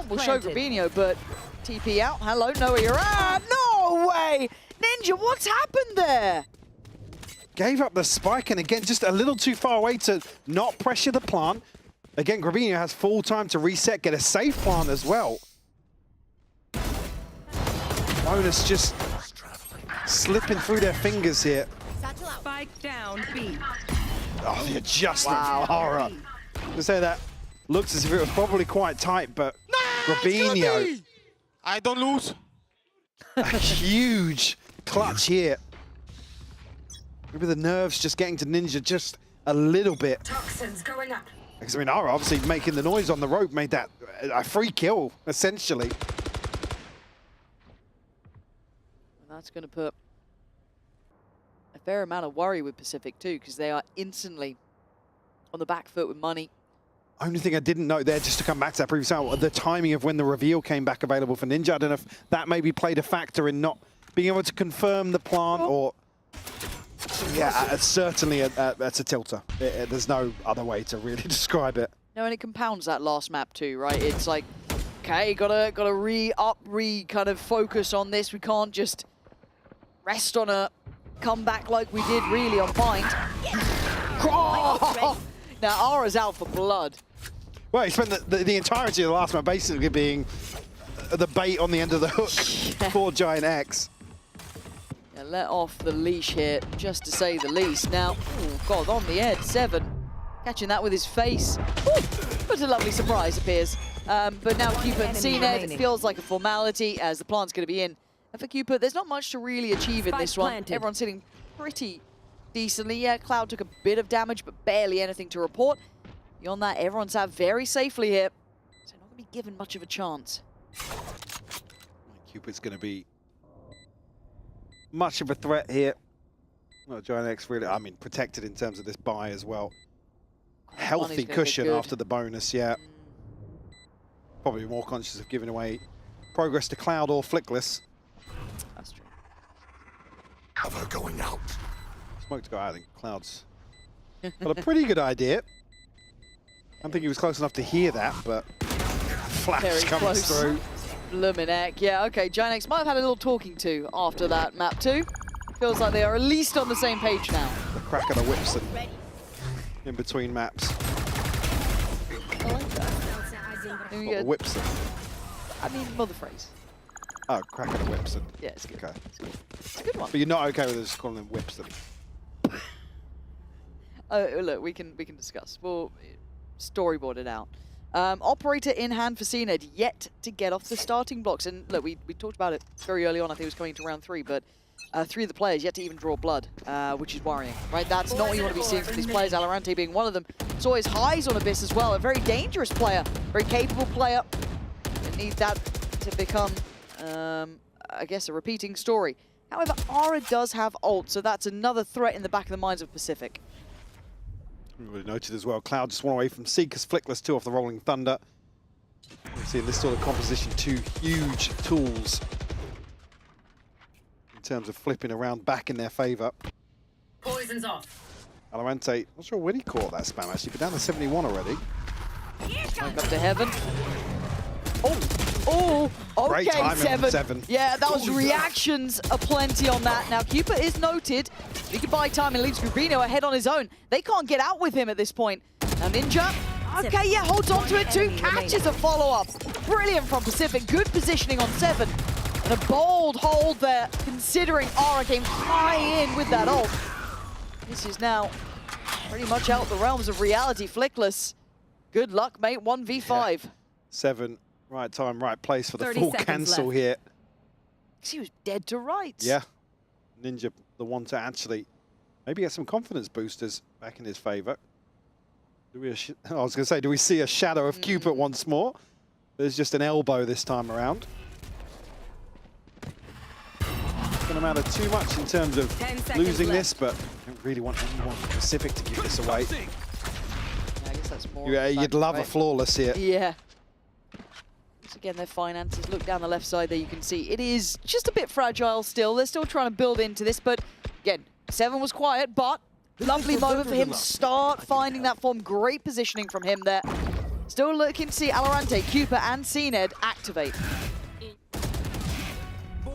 We'll show Grubinho, but TP out. Hello, know where you're at. No way! Ninja, what's happened there? Gave up the spike, and again, just a little too far away to not pressure the plant. Again, Grabinho has full time to reset, get a safe plant as well. Bonus just slipping through their fingers here. Spike down, B. Oh, the adjustment from Ara. To say that looks as if it was probably quite tight, but Grabinho. I don't lose. A huge clutch here. Maybe the nerves just getting to Ninja just a little bit. Toxins going up. Because I mean, Ara obviously making the noise on the rope made that a free kill, essentially. And that's going to put a fair amount of worry with Pacific too, because they are instantly on the back foot with money. Only thing I didn't know there, just to come back to that previous hour, the timing of when the reveal came back available for Ninja. I don't know if that maybe played a factor in not being able to confirm the plant or... Yeah, certainly that's a tilter. There's no other way to really describe it. No, and it compounds that last map too, right? It's like, okay, gotta kind of focus on this. We can't just rest on a comeback like we did really on Bind. Oh! Now Ara's out for blood. Well, he spent the entirety of the last map basically being the bait on the end of the hook for Giant X. Yeah, let off the leash here, just to say the least. Now, oh god, on the edge, 7. Catching that with his face. Ooh, but a lovely surprise appears. But now Cupid and Cena, it feels like a formality as the plant's going to be in. And for Cupid, there's not much to really achieve in this one. Everyone's sitting pretty decently. Yeah, Cloud took a bit of damage, but barely anything to report. Beyond that, everyone's out very safely here. So not going to be given much of a chance. Cupid's going to be much of a threat here. Well, Giant X really, I mean, protected in terms of this buy as well. Healthy cushion after the bonus, yeah. Probably more conscious of giving away progress to Cloud or Flickless. That's true. Cover going out. Smoke to go out, I think Cloud's got a pretty good idea. I don't think he was close enough to hear that, but flash Very comes close. through. Bloomin' heck. Yeah, okay, Giant X might have had a little talking to after that map 2. Feels like they are at least on the same page now. The crack of the Whipson in between maps. The Whipson. I mean, mother phrase. Oh, crack of the Whipson. Yeah, it's good. Okay. It's a good one. But you're not okay with us calling them Whipson? Look, we can discuss. We'll storyboard it out. Operator in hand for CNED, yet to get off the starting blocks. And look, we talked about it very early on. I think it was coming to round 3, but 3 of the players yet to even draw blood, which is worrying, right? That's not what you want to be seeing from these players. Valorante being one of them. Saw his highs on Abyss as well. A very dangerous player, very capable player. And need that to become, I guess, a repeating story. However, Ara does have ult, so that's another threat in the back of the minds of Pacific. We noted as well, Cloud just one away from Seekers, Flickless 2 off the Rolling Thunder. We're seeing this sort of composition, 2 huge tools in terms of flipping around back in their favour. Poison's off. Valorante, not sure when he caught that spam actually, but down to 71 already. Back up to heaven. Oh, okay, Great timing from Seven. Yeah, that was reactions aplenty on that. Now, Cooper is noted. He can buy time and leaves Rubino ahead on his own. They can't get out with him at this point. Now, Ninja, okay, yeah, holds on to it too. Catches a follow-up. Brilliant from Pacific. Good positioning on Seven. And a bold hold there, considering Ara came high in with that ult. This is now pretty much out the realms of reality. Flickless. Good luck, mate. 1v5. Yeah. Seven. Right time, right place for the full cancel left. here. He was dead to rights. Yeah. Ninja, the one to actually maybe get some confidence boosters back in his favour. I was going to say, do we see a shadow of Cupid once more? There's just an elbow this time around. It's going to matter too much in terms of losing this, but I don't really want anyone Pacific to give this away. Yeah, I guess that's more. Yeah, you'd love a flawless here. Yeah. Again, their finances. Look down the left side there, you can see it is just a bit fragile still. They're still trying to build into this, but again, Seven was quiet, but lovely moment for him to start finding that form. Great positioning from him there. Still looking to see Valorante, Cooper, and CNED activate.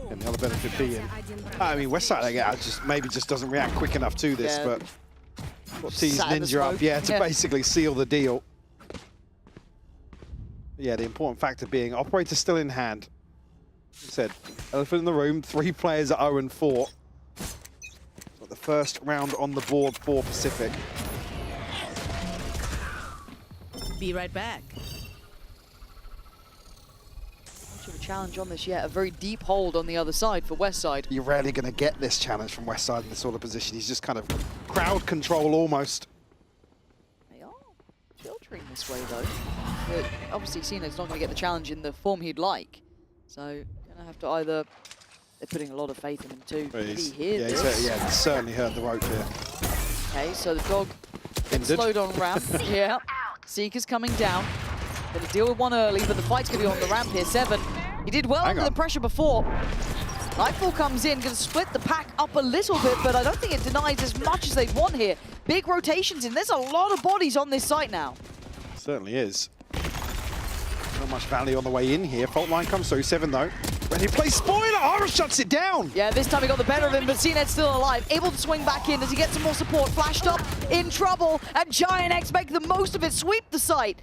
And the other benefit being, I mean, Westside maybe just doesn't react quick enough to this, but what tees Ninja up, to basically seal the deal. Yeah, the important factor being operator still in hand. Like I said, elephant in the room, 3 players at 0 and 4. But the first round on the board for Pacific. Be right back. Much of a challenge on this yet. A very deep hold on the other side for Westside. You're rarely going to get this challenge from Westside in this sort of position. He's just kind of crowd control almost. They are filtering this way though. But obviously, CNED's not going to get the challenge in the form he'd like. So, going to have to either... They're putting a lot of faith in him too. Did he hear this? Yeah, he's certainly heard the rope here. Okay, so the dog slowed on ramp. Yeah. Seeker's coming down. Going to deal with one early, but the fight's going to be on the ramp here. Seven. He did well under the pressure before. Nightfall comes in, going to split the pack up a little bit, but I don't think it denies as much as they'd want here. Big rotations in. There's a lot of bodies on this site now. Certainly is. Not much value on the way in here. Fault line comes through. Seven though. Ready to play spoiler. Ara shuts it down. Yeah, this time he got the better of him, but CNED's still alive. Able to swing back in. Does he get some more support? Flashed up, in trouble, and Giant X make the most of it. Sweep the site.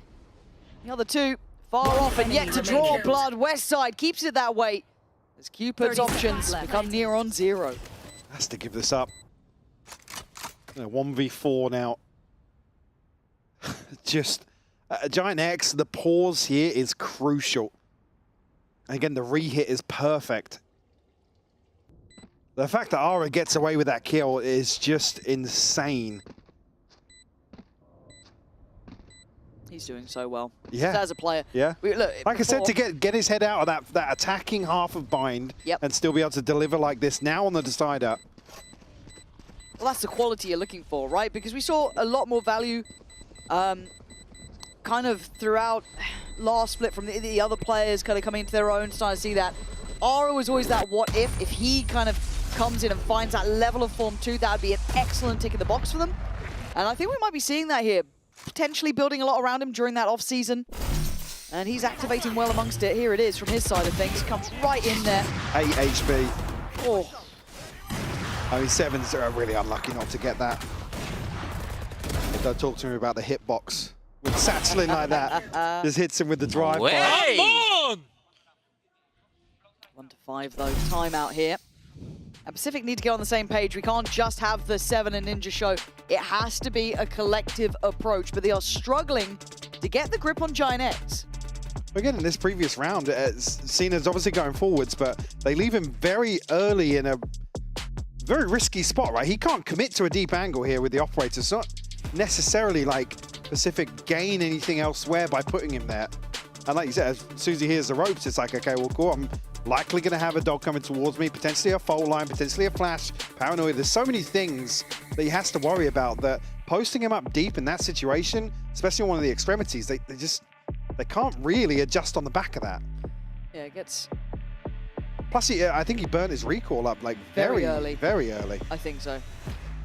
The other two far off and yet to draw blood. Westside keeps it that way as Cupid's options become near on 0. Has to give this up. 1v4 now. Just Giant X, the pause here is crucial. Again, the re-hit is perfect. The fact that Ara gets away with that kill is just insane. He's doing so well. Yeah. As a player. Yeah. Look, like I said, to get his head out of that attacking half of bind and still be able to deliver like this now on the decider. Well, that's the quality you're looking for, right? Because we saw a lot more value kind of throughout last split from the other players kind of coming into their own, starting to see that. Ara was always that what if he kind of comes in and finds that level of form too, that would be an excellent tick in the box for them. And I think we might be seeing that here, potentially building a lot around him during that off-season. And he's activating well amongst it. Here it is from his side of things, comes right in there. 8 HP. Oh. I mean, Seven's really unlucky not to get that. Don't talk to me about the hitbox. With Satchelin like that, just hits him with the drive. Come on! 1 to 5 though, timeout here. And Pacific need to get on the same page. We can't just have the Seven and Ninja show. It has to be a collective approach, but they are struggling to get the grip on Giant X. Again, in this previous round, Cena's obviously going forwards, but they leave him very early in a very risky spot, right? He can't commit to a deep angle here with the operator. It's not necessarily like Pacific gain anything elsewhere by putting him there. And like you said, as soon as he hears the ropes, it's like, okay, well, cool, I'm likely going to have a dog coming towards me, potentially a foul line, potentially a flash, paranoid. There's so many things that he has to worry about that posting him up deep in that situation, especially on one of the extremities, they can't really adjust on the back of that. Yeah, it gets... Plus, I think he burnt his recall up like very early. Very early. I think so.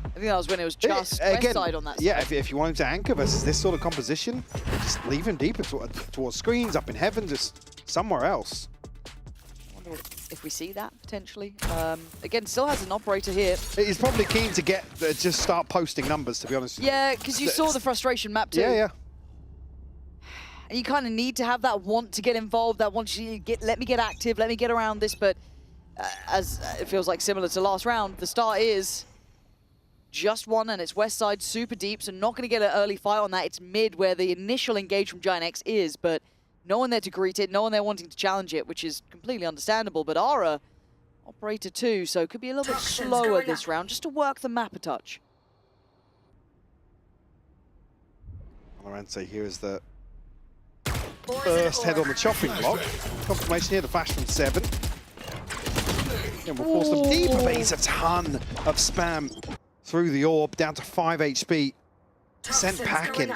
I think that was when it was just west side on that side. Yeah, if you want him to anchor versus this sort of composition, just leave him deeper towards screens, up in heaven, just somewhere else. I wonder if we see that, potentially. Again, still has an operator here. He's probably keen to get just start posting numbers, to be honest. Yeah, because you saw the frustration map too. Yeah, yeah. And you kind of need to have that want to get involved, that want to let me get active, let me get around this, but as it feels like similar to last round, the start is just one, and it's west side, super deep, so not going to get an early fight on that. It's mid, where the initial engage from Giant X is, but no one there to greet it, no one there wanting to challenge it, which is completely understandable. But Ara, operator 2, so could be a little bit slower this round, just to work the map a touch. VALORANT here is the first head on the chopping block. Confirmation here, the flash from Seven. And we'll force them deeper, but he's a ton of spam through the orb, down to 5 HP. Sent packing.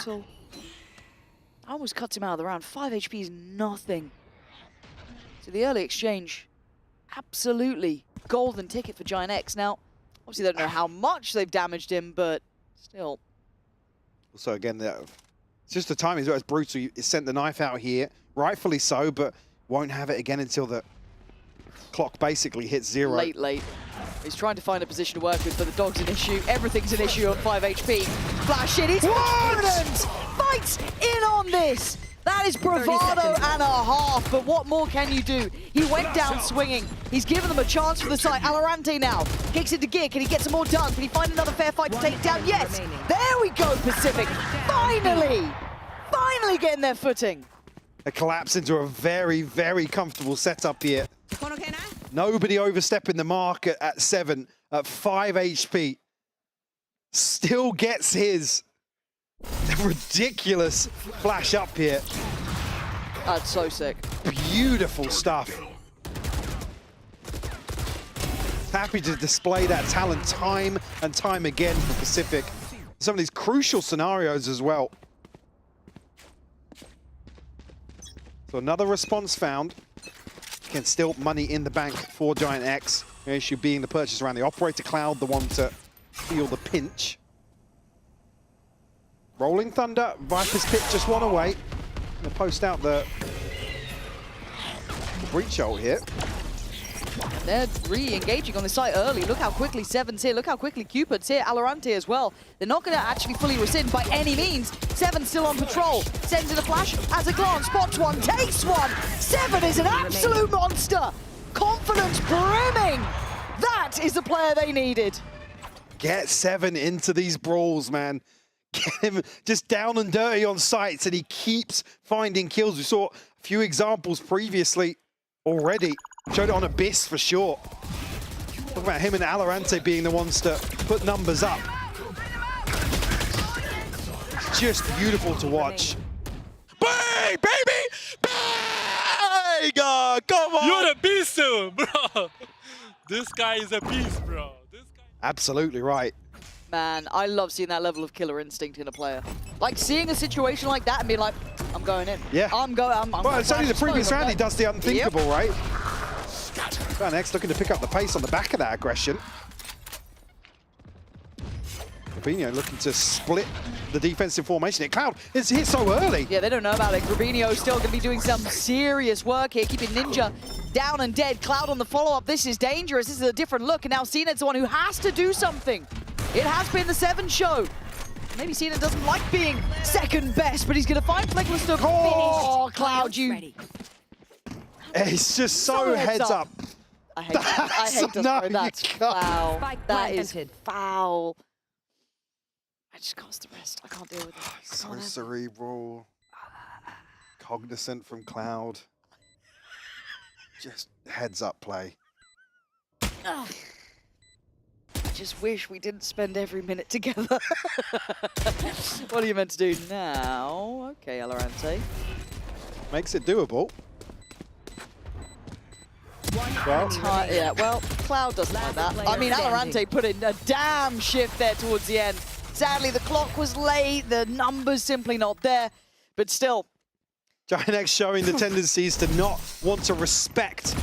Almost cuts him out of the round. 5 HP is nothing. So the early exchange, absolutely golden ticket for Giant X. Now, obviously they don't know how much they've damaged him, but still. So again, it's just the timing as well. It's brutal. He sent the knife out here, rightfully so, but won't have it again until the clock basically hits 0. Late. He's trying to find a position to work with, but the dog's an issue. Everything's an issue on 5 HP. Flash in, he's confident! Fights in on this! That is bravado and a half, but what more can you do? He went down swinging. He's given them a chance for the site. VALORANT now kicks into gear. Can he get some more done? Can he find another fair fight to take it down? Yes! There we go, Pacific! Finally! Finally getting their footing. A collapse into a very, very comfortable setup here. Nobody overstepping the mark at 7, at 5 HP. Still gets his ridiculous flash up here. That's so sick. Beautiful stuff. Happy to display that talent time and time again for Pacific. Some of these crucial scenarios as well. So another response found. Again, still money in the bank for Giant X. The issue being the purchase around the operator cloud, the one to feel the pinch. Rolling Thunder, Viper's Pit just one away. Gonna post out the breach ult here. They're re-engaging on the site early. Look how quickly Seven's here. Look how quickly Cupid's here. VALORANT as well. They're not going to actually fully rescind by any means. Seven's still on patrol. Sends in a flash. Has a glance. Spots one. Takes one. Seven is an absolute monster. Confidence brimming. That is the player they needed. Get Seven into these brawls, man. Get him just down and dirty on sites, and he keeps finding kills. We saw a few examples previously already. Showed it on Abyss for sure. Talk about him and VALORANT being the ones to put numbers up. It's just beautiful to watch. Bang, baby! Bang! Come on! You're a beast, bro! This guy is a beast, bro. Absolutely right. Man, I love seeing that level of killer instinct in a player. Like seeing a situation like that and being like, I'm going in. Yeah. I'm going. Well, it's only the previous round he does the unthinkable, right? Next looking to pick up the pace on the back of that aggression. Rubinho looking to split the defensive formation. Cloud is hit so early. Yeah, they don't know about it. Rubinho still going to be doing some serious work here, keeping Ninja down and dead. Cloud on the follow-up. This is dangerous. This is a different look. And now CNED's the one who has to do something. It has been the 7 show. Maybe CNED doesn't like being second best, but he's going to find Flickless to finish. Oh, Cloud, you... It's just so heads up. I hate to throw that. Foul. That is foul. I just cast the rest. I can't deal with it. So cerebral. Cognizant from Cloud. Just heads up play. I just wish we didn't spend every minute together. What are you meant to do now? Okay, Valorant. Makes it doable. Yeah, well, Cloud doesn't like that. I mean, Valorant put in a damn shift there towards the end. Sadly, the clock was late, the numbers simply not there, but still. GiantX showing the tendencies to not want to respect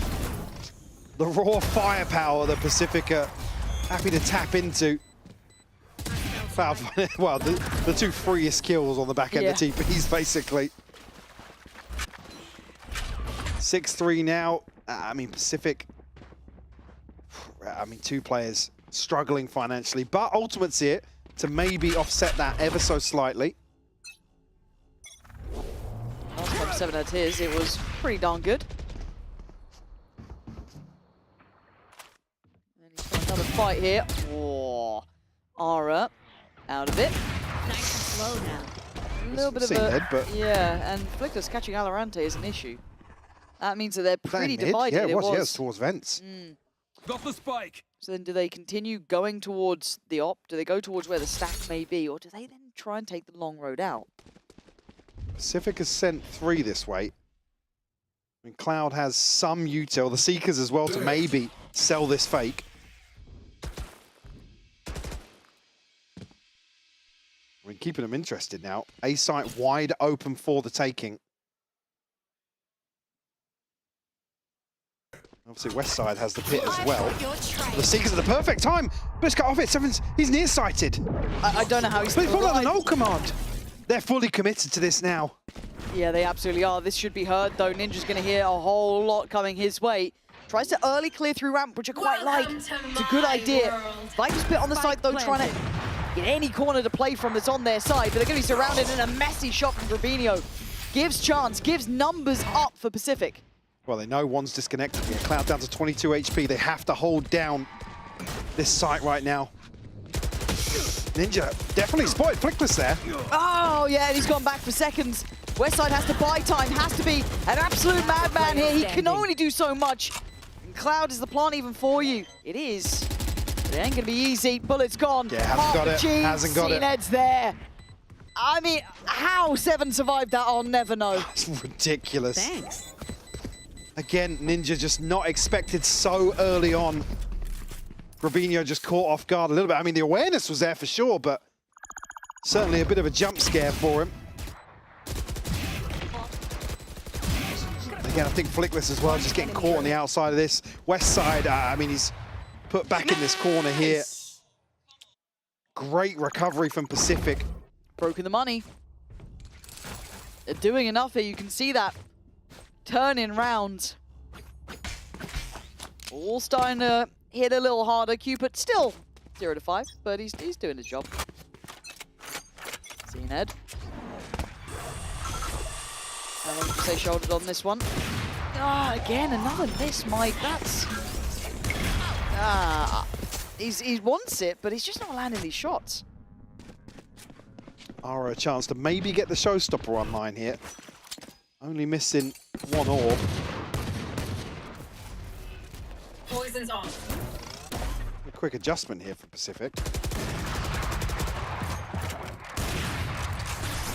the raw firepower that Pacific are happy to tap into. Well, the 2 freest kills on the back end of TPs, basically. 6-3 now. I mean, Pacific, 2 players struggling financially, but Ultimate's here to maybe offset that ever so slightly. Last time 7 had his, it was pretty darn good. And he's got another fight here. Whoa. Ara out of it. Nice and slow now. A little bit of a... Yeah, and Flickless catching Valorant is an issue. That means that they're pretty divided. Yeah, it was towards vents. Got the spike. So then do they continue going towards the op? Do they go towards where the stack may be? Or do they then try and take the long road out? Pacific has sent 3 this way. I mean, Cloud has some util, the Seekers as well, to maybe sell this fake. I mean, keeping them interested now. A site wide open for the taking. Obviously, West Side has the pit as well. The Seekers at the perfect time. Let's get off it. He's nearsighted. I don't know how he's still alive. But he's followed the null command. They're fully committed to this now. Yeah, they absolutely are. This should be heard, though. Ninja's going to hear a whole lot coming his way. Tries to early clear through ramp, which I quite like. It's a good idea. Vikings pit on the side, though, trying to get any corner to play from that's on their side. But they're going to be surrounded in a messy shot from Grabinho. Gives chance, gives numbers up for Pacific. Well, they know one's disconnected here. Cloud down to 22 HP. They have to hold down this site right now. Ninja definitely spotted Flickless there. Oh, yeah, and he's gone back for seconds. Westside has to buy time, has to be an absolute madman here. He can only do so much. And Cloud, is the plan even for you? It is. But it ain't going to be easy. Bullet's gone. Yeah, hasn't got it. Hasn't got it. CNED's there. I mean, how 7 survived that, I'll never know. It's ridiculous. Thanks. Again, Ninja just not expected so early on. Grabinho just caught off guard a little bit. I mean, the awareness was there for sure, but certainly a bit of a jump scare for him. Again, I think Flickless as well, just getting caught on the outside of this. West Side, I mean, he's put back in this corner here. Great recovery from Pacific. Broken the money. They're doing enough here, you can see that. Turning round. All starting to hit a little harder. Cupid still 0-5, but he's doing his job. CNED. I want to say shouldered on this one. Ah, again, another miss, Mike. That's... he wants it, but he's just not landing these shots. Ara a chance to maybe get the showstopper online here. Only missing 1 orb. Poison's off. A quick adjustment here for Pacific.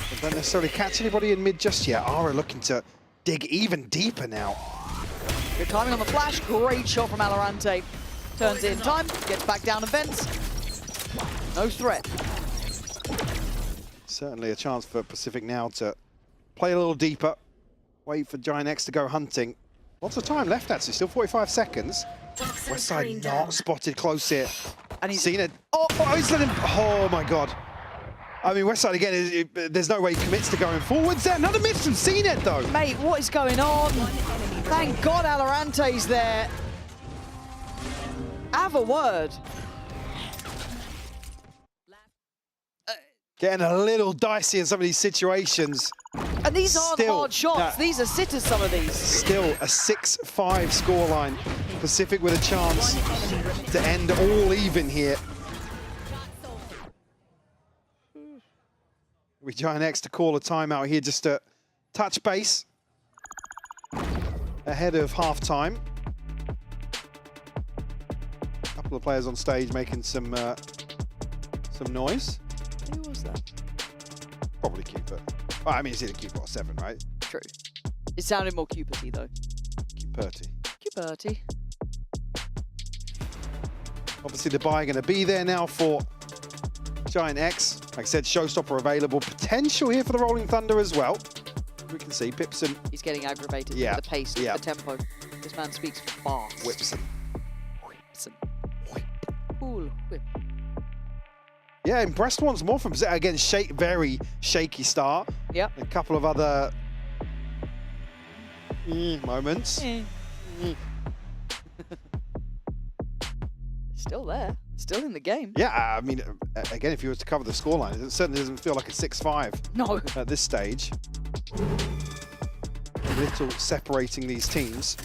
They don't necessarily catch anybody in mid just yet. Ara looking to dig even deeper now. Good timing on the flash. Great shot from Valorant. Turns it in time. Gets back down to vents. No threat. Certainly a chance for Pacific now to play a little deeper. Wait for GiantX to go hunting. Lots of time left, actually. Still 45 seconds. Westside not spotted close here. And he's seen it. Oh, he's let him. Oh, my God. I mean, Westside, again, there's no way he commits to going forwards there. Another miss from CNED, though. Mate, what is going on? Thank God Valorante's there. Have a word. Getting a little dicey in some of these situations. And these aren't hard shots. These are sitters, some of these. Still a 6-5 scoreline. Pacific with a chance to end all even here. We Giant X to call a timeout here just to touch base ahead of halftime. A couple of players on stage making some noise. Who was that? Probably Cupid. Oh, I mean, it's either Cupid or Seven, right? True. It sounded more Cupid-y, though. Cupid. Cupid. Obviously, the buy going to be there now for Giant X. Like I said, Showstopper available. Potential here for the Rolling Thunder as well. We can see Pipson. He's getting aggravated with the pace, the tempo. This man speaks fast. Whipson. Cool whip. Yeah, impressed once more from again. Very shaky start. Yep. A couple of other moments. Still there. Still in the game. Yeah, I mean, again, if you were to cover the scoreline, it certainly doesn't feel like a 6-5. No. At this stage. A little separating these teams.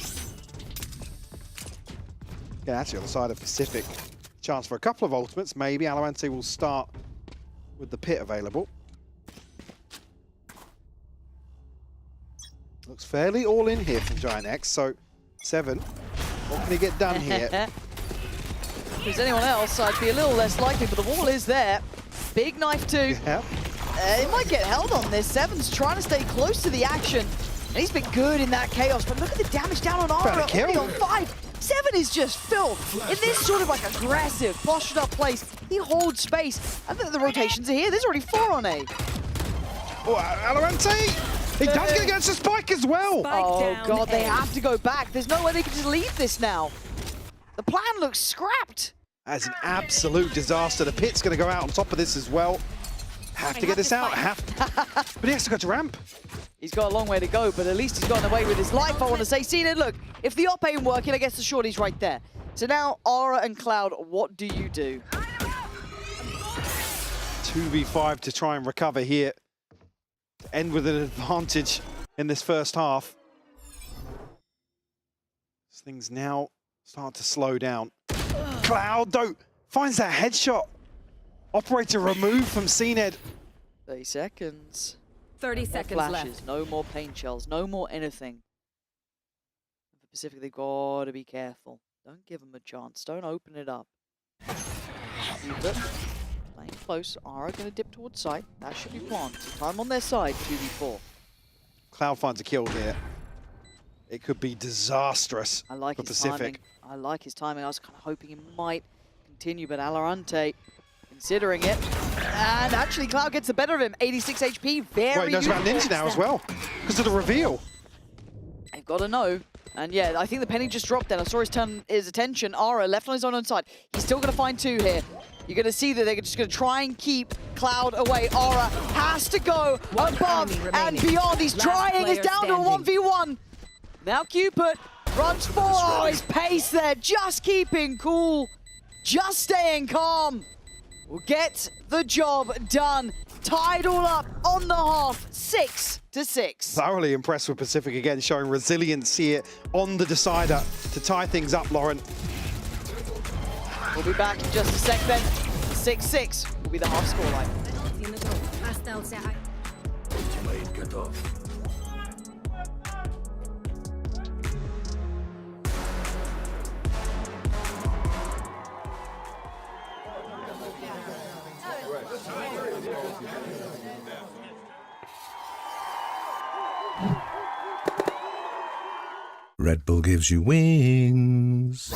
Yeah, actually on the side of Pacific. Chance for a couple of ultimates. Maybe Valorant will start with the pit available. Looks fairly all in here from Giant X. So, Seven, what can he get done here? If there's anyone else, I'd be a little less likely, but the wall is there. Big knife too. Yeah. It might get held on this. Seven's trying to stay close to the action. And he's been good in that chaos, but look at the damage down on Ara, only on 5. Seven is just filth. In this sort of like aggressive, postured up place, he holds space. And the rotations are here. There's already 4 on A. Oh, Valorant! He does get against the spike as well. Oh God, they have to go back. There's no way they can just leave this now. The plan looks scrapped. That's an absolute disaster. The pit's going to go out on top of this as well. Have to get this out. But he has to go to ramp. He's got a long way to go, but at least he's gotten away with his life, I want to say. Cena, look, if the op ain't working, I guess the shorty's right there. So now, Aura and Cloud, what do you do? 2v5 to try and recover here. To end with an advantage in this first half. Things now start to slow down. Cloud, though, finds that headshot. Operator removed from CNED. 30 seconds. 30 no seconds flashes, left. No more paint shells, no more anything. For Pacific, they've got to be careful. Don't give them a chance. Don't open it up. Hubert, playing close. Ara going to dip towards side. That should be planted. Time on their side, 2v4. Cloud finds a kill here. It could be disastrous I like for his Pacific. Timing. I like his timing. I was kind of hoping he might continue, but Valorant considering it. And actually, Cloud gets the better of him. 86 HP, very Well, he knows about Ninja now as well, because of the reveal. They've got to know. And yeah, I think the penny just dropped then. I saw his attention. Ara left on his own side. He's still going to find 2 here. You're going to see that they're just going to try and keep Cloud away. Ara has to go above and beyond. He's trying. He's down to a 1v1. Now Cupid runs forward. Oh, his pace there. Just keeping cool. Just staying calm. Will get the job done. Tied all up on the half, 6-6. Thoroughly impressed with Pacific again, showing resilience here on the decider to tie things up, Lauren. We'll be back in just a sec then. 6-6 will be the half scoreline. Red Bull gives you wings.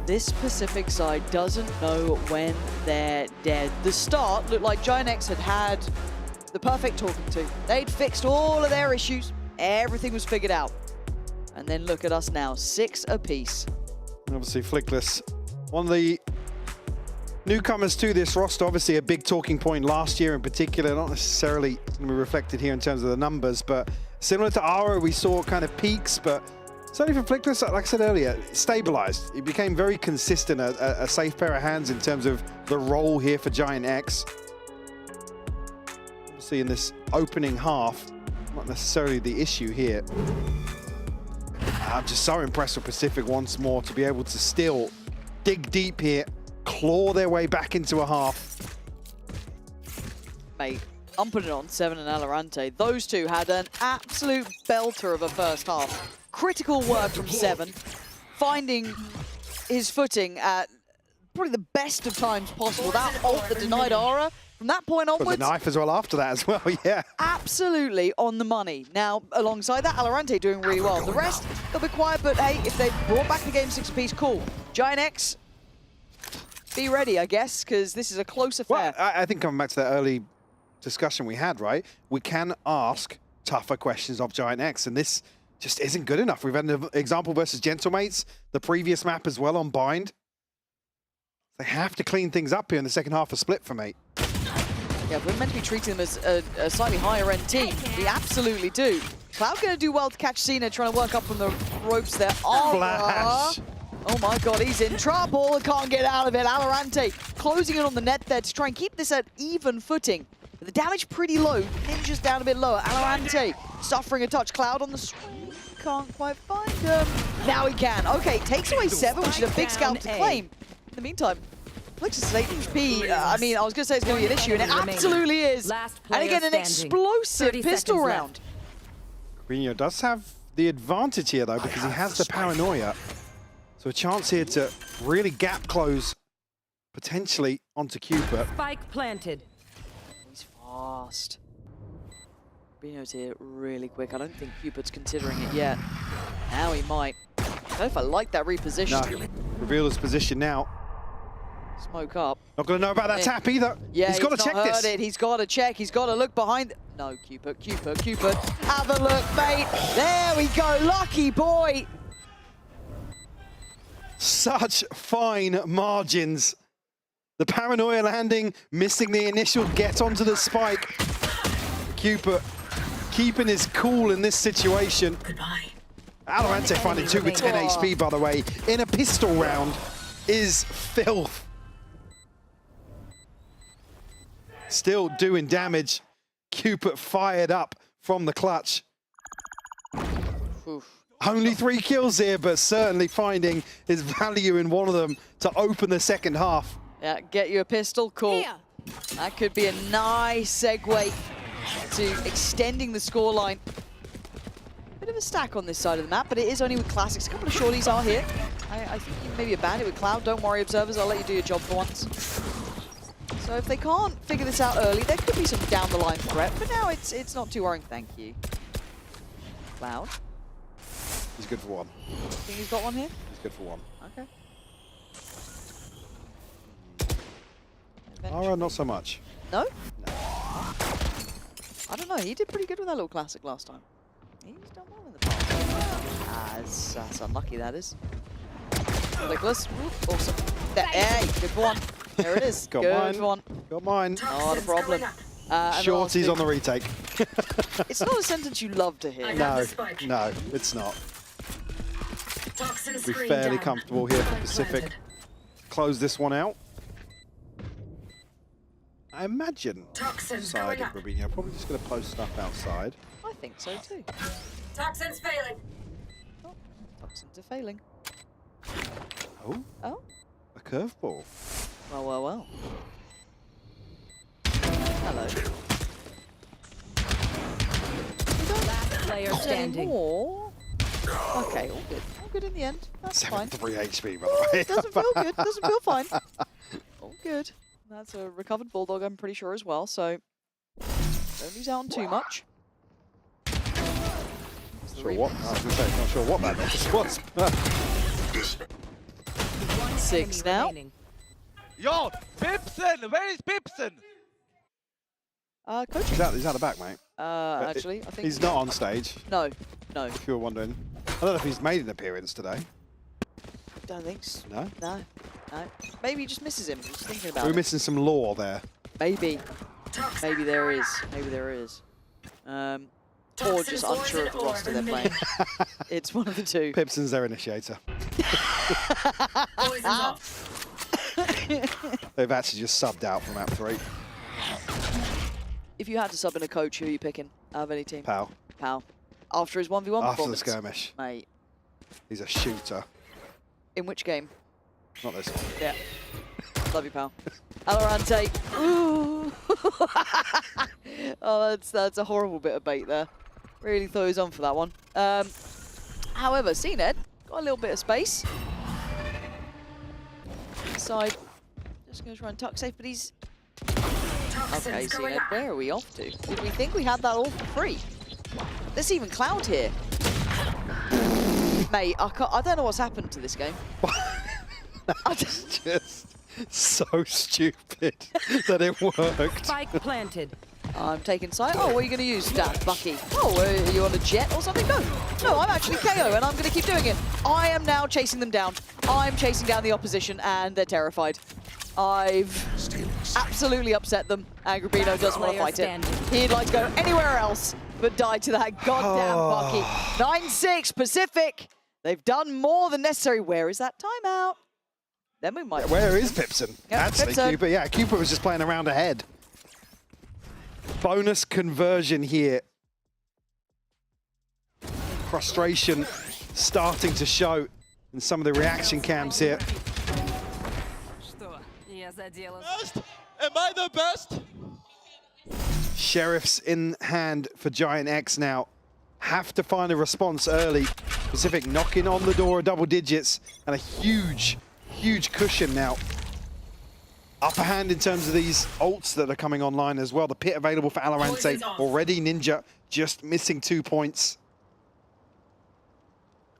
this Pacific side doesn't know when they're dead. The start looked like Giant X had the perfect talking to. They'd fixed all of their issues. Everything was figured out. And then look at us now, 6 apiece. Obviously, Flickless, one of the newcomers to this roster, obviously a big talking point last year in particular, not necessarily going to be reflected here in terms of the numbers, but similar to Ara, we saw kind of peaks, but certainly for Flickless, like I said earlier, stabilized. He became very consistent, a safe pair of hands in terms of the role here for Giant X. Obviously in this opening half, not necessarily the issue here. I'm just so impressed with Pacific once more to be able to still dig deep here, claw their way back into a half. Mate, I'm putting it on Seven and Valorant. Those two had an absolute belter of a first half. Critical work from Seven, finding his footing at probably the best of times possible. That ult that denied Aura, from that point onwards... The knife as well after that as well, yeah. Absolutely on the money. Now, alongside that, Valorant doing really well. The rest, they'll be quiet, but hey, if they brought back the game 6 apiece, cool. Giant X, be ready, I guess, because this is a close affair. Well, I think coming back to that early discussion we had, right? We can ask tougher questions of Giant X, and this just isn't good enough. We've had an example versus Gentlemates, the previous map as well on Bind. They have to clean things up here in the second half of Split for me. Yeah, we're meant to be treating them as a slightly higher end team. We absolutely do. Cloud going to do well to catch Cena, trying to work up from the ropes there. Flash! Oh my god, he's in trouble. Can't get out of it. Valorant closing it on the net there to try and keep this at even footing. But the damage pretty low. Ninja's down a bit lower. Valorant suffering a touch. Cloud on the screen. Can't quite find him. Now he can. Okay, takes away 7, which is a big scalp to claim. In the meantime, Flix's HP, I mean, I was going to say it's going to be an issue, and it absolutely is. And again, an explosive pistol round. Greenio does have the advantage here, though, because he has the paranoia. So a chance here to really gap close, potentially onto Cupid. Spike planted. He's fast. Greenio's here really quick. I don't think Cupid's considering it yet. Now he might. I don't know if I like that reposition. No. Reveal his position now. Smoke up. Not going to know about that tap either. Yeah, he's got to check this. He's got to check. He's got to look behind. No, Cupid. Have a look, mate. There we go. Lucky boy. Such fine margins. The paranoia landing, missing the initial get onto the spike. Cupid keeping his cool in this situation. Goodbye. Valorant finding 2 with 10 HP, by the way, in a pistol round is filth. Still doing damage. Cupid fired up from the clutch. Oof. Only 3 kills here, but certainly finding his value in one of them to open the second half. Yeah, get you a pistol, cool. Yeah. That could be a nice segue to extending the scoreline. Bit of a stack on this side of the map, but it is only with classics. A couple of shorties are here. I think you maybe abandon it with Cloud. Don't worry, observers, I'll let you do your job for once. So if they can't figure this out early, there could be some down the line threat, but now it's not too worrying. Thank you. Cloud. He's good for one. Think he's got one here? He's good for one. Okay. Ara, not so much. No? No. I don't know. He did pretty good with that little classic last time. He's done well in the past. That's unlucky, that is. Nicholas. Awesome. Hey, good for one. There it is. Got good mine. for one. Got mine. Not a problem. Shorties on the retake. It's not a sentence you love to hear. No, it's not. Be fairly comfortable here for Pacific. Close this one out. I imagine side of Robinho probably just going to post stuff outside. I think so too. Toxins failing. Oh, toxins are failing. Oh? Oh? A curveball. Well. Hello. Last player standing. More. Okay, all good. All good in the end. That's fine. 3 HP, by the way. Doesn't feel good. Doesn't feel fine. All good. That's a recovered Bulldog, I'm pretty sure, as well, so don't lose out on too much. Sure what? I was going to say, not sure what that was. 9-6 now. Yo, Pipson! Where is Pipson? Coaching. He's out the back, mate. Actually, I think... He's not on stage. No. If you were wondering. I don't know if he's made an appearance today. Don't think so. No? No. Maybe he just misses him. Just thinking about We're it. missing some lore there. Maybe. Maybe there is. Maybe there is. Or just unsure of the roster they're playing. It's one of the two. Pipson's their initiator. They've actually just subbed out from map 3. If you had to sub in a coach, who are you picking out of any team? Pal. Pal. After his 1v1 After the performance? skirmish. Mate. He's a shooter. In which game? Not this one. Yeah. Love you, pal. Valorant. Ooh. Oh, that's a horrible bit of bait there. Really thought he was on for that one. However, CNED got a little bit of space. Inside. Just going to try and tuck safe, but he's... Okay, CNED, where are we off to? Did we think we had that all for free? There's even Cloud here. Mate, I don't know what's happened to this game. That's just so stupid that it worked. Spike planted. I'm taking side. Oh, what are you going to use, Dan? Bucky. Oh, are you on a jet or something? No. No, I'm actually KO, and I'm going to keep doing it. I am now chasing them down. I'm chasing down the opposition, and they're terrified. I've absolutely upset them. And Grabino doesn't want to fight it. He'd like to go anywhere else but die to that goddamn Bucky. 9-6 Pacific. They've done more than necessary. Where is that timeout? Then we might... Where is Pipson? Yep, Actually, Pipson. Cooper. Yeah, Cooper was just playing around ahead. Bonus conversion here. Frustration starting to show in some of the reaction cams here. Best? Am I the best? Sheriffs in hand for Giant X now. Have to find a response early. Pacific knocking on the door of double digits and a huge cushion now. Upper hand in terms of these ults that are coming online as well. The pit available for VALORANT already. Ninja just missing 2 points.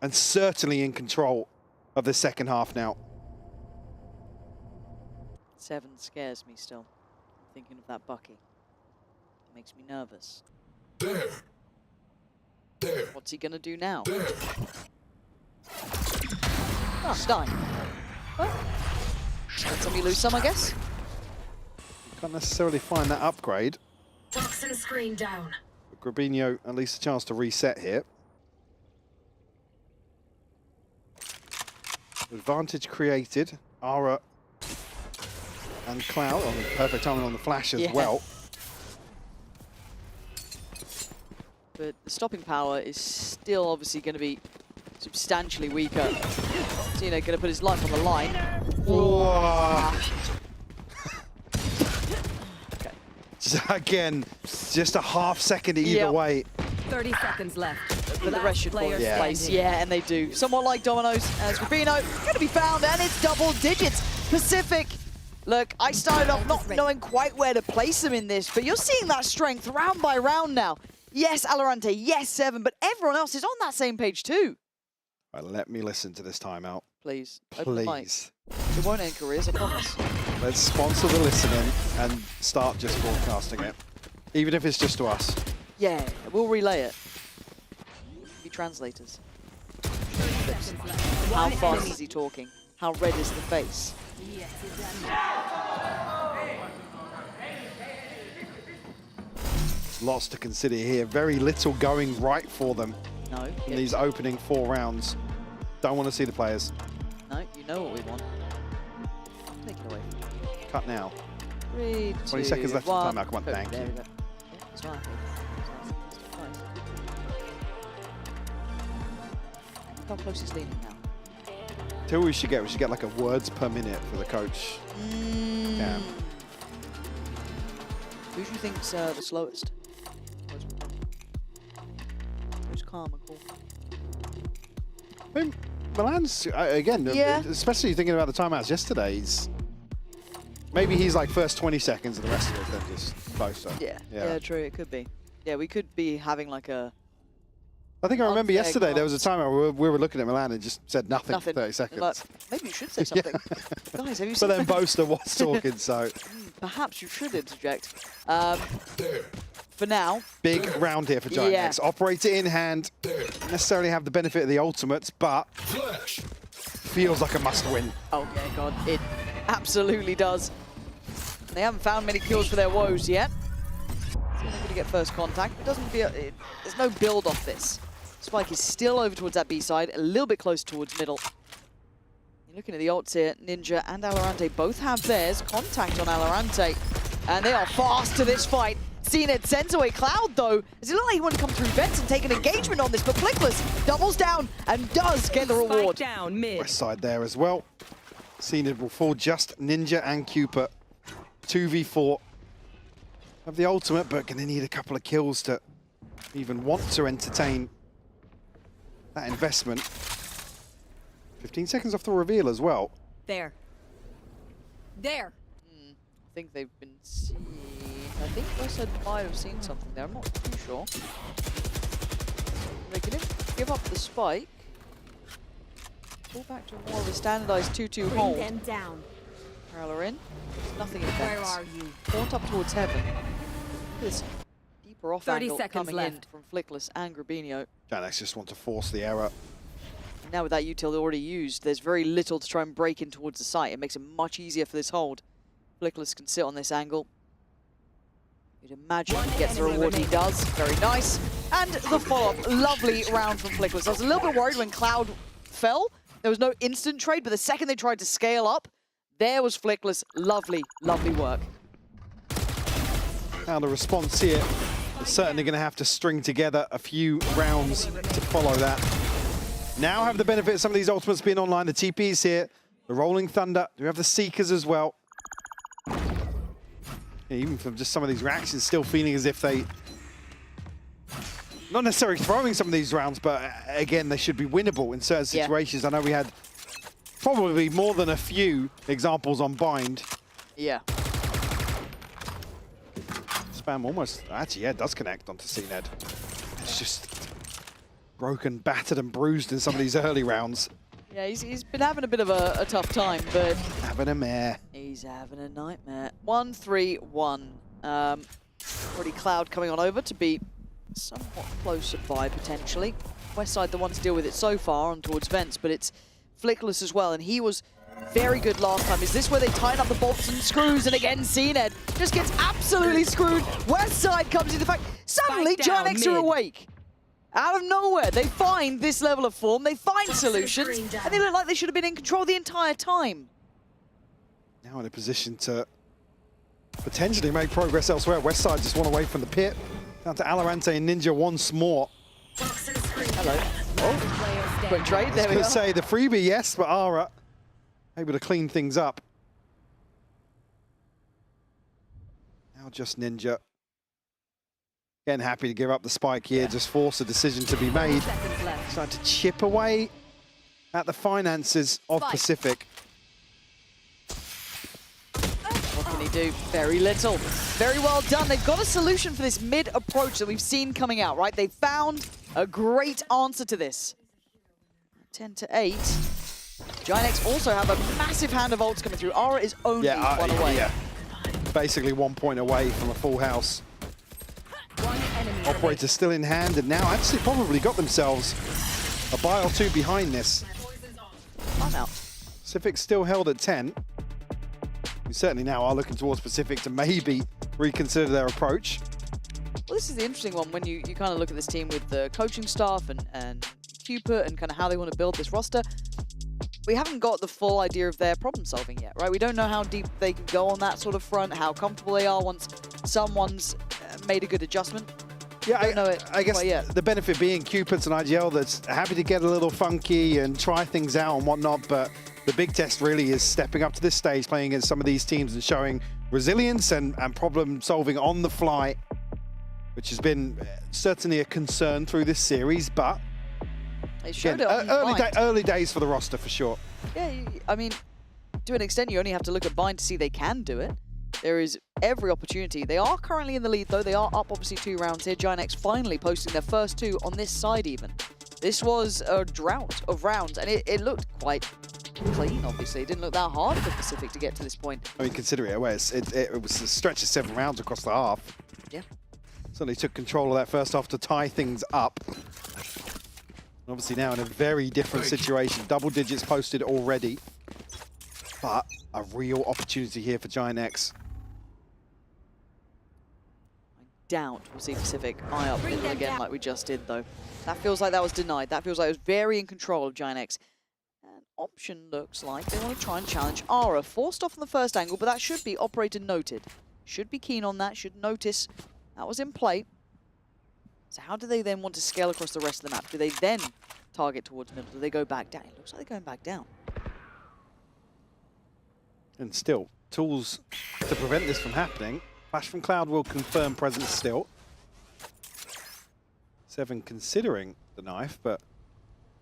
And certainly in control of the second half now. 7 scares me still. Thinking of that Bucky. It makes me nervous. What's he gonna do now? Oh, dying. Well, some you lose some, I guess. Can't necessarily find that upgrade. Toxin screen down. But Grabino at least a chance to reset here. Advantage created. Ara and Cloud on the perfect timing on the flash as well. But the stopping power is still obviously going to be substantially weaker. Zeno going to put his life on the line. Whoa. Okay. Again, just a half second either way. 30 seconds left. But the rest should fall into place. Yeah, and they do. Somewhat like Dominoes as Grabino going to be found, and it's double digits. Pacific. Look, I started off not knowing quite where to place them in this, but you're seeing that strength round by round now. Yes, Valorant, yes, 7, but everyone else is on that same page too. Right, let me listen to this timeout. Please. Open the mic. Please. It won't end careers, I promise. Let's sponsor the listening and start just broadcasting it. Even if it's just to us. Yeah, we'll relay it. Be translators. How fast is he talking? How red is the face? Lots to consider here. Very little going right for them in these opening 4 rounds. Don't want to see the players. No, you know what we want. Take it away. Cut now. 3, 20 seconds left of the timeout. Come on, thank you. There we go. Yeah, that's right. Look how close he's leaning now. Till we should get like a words per minute for the coach. Yeah. Who do you think's the slowest? Who's calm and cool? I mean, Milan's, again, especially thinking about the timeouts yesterday, maybe he's like first 20 seconds and the rest of it then just closer. Yeah, true, it could be. Yeah, we could be having like a I think I remember yesterday there was a time where we were looking at Milan and just said nothing for 30 seconds. Like, maybe you should say something. Guys, have you seen But then Boaster was talking, so... Perhaps you should interject. For now... Big round here for Giant X. Operator in hand. Don't necessarily have the benefit of the ultimates, but... feels like a must-win. Oh, yeah, God. It absolutely does. They haven't found many kills for their woes yet. So they're going to get first contact. It doesn't feel... there's no build off this. Spike is still over towards that B side, a little bit close towards middle. You're looking at the ults here. Ninja and Valorant both have theirs. Contact on Valorant, and they are fast to this fight. CNED sends away Cloud, though. Does it look like he wants to come through vents and take an engagement on this? But Flickless doubles down and does get the reward. Down mid. West side there as well. CNED will fall just Ninja and Cooper. 2v4. Have the ultimate, but going to need a couple of kills to even want to entertain that investment. 15 seconds off the reveal as well. There. I think they've been seeing... I think Westside might have seen something there. I'm not too sure. They can give up the spike. Pull back to more of a standardized 2-2 hold. Bring them down. Parallel in. There's nothing in Where vents. are you? Point up towards heaven. This deeper off 30 angle seconds coming left. in from Flickless and Grabinho. Giant X just want to force the error. Now with that util already used, there's very little to try and break in towards the site. It makes it much easier for this hold. Flickless can sit on this angle. You'd imagine he gets the reward he does. Very nice. And the follow-up. Lovely round from Flickless. I was a little bit worried when Cloud fell. There was no instant trade, but the second they tried to scale up, there was Flickless. Lovely, lovely work. Now the response here is certainly going to have to string together a few rounds to follow that. Now have the benefit of some of these ultimates being online. The TP's here. The Rolling Thunder. We have the Seekers as well. Even from just some of these reactions, still feeling as if they... not necessarily throwing some of these rounds, but again, they should be winnable in certain situations. I know we had probably more than a few examples on Bind. Yeah. Spam almost... actually, yeah, it does connect onto CNED. It's just broken, battered and bruised in some of these early rounds. Yeah, he's been having a bit of a tough time, but... having a mare. He's having a nightmare. 1-3-1. Already Cloud coming on over to be somewhat closer by, potentially. Westside the one to deal with it so far on towards Vents, but it's Flickless as well, and he was very good last time. Is this where they tighten up the bolts and screws? And again, CNED just gets absolutely screwed. Westside comes into the fact. Suddenly, Giant X are awake. Out of nowhere, they find this level of form, they find solutions, and they look like they should have been in control the entire time. Now in a position to potentially make progress elsewhere. Westside just one away from the pit. Down to Valorant and Ninja once more. Hello. Oh, quick trade, there we go. I was going to say, the freebie, yes, but Ara able to clean things up. Now just Ninja. Again, happy to give up the spike here, just force a decision to be made. Trying to chip away at the finances of Pacific. What can he do? Very little. Very well done. They've got a solution for this mid approach that we've seen coming out, right? They found a great answer to this. 10-8. Giant X also have a massive hand of ults coming through. Ara is only one away. Yeah. Basically 1 point away from a full house. Operator still in hand, and now actually probably got themselves a buy or two behind this. Pacific still held at 10. We certainly now are looking towards Pacific to maybe reconsider their approach. Well, this is the interesting one when you kind of look at this team with the coaching staff and Cupid and kind of how they want to build this roster. We haven't got the full idea of their problem solving yet, right? We don't know how deep they can go on that sort of front, how comfortable they are once someone's made a good adjustment. Yeah, I guess the benefit being Cupid's an IGL that's happy to get a little funky and try things out and whatnot, but the big test really is stepping up to this stage, playing against some of these teams and showing resilience and problem solving on the fly, which has been certainly a concern through this series, but they showed early days for the roster for sure. Yeah, I mean, to an extent, you only have to look at Bind to see they can do it. There is every opportunity. They are currently in the lead, though. They are up, obviously, 2 rounds here. Giant finally posting their first 2 on this side, even. This was a drought of rounds, and it looked quite clean, obviously. It didn't look that hard for Pacific to get to this point. I mean, considering it was a stretch of 7 rounds across the half. Yeah. Certainly took control of that first half to tie things up. Obviously now in a very different situation. Double digits posted already. But a real opportunity here for Giant X. I doubt we'll see Pacific eye up middle again like we just did, though. That feels like that was denied. That feels like it was very in control of Giant X. And option looks like they want to try and challenge Ara. Forced off on the first angle, but that should be operator noted. Should be keen on that, should notice that was in play. So how do they then want to scale across the rest of the map? Do they then target towards middle? Do they go back down? It looks like they're going back down. And still, tools to prevent this from happening. Flash from Cloud will confirm presence still. 7 considering the knife, but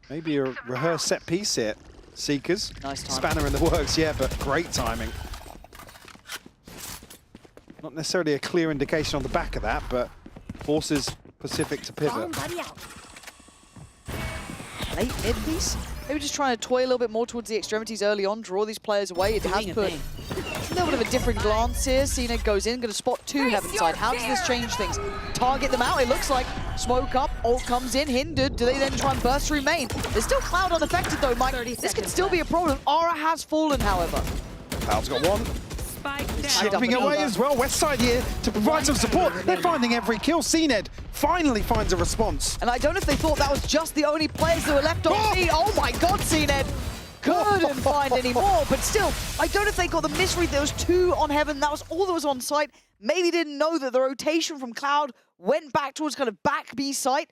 maybe a rehearsed set piece here. Seekers. Nice timing. Spanner in the works, yeah, but great timing. Not necessarily a clear indication on the back of that, but forces Pacific to pivot. Late mid piece? Maybe just trying to toy a little bit more towards the extremities early on, draw these players away. It has put a little bit of a different glance here. Cena goes in, going to spot 2 Heaven side. How does this change things? Target them out, it looks like. Smoke up, ult comes in, hindered. Do they then try and burst through main? There's still Cloud unaffected though, Mike. This can still be a problem. Aura has fallen, however. Cloud's got 1. Chipping away as well. West side here to provide some support. They're finding every kill. CNED finally finds a response. And I don't know if they thought that was just the only players that were left on B. Oh my god, CNED couldn't find any more. But still, I don't know if they got the misread. There was 2 on Heaven. That was all that was on site. Maybe didn't know that the rotation from Cloud went back towards kind of back B site.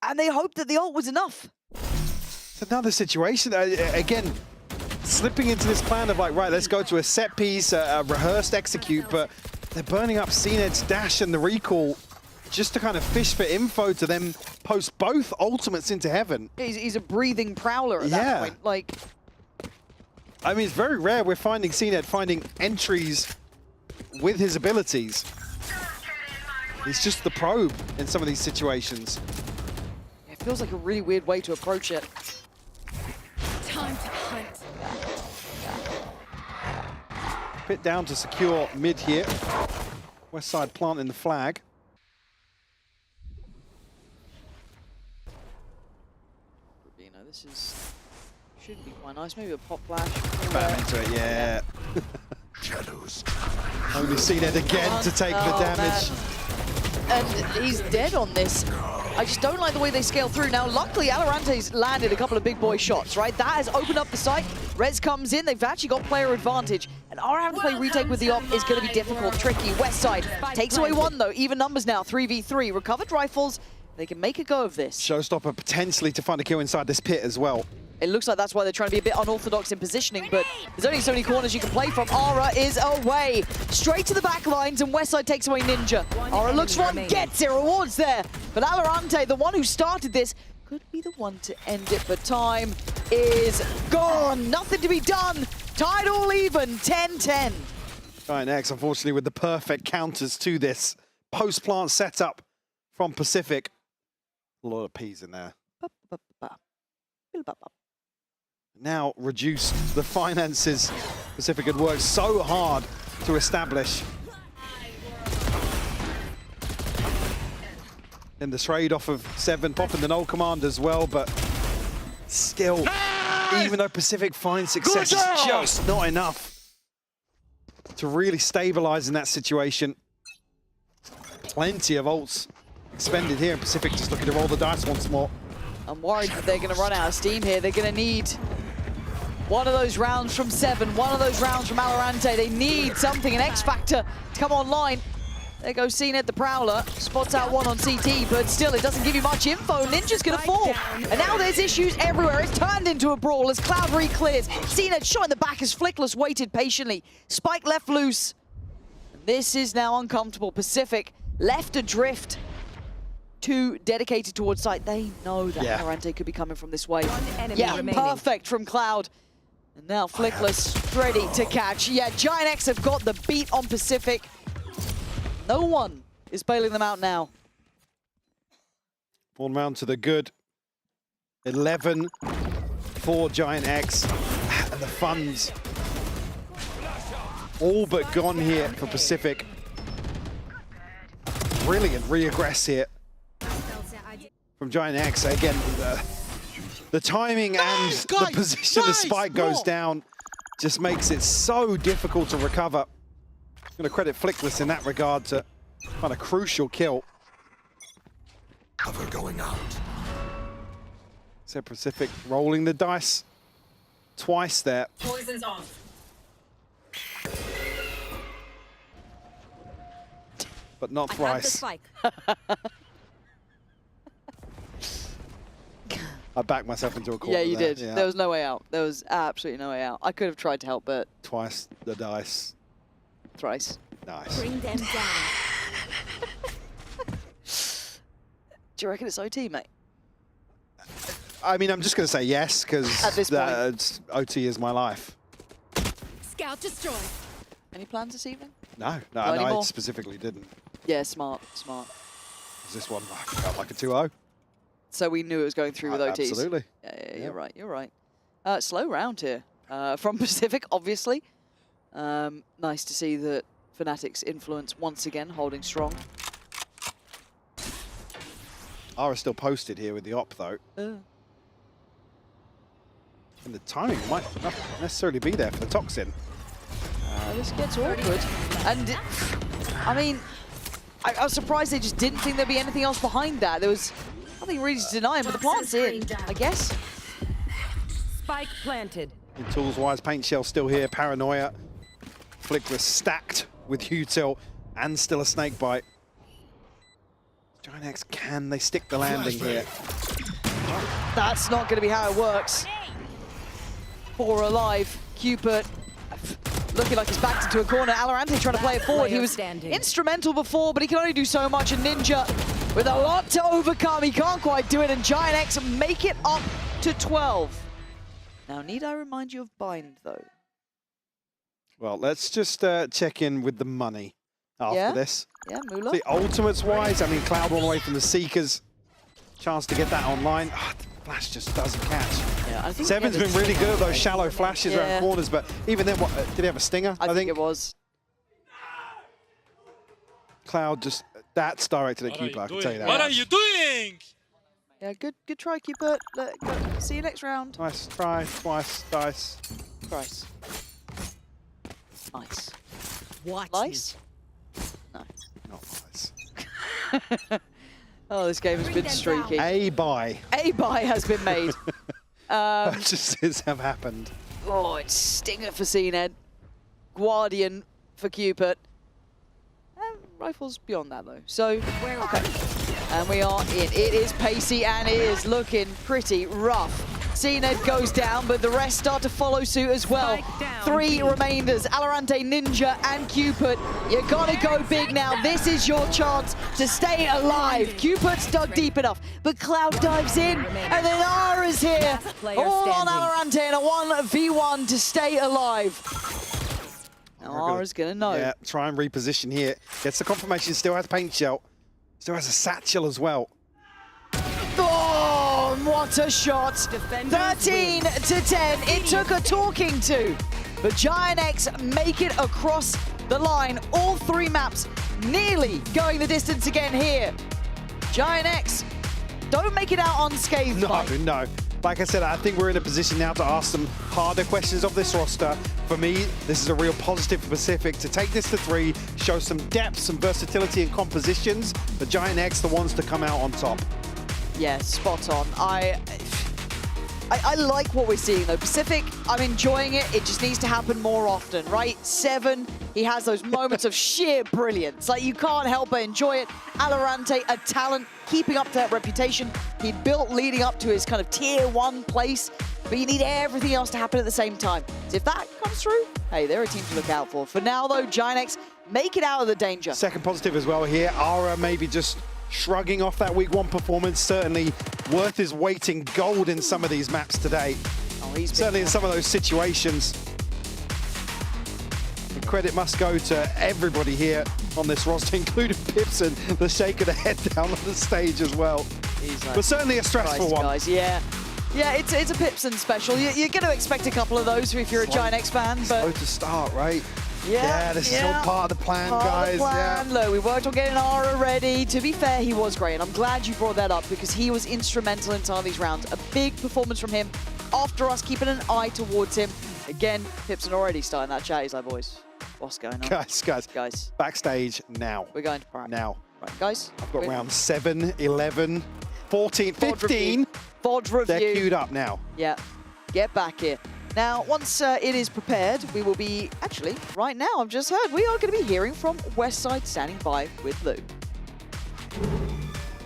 And they hoped that the ult was enough. It's another situation. Again, slipping into this plan of like, right, let's go to a set piece, a rehearsed execute, but they're burning up CNED's dash and the recall just to kind of fish for info to then post both ultimates into Heaven. He's a breathing prowler at that point. Like, I mean, it's very rare we're finding CNED finding entries with his abilities. He's just the probe in some of these situations. It feels like a really weird way to approach it. Time to hunt. Bit down to secure mid here. West side planting the flag. You know, this should be quite nice. Maybe a pop flash. Bam into it, yeah. Shadows. Only CNED again to take the damage. And he's dead on this. I just don't like the way they scale through. Now, luckily, Valorante's landed a couple of big boy shots, right? That has opened up the site. Rez comes in. They've actually got player advantage. And our having to play retake with the op is going to be difficult, tricky. West side takes away 1, though. Even numbers now, 3v3. Recovered rifles. They can make a go of this. Showstopper potentially to find a kill inside this pit as well. It looks like that's why they're trying to be a bit unorthodox in positioning, but there's only so many corners you can play from. Aura is away. Straight to the back lines, and Westside takes away Ninja. Aura looks for one, gets it, rewards there. But Valorante, the one who started this, could be the one to end it, but time is gone. Nothing to be done. Tied all even, 10-10. Giant X, unfortunately, with the perfect counters to this post-plant setup from Pacific. A lot of P's in there. Now reduced the finances Pacific had worked so hard to establish. In the trade off of 7, popping the null command as well, but still, even though Pacific finds success, it's just not enough to really stabilize in that situation. Plenty of ults expended here, and Pacific just looking to roll the dice once more. I'm worried that they're going to run out of steam here. They're going to need one of those rounds from 7, one of those rounds from Valorante. They need something, an X factor to come online. There goes CNED the Prowler. Spots out 1 on CT, but still it doesn't give you much info. Ninja's going to fall. And now there's issues everywhere. It's turned into a brawl as Cloud re-clears. CNED shot in the back as Flickless waited patiently. Spike left loose. This is now uncomfortable. Pacific left adrift. 2 dedicated towards site. They know that Valorante could be coming from this way. Yeah, perfect from Cloud. And now Flickless ready to catch. Yeah, Giant X have got the beat on Pacific. No one is bailing them out now. One round to the good. 11 for Giant X. And the funds all but gone here for Pacific. Brilliant re-aggress here from Giant X. Again, the timing and the position the spike goes down just makes it so difficult to recover. I'm going to credit Flickless in that regard to kind of crucial kill. Cover going out. So Pacific rolling the dice twice there. Poison's off. But not thrice. I backed myself into a corner. Yeah, you there. did. Yeah. There was no way out. There was absolutely no way out. I could have tried to help, but... Twice the dice. Thrice. Nice. Bring them down. Do you reckon it's OT, mate? I mean, I'm just going to say yes, because OT is my life. Scout destroyed. Any plans this evening? No, Not I anymore? specifically didn't. Yeah, smart, smart. Is this one felt like a 2-0? So we knew it was going through with OTs? Absolutely. Yeah, you're right, you're right. Slow round here from Pacific, obviously. Nice to see that Fnatic's influence once again holding strong. Ara still posted here with the op, though. And the timing might not necessarily be there for the Toxin. This gets awkward. And, I mean, I was surprised they just didn't think there'd be anything else behind that. There was nothing really to deny him, but the plant's in, I guess. Spike planted. And tools-wise, Paint Shell still here, Paranoia. Flickless stacked with Util and still a snake bite. Giant X, can they stick the landing here? That's not going to be how it works. 4 alive. Cupid looking like he's backed into a corner. Valorant trying to play it forward. He was instrumental before, but he can only do so much. And Ninja with a lot to overcome. He can't quite do it. And Giant X make it up to 12. Now, need I remind you of Bind, though? Well, let's just check in with the money after this. Yeah, Moolah. The ultimates-wise, I mean, Cloud one away from the Seekers. Chance to get that online. The flash just doesn't catch. Yeah, I think Seven's been really good at those shallow flashes around corners, but even then, what, did he have a stinger? I think it was. Cloud just, that's directed at Cupid, I can tell you that. What are you doing? Yeah, good try, Cupid. See you next round. Nice try, twice, dice. Thrice. Nice. Watch Nice? No. Not nice. Oh, this game has been streaky. A buy. A buy has been made. Purchases have happened. Oh, it's Stinger for CNED. Guardian for Cupid. Rifles beyond that, though. So, okay. And we are in. It is pacey and it is looking pretty rough. CNED goes down, but the rest start to follow suit as well. 3 remainders, Valorant, Ninja, and Cupid. You gotta go big now. This is your chance to stay alive. Cupid's dug deep enough, but Cloud dives in, and then Ara's here. All on Valorant in a 1v1 to stay alive. Now Ara's gonna know. Yeah, try and reposition here. Gets the confirmation, still has Paint Shell. Still has a satchel as well. Oh, what a shot. 13 to 10. It took a talking to. But Giant X make it across the line. All 3 maps nearly going the distance again here. Giant X don't make it out unscathed. No. Like I said, I think we're in a position now to ask some harder questions of this roster. For me, this is a real positive for Pacific to take this to 3, show some depth, some versatility and compositions. The Giant X, the ones to come out on top. Yeah, spot on. I like what we're seeing, though. Pacific, I'm enjoying it. It just needs to happen more often, right? 7, he has those moments of sheer brilliance. Like, you can't help but enjoy it. Valorant, a talent, keeping up to that reputation he built leading up to his kind of tier 1 place. But you need everything else to happen at the same time. So if that comes through, hey, they're a team to look out for. For now, though, Giant X make it out of the danger. Second positive as well here. Ara maybe just shrugging off that week 1 performance. Certainly worth his weight in gold in some of these maps today. Oh, He's certainly in some of those situations. The credit must go to everybody here on this roster, including Pipson, the shake of the head down on the stage as well. But certainly a stressful one. Guys, yeah, it's a Pipson special. You're going to expect a couple of those if you're a Giant X fan, but slow to start, right? Yeah, this is all part of the plan, guys. Yeah. Look, we worked on getting Ara ready. To be fair, he was great, and I'm glad you brought that up because he was instrumental in some of these rounds. A big performance from him after us keeping an eye towards him. Again, Pipson already starting that chat. He's like, boys, what's going on? Guys, backstage now. We're going to prime. Now. Right, guys. I've got round 7, 11, 14, 15. VOD review. They're queued up now. Yeah, get back here. Now, once it is prepared, we will be, actually, right now, I've just heard, we are going to be hearing from Westside standing by with Lou.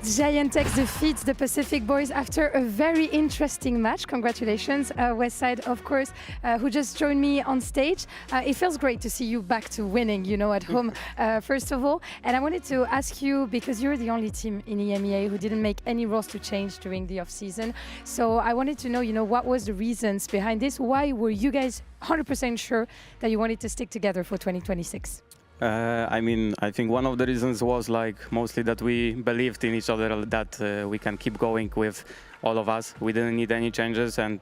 Giantex defeats the Pacific Boys after a very interesting match. Congratulations, Westside, of course, who just joined me on stage. It feels great to see you back to winning, you know, at home, first of all. And I wanted to ask you, because you're the only team in EMEA who didn't make any roster change during the off-season. So I wanted to know, you know, what was the reasons behind this? Why were you guys 100% sure that you wanted to stick together for 2026? I mean, I think one of the reasons was like mostly that we believed in each other, that we can keep going with all of us. We didn't need any changes, and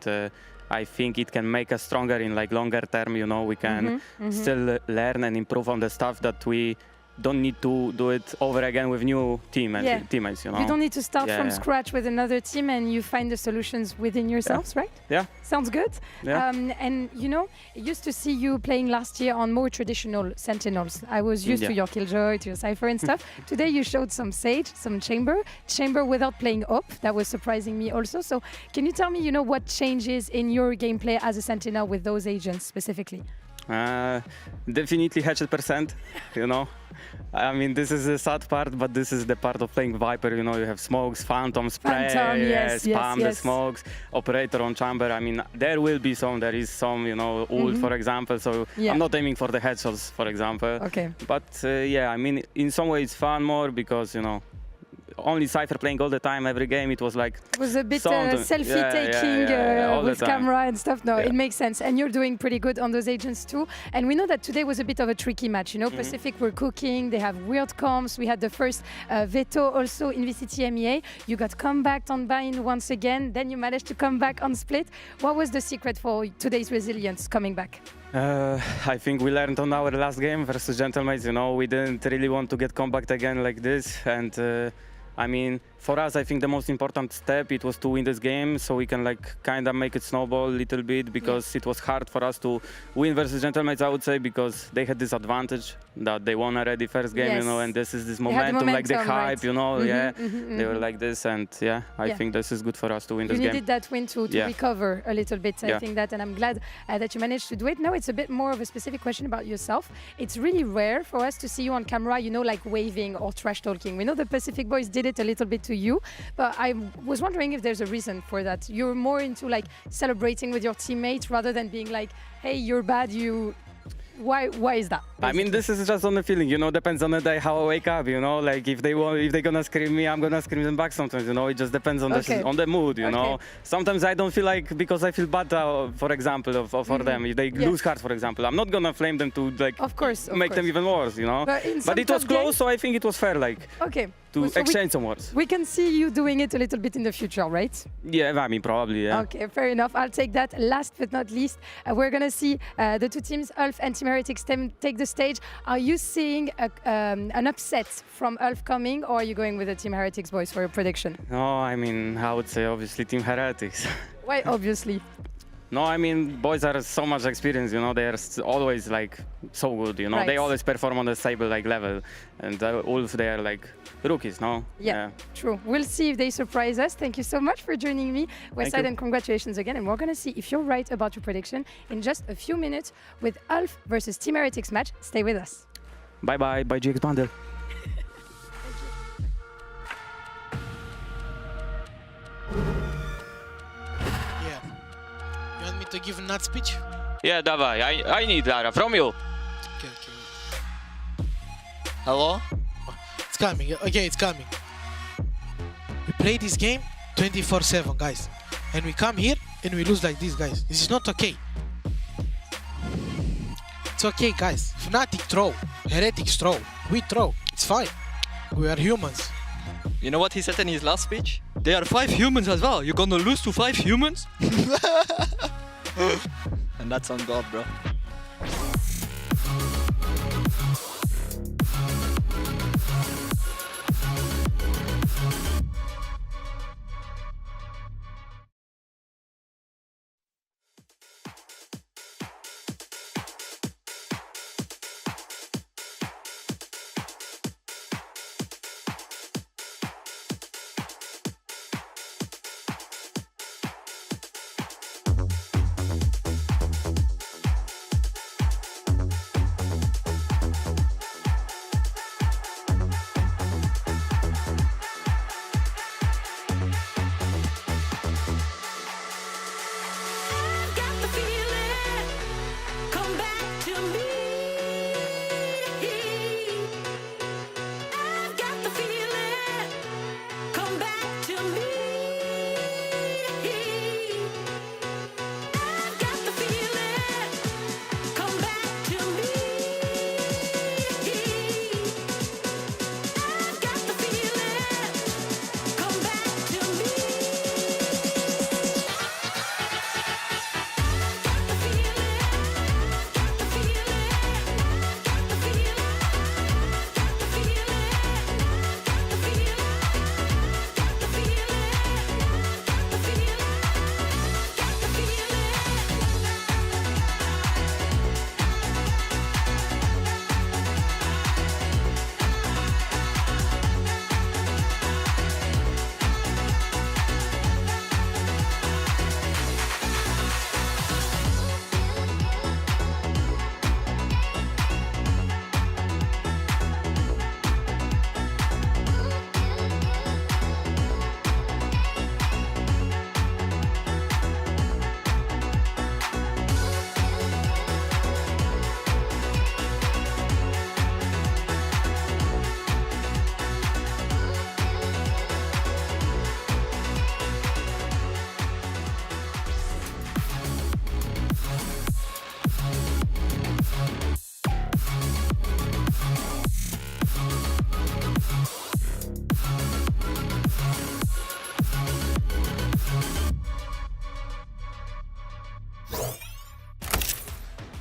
I think it can make us stronger in like longer term. You know, we can still learn and improve on the stuff that we don't need to do it over again with new teammates. You know, you don't need to start from scratch with another team, and you find the solutions within yourselves, right? Yeah. Sounds good. Yeah. And you know, I used to see you playing last year on more traditional Sentinels. I was used to your Killjoy, to your Cypher and stuff. Today you showed some Sage, some Chamber without playing up. That was surprising me also. So can you tell me, you know, what changes in your gameplay as a Sentinel with those agents specifically? Definitely hatchet %, you know. I mean, this is the sad part, but this is the part of playing Viper. You know, you have smokes, Phantom, spray, spam the smokes, operator on chamber. I mean, there is some, you know, ult, for example. So I'm not aiming for the headshots, for example. Okay. But yeah, I mean, in some ways, it's fun more because, you know, only Cypher playing all the time, every game, it was like... It was a bit selfie-taking with camera and stuff. No, it makes sense. And you're doing pretty good on those agents too. And we know that today was a bit of a tricky match. You know, Pacific were cooking, they have weird comps. We had the first Veto also in VCT EMEA. You got comebacked on buy-in once again. Then you managed to come back on split. What was the secret for today's resilience coming back? I think we learned on our last game versus Gentlemates. You know, we didn't really want to get comebacked again like this. And I mean, for us, I think the most important step, it was to win this game, so we can like kind of make it snowball a little bit, because it was hard for us to win versus Gentlemates, I would say, because they had this advantage that they won already first game, you know, and this is this momentum, like the hype, you know, they were like this, and I think this is good for us to win this game. You needed that win to recover a little bit, I think that, and I'm glad that you managed to do it. Now it's a bit more of a specific question about yourself. It's really rare for us to see you on camera, you know, like waving or trash talking. We know the Pacific Boys did it a little bit to you, but I was wondering if there's a reason for that. You're more into like celebrating with your teammates rather than being like, hey, you're bad, why is that? I mean, this is just on the feeling, you know, depends on the day how I wake up, you know, like if they're gonna scream me, I'm gonna scream them back sometimes, you know, it just depends on the mood, you know. Sometimes I don't feel like, because I feel bad, for example, for them, if they lose cards, for example, I'm not gonna flame them to like make them even worse, you know. But it was close, so I think it was fair, like, to exchange some words. We can see you doing it a little bit in the future, right? Yeah, I mean, probably, yeah. Okay, fair enough. I'll take that. Last but not least, we're gonna see the two teams, ULF and Team Heretics, take the stage. Are you seeing an upset from ULF coming, or are you going with the Team Heretics boys for your prediction? No, I mean, I would say obviously Team Heretics. Why obviously? No, I mean, boys are so much experience, you know, they are always like so good, you know, they always perform on the stable like level, and ULF, they are like rookies, no? Yeah, true. We'll see if they surprise us. Thank you so much for joining me, Westside, and congratulations again. And we're going to see if you're right about your prediction in just a few minutes with ULF versus Team Heretics match. Stay with us. Bye-bye, bye GX Bundle. To give a nut speech? Yeah, давай. I need Lara from you. Okay. Hello? It's coming. Okay, it's coming. We play this game 24/7, guys. And we come here and we lose like this, guys. This is not okay. It's okay, guys. Fnatic throw, Heretics throw, we throw. It's fine. We are humans. You know what he said in his last speech? There are 5 humans as well. You're gonna lose to 5 humans? And that's on God, bro.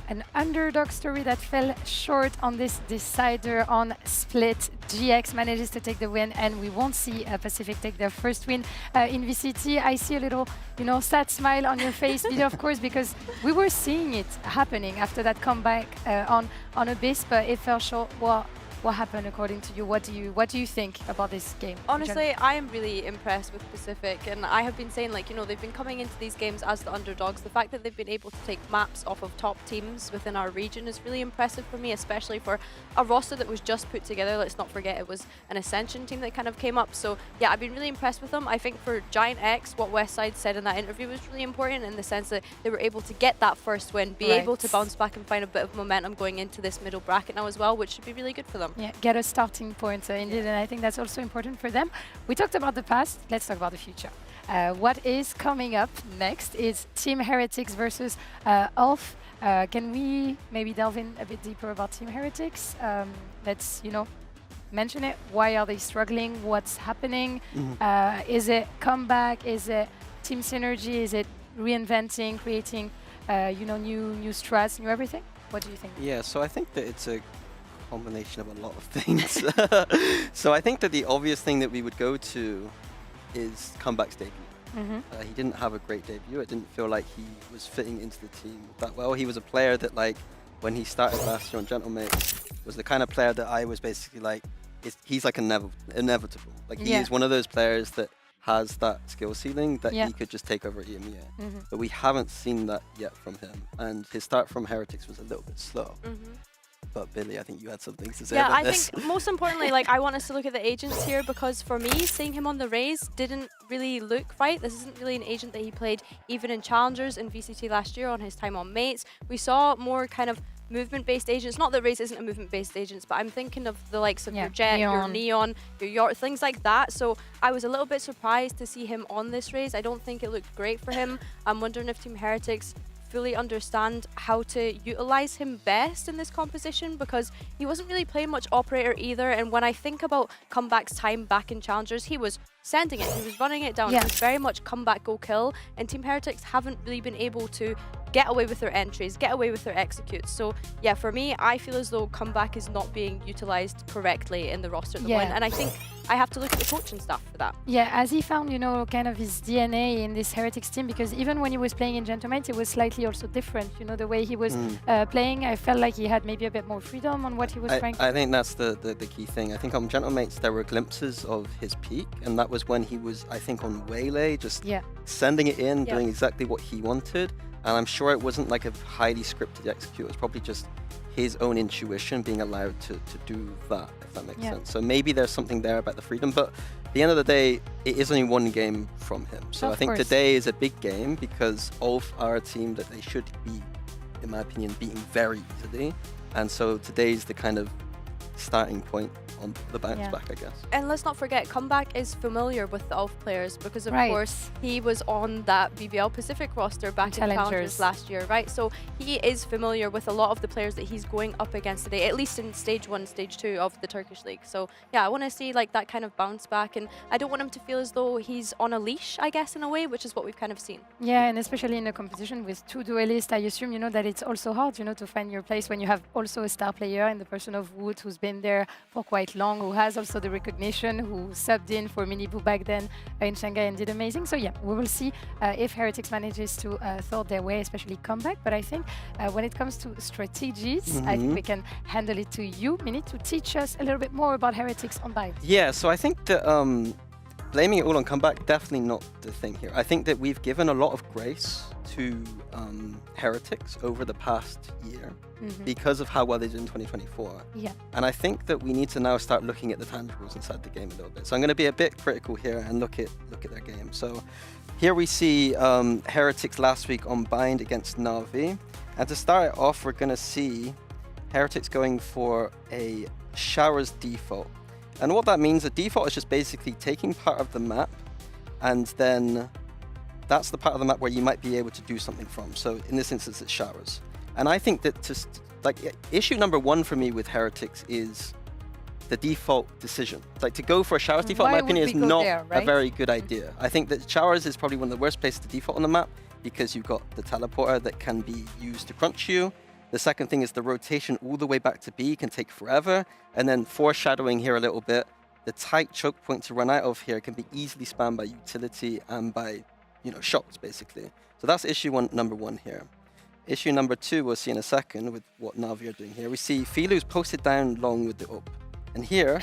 An underdog story that fell short on this decider on split. GX manages to take the win, and we won't see Pacific take their first win in VCT. I see a little, sad smile on your face, Veto, of course, because we were seeing it happening after that comeback on Abyss, but it fell short. What happened according to you? What do you think about this game? Honestly, I am really impressed with Pacific, and I have been saying, they've been coming into these games as the underdogs. The fact that they've been able to take maps off of top teams within our region is really impressive for me, especially for a roster that was just put together. Let's not forget it was an Ascension team that kind of came up. So yeah, I've been really impressed with them. I think for Giant X, what Westside said in that interview was really important in the sense that they were able to get that first win, be able to bounce back and find a bit of momentum going into this middle bracket now as well, which should be really good for them. Yeah, get a starting point, indeed, and I think that's also important for them. We talked about the past, let's talk about the future. What is coming up next is Team Heretics versus ULF. Can we maybe delve in a bit deeper about Team Heretics? Let's, mention it. Why are they struggling? What's happening? Is it comeback? Is it team synergy? Is it reinventing, creating, new strats, new everything? What do you think? Yeah, so I think that it's a combination of a lot of things. So I think that the obvious thing that we would go to is comeback's debut. He didn't have a great debut. It didn't feel like he was fitting into the team that well. He was a player that, when he started last year on Gentlemates, was the kind of player that I was basically he's like inevitable. He is one of those players that has that skill ceiling that he could just take over at EMEA. But we haven't seen that yet from him. And his start from Heretics was a little bit slow. But Billy, I think you had some things to say about this. Yeah, I think most importantly, I want us to look at the agents here, because for me, seeing him on the Rays didn't really look right. This isn't really an agent that he played even in Challengers in VCT last year on his time on Mates. We saw more kind of movement-based agents. Not that Raze isn't a movement-based agent, but I'm thinking of the likes of your Jet, Neon. your Neon, your York, things like that. So I was a little bit surprised to see him on this Raze. I don't think it looked great for him. I'm wondering if Team Heretics fully understand how to utilize him best in this composition, because he wasn't really playing much operator either. And when I think about Comeback's time back in Challengers, he was sending it, he was running it down. It was very much comeback, go kill. And Team Heretics haven't really been able to get away with their entries, get away with their executes. So yeah, for me, I feel as though Comeback is not being utilized correctly in the roster at the moment. And I think I have to look at the coaching staff for that. Yeah, as he found, you know, kind of his DNA in this Heretics team, because even when he was playing in Gentleman, it was slightly also different. You know, the way he was playing, I felt like he had maybe a bit more freedom on what he was trying to do. I think that's the key thing. I think on Gentlemates, there were glimpses of his peak, and that was when he was, I think, on Waylay, just sending it in, doing exactly what he wanted. And I'm sure it wasn't like a highly scripted execute. It was probably just his own intuition being allowed to do that, if that makes sense. So maybe there's something there about the freedom, but at the end of the day, it is only one game from him. So I think today is a big game because of our team that they should be, in my opinion, beating very easily. And so today's the kind of starting point on the bounce back, I guess. And let's not forget, Comeback is familiar with the ULF players because, of course, he was on that BBL Pacific roster back in Challengers last year, right? So he is familiar with a lot of the players that he's going up against today, at least in Stage 1, Stage 2 of the Turkish League. So yeah, I want to see like that kind of bounce back, and I don't want him to feel as though he's on a leash, I guess, in a way, which is what we've kind of seen. Yeah, and especially in a competition with two duelists, I assume, you know, that it's also hard, you know, to find your place when you have also a star player in the person of Wood, who's been there for quite long, who has also the recognition, who subbed in for Miniboo back then in Shanghai and did amazing. So yeah, we will see if Heretics manages to thought their way, especially Comeback. But I think when it comes to strategies, I think we can handle it to you, Mini, to teach us a little bit more about Heretics on Bind. Yeah, so I think that blaming it all on Comeback, definitely not the thing here. I think that we've given a lot of grace to Heretics over the past year because of how well they did in 2024. Yeah. And I think that we need to now start looking at the tangibles inside the game a little bit. So I'm going to be a bit critical here and look at their game. So here we see Heretics last week on Bind against Na'Vi. And to start it off, we're going to see Heretics going for a Showers default. And what that means, a default is just basically taking part of the map, and then that's the part of the map where you might be able to do something from. So in this instance, it's Showers. And I think that issue number one for me with Heretics is the default decision. Like, to go for a Showers default, in my opinion, is not a very good idea. I think that Showers is probably one of the worst places to default on the map because you've got the teleporter that can be used to crunch you. The second thing is the rotation all the way back to B can take forever. And then foreshadowing here a little bit, the tight choke point to run out of here can be easily spammed by utility and by, you know, shots, basically. So that's issue number one here. Issue number two, we'll see in a second with what Na'Vi are doing here. We see Filu's posted down long with the up. And here,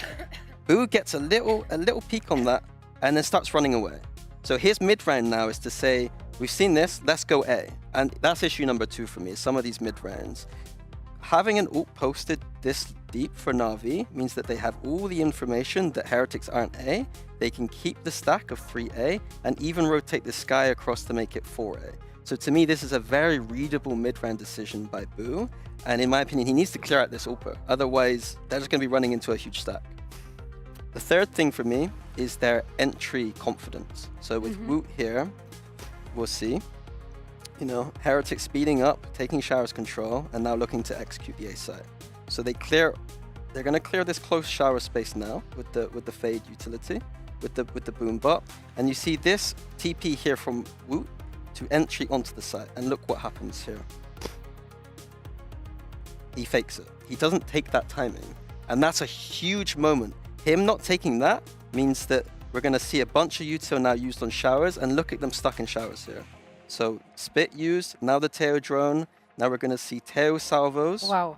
Boo gets a little peek on that and then starts running away. So his mid-round now is to say, we've seen this, let's go A. And that's issue number two for me, some of these mid-rounds. Having an ult posted this deep for Na'Vi means that they have all the information that Heretics aren't A. They can keep the stack of 3A and even rotate the sky across to make it 4A. So to me, this is a very readable mid-round decision by Boo. And in my opinion, he needs to clear out this Opa. Otherwise, they're just going to be running into a huge stack. The third thing for me is their entry confidence. So with Woot here, we'll see, you know, Heretics speeding up, taking Showers control, and now looking to execute the A side. So they're going to clear this close shower space now with the Fade utility, with the Boom Bot. And you see this TP here from Woot to entry onto the site, and look what happens here. He fakes it. He doesn't take that timing, and that's a huge moment. Him not taking that means that we're going to see a bunch of util now used on Showers, and look at them stuck in Showers here. So Spit used, now the Teo drone, now we're going to see Teo salvos. Wow.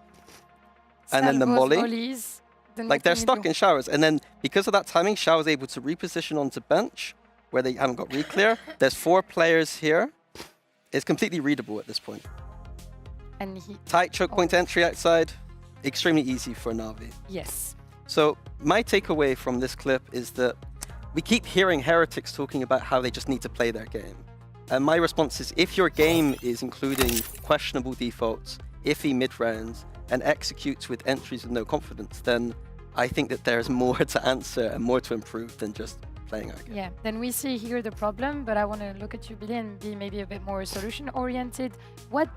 And then the molly. Mollies, like, they're stuck in Showers, and then because of that timing, Showers able to reposition onto bench where they haven't got re-clear. There's 4 players here. It's completely readable at this point. And he tight choke point to entry outside, extremely easy for Na'Vi. Yes. So my takeaway from this clip is that we keep hearing Heretics talking about how they just need to play their game. And my response is, if your game is including questionable defaults, iffy mid-rounds and executes with entries with no confidence, then I think that there's more to answer and more to improve than just playing our game. Yeah, then we see here the problem, but I want to look at you, Billy, and be maybe a bit more solution-oriented. What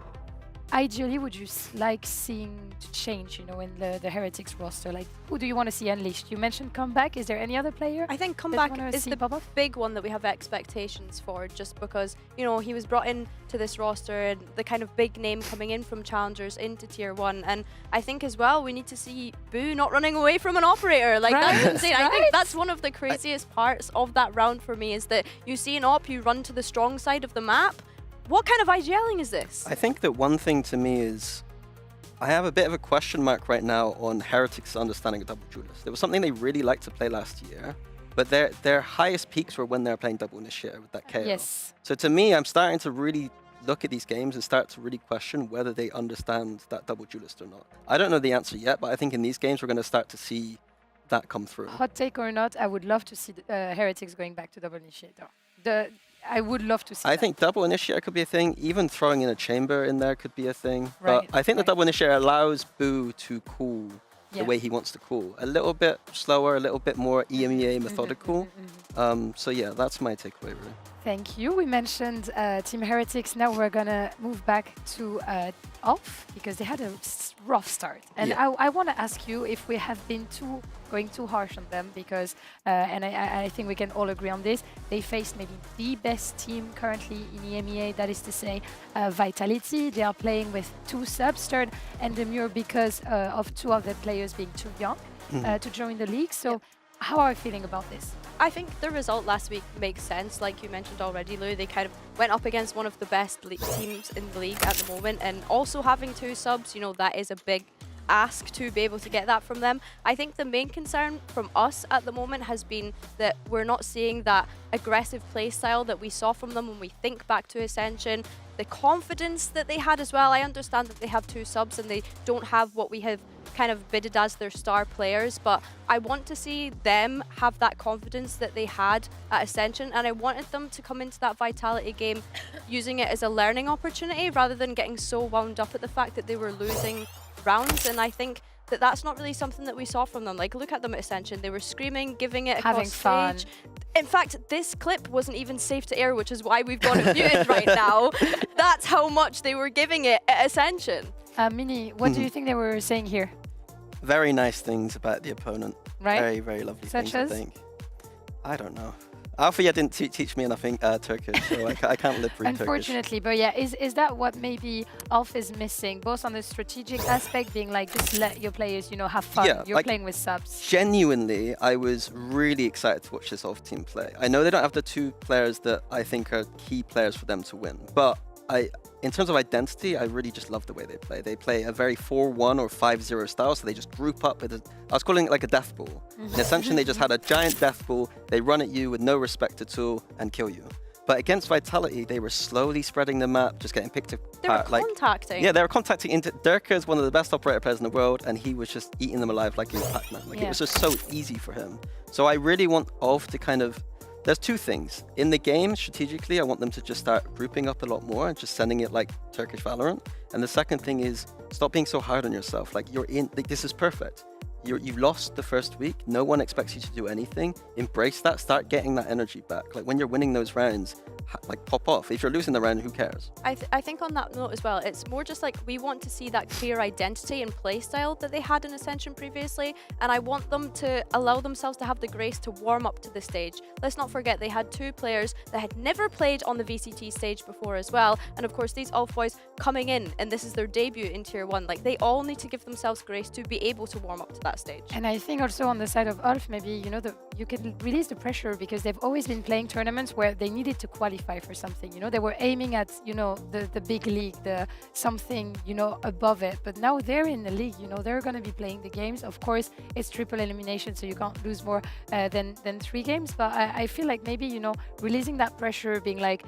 ideally would you like seeing to change, in the Heretics roster? Like, who do you want to see unleashed? You mentioned Comeback. Is there any other player? I think Comeback is the big one that we have expectations for, just because, he was brought in to this roster and the kind of big name coming in from Challengers into Tier 1. And I think as well, we need to see Boo not running away from an operator. Like, that's insane. I think that's one of the craziest parts of that round for me, is that you see an op, you run to the strong side of the map. What kind of IGLing is this? I think that one thing to me is, I have a bit of a question mark right now on Heretics' understanding of double duelist. It was something they really liked to play last year, but their highest peaks were when they were playing double initiator with that KO. Yes. So to me, I'm starting to really look at these games and start to really question whether they understand that double duelist or not. I don't know the answer yet, but I think in these games we're going to start to see that come through. Hot take or not, I would love to see Heretics going back to double initiator. I would love to see I think double initiator could be a thing. Even throwing in a chamber in there could be a thing. But I think the double initiator allows Boo to cool the way he wants to cool. A little bit slower, a little bit more EMEA methodical. So yeah, that's my takeaway really. Thank you. We mentioned Team Heretics. Now we're going to move back to ULF because they had a rough start. And I want to ask you if we have been going too harsh on them because, and I think we can all agree on this, they faced maybe the best team currently in EMEA, that is to say Vitality. They are playing with 2 subs, Stern and Demure, because of 2 of the players being too young to join the league. So how are you feeling about this? I think the result last week makes sense. Like you mentioned already, Lou, they kind of went up against one of the best teams in the league at the moment, and also having 2 subs, that is a big ask to be able to get that from them. I think the main concern from us at the moment has been that we're not seeing that aggressive play style that we saw from them when we think back to Ascension. The confidence that they had as well. I understand that they have 2 subs and they don't have what we have kind of bidded as their star players, but I want to see them have that confidence that they had at Ascension, and I wanted them to come into that Vitality game using it as a learning opportunity rather than getting so wound up at the fact that they were losing rounds. And I think that that's not really something that we saw from them. Like, look at them at Ascension. They were screaming, giving it across stage. In fact, this clip wasn't even safe to air, which is why we've got it muted right now. That's how much they were giving it at Ascension. Mini, what do you think they were saying here? Very nice things about the opponent. Right. Very, very lovely Such things, as? I think. I don't know. Althea didn't teach me enough Turkish, so I can't live through Unfortunately, but yeah, is that what maybe ULF is missing, both on the strategic aspect, being like, just let your players, have fun. Yeah, You're playing with subs. Genuinely, I was really excited to watch this ULF team play. I know they don't have the 2 players that I think are key players for them to win, but in terms of identity, I really just love the way they play. They play a very 4-1 or 5-0 style, so they just group up with I was calling it like a death ball. In Ascension, they just had a giant death ball. They run at you with no respect at all and kill you. But against Vitality, they were slowly spreading the map, just getting picked apart. They were contacting. Yeah, they were contacting into Durka is one of the best operator players in the world, and he was just eating them alive like he was Pac-Man. Like, it was just so easy for him. So I really want ULF to kind of... There's 2 things. In the game, strategically, I want them to just start grouping up a lot more and just sending it like Turkish Valorant. And the second thing is, stop being so hard on yourself. Like, this is perfect. You've lost the first week. No one expects you to do anything. Embrace that. Start getting that energy back. Like, when you're winning those rounds, like, pop off. If you're losing the round, who cares? I think on that note as well, it's more just like we want to see that clear identity and play style that they had in Ascension previously, and I want them to allow themselves to have the grace to warm up to the stage. Let's not forget they had 2 players that had never played on the VCT stage before as well, and of course these ULF boys coming in, and this is their debut in Tier 1. Like, they all need to give themselves grace to be able to warm up to that stage. And I think also on the side of ULF, maybe, you can release the pressure because they've always been playing tournaments where they needed to qualify for something. They were aiming at, the big league, the something, above it. But now they're in the league, they're going to be playing the games. Of course, it's triple elimination, so you can't lose more than 3 games. But I feel like maybe, releasing that pressure, being like,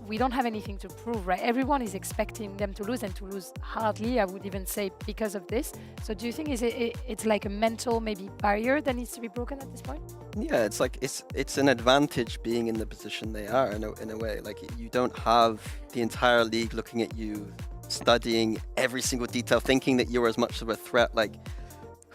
we don't have anything to prove, right? Everyone is expecting them to lose, and to lose hardly, I would even say, because of this. So do you think it's like a mental maybe barrier that needs to be broken at this point? Yeah, it's like it's an advantage being in the position they are in a way. Like, you don't have the entire league looking at you studying every single detail, thinking that you're as much of a threat. Like,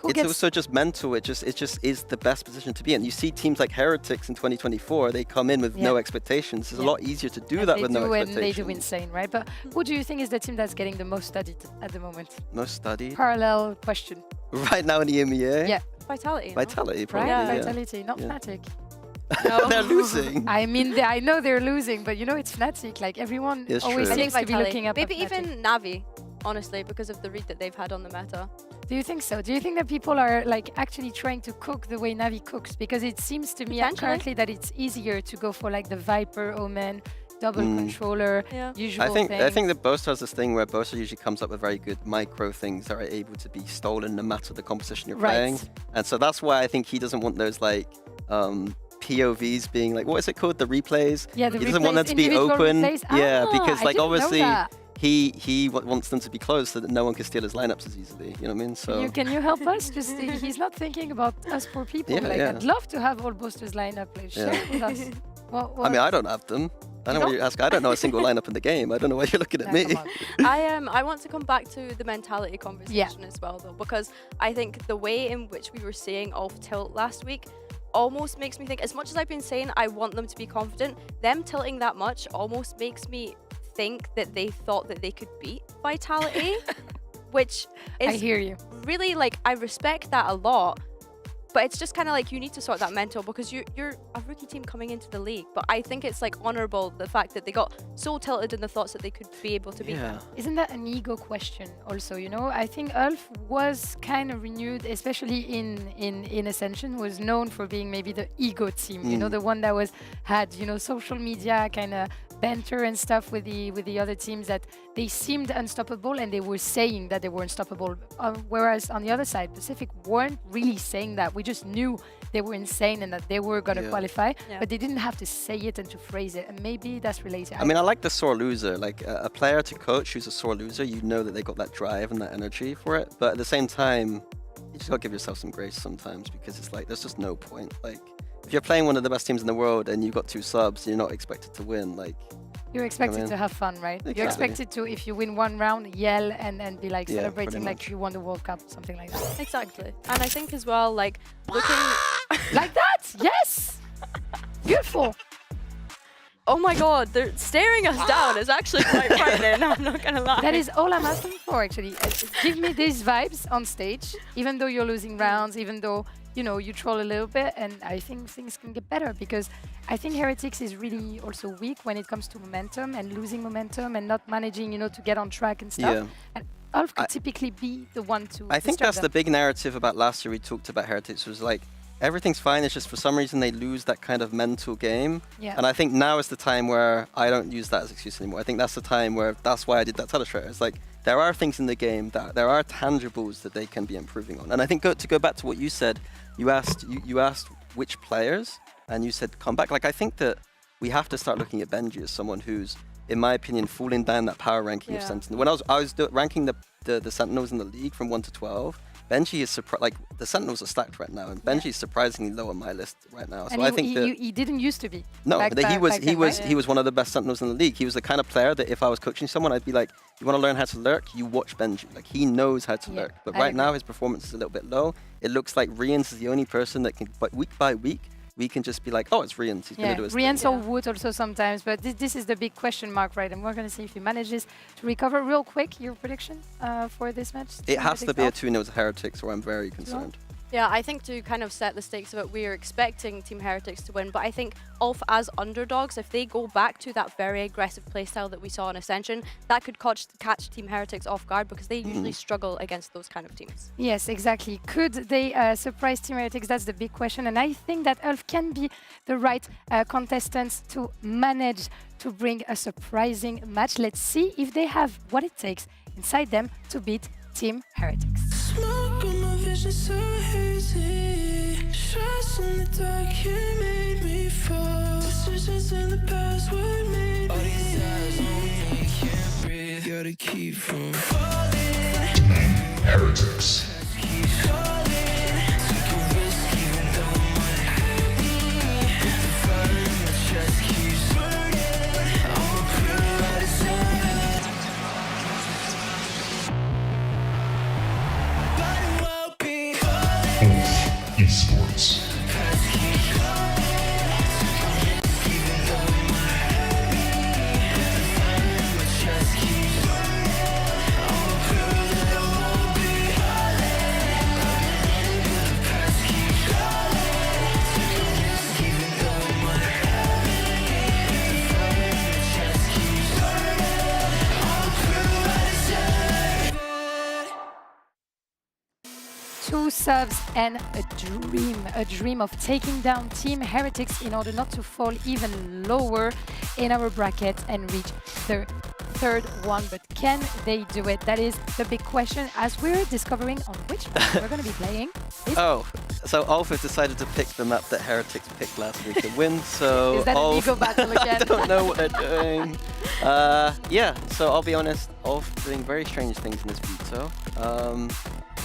it's also just mental. It just is the best position to be in. You see teams like Heretics in 2024, they come in with no expectations. It's a lot easier to do that with no expectations. And they do insane, right? But who do you think is the team that's getting the most studied at the moment? Most studied? Parallel question. Right now in the EMEA? Yeah. Vitality. Vitality, probably. Right? Vitality, not Fnatic. No. They're losing. I mean, I know they're losing, but you know, it's Fnatic. Like, everyone always seems to be looking up Maybe even Navi, honestly, because of the read that they've had on the meta. Do you think so? Do you think that people are like actually trying to cook the way Navi cooks? Because it seems to me currently that it's easier to go for like the Viper, Omen, double controller, usual I think that Boaster has this thing where Boaster usually comes up with very good micro things that are able to be stolen no matter the composition you're playing. And so that's why I think he doesn't want those like POVs being like, what is it called? The replays? Yeah, he doesn't want them to be open. Yeah, because like obviously he wants them to be closed so that no one can steal his lineups as easily. You know what I mean? So can you help us? Just he's not thinking about us poor people. I'd love to have all Boasters lineup. Like, share with us. I mean, I don't have them. I don't know what you're asking. I don't know a single lineup in the game. I don't know why you're looking at me. I want to come back to the mentality conversation as well, though, because I think the way in which we were seeing off tilt last week almost makes me think, as much as I've been saying I want them to be confident, them tilting that much almost makes me think that they thought that they could beat Vitality, which is I hear you. Really, like, I respect that a lot. But it's just kind of like you need to sort that mental because you're a rookie team coming into the league. But I think it's like honorable the fact that they got so tilted in the thoughts that they could be able to beat them. Isn't that an ego question also, you know? I think ULF was kind of renewed, especially in Ascension, was known for being maybe the ego team, you know, the one that had, you know, social media kind of banter and stuff with the other teams, that they seemed unstoppable and they were saying that they were unstoppable. Whereas on the other side, Pacific weren't really saying that. We just knew they were insane and that they were going to qualify, but they didn't have to say it and to phrase it. And maybe that's related. I mean, I like the sore loser. Like a player to coach who's a sore loser, you know that they got that drive and that energy for it. But at the same time, you just got to give yourself some grace sometimes because it's like, there's just no point. Like, if you're playing one of the best teams in the world and you've got 2 subs, you're not expected to win. Like, you're expected to have fun, right? Exactly. You're expected to, if you win 1 round, yell and be like celebrating like you won the World Cup, something like that. Exactly. And I think as well, like, looking... like that? Yes! Beautiful. Oh my god, they're staring us down. It's actually quite frightening, I'm not gonna lie. That is all I'm asking for, actually. Give me these vibes on stage, even though you're losing rounds, even though, you know, you troll a little bit, and I think things can get better because I think Heretics is really also weak when it comes to momentum and losing momentum and not managing, you know, to get on track and stuff. And ULF could typically be the one to I think that's the big narrative about last year we talked about Heretics was like, everything's fine, it's just for some reason they lose that kind of mental game. And I think now is the time where I don't use that as an excuse anymore. I think that's the time where, that's why I did that telestrator. It's like, there are things in the game that there are tangibles that they can be improving on. And I think to go back to what you said, you asked which players, and you said come back. Like, I think that we have to start looking at Benji as someone who's, in my opinion, falling down that power ranking of Sentinel. When I was ranking the Sentinels in the league from 1 to 12, Benji is like the Sentinels are stacked right now, and Benji is surprisingly low on my list right now. So and I think he didn't used to be. No, he was one of the best Sentinels in the league. He was the kind of player that if I was coaching someone, I'd be like, you want to learn how to lurk? You watch Benji. Like, he knows how to lurk. But right now his performance is a little bit low. It looks like Rians is the only person that can, but week by week, we can just be like, oh, it's Rians. He's going to do his thing. Rians or Wood also sometimes, but this is the big question mark, right? And we're going to see if he manages to recover real quick. Your prediction for this match? It has to be a 2-0 to Heretics, or I'm very concerned. Yeah, I think to kind of set the stakes of it, we are expecting Team Heretics to win, but I think ULF as underdogs, if they go back to that very aggressive playstyle that we saw in Ascension, that could catch Team Heretics off guard because they usually struggle against those kind of teams. Yes, exactly. Could they surprise Team Heretics? That's the big question, and I think that ULF can be the right contestants to manage to bring a surprising match. Let's see if they have what it takes inside them to beat Team Heretics. Smoke on my vision so hazy. Shots in the dark, you made me fall. Decisions in the past were made. All these eyes on me, can't breathe. Gotta keep from falling. Heretics. Keep falling. Took a risk even though my hurt me. With the fire in my chest keeps burning. I'ma pray out it's esports. Two subs and a dream of taking down Team Heretics in order not to fall even lower in our bracket and reach the third one. But can they do it? That is the big question as we're discovering on which map we're going to be playing. Oh, so ULF have decided to pick the map that Heretics picked last week to win, so is that an ego battle again? I don't know what they're doing. Yeah, so I'll be honest, ULF doing very strange things in this veto.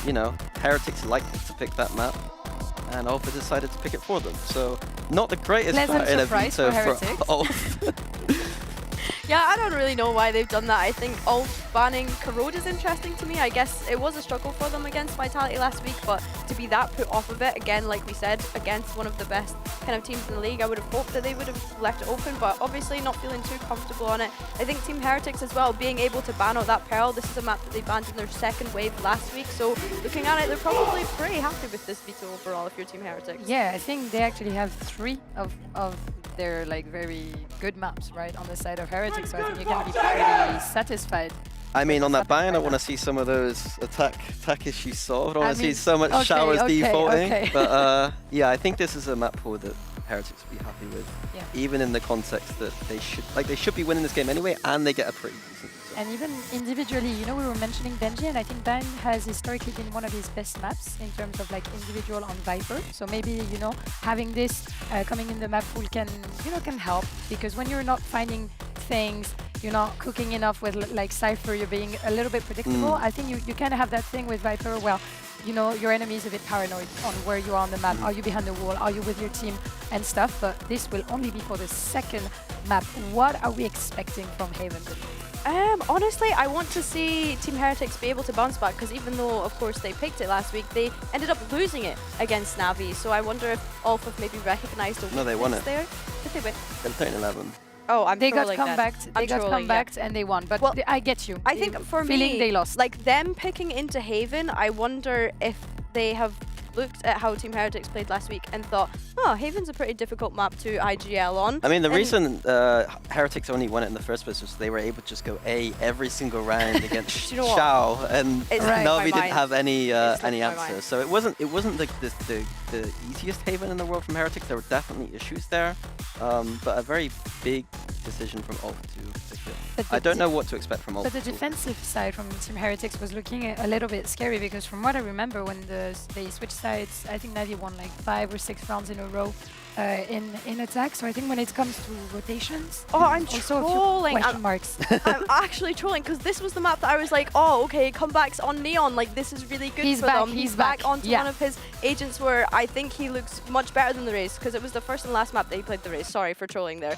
You know, Heretics liked to pick that map, and ULF have decided to pick it for them. So, not the greatest start in a veto for ULF. Yeah, I don't really know why they've done that. I think ULF banning Corrode is interesting to me. I guess it was a struggle for them against Vitality last week, but to be that put off of it, again, like we said, against one of the best kind of teams in the league, I would have hoped that they would have left it open, but obviously not feeling too comfortable on it. I think Team Heretics as well, being able to ban out that Pearl, this is a map that they banned in their second wave last week, so looking at it, they're probably pretty happy with this veto overall if you're Team Heretics. Yeah, I think they actually have 3 of their like very good maps, right, on the side of Heretics, so I think you can be pretty satisfied. I mean, on that ban, I want to see some of those attack issues solved. I want to see so much showers defaulting. But yeah, I think this is a map pool that Heretics will be happy with, even in the context that they should be winning this game anyway, and they get a pretty decent result. And even individually, you know, we were mentioning Benji, and I think Ban has historically been one of his best maps in terms of like individual on Viper. So maybe, you know, having this coming in the map pool can, you know, can help, because when you're not finding things, you're not cooking enough with like Cypher, you're being a little bit predictable. I think you kind of have that thing with Viper, well, you know, your enemy is a bit paranoid on where you are on the map. Are you behind the wall? Are you with your team and stuff? But this will only be for the second map. What are we expecting from Haven? Honestly, I want to see Team Heretics be able to bounce back, because even though, of course, they picked it last week, they ended up losing it against Navi. So I wonder if ULF have maybe recognized a weakness they won it. there. Did they win? They're 13-11. Oh, I'm they got trolling comebacked. They got comebacked and they won. But well, I get you. I think for feeling me, they lost. Like them picking into Haven, I wonder if they have looked at how Team Heretics played last week and thought, oh, Haven's a pretty difficult map to IGL on. I mean, the reason Heretics only won it in the first place was they were able to just go A every single round against Xiao, and Navi didn't have any answer. So it wasn't like the easiest Haven in the world from Heretics. There were definitely issues there, but a very big decision from ULF to pick it. I don't know what to expect from ULF. But the defensive side from Team Heretics was looking a little bit scary, because from what I remember, when they switched sides, I think Navi won like 5 or 6 rounds in a row in attack. So I think when it comes to rotations, I'm trolling. Question marks. I'm actually trolling, because this was the map that I was like, oh, okay, comebacks on Neon, like this is really good for them. He's back onto one of his agents where I think he looks much better than the race, because it was the first and last map that he played the race. Sorry for trolling there.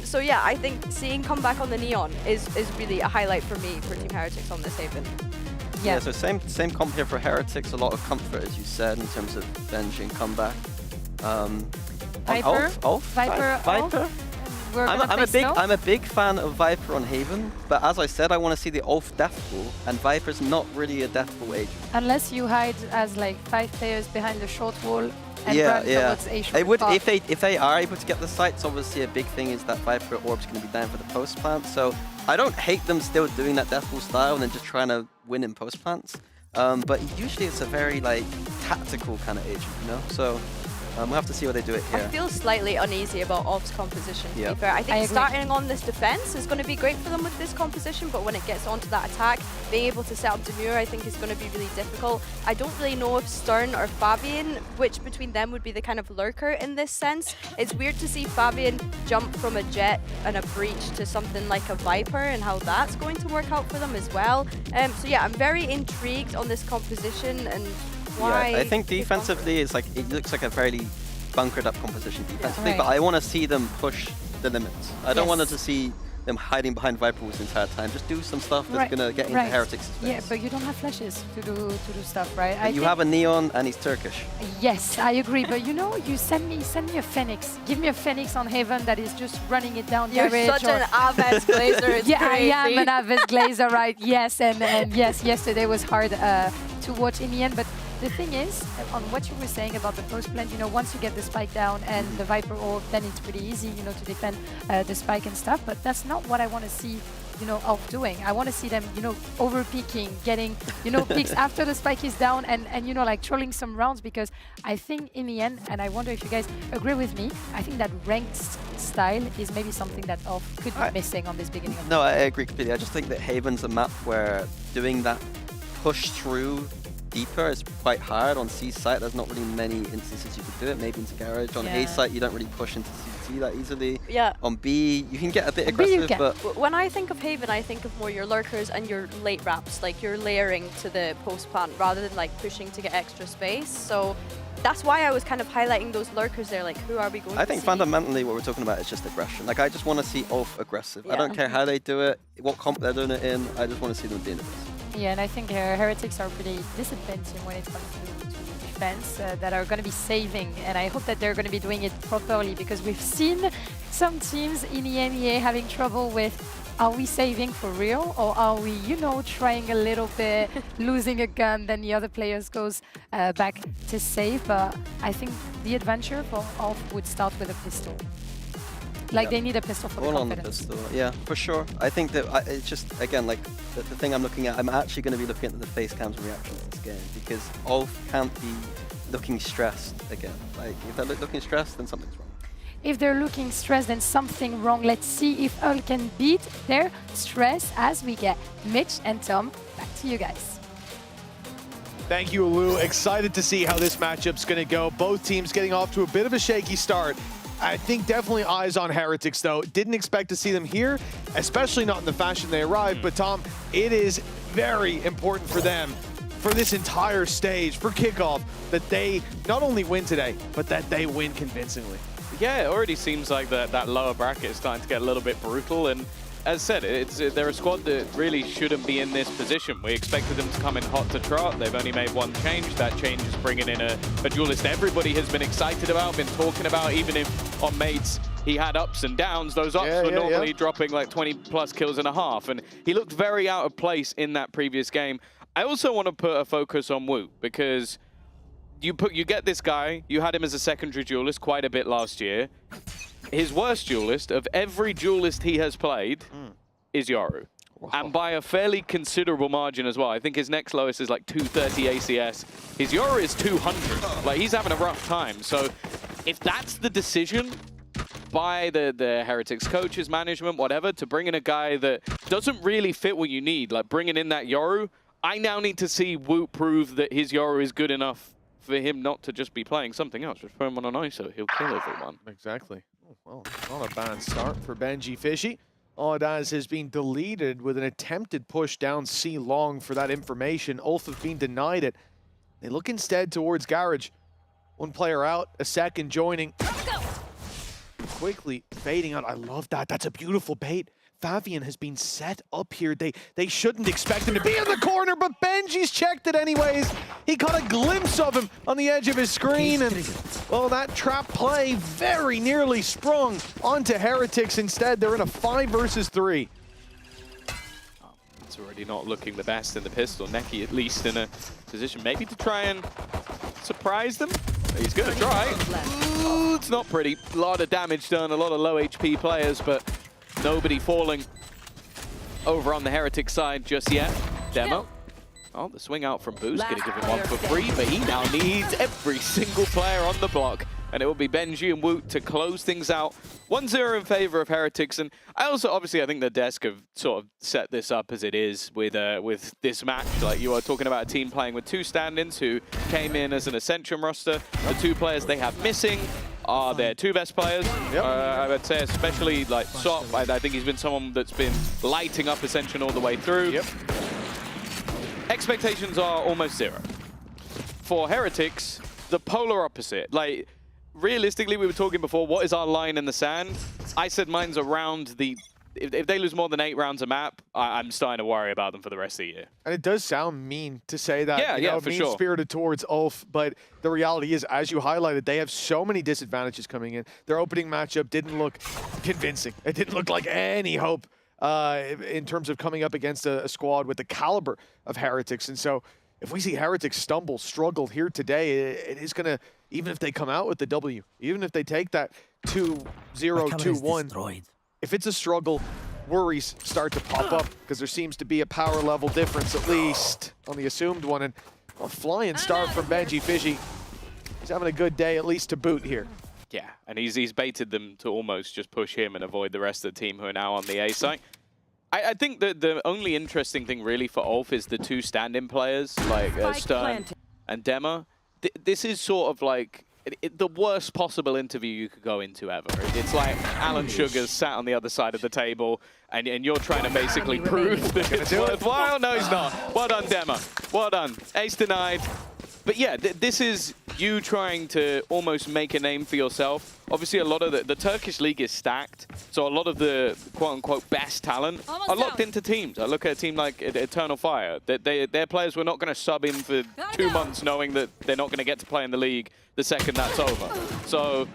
So yeah, I think seeing comeback on the Neon is really a highlight for me for Team Heretics on this Haven. Yeah, so same comp here for Heretics. A lot of comfort, as you said, in terms of Benji and comeback. Viper, Viper. I'm a big fan of Viper on Haven, but as I said, I want to see the ULF death pool, and Viper's not really a death pool agent. Unless you hide as like 5 players behind the short wall and run towards a short would if they are able to get the sites. Obviously, a big thing is that Viper Orb's going to be down for the post plant. So I don't hate them still doing that death pool style and then just trying to win in post plants. But usually it's a very like tactical kind of agent, you know. So we'll have to see what they do it here. I feel slightly uneasy about ULF's composition, to be fair. I think starting on this defense is going to be great for them with this composition, but when it gets onto that attack, being able to set up Demure, I think is going to be really difficult. I don't really know if Stern or Fabian, which between them would be the kind of lurker in this sense. It's weird to see Fabian jump from a Jet and a Breach to something like a Viper, and how that's going to work out for them as well. So yeah, I'm very intrigued on this composition and why. Yeah, I think defensively it's like it looks like a fairly bunkered up composition defensively, but I want to see them push the limits. I don't want them to see them hiding behind Viper Walls the entire time. Just do some stuff that's gonna get into Heretics' face. Yeah, but you don't have flashes to do stuff, right? But you have a Neon and he's Turkish. Yes, I agree. But you know, you send me a Phoenix. Give me a Phoenix on Heaven that is just running it down the You're ridge. such an Aves Glazer. It's yeah, crazy. I am an Aves Glazer, right? Yes, and yes, yesterday was hard to watch in the end, but. The thing is, on what you were saying about the post plant, you know, once you get the spike down and the Viper orb, then it's pretty easy, you know, to defend the spike and stuff. But that's not what I want to see, you know, of doing. I want to see them, you know, over peaking, getting, you know, peaks after the spike is down, and you know, like trolling some rounds, because I think in the end, and I wonder if you guys agree with me, I think that ranked style is maybe something that Ulf could be missing on this beginning of No, I agree completely. I just think that Haven's a map where doing that push through deeper is quite hard. On C site, there's not really many instances you could do it. Maybe into Garage. On A site, you don't really push into CT that easily. Yeah. On B, you can get a bit aggressive, but when I think of Haven, I think of more your lurkers and your late wraps, like you're layering to the post plant rather than like pushing to get extra space. So that's why I was kind of highlighting those lurkers there. Like, who are we going to see? I think fundamentally what we're talking about is just aggression. Like, I just want to see Ulf aggressive. I don't care how they do it, what comp they're doing it in. I just want to see them being aggressive. Yeah, and I think Heretics are pretty disciplined when it comes to defense, that are going to be saving, and I hope that they're going to be doing it properly, because we've seen some teams in the EMEA having trouble with, are we saving for real, or are we, you know, trying a little bit, losing a gun, then the other players goes back to save. But I think the adventure for Ulf would start with a pistol. Like, they need a pistol for the confidence. On the pistol, yeah, for sure. I think that it's just, again, like, the thing I'm looking at, I'm actually going to be looking at the face cams and reactions to this game, because Ulf can't be looking stressed again. Like, if they're looking stressed, then something's wrong. If they're looking stressed, then something wrong. Let's see if Ulf can beat their stress as we get Mitch and Tom. Back to you guys. Thank you, Ulu. Excited to see how this matchup's going to go. Both teams getting off to a bit of a shaky start. I think definitely eyes on Heretics, though. Didn't expect to see them here, especially not in the fashion they arrived. But, Tom, it is very important for them, for this entire stage, for kickoff, that they not only win today, but that they win convincingly. Yeah, it already seems like that lower bracket is starting to get a little bit brutal. And as I said, they're a squad that really shouldn't be in this position. We expected them to come in hot to trot. They've only made one change. That change is bringing in a duelist everybody has been excited about, been talking about, even if on Mates he had ups and downs. Those ups were normally dropping like 20+ kills and a half. And he looked very out of place in that previous game. I also want to put a focus on Woot, because you get this guy, you had him as a secondary duelist quite a bit last year. His worst duelist of every duelist he has played is Yoru. Wow. And by a fairly considerable margin as well. I think his next lowest is like 230 ACS. His Yoru is 200. Like, he's having a rough time. So if that's the decision by the Heretics coaches, management, whatever, to bring in a guy that doesn't really fit what you need, like bringing in that Yoru, I now need to see Woot prove that his Yoru is good enough for him not to just be playing something else. Just put him on an ISO, he'll kill everyone. Exactly. Oh, well, not a bad start for Benji Fishy. Audaz has been deleted with an attempted push down C long for that information. Ulf have been denied it. They look instead towards Garage. One player out, a second joining. Quickly fading out. I love that. That's a beautiful bait. Favian has been set up here. They shouldn't expect him to be in the corner, but Benji's checked it anyways. He caught a glimpse of him on the edge of his screen, and well, that trap play very nearly sprung onto Heretics. Instead, they're in a 5 versus 3. It's already not looking the best in the pistol. Neki at least in a position maybe to try and surprise them. He's going to try. Ooh, it's not pretty. A lot of damage done, a lot of low HP players, but nobody falling over on the Heretic side just yet. Demo. Oh, the swing out from Boo's going to give him one for free, but he now needs every single player on the block. And it will be Benji and Woot to close things out. 1-0 in favor of Heretics. And I also, obviously, I think the desk have sort of set this up as it is with this match. Like, you are talking about a team playing with 2 stand-ins who came in as an Ascension roster. The 2 players they have missing are their 2 best players. I would say especially like Sop. I think he's been someone that's been lighting up Ascension all the way through. Expectations are almost 0. For Heretics, the polar opposite. Like, realistically, we were talking before, what is our line in the sand? I said mine's around the if they lose more than 8 rounds a map, I'm starting to worry about them for the rest of the year. And it does sound mean to say that, yeah, for sure. mean-spirited towards ULF, but the reality is, as you highlighted, they have so many disadvantages coming in. Their opening matchup didn't look convincing. It didn't look like any hope in terms of coming up against a squad with the caliber of Heretics. And so if we see Heretics struggle here today, it is going to, even if they come out with the W, even if they take that 2-0, 2-1, if it's a struggle, worries start to pop up because there seems to be a power level difference, at least on the assumed one. And a flying start from Benji Fishy. He's having a good day, at least to boot here. Yeah, and he's baited them to almost just push him and avoid the rest of the team who are now on the A site. I think that the only interesting thing really for ULF is the 2 stand-in players, like Stern and Dema. This is sort of like the worst possible interview you could go into ever. It's like Alan Sugar's sat on the other side of the table, and you're trying to basically prove that it's worthwhile. No, he's not. Well done, Dema. Well done. Ace denied. But yeah, this is you trying to almost make a name for yourself. Obviously, a lot of the Turkish league is stacked, so a lot of the quote-unquote best talent are locked into teams. I look at a team like Eternal Fire. Their players were not going to sub in for 2 months knowing that they're not going to get to play in the league the second that's over. So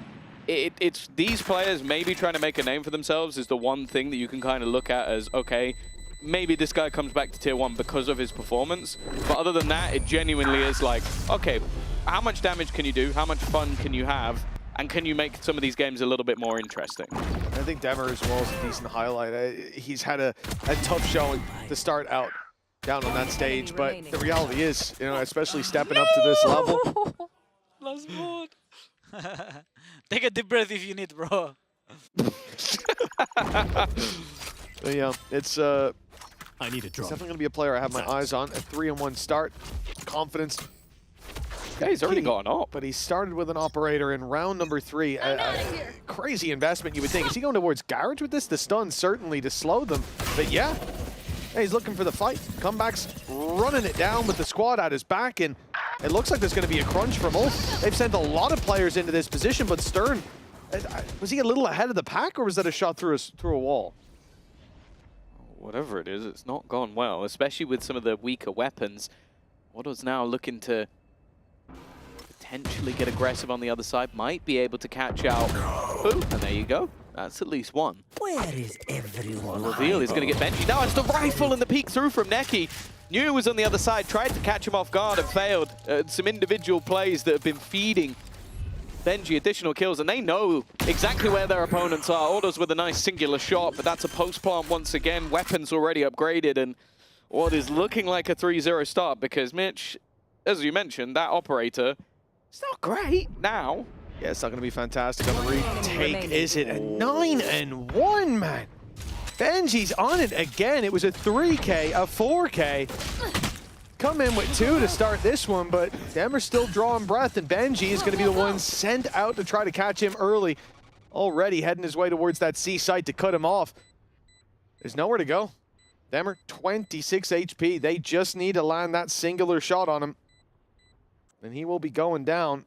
it's these players maybe trying to make a name for themselves is the one thing that you can kind of look at as, okay, maybe this guy comes back to tier 1 because of his performance. But other than that, it genuinely is like, okay, how much damage can you do? How much fun can you have? And can you make some of these games a little bit more interesting? I think Demer as well is a decent highlight. He's had a tough showing to start out down on that stage. But the reality is, especially stepping up to this level. Last mode. Take a deep breath if you need, bro. But yeah, it's I need a drop. definitely going to be a player I have my eyes on. A 3-1 start. Confidence. Yeah, he's already gone up. But he started with an operator in round number 3. A crazy investment, you would think. Is he going towards Garage with this? The stun certainly to slow them. But yeah, he's looking for the fight. Comebacks running it down with the squad at his back. And it looks like there's going to be a crunch from ULF. They've sent a lot of players into this position, but Stern, was he a little ahead of the pack, or was that a shot through a wall? Whatever it is, it's not gone well, especially with some of the weaker weapons. Watto's now looking to potentially get aggressive on the other side, might be able to catch out. Ooh, and there you go. That's at least one. Where is everyone? Reveal is going to get Benji. Now it's the rifle and the peek through from Neki. Knew he was on the other side, tried to catch him off guard and failed. Some individual plays that have been feeding Benji additional kills, and they know exactly where their opponents are. Orders with a nice singular shot, but that's a post plant once again. Weapons already upgraded, and what is looking like a 3-0 start, because Mitch, as you mentioned, that operator, it's not great now. Yeah, it's not going to be fantastic on the retake, is it? A 9-1, man. Benji's on it again. It was a 3K, a 4K. Come in with 2 to start this one, but Demer's still drawing breath, and Benji is going to be the one sent out to try to catch him early. Already heading his way towards that C site to cut him off. There's nowhere to go. Demer, 26 HP. They just need to land that singular shot on him. And he will be going down.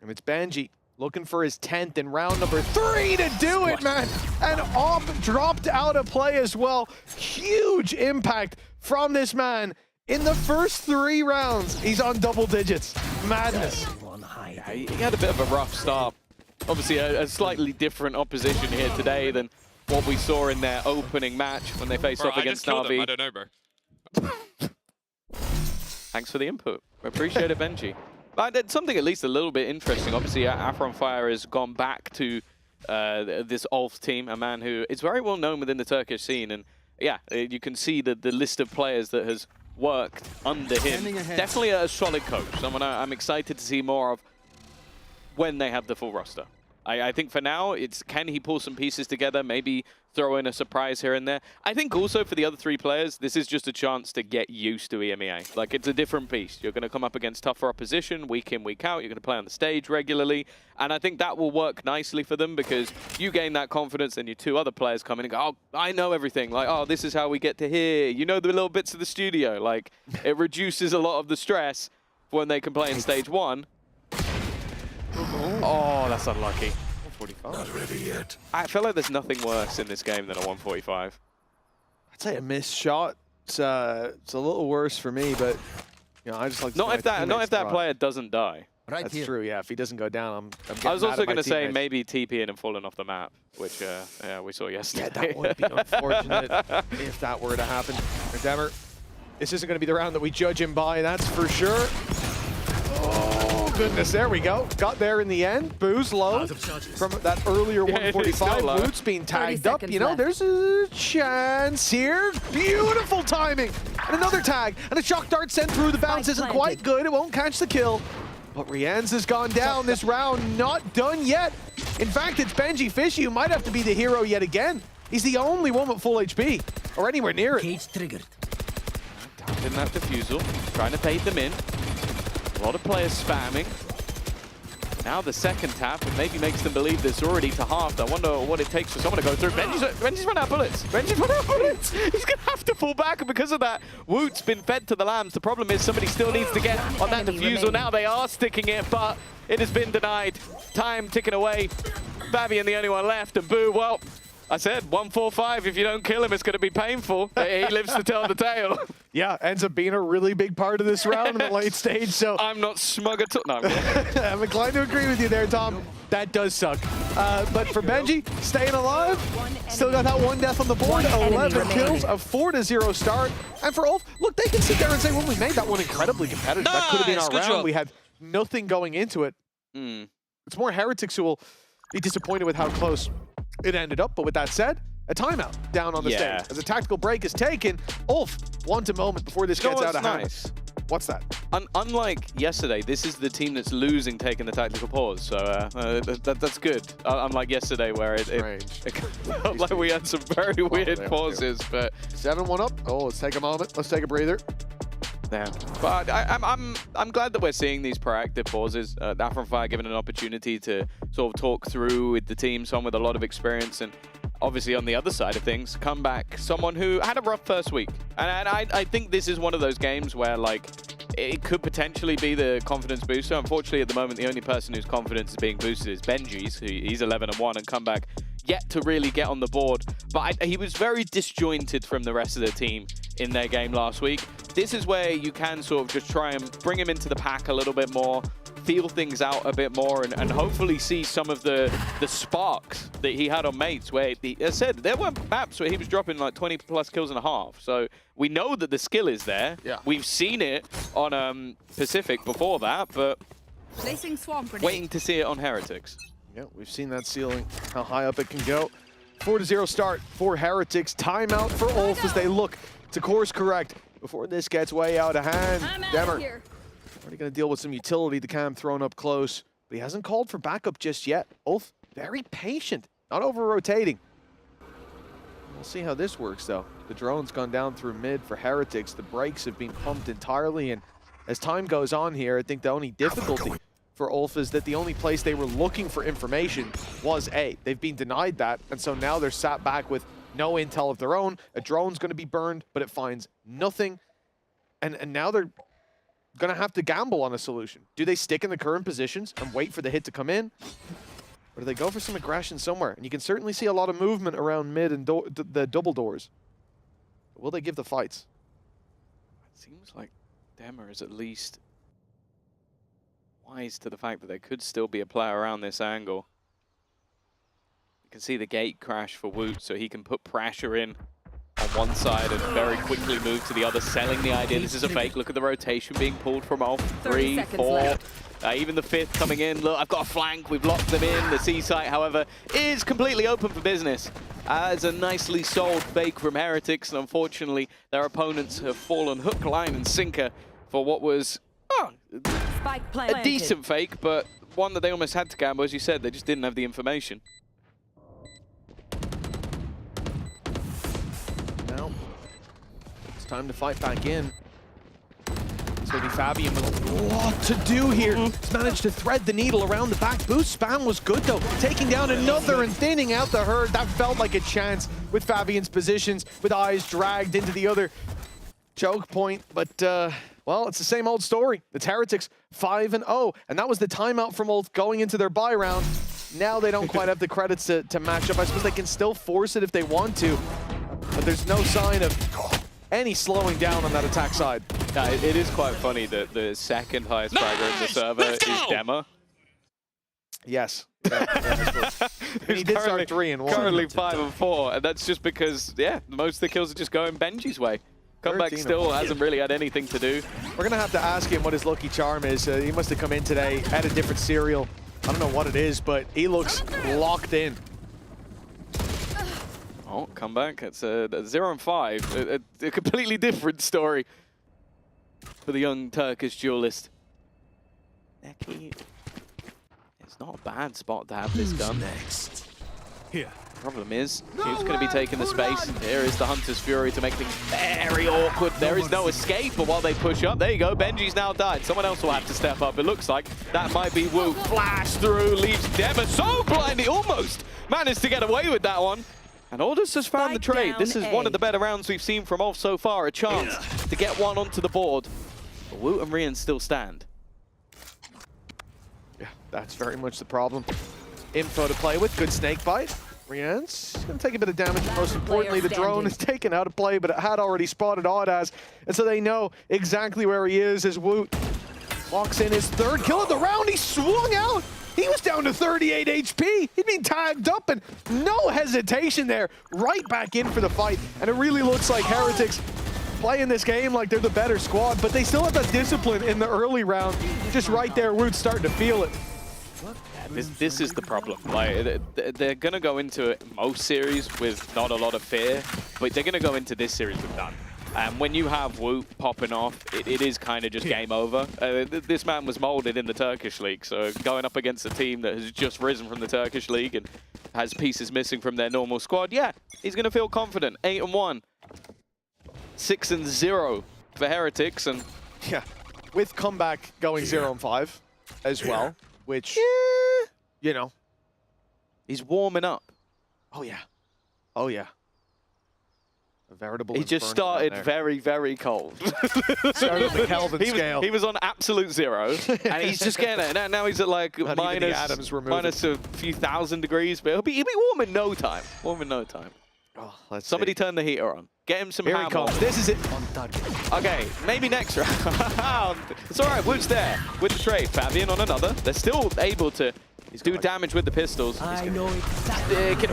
And it's Benji looking for his 10th in round number 3 to do it, man. And Op dropped out of play as well. Huge impact from this man. In the first 3 rounds, he's on double digits. Madness. Yeah, he had a bit of a rough start. Obviously, a slightly different opposition here today than what we saw in their opening match when they faced off against Na'Vi. I don't know, bro. Thanks for the input. We appreciate it, Benji. But something at least a little bit interesting. Obviously, Afron Fire has gone back to this ULF team, a man who is very well known within the Turkish scene. And yeah, you can see the list of players that has worked under him. Definitely a solid coach, someone I'm excited to see more of when they have the full roster. I think for now, it's can he pull some pieces together, maybe throw in a surprise here and there. I think also for the other 3 players, this is just a chance to get used to EMEA. Like, it's a different beast. You're going to come up against tougher opposition week in, week out. You're going to play on the stage regularly. And I think that will work nicely for them because you gain that confidence and your 2 other players come in and go, oh, I know everything. Like, oh, this is how we get to here. You know the little bits of the studio. Like, it reduces a lot of the stress when they can play in stage 1. Oh, that's unlucky. 145. Not ready yet. I feel like there's nothing worse in this game than a 145. I'd say a missed shot. It's a little worse for me, but you know, I just like to not if that player doesn't die. Right. That's true. Yeah, if he doesn't go down, I'm I was also going to say teammates. maybe TPing and falling off the map, which yeah, we saw yesterday. Yeah, that would be unfortunate if that were to happen. Demmer, this isn't going to be the round that we judge him by, that's for sure. Oh, goodness, there we go. Got there in the end. Boo's low from that earlier 145. Boots being tagged up. You know, there's a chance here. Beautiful timing. And another tag. And a shock dart sent through. The bounce isn't quite good. It won't catch the kill. But Rianz has gone down this round. Not done yet. In fact, it's Benji Fishy who might have to be the hero yet again. He's the only one with full HP. Or anywhere near it. Cage triggered. In that defusal, trying to bait them in. A lot of players spamming. Now the second tap, and maybe makes them believe this already to half. I wonder what it takes for someone to go through. Benji's run out of bullets. Benji's run out of bullets. He's going to have to fall back, and because of that, Woot's been fed to the lambs. The problem is somebody still needs to get on that defusal. Now they are sticking it, but it has been denied. Time ticking away. Fabian the only one left, and Boo, well, I said 145. If you don't kill him, it's going to be painful. He lives to tell the tale. Yeah, ends up being a really big part of this round in the late stage. So I'm not smug at all. No, I'm inclined to agree with you there, Tom. That does suck. But for Benji, staying alive, still got that one death on the board. 11 kills, a 4-0 start. And for Ulf, look, they can sit there and say, well, we made that one incredibly competitive. That could have been our round. Job. We had nothing going into it. It's more Heretics who will be disappointed with how close it ended up. But with that said, a timeout down on the stage. As a tactical break is taken, Ulf wants a moment before this gets out of hand. What's that? Unlike yesterday, this is the team that's losing taking the tactical pause, so that's good. Unlike yesterday, where it felt like we had some very weird pauses. But 7-1 up. Oh, let's take a moment. Let's take a breather. Yeah, but I'm glad that we're seeing these proactive pauses. Afronfire given an opportunity to sort of talk through with the team, someone with a lot of experience, and obviously on the other side of things, come back someone who had a rough first week. And I think this is one of those games where, like, it could potentially be the confidence booster. Unfortunately, at the moment, the only person whose confidence is being boosted is Benji's. He's 11-1 and come back yet to really get on the board. But he was very disjointed from the rest of the team in their game last week. This is where you can sort of just try and bring him into the pack a little bit more, feel things out a bit more, and hopefully see some of the sparks that he had on mates, where, as I said, there were maps where he was dropping like 20+ kills and a half. So we know that the skill is there. Yeah. We've seen it on Pacific before that, but waiting to see it on Heretics. Yeah, we've seen that ceiling, how high up it can go. 4-0 start for Heretics. Timeout for Ulf as they look to course correct before this gets way out of hand. Demmer already going to deal with some utility, the cam thrown up close, but he hasn't called for backup just yet. Ulf, very patient, not over-rotating. We'll see how this works, though. The drone's gone down through mid for Heretics. The brakes have been pumped entirely, and as time goes on here, I think the only difficulty for Ulf is that the only place they were looking for information was A. They've been denied that, and so now they're sat back with no intel of their own. A drone's going to be burned, but it finds nothing. And now they're going to have to gamble on a solution. Do they stick in the current positions and wait for the hit to come in? Or do they go for some aggression somewhere? And you can certainly see a lot of movement around mid and the double doors. But will they give the fights? It seems like Demmer is at least wise to the fact that there could still be a player around this angle. You can see the gate crash for Woot, so he can put pressure in on one side and very quickly move to the other, selling the idea this is a fake. Look at the rotation being pulled from off. 3, 4, even the 5th coming in. Look, I've got a flank, we've locked them in. The C site, however, is completely open for business. As a nicely sold fake from Heretics, and unfortunately their opponents have fallen hook, line and sinker for what was a decent fake, but one that they almost had to gamble. As you said, they just didn't have the information. Now, it's time to fight back in. So Fabian with a lot to do here. He's managed to thread the needle around the back. Boost spam was good though. Taking down another and thinning out the herd. That felt like a chance with Fabian's positions, with eyes dragged into the other choke point. But, well, it's the same old story. It's Heretics 5-0. And that was the timeout from Ulf going into their bye round. now they don't quite have the credits to match up. I suppose they can still force it if they want to, but there's no sign of any slowing down on that attack side. Yeah, it is quite funny that the second highest fragger in the server is Dema. Yes. He did start 3 and 1. Currently 5 and 4, and that's just because, yeah, most of the kills are just going Benji's way. Comeback still hasn't really had anything to do. We're going to have to ask him what his lucky charm is. He must have come in today, had a different cereal. I don't know what it is, but he looks locked in. Oh, comeback. It's a 0 and 5. A completely different story for the young Turkish duelist. Neki. It's not a bad spot to have this gun. Next. Here. Problem is, Cube's going to be taking the space. Here is the Hunter's Fury to make things very awkward. There is no escape, but while they push up, there you go. Benji's now died. Someone else will have to step up. It looks like that might be Wu. Flash through, leaves Dema so blind. He almost managed to get away with that one. And Aldous has found the trade. This is one of the better rounds we've seen from Ulf so far. A chance to get one onto the board. But Wu and Rian still stand. Yeah, that's very much the problem. Info to play with. Good snake bite. Rian's going to take a bit of damage, but most importantly, the drone is taken out of play, but it had already spotted Audaz, and so they know exactly where he is as Woot locks in his 3rd kill of the round. He swung out. He was down to 38 HP. He'd been tagged up, and no hesitation there. Right back in for the fight, and it really looks like Heretics playing this game like they're the better squad, but they still have that discipline in the early round. Just right there, Woot's starting to feel it. This is the problem. Like, they're going to go into most series with not a lot of fear, but they're going to go into this series with none. And when you have Wu popping off, it is kind of just game over. This man was molded in the Turkish league, so going up against a team that has just risen from the Turkish league and has pieces missing from their normal squad, yeah, he's going to feel confident. 8 and 1, 6 and 0 for Heretics, and yeah, with comeback going 0 and 5 as well, which, you know, he's warming up. Oh yeah, oh yeah. A veritable. He just started very, very cold. Started the Kelvin scale. He was on absolute 0, and he's just getting it. Now he's at like minus a few thousand degrees, but he'll be warm in no time. Warm in no time. Oh, Somebody turn the heater on. Get him some Here ham he comes. on. This is it. Okay, maybe next round. It's all right. Wood's there with the trade. Fabian on another. They're still able to do damage with the pistols. I know exactly.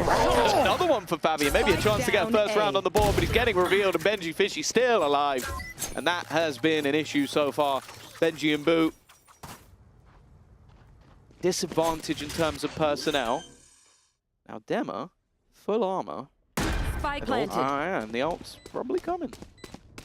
Another one for Fabian. Maybe a chance to get a first round on the board, but he's getting revealed, and Benji Fishy still alive. And that has been an issue so far. Benji and Boo. Disadvantage in terms of personnel. Now Dema, full armor. Spike planted. And the ult's probably coming.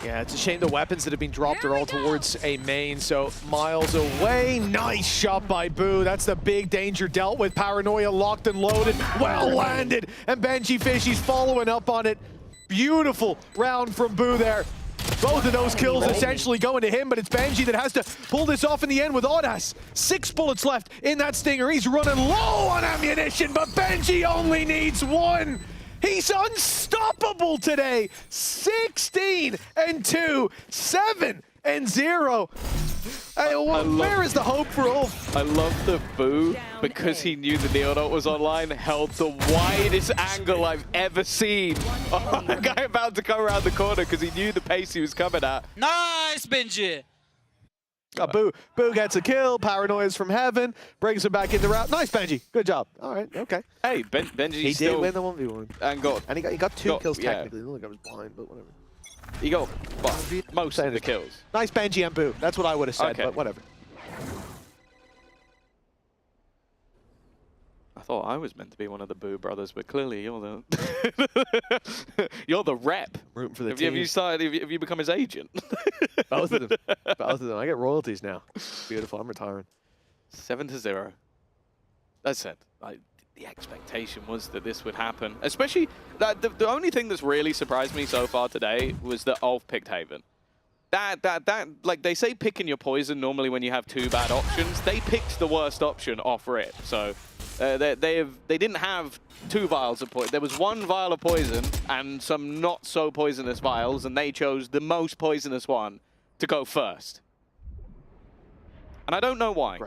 Yeah, it's a shame the weapons that have been dropped are all towards a main, so miles away. Nice shot by Boo. That's the big danger dealt with. Paranoia locked and loaded. Well landed. And Benji Fishy's following up on it. Beautiful round from Boo there. Both of those kills essentially going to him, but it's Benji that has to pull this off in the end with Audas. 6 bullets left in that Stinger. He's running low on ammunition, but Benji only needs 1. He's unstoppable today. 16 and 2, 7 and 0. Hey, where is the hope for Ulf? I love the Boo, because he knew the Neonot was online, held the widest angle I've ever seen. Oh, the guy about to come around the corner because he knew the pace he was coming at. Nice, Benji. Boo gets a kill. Paranoia's from heaven. Brings him back in the route. Nice, Benji. Good job. All right, okay. Hey, Benji He did win the 1v1. And he got 2 kills technically. Look, I was blind, but whatever. He got most of the kills. Nice Benji and Boo. That's what I would have said, but whatever. I thought I was meant to be one of the Boo brothers, but clearly you're the you're the rep. Rooting for the team. Have you become his agent? Both of them. Both of them. I get royalties now. Beautiful. I'm retiring. 7-0. That's it. The expectation was that this would happen. Especially, the only thing that's really surprised me so far today was that Ulf picked Haven. Like they say picking your poison normally when you have 2 bad options. They picked the worst option off rip. So they didn't have 2 vials of poison. There was 1 vial of poison and some not so poisonous vials, and they chose the most poisonous one to go first. And I don't know why.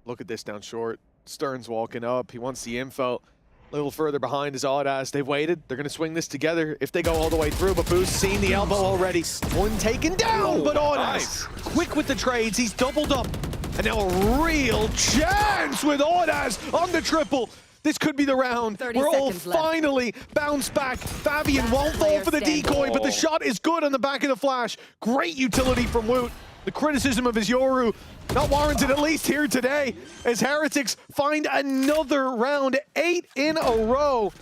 Look at this down short. Stern's walking up. He wants the info. A little further behind is Audace. They've waited. They're going to swing this together if they go all the way through. But Boo's seen the elbow already. One taken down, but Audace quick with the trades. He's doubled up. And now a real chance with Audace on the triple. This could be the round. We're all finally bounced back. Fabian won't fall for the decoy, but the shot is good on the back of the flash. Great utility from Woot. The criticism of his Yoru not warranted, at least here today, as Heretics find another round, 8 in a row.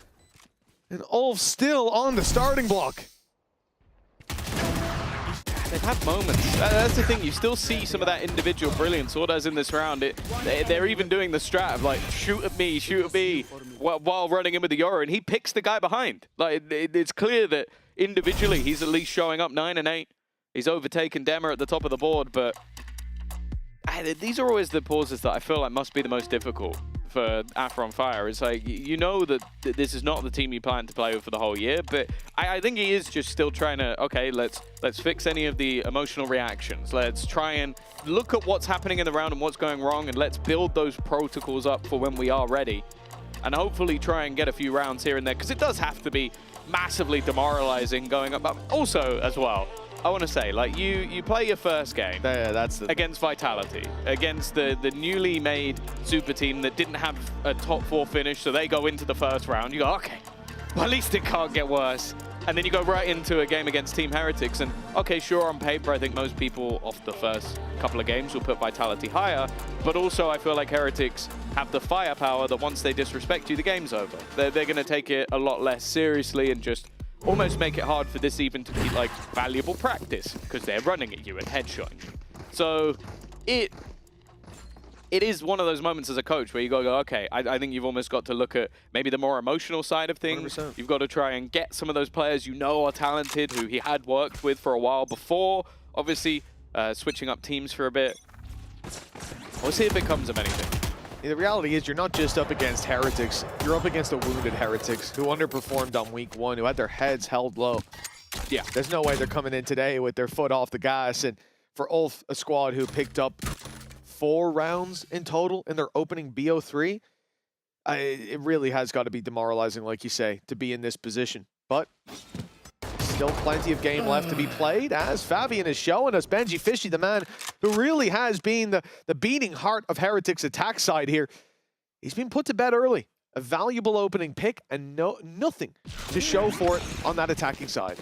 And ULF still on the starting block. They've had moments. That's the thing. You still see some of that individual brilliance. Audace in this round. They're even doing the strat of like, shoot at me, while running in with the Yoru, and he picks the guy behind. Like, it's clear that individually he's at least showing up 9 and 8. He's overtaken Dema at the top of the board, but these are always the pauses that I feel like must be the most difficult for Afro on Fire. It's like, you know that this is not the team you plan to play with for the whole year, but I think he is just still trying to, okay, let's fix any of the emotional reactions. Let's try and look at what's happening in the round and what's going wrong, and let's build those protocols up for when we are ready. And hopefully try and get a few rounds here and there, because it does have to be massively demoralizing going up. But also, as well, I want to say, like, you play your first game against Vitality, against the newly made super team that didn't have a top 4 finish, so they go into the first round. You go, okay, well, at least it can't get worse. And then you go right into a game against Team Heretics, and okay, sure, on paper, I think most people off the first couple of games will put Vitality higher, but also I feel like Heretics have the firepower that once they disrespect you, the game's over. They're going to take it a lot less seriously and just almost make it hard for this even to be like valuable practice, because they're running at you and headshotting you. So it is one of those moments as a coach where you go, okay, I think you've almost got to look at maybe the more emotional side of things. 100%. You've got to try and get some of those players you know are talented, who he had worked with for a while before, obviously switching up teams for a bit. We'll see if it comes of anything. The reality is you're not just up against Heretics, you're up against a wounded Heretics who underperformed on week 1, who had their heads held low. Yeah, there's no way they're coming in today with their foot off the gas. And for ULF, a squad who picked up 4 rounds in total in their opening BO3, it really has got to be demoralizing, like you say, to be in this position. But still plenty of game left to be played, as Fabian is showing us. Benji Fishy, the man who really has been the beating heart of Heretics' attack side here, he's been put to bed early. A valuable opening pick and nothing to show for it on that attacking side.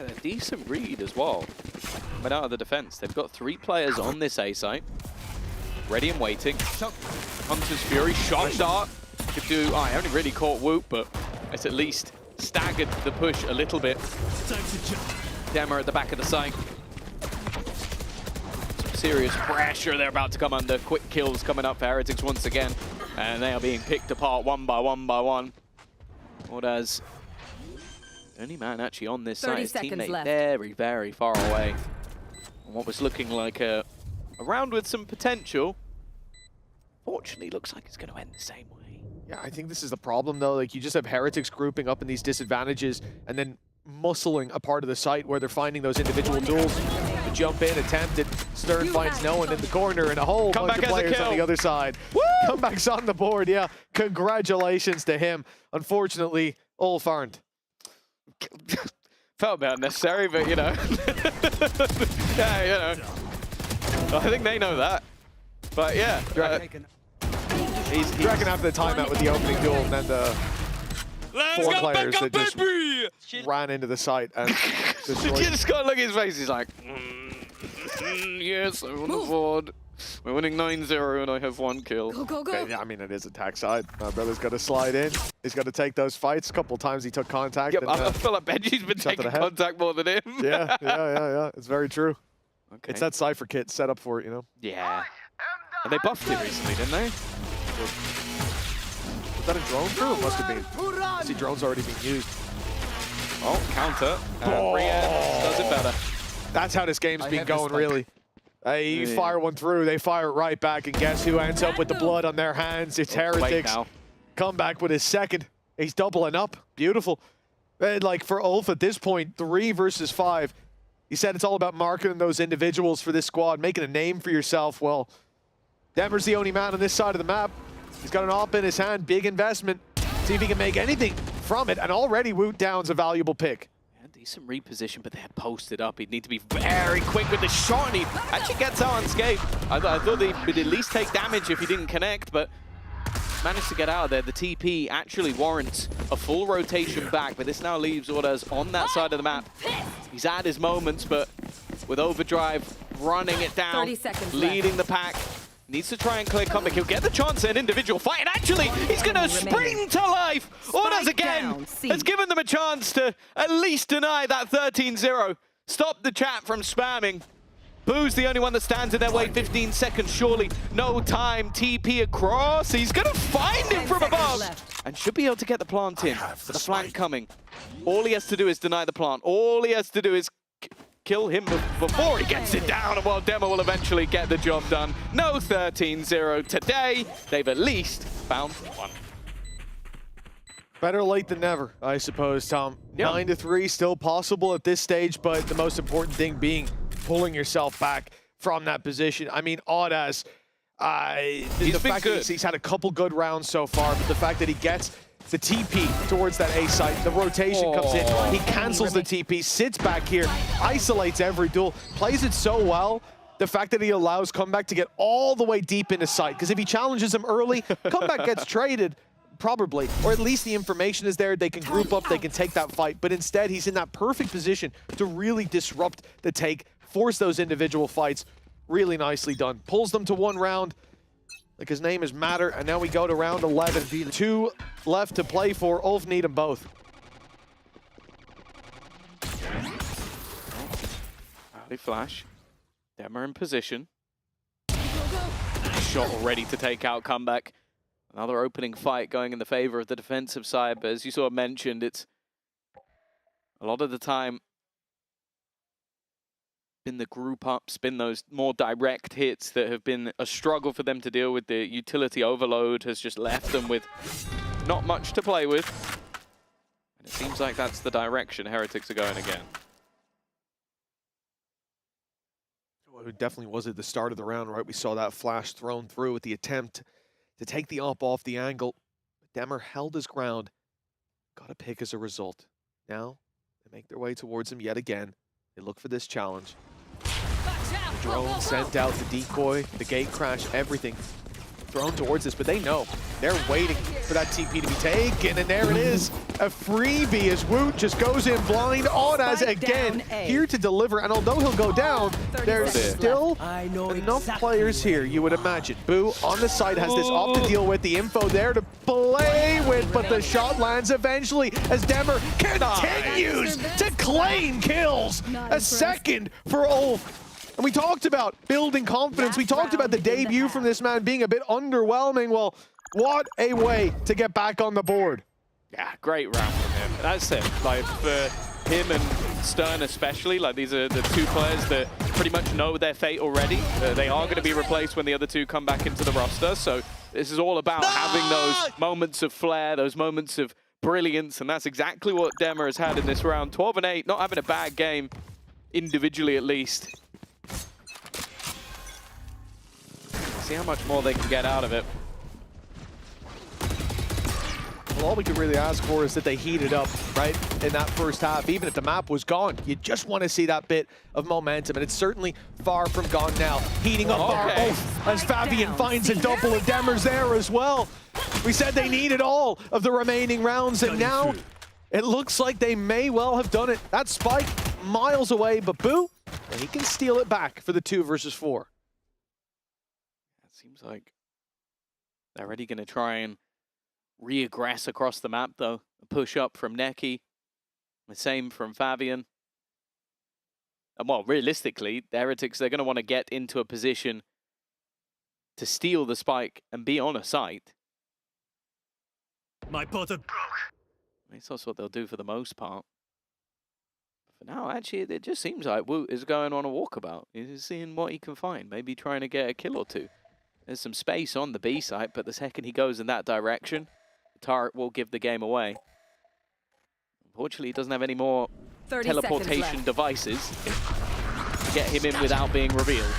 Yeah, a decent read as well. But out of the defense, they've got 3 players on this A site. Ready and waiting. Hunter's Fury, shot dart. Could do, I only really caught Woot, but it's at least staggered the push a little bit. Dema at the back of the site. Some serious pressure they're about to come under. Quick kills coming up for Heretics once again. And they are being picked apart one by one. Audace, the only man actually on this site, his teammate very, very far away. And what was looking like a round with some potential, fortunately looks like it's going to end the same way. Yeah, I think this is the problem, though. Like, you just have Heretics grouping up in these disadvantages and then muscling a part of the site where they're finding those individual duels. The jump in, attempted. Stern finds no one in the corner, and a whole bunch of players on the other side. Woo! Comeback's on the board, yeah. Congratulations to him. Unfortunately, ULF aren't. Felt a bit unnecessary, but, you know. Yeah, you know. I think they know that. But, yeah. He's reckon after the timeout with the opening duel, and then the 4 players that just ran into the site and you just gotta look at his face. He's like, yes, I'm on the board. We're winning 9-0 and I have 1 kill. Go. Okay, yeah, I mean, it is attack side. My brother's got to slide in. He's got to take those fights. A couple of times he took contact. Yep, and, I feel like Benji's been taking contact more than him. Yeah. It's very true. Okay. It's that Cypher kit set up for it, you know? Yeah. And they buffed it recently, didn't they? Was that a drone through? It must have been. I see drones already being used. Oh, counter. Brienne does it better. That's how this game's been going, really. You fire one through, they fire it right back, and guess who ends up with the blood on their hands? It's Heretics. Come back with his second. He's doubling up. Beautiful. Like, for ULF at this point, 3 versus 5. He said it's all about marketing those individuals for this squad, making a name for yourself. Well, Denver's the only man on this side of the map. He's got an AWP in his hand, big investment. See if he can make anything from it, and already Woot Down's a valuable pick. Yeah, decent reposition, but they're posted up. He'd need to be very quick with the shot, and he actually gets out unscathed. I thought he'd at least take damage if he didn't connect, but managed to get out of there. The TP actually warrants a full rotation back, but this now leaves Ordaz on that side of the map. He's had his moments, but with Overdrive running it down, 30 seconds leading the pack. Needs to try and clear comeback. He'll get the chance at an individual fight, and actually, he's going to spring to life. Ordaz again has given them a chance to at least deny that 13-0. Stop the chat from spamming. Boo's the only one that stands in their way. 15 seconds, surely. No time. TP across. He's going to find him from above. And should be able to get the plant in. The flank coming. All he has to do is deny the plant. All he has to do is kill him before he gets it down, and while Demo will eventually get the job done. No 13-0 today. They've at least found one. Better late than never, I suppose, Tom. Yep. 9-3 still possible at this stage, but the most important thing being pulling yourself back from that position. I mean, Ordaz, the fact that he's had a couple good rounds so far, but the fact that he gets the TP towards that A site, the rotation comes in, he cancels the TP, sits back here, isolates every duel, plays it so well. The fact that he allows Comeback to get all the way deep into sight, because if he challenges him early, Comeback gets traded, probably, or at least the information is there, they can group up, they can take that fight, but instead he's in that perfect position to really disrupt the take, force those individual fights. Really nicely done. Pulls them to one round, like his name is Matter, and now we go to round 11. 2 left to play for. ULF need them both. Early flash. Demo in position. Shot ready to take out Comeback. Another opening fight going in the favor of the defensive side, but as you sort of mentioned, it's a lot of the time been the group ups, been those more direct hits that have been a struggle for them to deal with. The utility overload has just left them with not much to play with. And it seems like that's the direction Heretics are going again. Well, it definitely was at the start of the round, right? We saw that flash thrown through with the attempt to take the up off the angle. Demmer held his ground. Got a pick as a result. Now they make their way towards him yet again. They look for this challenge. The drone sent out, the decoy, the gate crash, everything thrown towards us, but they know. They're waiting for that TP to be taken, and there it is. A freebie as Woot just goes in blind. Ordaz again here to deliver, and although he'll go down, there's still enough players here, you would imagine. Boo on the side has this up to deal with, the info there to play with, but the shot lands eventually as Demmer continues to claim kills. A second for ULF. And we talked about building confidence. We talked about the debut from this man being a bit underwhelming. Well, what a way to get back on the board. Yeah, great round from him. That's it. Like, for him and Stern especially, like, these are the two players that pretty much know their fate already. They are going to be replaced when the other two come back into the roster. So this is all about having those moments of flair, those moments of brilliance, and that's exactly what Demmer has had in this round. 12-8, not having a bad game, individually at least. See how much more they can get out of it. Well, all we could really ask for is that they heat it up, right, in that first half. Even if the map was gone, you just want to see that bit of momentum, and it's certainly far from gone now. Heating up our ULF as Fabian finds a double, of Demmer's there as well. We said they needed all of the remaining rounds, and now it looks like they may well have done it. That spike miles away, but Boo, he can steal it back for the 2 versus 4. Seems like they're already going to try and re-aggress across the map, though. A push up from Neki. The same from Fabian. And, well, realistically, the Heretics, they're going to want to get into a position to steal the spike and be on a site. My butter broke. I mean, that's what they'll do for the most part. For now, actually, it just seems like Woot is going on a walkabout. He's seeing what he can find, maybe trying to get a kill or two. There's some space on the B site, but the second he goes in that direction, the turret will give the game away. Unfortunately, he doesn't have any more teleportation devices to get him in without being revealed.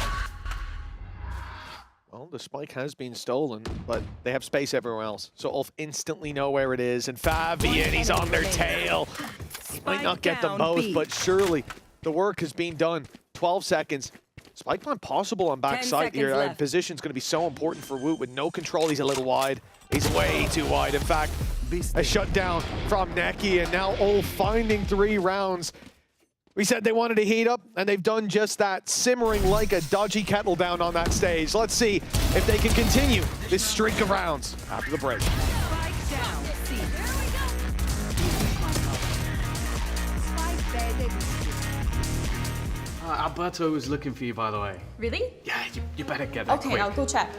Well, the spike has been stolen, but they have space everywhere else. So Ulf instantly know where it is, and Fabian, he's on their tail. He might not get them both, but surely the work has been done. 12 seconds. Spike plant possible on backside here. Position's going to be so important for Woot. With no control, he's a little wide. He's way too wide. In fact, a shutdown from Neki, and now Ulf finding 3 rounds. We said they wanted to heat up, and they've done just that, simmering like a dodgy kettle down on that stage. Let's see if they can continue this streak of rounds after the break. Alberto was looking for you, by the way. Really? Yeah, you better get there Okay, quick. I'll go check.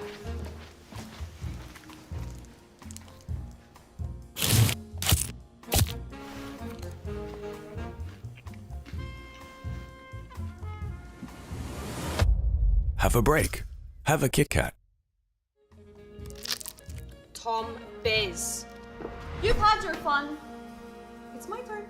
Have a break. Have a Kit Kat. Tom Biz. You've had your fun. It's my turn.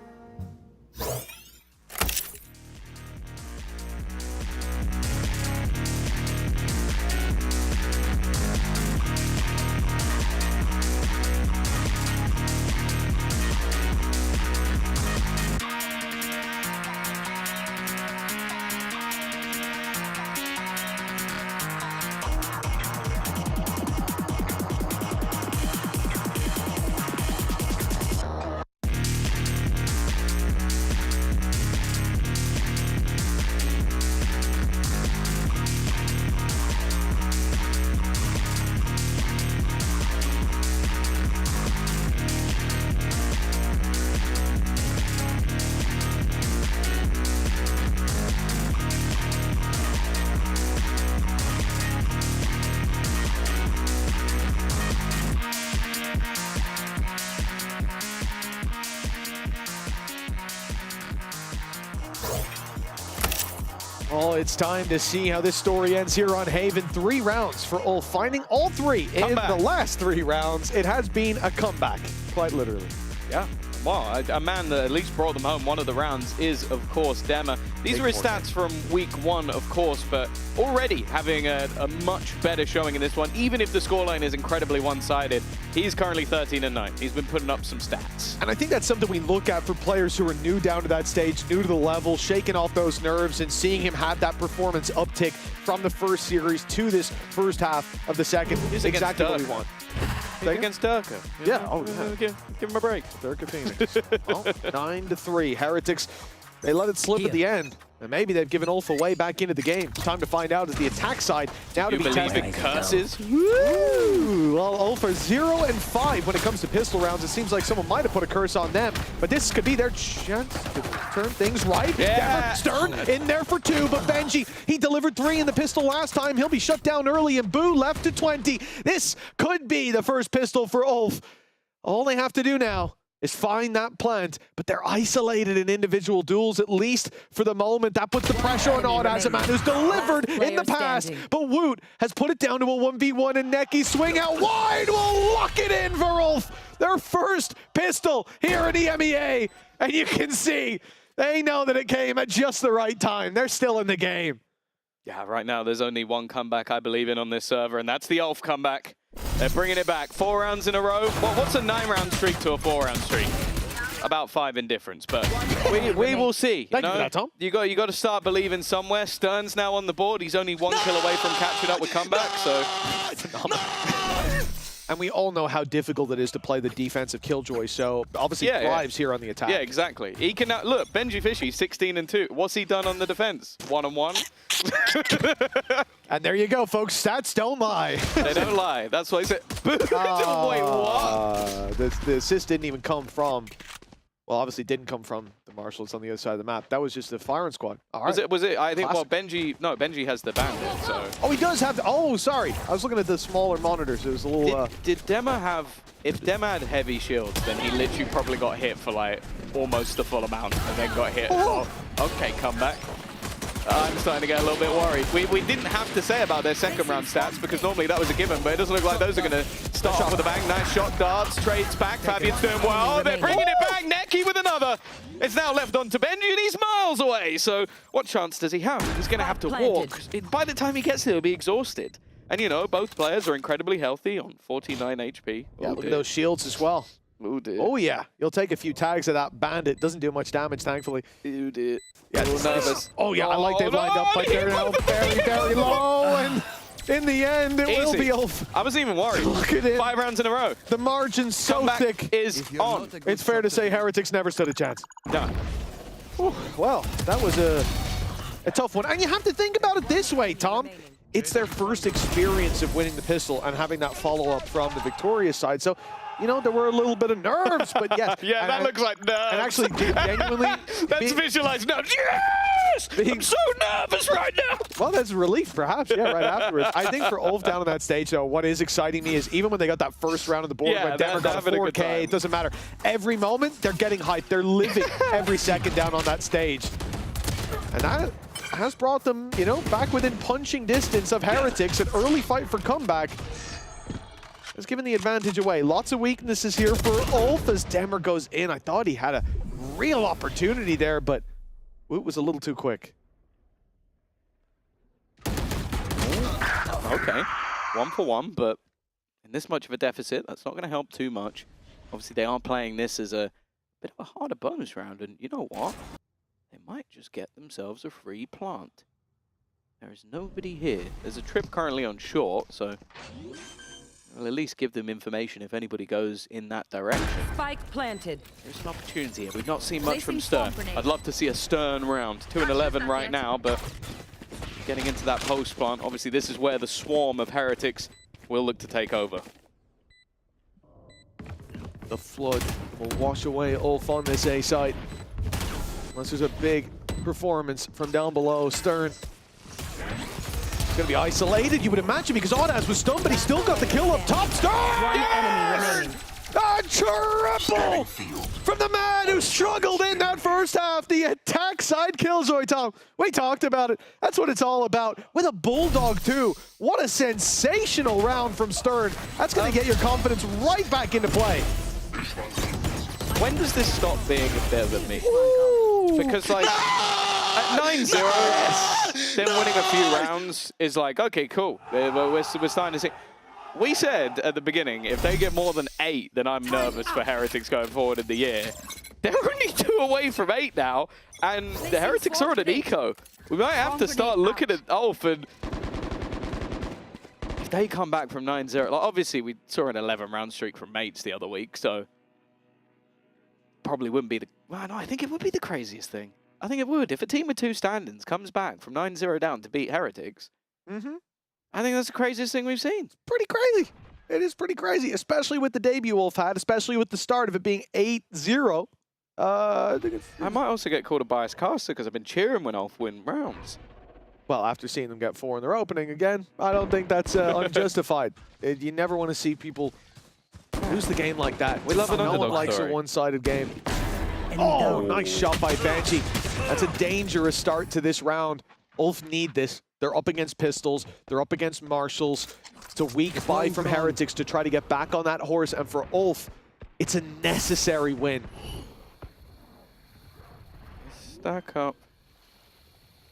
Oh, it's time to see how this story ends here on Haven. 3 rounds for Ulf, finding all 3 in the last 3 rounds. It has been a comeback, quite literally. Yeah. Well, a man that at least brought them home one of the rounds is, of course, Dema. These are his stats from week 1, of course, but already having a much better showing in this one. Even if the scoreline is incredibly one-sided, he's currently 13-9. He's been putting up some stats. And I think that's something we look at for players who are new down to that stage, new to the level, shaking off those nerves, and seeing him have that performance uptick from the first series to this first half of the second is exactly what we want. Against Durka. Yeah, oh yeah. Give him a break. Durka Phoenix. Well, 9-3. Heretics, they let it slip at the end. And maybe they've given Ulf a way back into the game. Time to find out is the attack side now to be tested. Curses? Woo! Well, Ulf are 0-5 when it comes to pistol rounds. It seems like someone might have put a curse on them, but this could be their chance to turn things right. Yeah. Stern in there for 2, but Benji, he delivered 3 in the pistol last time. He'll be shut down early, and Boo left to 20. This could be the first pistol for Ulf. All they have to do now is find that plant, but they're isolated in individual duels, at least for the moment. That puts the pressure on Odd as a man who's delivered in the past. But Woot has put it down to a 1v1, and Neki swing out wide will lock it in for Ulf. Their first pistol here in EMEA. And you can see, they know that it came at just the right time. They're still in the game. Yeah, right now there's only one comeback I believe in on this server, and that's the Ulf comeback. They're bringing it back. 4 rounds in a row. Well, what's a 9-round streak to a 4-round streak? About 5 in difference, but we will see. Thank you for that, Tom. You got to start believing somewhere. Stern's now on the board. He's only 1 kill away from catching up with comeback, so And we all know how difficult it is to play the defensive Killjoy, so obviously thrives here on the attack. Yeah, exactly. He can now, look, Benji Fishy, 16-2. What's he done on the defense? 1-1. And there you go, folks. Stats don't lie. They don't lie. That's what I said. Wait, what? The assist didn't even come from, well, obviously didn't come from the Marshals on the other side of the map. That was just the firing squad. All right. Was it? I think, well, Benji has the bandit, so. Oh, he does have, oh, sorry. I was looking at the smaller monitors. It was a little, Did Dema have, if Dema had heavy shields, then he literally probably got hit for like almost the full amount and then got hit. Oh, okay, comeback. I'm starting to get a little bit worried. We didn't have to say about their second round stats because normally that was a given, but it doesn't look like those are going to start off with a bang. Nice shot, darts, trades back. Fabian's doing well. They're bringing it back. Neki with another. It's now left on to Benji, and he's miles away. So what chance does he have? He's going to have to walk. By the time he gets there, he'll be exhausted. And, you know, both players are incredibly healthy on 49 HP. Yeah, look at those shields as well. Oh, dear. Oh, yeah. You'll take a few tags of that bandit. Doesn't do much damage, thankfully. Oh, dear. Yeah, nervous. Oh, yeah, I like they've lined up like they're now very, very low. And in the end, it will be ULF. I wasn't even worried. Look at it. 5 rounds in a row. The margin's so thick. Is on. It's fair to say Heretics never stood a chance. Yeah. Well, that was a tough one. And you have to think about it this way, Tom. It's their first experience of winning the pistol and having that follow-up from the victorious side. So, you know, there were a little bit of nerves, but yes. Yeah, that looks like nerves. And actually, genuinely... Let's visualize nerves. Yes! I'm so nervous right now. Well, that's relief, perhaps, yeah, right afterwards. I think for ULF down on that stage, though, what is exciting me is even when they got that first round on the board, when Denver got a 4K, it doesn't matter. Every moment, they're getting hyped. They're living every second down on that stage. And that has brought them, you know, back within punching distance of Heretics. An early fight for comeback has given the advantage away. Lots of weaknesses here for ULF as Demmer goes in. I thought he had a real opportunity there, but Woot was a little too quick. Okay, 1 for 1, but in this much of a deficit, that's not going to help too much. Obviously, they are playing this as a bit of a harder bonus round, and you know what? They might just get themselves a free plant. There is nobody here. There's a trip currently on short, so we'll at least give them information if anybody goes in that direction. Spike planted. There's an opportunity here. We've not seen much from Stern. I'd love to see a Stern round. 2-11 right now, but getting into that post plant, obviously this is where the swarm of Heretics will look to take over. The flood will wash away ULF on this A site. Unless there's a big performance from down below. Stern is going to be isolated, you would imagine, because Audaz was stunned, but he still got the kill up top. Stern! One enemy remaining. A triple from the man who struggled in that first half. The attack side killjoy, Tom. We talked about it. That's what it's all about. With a Bulldog, too. What a sensational round from Stern. That's going to get your confidence right back into play. When does this stop being a bit of a me? Because, like, at 9-0, then winning a few rounds is like, okay, cool. We're starting to see. We said at the beginning, if they get more than 8, then I'm nervous for Heretics going forward in the year. They're only 2 away from 8 now, and the Heretics are on an eco. We might have to start looking at ULF, and if they come back from 9-0, like obviously we saw an 11-round streak from Mates the other week, so probably wouldn't be the... Well, no, I think it would be the craziest thing. I think it would. If a team with 2 stand-ins comes back from 9-0 down to beat Heretics, I think that's the craziest thing we've seen. Pretty crazy. It is pretty crazy, especially with the debut ULF had, especially with the start of it being 8-0. I might also get called a biased caster because I've been cheering when ULF win rounds. Well, after seeing them get 4 in their opening again, I don't think that's unjustified. You never want to see people lose the game like that. We love an underdog No one likes story. a one-sided game. Oh, nice shot by Banshee. That's a dangerous start to this round. ULF need this. They're up against pistols. They're up against marshals. It's a weak buy from Heretics to try to get back on that horse. And for ULF, it's a necessary win. Stack up.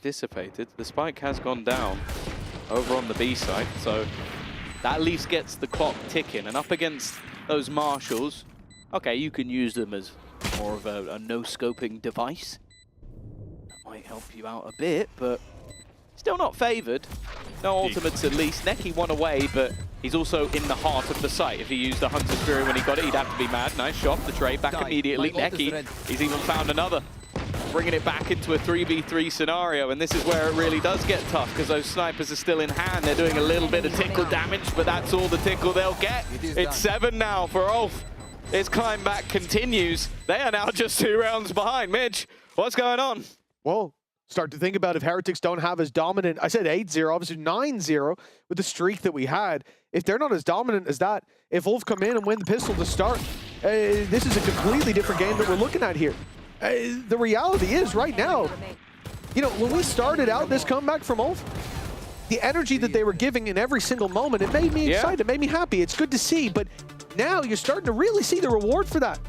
Dissipated. The spike has gone down over on the B side. So that at least gets the clock ticking. And up against those marshals, okay, you can use them as more of a no-scoping device. That might help you out a bit, but still not favoured. No ultimates at least. Neki won away, but he's also in the heart of the site. If he used the Hunter's Fury when he got it, he'd have to be mad. Nice shot, the trade back immediately. Neki, he's even found another. Bringing it back into a 3v3 scenario, and this is where it really does get tough, because those snipers are still in hand. They're doing a little bit of tickle damage, but that's all the tickle they'll get. It's 7 now for ULF. His climb back continues. They are now just 2 rounds behind. Mitch, what's going on? Well, start to think about if Heretics don't have as dominant, I said 8-0, obviously 9-0 with the streak that we had. If they're not as dominant as that, if ULF come in and win the pistol to start, this is a completely different game that we're looking at here. The reality is right now, you know, when we started out this comeback from ULF, the energy that they were giving in every single moment, it made me excited, it made me happy. It's good to see, but now you're starting to really see the reward for that.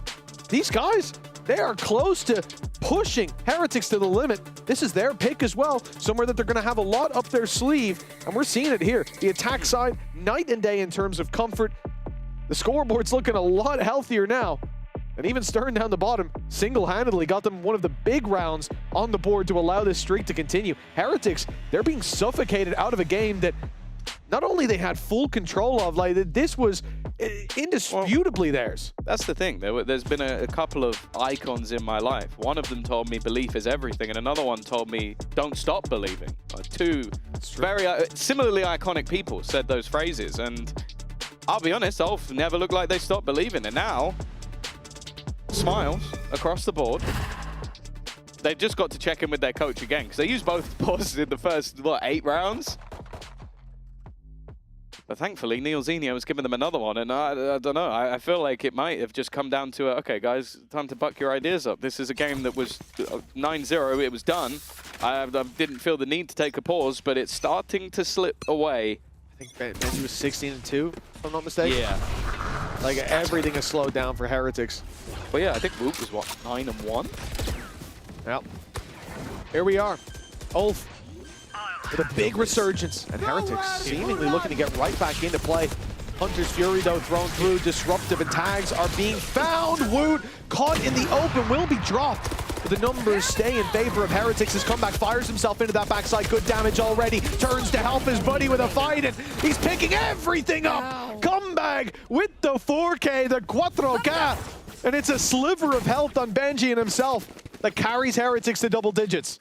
These guys, They are close to pushing Heretics to the limit. This is their pick as well, somewhere that they're going to have a lot up their sleeve, and we're seeing it here. The attack side, night and day in terms of comfort. The scoreboard's looking a lot healthier now. And even Stern down the bottom single-handedly got them one of the big rounds on the board to allow this streak to continue. Heretics, they're being suffocated out of a game that not only they had full control of, like this was indisputably theirs. That's the thing. There's been a couple of icons in my life. One of them told me belief is everything, and another one told me don't stop believing. Two very similarly iconic people said those phrases, and I'll be honest, ULF never looked like they stopped believing, and now smiles across the board. They've just got to check in with their coach again, because they used both pauses in the first, 8 rounds? But thankfully, Neil Zenio was giving them another one, and I don't know, I feel like it might have just come down to, okay, guys, time to buck your ideas up. This is a game that was 9-0, it was done. I didn't feel the need to take a pause, but it's starting to slip away. I think Benji was 16-2, if I'm not mistaken. Yeah. Like, everything has slowed down for Heretics. Well, yeah, I think Woot was, what, 9-1? Yep. Here we are. ULF with a big resurgence, and Heretics seemingly looking to get right back into play. Hunter's Fury, though, thrown through. Disruptive and tags are being found. Woot, caught in the open, will be dropped. The numbers stay in favor of Heretics. His comeback fires himself into that backside. Good damage already. Turns to help his buddy with a fight, and he's picking everything up. Comeback with the 4K, the 4K. And it's a sliver of health on Benji and himself that carries Heretics to double digits.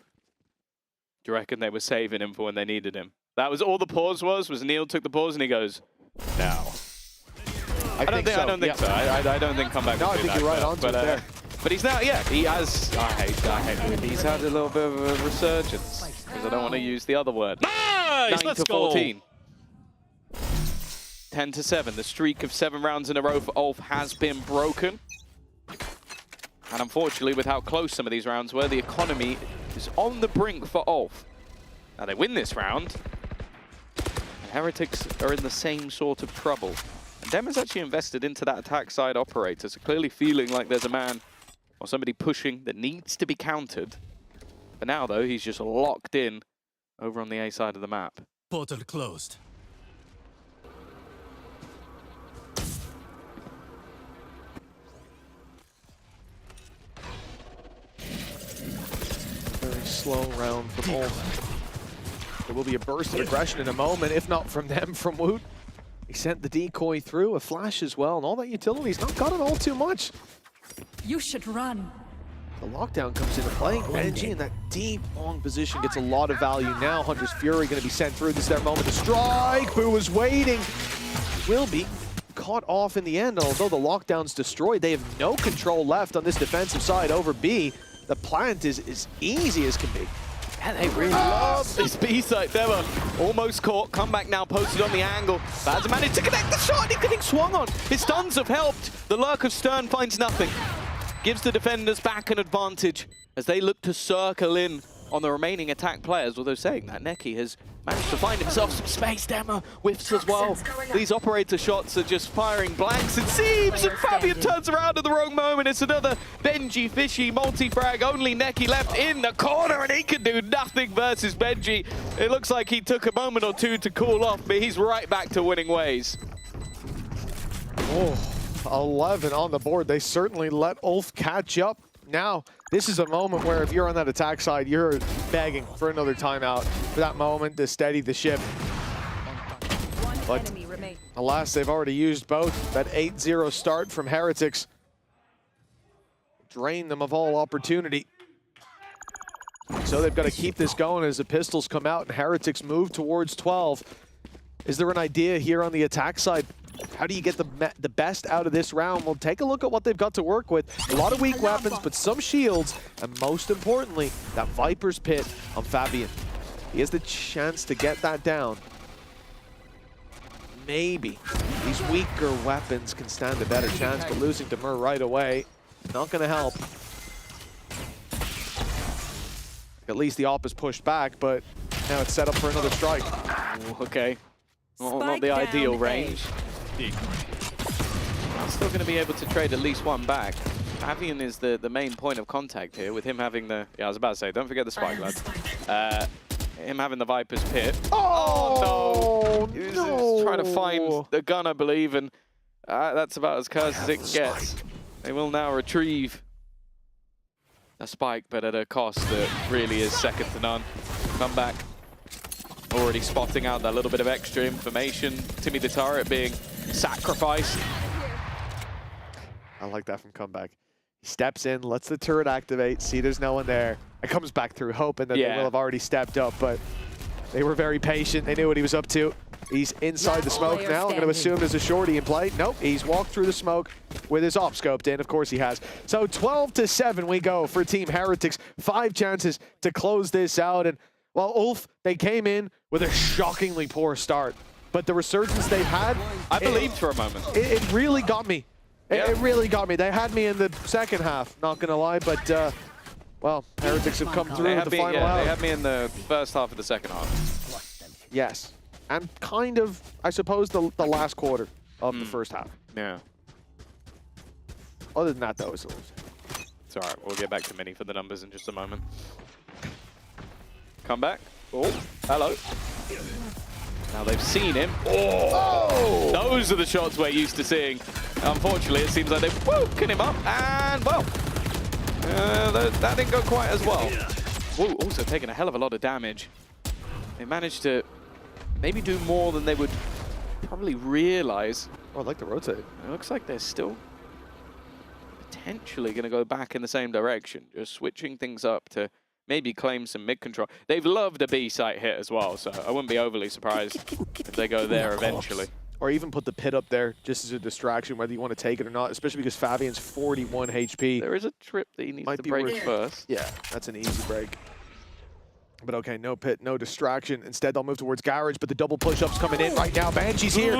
Do you reckon they were saving him for when they needed him? That was all the pause was Neil took the pause and he goes, now. I don't think so. I don't think comeback No, I think you're right onto it there. But he's now, yeah, he has, I hate it. He's had a little bit of a resurgence, because I don't want to use the other word. Nice, 9-14. 10-7, the streak of 7 rounds in a row for ULF has been broken. And unfortunately, with how close some of these rounds were, the economy is on the brink for ULF. Now they win this round, and Heretics are in the same sort of trouble. And Dem has actually invested into that attack side operator, so clearly feeling like there's a man or somebody pushing that needs to be countered. But now, though, he's just locked in over on the A side of the map. Portal closed. Very slow round from ULF. There will be a burst of aggression in a moment, if not from them, from Woot. He sent the decoy through, a flash as well, and all that utility's not got it all too much. You should run. The lockdown comes into play. Benji in that deep, long position gets a lot of value now. Hunter's Fury going to be sent through. This is their moment to strike. Boo is waiting. Will be caught off in the end, although the lockdown's destroyed. They have no control left on this defensive side over B. The plant is as easy as can be. And they really love this B site. They were almost caught. Comeback now posted on the angle. Baz managed to connect the shot. He's getting swung on. His stuns have helped. The lurk of Stern finds nothing. Gives the defenders back an advantage as they look to circle in on the remaining attack players. Although saying that, Neki has managed to find himself some space. Demo whiffs as well. These operator shots are just firing blanks, it seems, and Fabian turns around at the wrong moment. It's another Benji fishy multi-frag. Only Neki left in the corner, and he can do nothing versus Benji. It looks like he took a moment or two to cool off, but he's right back to winning ways. Oh, 11 on the board. They certainly let ULF catch up. Now, this is a moment where if you're on that attack side, you're begging for another timeout, for that moment to steady the ship. But alas, they've already used both. That 8-0 start from Heretics drained them of all opportunity. So they've got to keep this going as the pistols come out and Heretics move towards 12. Is there an idea here on the attack side? How do you get the best out of this round? Well, take a look at what they've got to work with. A lot of weak weapons, but some shields, and most importantly, that Viper's Pit on Fabian. He has the chance to get that down. Maybe these weaker weapons can stand a better chance, but losing to Mur right away, not going to help. At least the op is pushed back, but now it's set up for another strike. Okay. Well, not the ideal range. Still going to be able to trade at least one back. Fabian is the main point of contact here, with him having the... Yeah, I was about to say, don't forget the spike, lads. Him having the Viper's pit. Oh, no! He was just trying to find the gun, I believe, and that's about as cursed as it gets. They will now retrieve a spike, but at a cost that really is second to none. Come back. Already spotting out that little bit of extra information. Timmy the turret being sacrificed. I like that from Comeback. He steps in, lets the turret activate, see there's no one there. It comes back through, hoping that they will have already stepped up, but they were very patient. They knew what he was up to. He's inside the smoke now. I'm going to assume there's a shorty in play. Nope, he's walked through the smoke with his op scoped in. Of course he has. So 12-7 we go for Team Heretics. 5 chances to close this out. And well, ULF, they came in with a shockingly poor start. But the resurgence they've had... I believed for a moment. It really got me. It really got me. They had me in the second half, not going to lie, but... well, Heretics have come through with the final out. They had me in the first half of the second half. Yes. And kind of, I suppose, the last quarter of the first half. Yeah. Other than that, though, it's all right. We'll get back to Mini for the numbers in just a moment. Come back. Oh, hello. Now they've seen him. Oh! Those are the shots we're used to seeing. Unfortunately, it seems like they've woken him up, and, well, that didn't go quite as well. Whoa, also taking a hell of a lot of damage. They managed to maybe do more than they would probably realize. Oh, I'd like to rotate. It looks like they're still potentially going to go back in the same direction, just switching things up to maybe claim some mid-control. They've loved a B site hit as well, so I wouldn't be overly surprised if they go there eventually. Or even put the pit up there just as a distraction, whether you want to take it or not, especially because Fabian's 41 HP. There is a trip that he needs to break first. Yeah, that's an easy break. But okay, no pit, no distraction. Instead, they'll move towards Garage, but the double push-up's coming in right now. Banshee's here.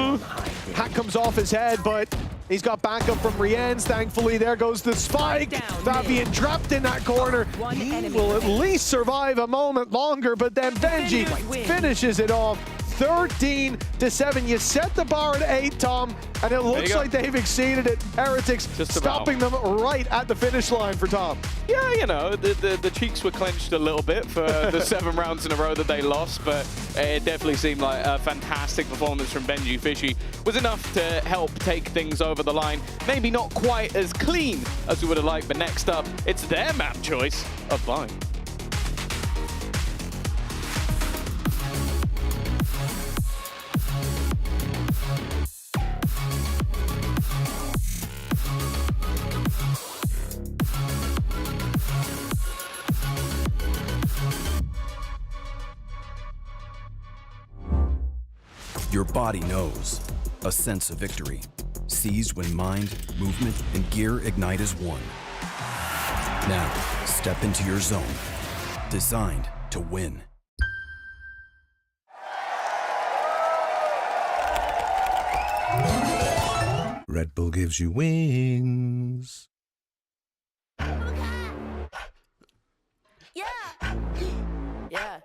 Hat comes off his head, but he's got backup from Rienz, thankfully. There goes the spike. Fabian trapped in that corner. He will at least survive a moment longer, but then Benji finishes it off. 13-7. You set the bar at 8, Tom, and it looks like they've exceeded it. Heretics stopping them right at the finish line for Tom. Yeah, you know, the cheeks were clenched a little bit for the 7 rounds in a row that they lost, but it definitely seemed like a fantastic performance from Benji Fishy. Was enough to help take things over the line. Maybe not quite as clean as we would have liked, but next up, it's their map choice of Blind. Your body knows. A sense of victory. Seized when mind, movement, and gear ignite as one. Now, step into your zone. Designed to win. Red Bull gives you wings. Yeah.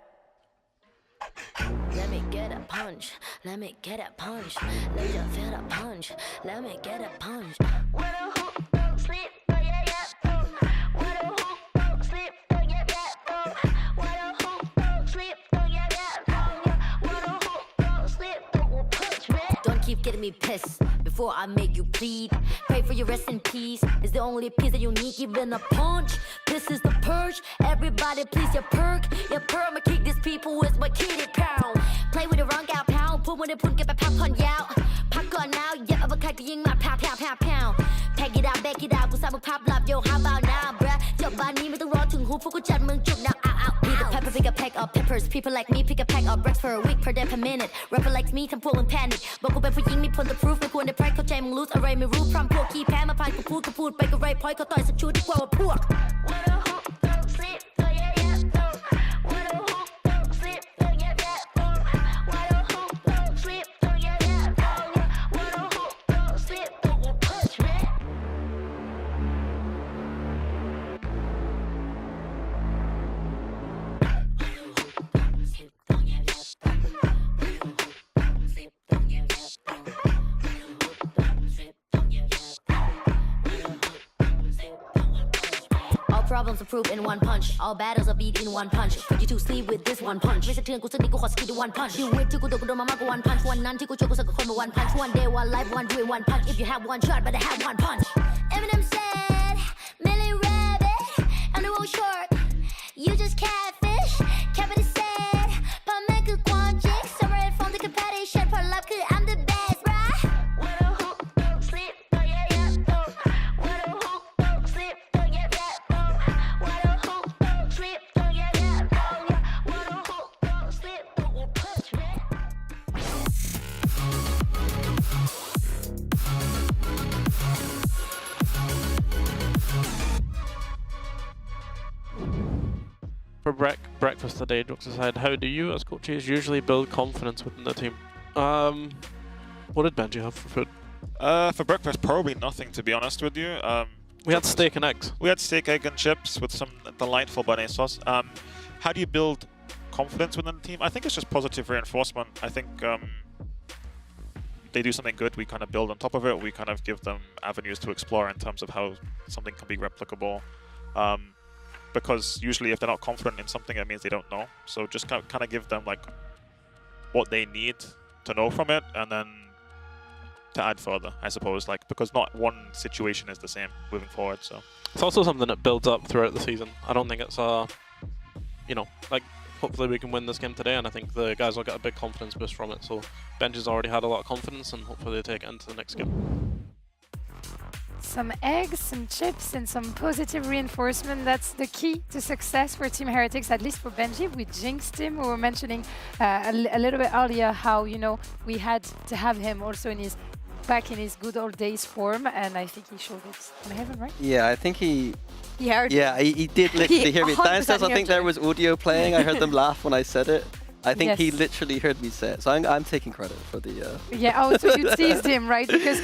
Let me get a punch. Let me get a punch. Let you feel the punch. Let me get a punch. What a hoop, don't sleep, oh yeah, yeah. What a hoop, don't sleep, oh yeah, yeah. What a hoop, don't sleep, oh yeah, yeah. What a hoop, don't sleep, don't punch me. Don't keep getting me pissed before I make you plead. Pray for your rest in peace. It's the only piece that you need, even a punch. This is the purge. Everybody please your perk. Your perk, I'ma kick these people with my kitty pound. Play with the wrong gal pound. Put when they put get my pop on out. Pop on now, yeah, I'm a kite to my pound, pound, pound, pound. Pack it out, back it out. Cause I'm a pop love, yo, how about now, bruh? Your body, me the raw to who for chat, mung juk now, ow, ow. Need a pepper, pick a pack of peppers. People like me pick a pack of bricks for a week per day per minute. Rapper like me, I'm pulling panic. But go back for ying me, put the proof. Me put the price, cause I'm loose. Array me roof from poor key, pan, my pie, kaput, bake a right point, cause toys a chew, the quo, a poor. What a hoop, don't sleep, oh yeah, yeah, oh. What a hoop, don't sleep, oh yeah, yeah, oh. What a hoop, don't sleep, oh yeah, yeah, oh. What a hoop, don't sleep, don't punch me. problems approved in one punch. All battles are beat in one punch. Put you to sleep with this one punch. ไม่สะเทือนกูสักนิดกูขอสกิลด้วย one punch. ชีวิตที่กูโดนมามากกว่า one punch. วันนั้นที่กูช่วยกูสักคนมา one punch. One day, one life, one dream, one punch. If you have one shot, better have one punch. Eminem said, Millie Rabbit, I'm the old shark. You just catfish. Kevin said, พ่อแม่คือความจริง Summer and phone ที่คือ passion ผลลัพธ์คือ I'm the best, bruh. What a hook, don't sleep, don't yeah, yeah, oh. What a hook, don't sleep, don't yeah, yeah, oh. What a hook, don't sleep, don't yeah, yeah, oh. What a hook, don't sleep, don't you punch me. For breakfast today, jokes aside, how do you as coaches usually build confidence within the team? What did Benji have for food? For breakfast, probably nothing, to be honest with you. We had steak and eggs. We had steak, egg, and chips with some delightful béarnaise sauce. How do you build confidence within the team? I think it's just positive reinforcement. I think they do something good, we kind of build on top of it. We kind of give them avenues to explore in terms of how something can be replicable. Because usually if they're not confident in something, it means they don't know. So just kind of give them like what they need to know from it, and then to add further, I suppose. Like, because not one situation is the same moving forward. So it's also something that builds up throughout the season. I don't think it's you know, like hopefully we can win this game today, and I think the guys will get a big confidence boost from it. So Benj has already had a lot of confidence, and hopefully they take it into the next game. Some eggs, some chips, and some positive reinforcement. That's the key to success for Team Heretics, at least for Benji. We jinxed him. We were mentioning a little bit earlier how, you know, we had to have him also back in his good old days form, and I think he showed it in heaven, right? Yeah, I think he heard me. Yeah, he did literally hear me. Downstairs, I think there was audio playing. I heard them laugh when I said it. I think he literally heard me say it, so I'm taking credit for the... Yeah, oh, so you teased him, right? Because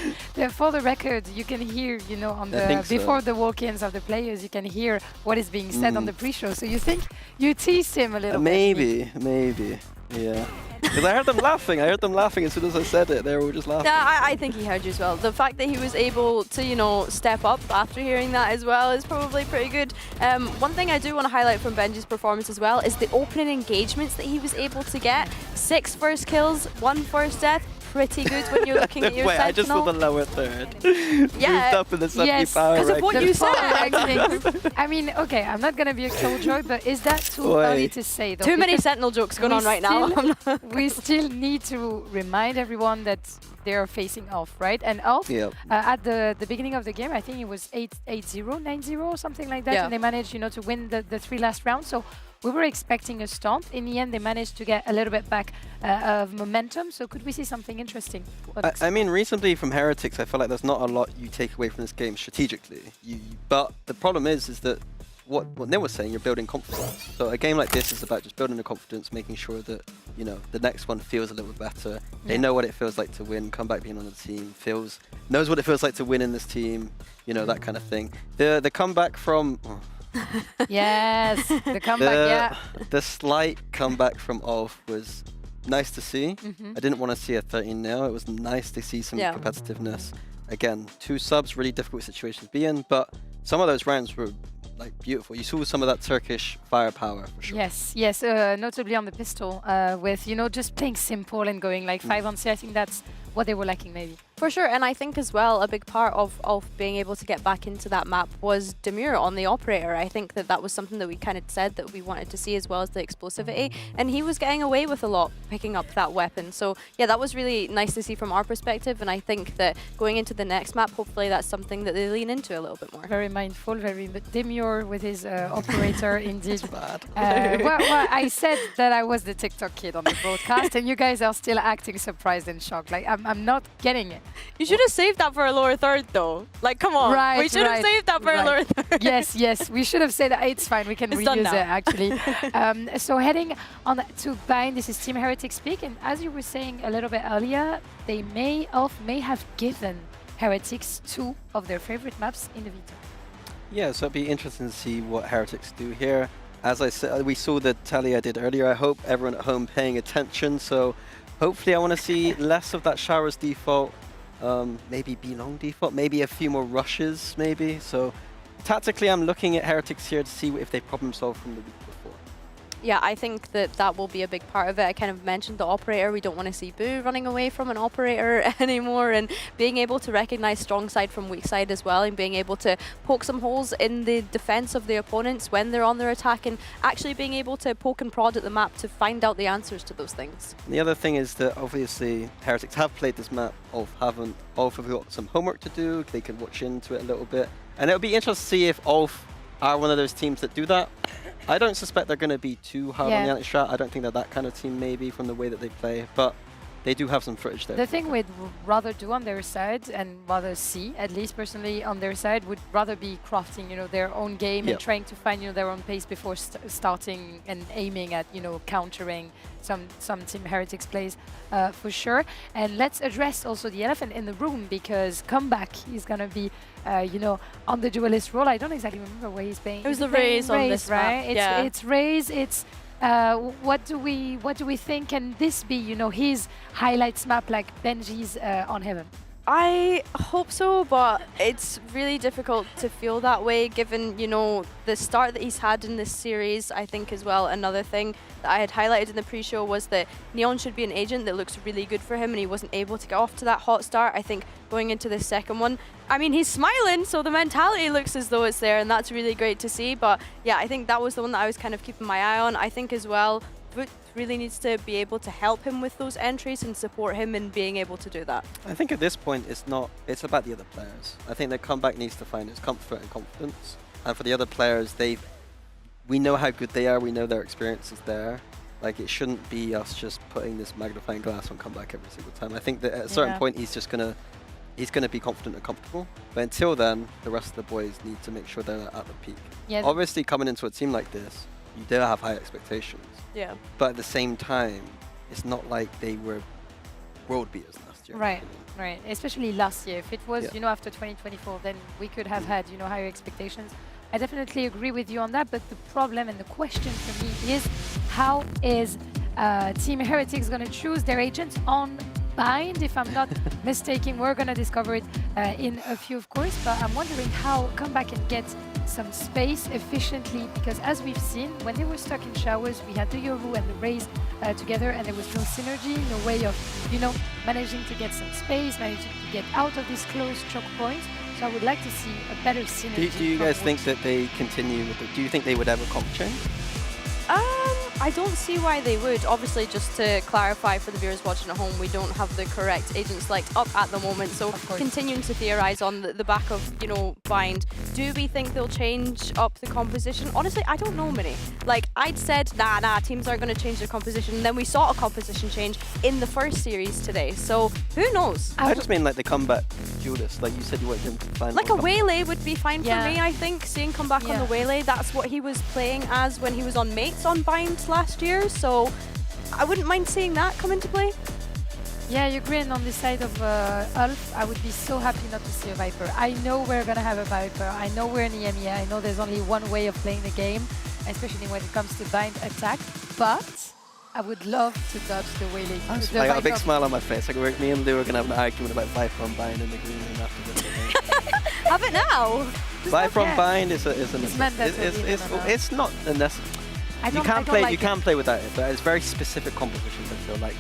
for the record, you can hear, you know, on the before the walk-ins of the players, you can hear what is being said on the pre-show. So you think you teased him a little bit? Maybe, yeah. Because I heard them laughing. I heard them laughing as soon as I said it. They were just laughing. Yeah, I think he heard you as well. The fact that he was able to, you know, step up after hearing that as well is probably pretty good. One thing I do want to highlight from Benji's performance as well is the opening engagements that he was able to get. 6 first kills, 1 first death. Pretty good when you're looking at your Wait, Sentinel. I just saw the lower third. Yeah. Moved up in the 70 power because of what you said. I mean, okay, I'm not going to be a killjoy, but is that too early to say? Though? Too many Sentinel jokes going on right now. We still need to remind everyone that they're facing Ulf, right? And Ulf, at the beginning of the game, I think it was 8-0, 9-0 or something like that, and they managed, you know, to win the 3 last rounds. So we were expecting a stomp. In the end, they managed to get a little bit back of momentum. So could we see something interesting? I mean, recently from Heretics, I feel like there's not a lot you take away from this game strategically. But the problem is that what Neil was saying, you're building confidence. So a game like this is about just building the confidence, making sure that, you know, the next one feels a little bit better. They know what it feels like to win, come back being on the team, knows what it feels like to win in this team, you know, that kind of thing. The comeback from... Yes, the comeback, The slight comeback from Ulf was nice to see. I didn't want to see a 13-0. It was nice to see some competitiveness. Again, 2 subs, really difficult situations to be in, but some of those rounds were like beautiful. You saw some of that Turkish firepower for sure. Yes, notably on the pistol, with, you know, just playing simple and going like 5 on C. I think that's what they were lacking maybe. For sure, and I think as well a big part of being able to get back into that map was Demure on the operator. I think that was something that we kind of said that we wanted to see, as well as the explosivity, and he was getting away with a lot picking up that weapon. So yeah, that was really nice to see from our perspective, and I think that going into the next map, hopefully that's something that they lean into a little bit more. Very mindful, very Demure with his operator indeed. Well, I said that I was the TikTok kid on the broadcast, and you guys are still acting surprised and shocked. Like I'm not getting it. You should have saved that for a lower third, though. Like, come on. Right, we should have saved that for a lower third. Yes, we should have said it's fine. We can reuse it, actually. So heading on to Bind, this is Team Heretics speak. And as you were saying a little bit earlier, Ulf may have given Heretics 2 of their favorite maps in the Veto. Yeah, so it'd be interesting to see what Heretics do here. As I said, we saw the tally I did earlier. I hope everyone at home paying attention. So hopefully I want to see less of that Showers default. Maybe Belong default, maybe a few more rushes, maybe. So tactically, I'm looking at Heretics here to see if they problem solve from the week before. Yeah, I think that will be a big part of it. I kind of mentioned the operator. We don't want to see Boo running away from an operator anymore, and being able to recognize strong side from weak side as well, and being able to poke some holes in the defense of the opponents when they're on their attack, and actually being able to poke and prod at the map to find out the answers to those things. And the other thing is that obviously Heretics have played this map. ULF have got some homework to do. They can watch into it a little bit, and it'll be interesting to see if ULF are one of those teams that do that. I don't suspect they're going to be too hard on the anti-strat. I don't think they're that kind of team, maybe, from the way that they play. But they do have some footage there. The thing we'd rather do on their side, and rather see, at least personally on their side, would rather be crafting, you know, their own game and trying to find, you know, their own pace before starting and aiming at, you know, countering some Team Heretics plays for sure. And let's address also the elephant in the room, because Comeback is going to be, you know, on the duelist role. I don't exactly remember where he's playing. It was the Raze on this right? map. It's Raze. It's what do we think? Can this be, you know, his highlights map like Benji's on Heaven? I hope so, but it's really difficult to feel that way given, you know, the start that he's had in this series. I think as well, another thing that I had highlighted in the pre-show was that Neon should be an agent that looks really good for him, and he wasn't able to get off to that hot start. I think going into the second one, I mean, he's smiling, so the mentality looks as though it's there, and that's really great to see. But yeah, I think that was the one that I was kind of keeping my eye on. I think as well, Voot really needs to be able to help him with those entries and support him in being able to do that. I think at this point, it's about the other players. I think that Comeback needs to find his comfort and confidence. And for the other players, we know how good they are, we know their experience is there. Like, it shouldn't be us just putting this magnifying glass on Comeback every single time. I think that at a certain point, he's gonna be confident and comfortable. But until then, the rest of the boys need to make sure they're at the peak. Yeah. Obviously, coming into a team like this, you do have high expectations. Yeah. But at the same time, it's not like they were world beaters last year. Right, right. Especially last year. If it was, you know, after 2024, then we could have had, you know, higher expectations. I definitely agree with you on that. But the problem and the question for me is, how is Team Heretics going to choose their agents on Bind? If I'm not mistaken, we're going to discover it in a few, of course. But I'm wondering how Comeback can get some space efficiently, because as we've seen, when they were stuck in showers, we had the Yoru and the Raze together, and there was no synergy, no way of, you know, managing to get some space, managing to get out of these close choke points. So I would like to see a better synergy. Do you guys think that they continue with it? Do you think they would ever comp change? I don't see why they would. Obviously, just to clarify for the viewers watching at home, we don't have the correct agent select up at the moment. So continuing to theorize on the back of, you know, Bind. Do we think they'll change up the composition? Honestly, I don't know, Mini. Like, I'd said, nah, teams aren't going to change their composition. And then we saw a composition change in the first series today. So who knows? I just mean like the Comeback duelist. Like you said, you wanted them to find like a Waylay would be fine for me, I think. Seeing Comeback on the Waylay, that's what he was playing as when he was on Mates on Bind last year, so I wouldn't mind seeing that come into play. Yeah, you agree. And on the side of ULF, I would be so happy not to see a Viper. I know we're going to have a Viper. I know we're in EMEA. I know there's only one way of playing the game, especially when it comes to Bind attack, but I would love to dodge the Waylay. I got a big smile on my face. Like, me and Lou are going to have an argument about Viper on Bind in the green room after this. Have it now. Viper on Bind is it's not a necessary. You can play without it, but it's very specific compositions. I feel like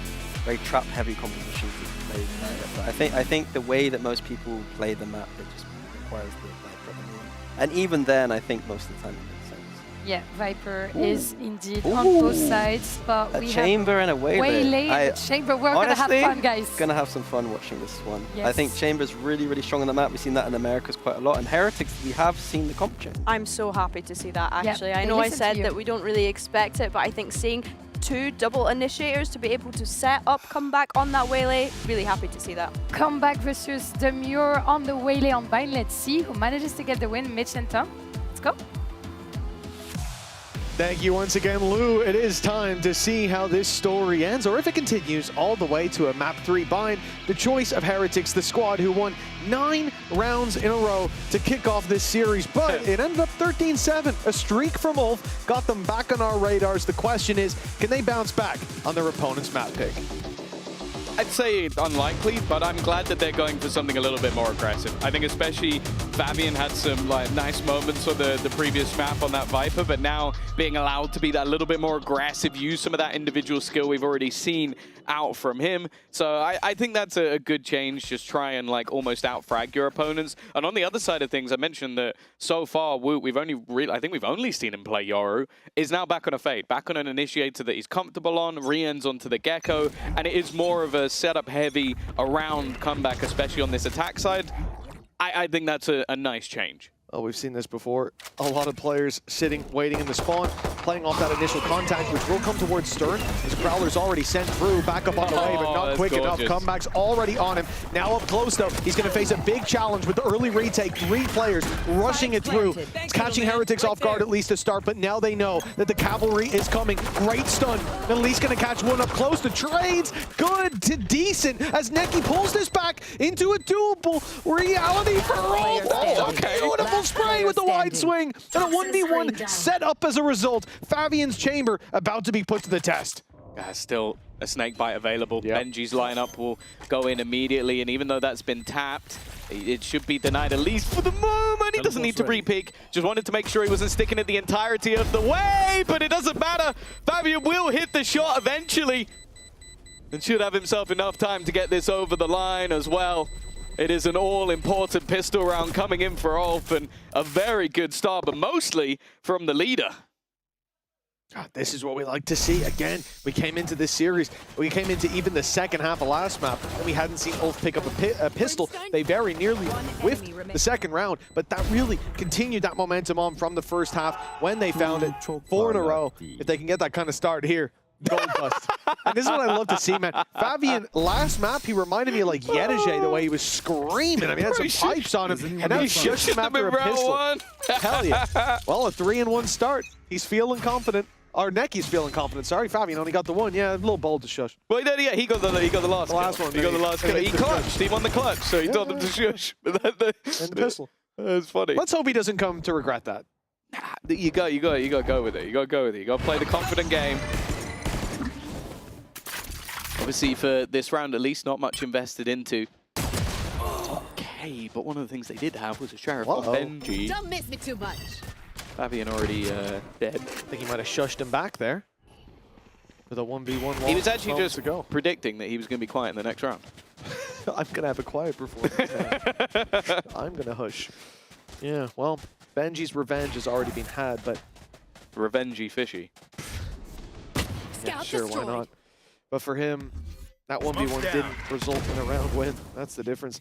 very trap-heavy compositions that you play. But I think the way that most people play the map, it just requires the Viper. And even then, I think most of the time it makes sense. Yeah, Viper is indeed on both sides, but we Chamber have and a Waylay. Chamber, we're gonna have fun, guys. Gonna have some fun watching this one. Yes. I think Chamber's really, really strong on the map. We've seen that in Americas quite a lot, and Heretics, we have seen the comp change. I'm so happy to see that, actually. I know I said that we don't really expect it, but I think seeing two double initiators to be able to set up Comeback on that Waylay, really happy to see that. Comeback versus Demure on the Waylay on Bind. Let's see who manages to get the win. Mitch and Tom, let's go. Thank you once again, Lou. It is time to see how this story ends, or if it continues all the way to a Map 3 Bind. The choice of Heretics, the squad who won 9 rounds in a row to kick off this series, but it ended up 13-7. A streak from ULF got them back on our radars. The question is, can they bounce back on their opponent's map pick? I'd say unlikely, but I'm glad that they're going for something a little bit more aggressive. I think especially Fabian had some nice moments on the previous map on that Viper, but now being allowed to be that little bit more aggressive, use some of that individual skill we've already seen out from him. So I think that's a good change. Just try and almost out-frag your opponents. And on the other side of things, I mentioned that so far, we've only seen him play Yoru. Is now back on a Fade, back on an initiator that he's comfortable on, re-ends onto the Gecko, and it is more of a setup-heavy around comeback, especially on this attack side. I think that's a nice change. Oh, we've seen this before. A lot of players sitting, waiting in the spawn, playing off that initial contact, which will come towards Stern. His Prowler's already sent through, back up on the way, but not quick enough. Comeback's already on him. Now up close, though. He's going to face a big challenge with the early retake. 3 players rushing it through. It's catching Heretics off guard at least to start, but now they know that the cavalry is coming. Great stun. At least going to catch one up close. The trades, good to decent, as Neki pulls this back into a doable reality for all. Okay, beautiful spray with the wide swing, and a 1v1 set up as a result. Fabian's chamber about to be put to the test. Still a snake bite available. Benji's lineup will go in immediately, and even though that's been tapped, it should be denied at least for the moment. He doesn't need to re-pick. Just wanted to make sure he wasn't sticking it the entirety of the way, but it doesn't matter. Fabian will hit the shot eventually, and should have himself enough time to get this over the line as well. It is an all-important pistol round coming in for ULF, and a very good start, but mostly from the leader. God, this is what we like to see. Again, we came into this series, we came into even the second half of last map, and we hadn't seen ULF pick up a pistol. They very nearly whiffed the second round, but that really continued that momentum on from the first half when they found it. 4 in a row. If they can get that kind of start here, gold dust. And this is what I love to see, man. Fabian, last map, he reminded me of Yedeje, the way he was screaming. I mean, he had some pipes on him, and now he shushed him after a pistol. Hell yeah. Well, a 3-in-1 start. He's feeling confident. Or Neki's feeling confident. Sorry, Fabian only got the one. Yeah, a little bold to shush. Well, yeah, he got the last one. He got the last kill. He clutched. He won the clutch, so he told him to shush. And the pistol. It's funny. Let's hope he doesn't come to regret that. You got to go with it. You got to go with it. You got to play the confident game. Obviously, for this round at least, not much invested into. Okay, but one of the things they did have was a Sheriff on Benji. Don't miss me too much. Fabian already dead. I think he might have shushed him back there. With a 1v1 wall. He was actually just predicting that he was going to be quiet in the next round. I'm going to have a quiet performance. I'm going to hush. Yeah, well, Benji's revenge has already been had, but... Revengey fishy. Yeah, sure, why not? But for him, that 1v1 didn't result in a round win. That's the difference.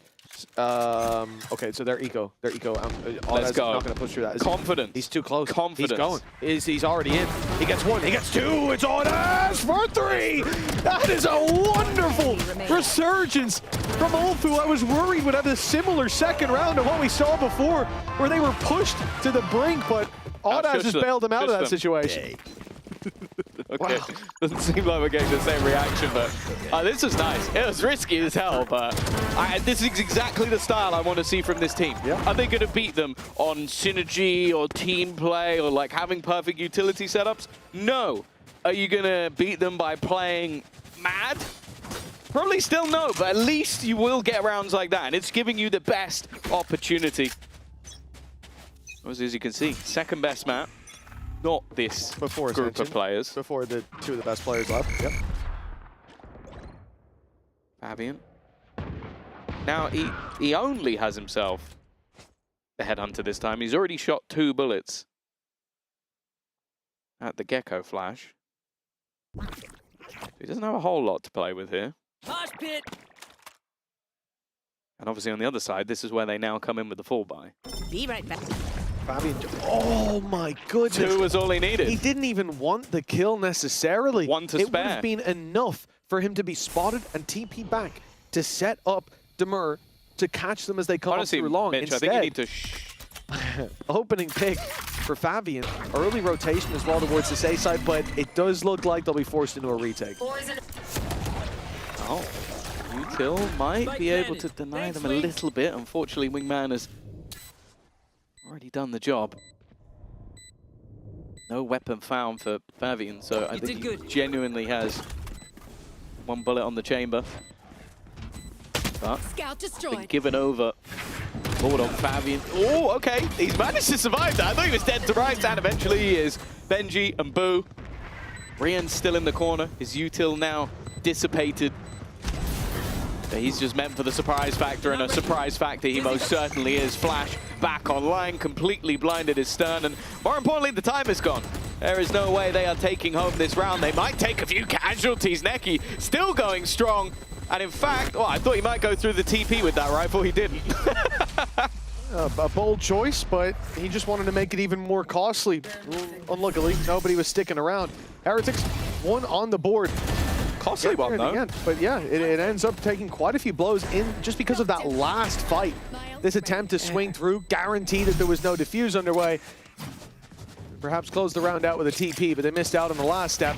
Okay, so they're eco. Let's go. Not going to push through that. Confidence. He's too close. Confidence. He's going. He's already in. He gets 1. He gets 2. It's on us for 3. That is a wonderful resurgence from ULF, who I was worried would have a similar second round to what we saw before, where they were pushed to the brink, but Audaz has bailed them out of that situation. Okay, doesn't seem like we're getting the same reaction, but this was nice. It was risky as hell, but this is exactly the style I want to see from this team. Are they going to beat them on synergy or team play or having perfect utility setups? No. Are you going to beat them by playing mad? Probably still no, but at least you will get rounds like that, and it's giving you the best opportunity. As you can see, second best map. Not this group of players. Before the 2 of the best players left. Yep. Fabian. Now, he only has himself the headhunter this time. He's already shot 2 bullets at the Gecko flash. He doesn't have a whole lot to play with here. And obviously on the other side, this is where they now come in with the full buy. Be right back. Fabian, oh my goodness. 2 was all he needed. He didn't even want the kill necessarily. 1 to spare. It would have been enough for him to be spotted and TP back to set up Demur to catch them as they come up through long. Mitch, instead, I think you need to opening pick for Fabian. Early rotation as well towards the safe side, but it does look like they'll be forced into a retake. Oh, Util might be able to deny them a little bit. Unfortunately, Wingman has already done the job. No weapon found for Fabian, so I think he genuinely has 1 bullet on the chamber. Scout destroyed. Been given over. Forward on Fabian. Oh, okay. He's managed to survive that. I thought he was dead to rights, and eventually he is. Benji and Boo. Rian's still in the corner. His util now dissipated. But he's just meant for the surprise factor, and a surprise factor he most certainly is. Flash back online, completely blinded his Stern, and more importantly, the time is gone. There is no way they are taking home this round. They might take a few casualties. Neki still going strong. And in fact, I thought he might go through the TP with that rifle. He didn't. A bold choice, but he just wanted to make it even more costly. Unluckily, nobody was sticking around. Heretics, one on the board. Costly one, though. But yeah, it ends up taking quite a few blows in just because of that last fight. This attempt to swing through, guaranteed that there was no defuse underway. Perhaps close the round out with a TP, but they missed out on the last step.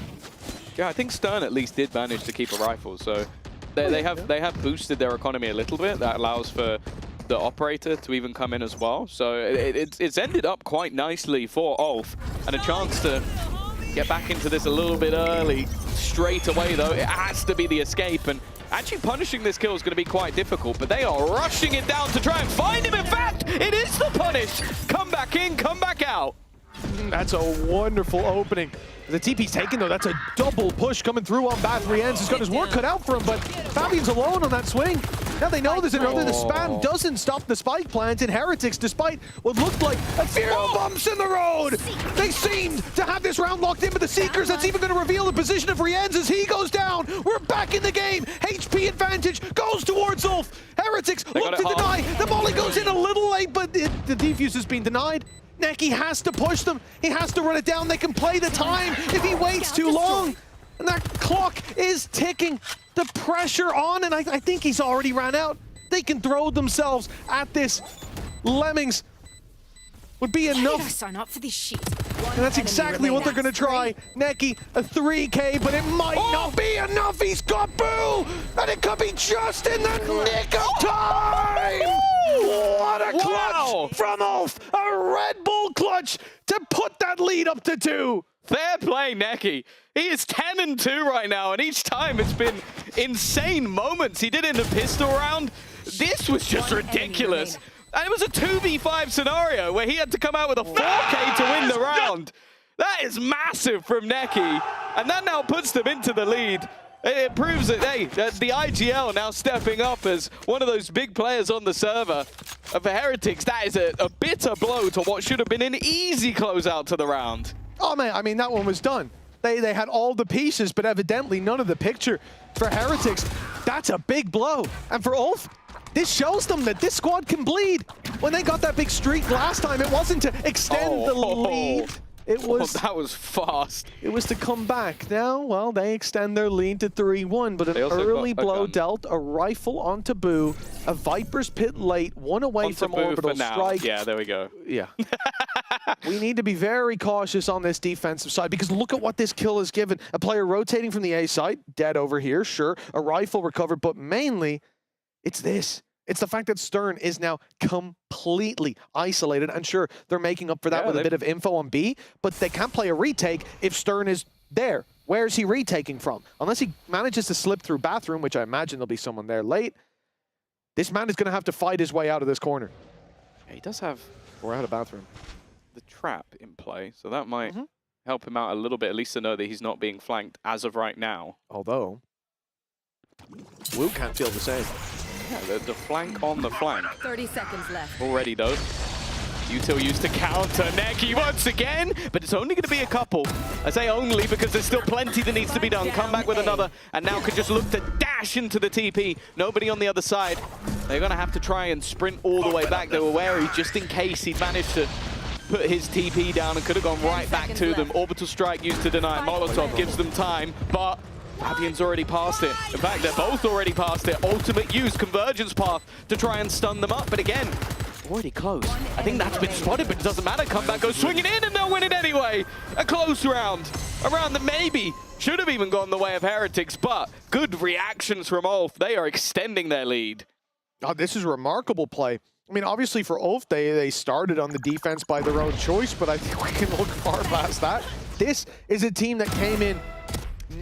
Yeah, I think Stern at least did manage to keep a rifle, so they have boosted their economy a little bit. That allows for the operator to even come in as well. So it's ended up quite nicely for Ulf, and a chance to get back into this a little bit early. Straight away, though, it has to be the escape, and actually punishing this kill is going to be quite difficult, but they are rushing it down to try and find him. In fact, it is the punish. Come back in, come back out. That's a wonderful opening. The TP's taken, though. That's a double push coming through on Bath. Rienz has got his work cut out for him, but Fabian's alone on that swing. Now they know there's another. The spam doesn't stop the spike plant in Heretics, despite what looked like a few bumps in the road. They seemed to have this round locked in, but the Seekers, that's even going to reveal the position of Rienz as he goes down. We're back in the game. HP advantage goes towards Ulf. Heretics look to deny. The molly goes in a little late, but the defuse has been denied. Neki has to push them. He has to run it down. They can play the time if he waits too long. And that clock is ticking. The pressure on, and I think he's already ran out. They can throw themselves at this. Lemmings would be enough. Why did I sign up for this shit? And that's exactly what they're going to try. Neki, a 3K, but it might not be enough. He's got Boo, and it could be just in the nick of time. What a clutch from Ulf. A Red Bull clutch to put that lead up to 2. Fair play, Neki. He is 10-2 right now, and each time it's been insane moments. He did it in a pistol round. This was just ridiculous. And it was a 2v5 scenario where he had to come out with a 4K to win the round. That is massive from Neki, and that now puts them into the lead. It proves that, hey, the IGL now stepping up as one of those big players on the server. And for Heretics, that is a bitter blow to what should have been an easy closeout to the round. Oh, man, I mean, that one was done. They had all the pieces, but evidently none of the picture. For Heretics, that's a big blow. And for Ulf, this shows them that this squad can bleed. When they got that big streak last time, it wasn't to extend the lead. It was that was fast. It was to come back. Now, well, they extend their lead to 3-1, but an early blow dealt, a rifle onto Boo, a Viper's Pit late, one away from Orbital Strike. Yeah, there we go. Yeah. We need to be very cautious on this defensive side, because look at what this kill has given. A player rotating from the A side, dead over here, sure. A rifle recovered, but mainly, it's this. It's the fact that Stern is now completely isolated. And sure, they're making up for that with a bit of info on B, but they can't play a retake if Stern is there. Where's he retaking from? Unless he manages to slip through bathroom, which I imagine there'll be someone there late, this man is going to have to fight his way out of this corner. Yeah, he does have... Or out of bathroom. The trap in play, so that might help him out a little bit, at least to know that he's not being flanked as of right now. Although, Wu can't feel the same. Yeah, the flank on the flank. 30 seconds left. Already, though. Util used to counter Neki once again, but it's only going to be a couple. I say only because there's still plenty that needs to be done. Come back with another, and now could just look to dash into the TP. Nobody on the other side. They're going to have to try and sprint all the way back. They were wary just in case he'd managed to put his TP down and could have gone right back to them. Orbital Strike used to deny. Molotov gives them time, but Fabian's already passed it. In fact, they're both already past it. Ultimate use, convergence path to try and stun them up. But again, already close. I think that's been spotted, but it doesn't matter. Comeback goes swinging in and they'll win it anyway. A close round. A round that maybe should have even gone the way of Heretics, but good reactions from Ulf. They are extending their lead. Oh, this is a remarkable play. I mean, obviously for Ulf, they started on the defense by their own choice, but I think we can look far past that. This is a team that came in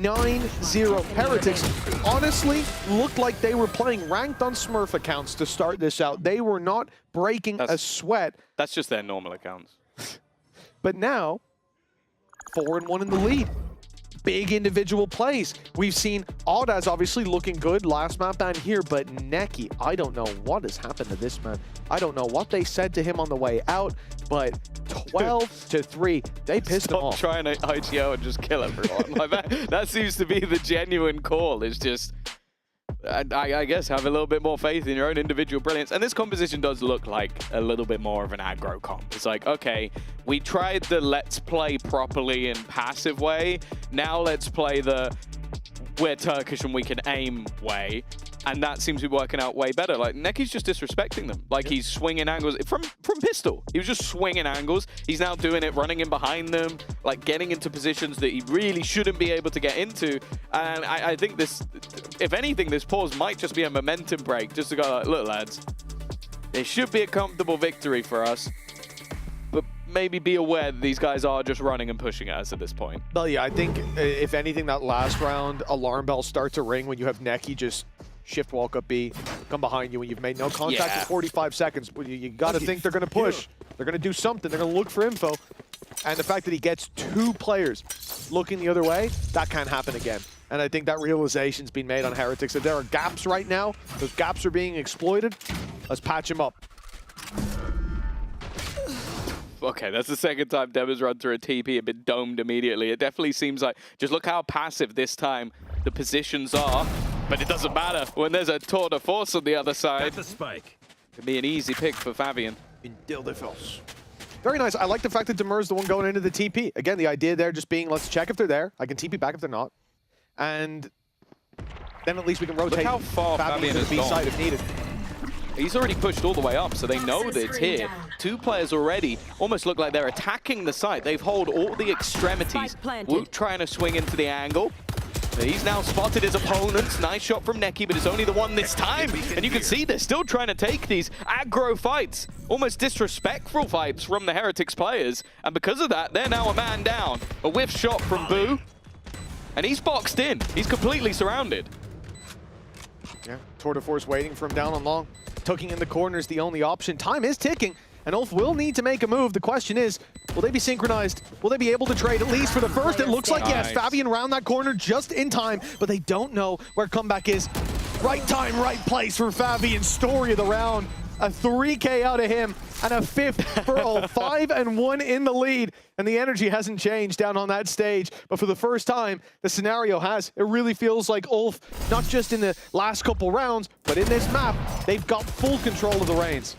9-0. Heretics honestly looked like they were playing ranked on Smurf accounts to start this out. They were not breaking a sweat. That's just their normal accounts. But now, 4-1 in the lead. Big individual plays. We've seen Audaz obviously looking good last map down here, but Neki, I don't know what has happened to this man. I don't know what they said to him on the way out, but 12-3, they pissed him off. Stop trying to IGO and just kill everyone. Like that seems to be the genuine call. It's just, I guess, have a little bit more faith in your own individual brilliance. And this composition does look like a little bit more of an aggro comp. It's like, okay, we tried the let's play properly in passive way. Now let's play the we're Turkish and we can aim way. And that seems to be working out way better. Like, Neki's just disrespecting them. Like, he's swinging angles from pistol. He was just swinging angles. He's now doing it, running in behind them, like getting into positions that he really shouldn't be able to get into. And I think this, if anything, this pause might just be a momentum break, just to go like, look, lads, it should be a comfortable victory for us. But maybe be aware that these guys are just running and pushing at us at this point. Well, yeah, I think, if anything, that last round, alarm bells start to ring when you have Neki just shift walk up B, come behind you when you've made no contact in 45 seconds. You got to think they're going to push. They're going to do something. They're going to look for info. And the fact that he gets 2 players looking the other way, that can't happen again. And I think that realization's been made on Heretics, that there are gaps right now. Those gaps are being exploited. Let's patch them up. Okay, that's the second time Deva's run through a TP and been domed immediately. It definitely seems like, just look how passive this time the positions are. But it doesn't matter when there's a tour de force on the other side. The spike. Could be an easy pick for Fabian. In Dildefels. Very nice. I like the fact that Demer's the one going into the TP. Again, the idea there just being, let's check if they're there. I can TP back if they're not. And then at least we can rotate. Look how far Fabian to has the B side if needed. He's already pushed all the way up, so they know that it's here. 2 players already almost look like they're attacking the site. They've held all the extremities. Woot trying to swing into the angle. He's now spotted his opponents. Nice shot from Neki, but it's only the one this time. And you can see they're still trying to take these aggro fights, almost disrespectful fights from the Heretics players. And because of that, they're now a man down. A whiff shot from Boo. And he's boxed in. He's completely surrounded. Yeah, tour de force waiting for him down on long. Tucking in the corner is the only option. Time is ticking, and ULF will need to make a move. The question is, will they be synchronized? Will they be able to trade, at least for the first? It looks like yes. Fabian round that corner just in time, but they don't know where comeback is. Right time, right place for Fabian. Story of the round. A 3K out of him, and a 5th for ULF. 5-1 in the lead, and the energy hasn't changed down on that stage. But for the first time, the scenario has. It really feels like ULF, not just in the last couple rounds, but in this map, they've got full control of the reins.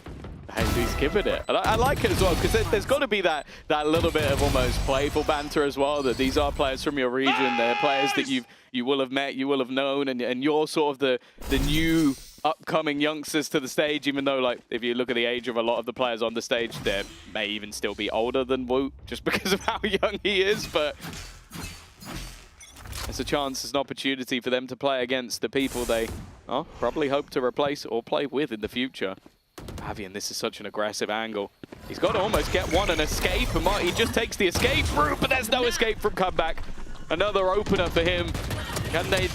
And he's giving it. And I like it as well, because there's got to be that little bit of almost playful banter as well, that these are players from your region. They're players that you will have met, you will have known, and you're sort of the new upcoming youngsters to the stage, even though, like, if you look at the age of a lot of the players on the stage, they may even still be older than Woot, just because of how young he is, but it's a chance, it's an opportunity for them to play against the people they probably hope to replace or play with in the future. Fabian, this is such an aggressive angle. He's got to almost get one and escape, and he just takes the escape route, but there's no escape from comeback. Another opener for him. Can they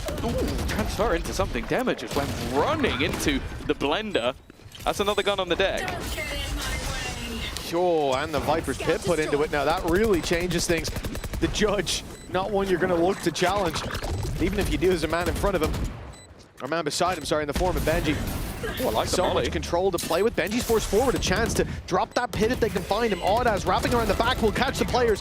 transfer into something? Dema just went running into the blender. That's another gun on the deck. Sure, and the Viper's Pit put into it. Now that really changes things. The judge, not one you're going to look to challenge, even if you do, there's a man in front of him. Or man beside him, sorry, in the form of Benji. Oh, I like so much control to play with. Benji's forced forward, a chance to drop that pit if they can find him. Audaz wrapping around the back will catch the players.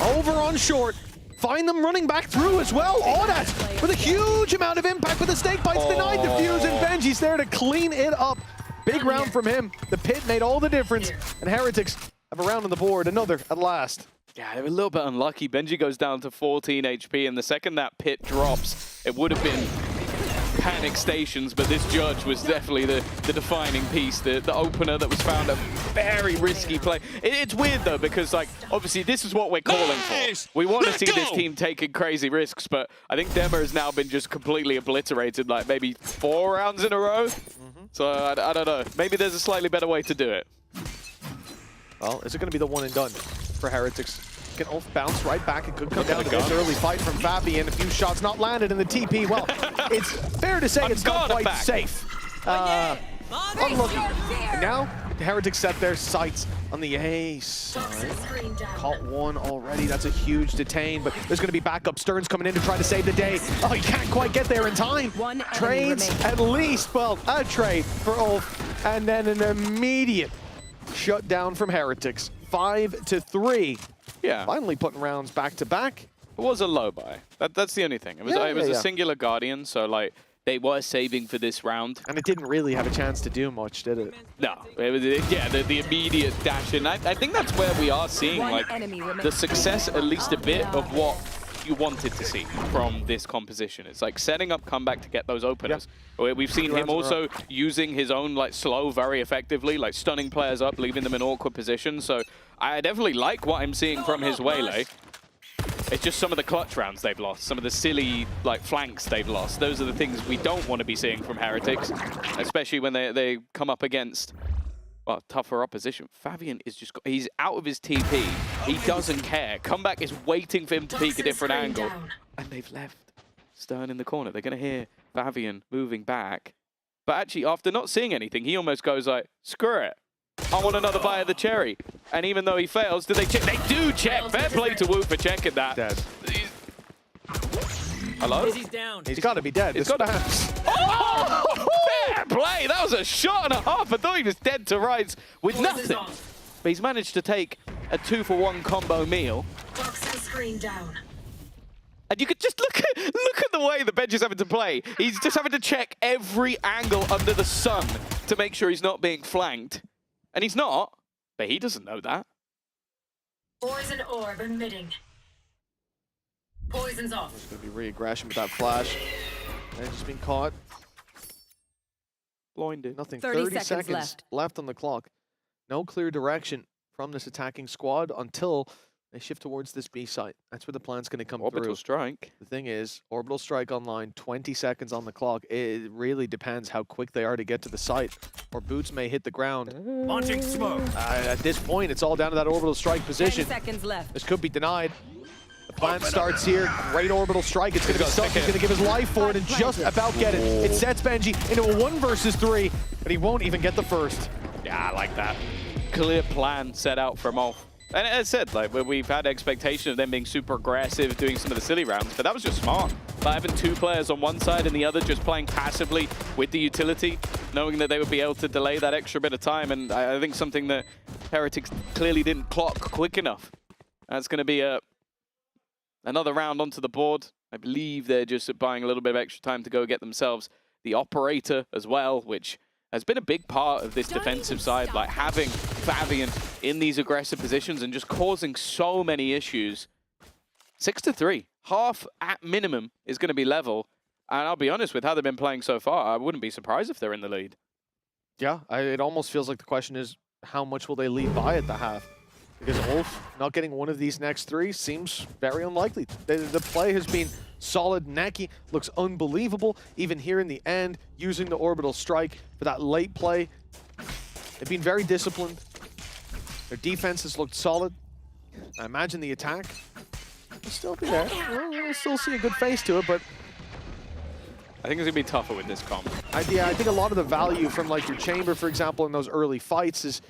Over on short. Find them running back through as well. Audaz with a huge amount of impact, but the snake bites denied the fuse, and Benji's there to clean it up. Big round from him. The pit made all the difference, and Heretics have a round on the board. Another at last. Yeah, they were a little bit unlucky. Benji goes down to 14 HP, and the second that pit drops, it would have been panic stations, but this judge was definitely the defining piece, the opener that was found a very risky play. It's weird though, because like obviously this is what we're calling for. We want to see this team taking crazy risks, but I think Dema has now been just completely obliterated, like maybe 4 rounds in a row. So I don't know. Maybe there's a slightly better way to do it. Well, is it going to be the one and done for Heretics? Can Ulf bounce right back? It could come down to this early fight from Fabian. A few shots not landed in the TP. Well, it's fair to say it's not quite safe. Unlucky. And now, the Heretics set their sights on the A side. Caught one already. That's a huge detain, but there's going to be backup. Stern's coming in to try to save the day. Oh, he can't quite get there in time. Trades at least, well, a trade for Ulf, and then an immediate shutdown from Heretics. 5-3. Yeah. Finally putting rounds back to back. It was a low buy. That's the only thing. It was, a singular Guardian, so like they were saving for this round. And it didn't really have a chance to do much, did it? No. It was, the immediate dash in. I think that's where we are seeing like the success, at least a bit, of what you wanted to see from this composition. It's like setting up comeback to get those openers. Yeah. We've seen him also using his own like slow very effectively, like stunning players up, leaving them in awkward positions. So I definitely like what I'm seeing from his Waylay. It's just some of the clutch rounds they've lost, some of the silly like flanks they've lost. Those are the things we don't want to be seeing from Heretics, especially when they come up against, well, tougher opposition. Fabian is just, he's out of his TP. He doesn't care. Comeback is waiting for him to peek a different angle. And they've left Stern in the corner. They're going to hear Fabian moving back. But actually, after not seeing anything, he almost goes like, screw it. I want another bite of the cherry. And even though he fails, do they check? They do check. Fair play to Wu for checking that. Dead. Hello? He's down. He's got to be dead. He's got to have. Oh! Fair play. That was a shot and a half. I thought he was dead to rights with nothing. But he's managed to take a 2-for-1 combo meal. Screen down. And you could just look at the way the bench is having to play. He's just having to check every angle under the sun to make sure he's not being flanked. And he's not, but he doesn't know that. Poison orb emitting. Poison's off. There's going to be re-aggression with that flash. And just been caught. Blinded. Nothing. 30 seconds left on the clock. No clear direction from this attacking squad until they shift towards this B site. That's where the plan's going to come through. Orbital strike. The thing is, orbital strike online, 20 seconds on the clock. It really depends how quick they are to get to the site, or boots may hit the ground. Launching smoke. At this point, it's all down to that orbital strike position. 10 seconds left. This could be denied. The plan starts here. Great orbital strike. It's going to be stuck. He's going to give his life for it and just about get it. It sets Benji into a 1 versus 3, but he won't even get the first. Yeah, I like that. Clear plan set out from Ulf. And as I said, like, we've had expectation of them being super aggressive, doing some of the silly rounds, but that was just smart. By having 2 players on one side and the other just playing passively with the utility, knowing that they would be able to delay that extra bit of time, and I think something that Heretics clearly didn't clock quick enough. That's going to be another round onto the board. I believe they're just buying a little bit of extra time to go get themselves the operator as well, which has been a big part of this defensive side, like having Fabian in these aggressive positions and just causing so many issues. 6-3, half at minimum is going to be level. And I'll be honest, with how they've been playing so far, I wouldn't be surprised if they're in the lead. Yeah, it almost feels like the question is, how much will they lead by at the half? Because Ulf not getting one of these next 3 seems very unlikely. The play has been solid. Neki looks unbelievable, even here in the end, using the orbital strike for that late play. They've been very disciplined. Their defense has looked solid. I imagine the attack will still be there. We'll still see a good face to it, but I think it's going to be tougher with this comp. Yeah, I think a lot of the value from like your chamber, for example, in those early fights is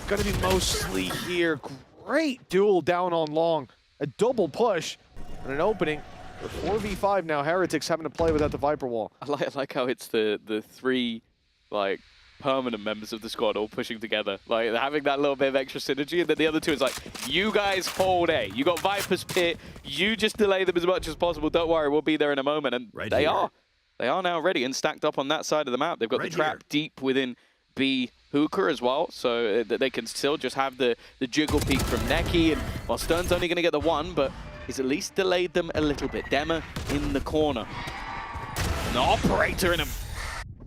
going to be mostly here. Great duel down on long. A double push and an opening. For 4v5 now, Heretics having to play without the Viper Wall. I like how it's the 3 like permanent members of the squad all pushing together, like having that little bit of extra synergy, and then the other 2 is like, you guys hold A. You got Viper's Pit, you just delay them as much as possible. Don't worry, we'll be there in a moment. And they are now ready and stacked up on that side of the map. They've got the trap deep within B Hooker as well, so that they can still just have the jiggle peek from Neki, and while Stern's only going to get the 1, but he's at least delayed them a little bit. Dema in the corner. An operator in an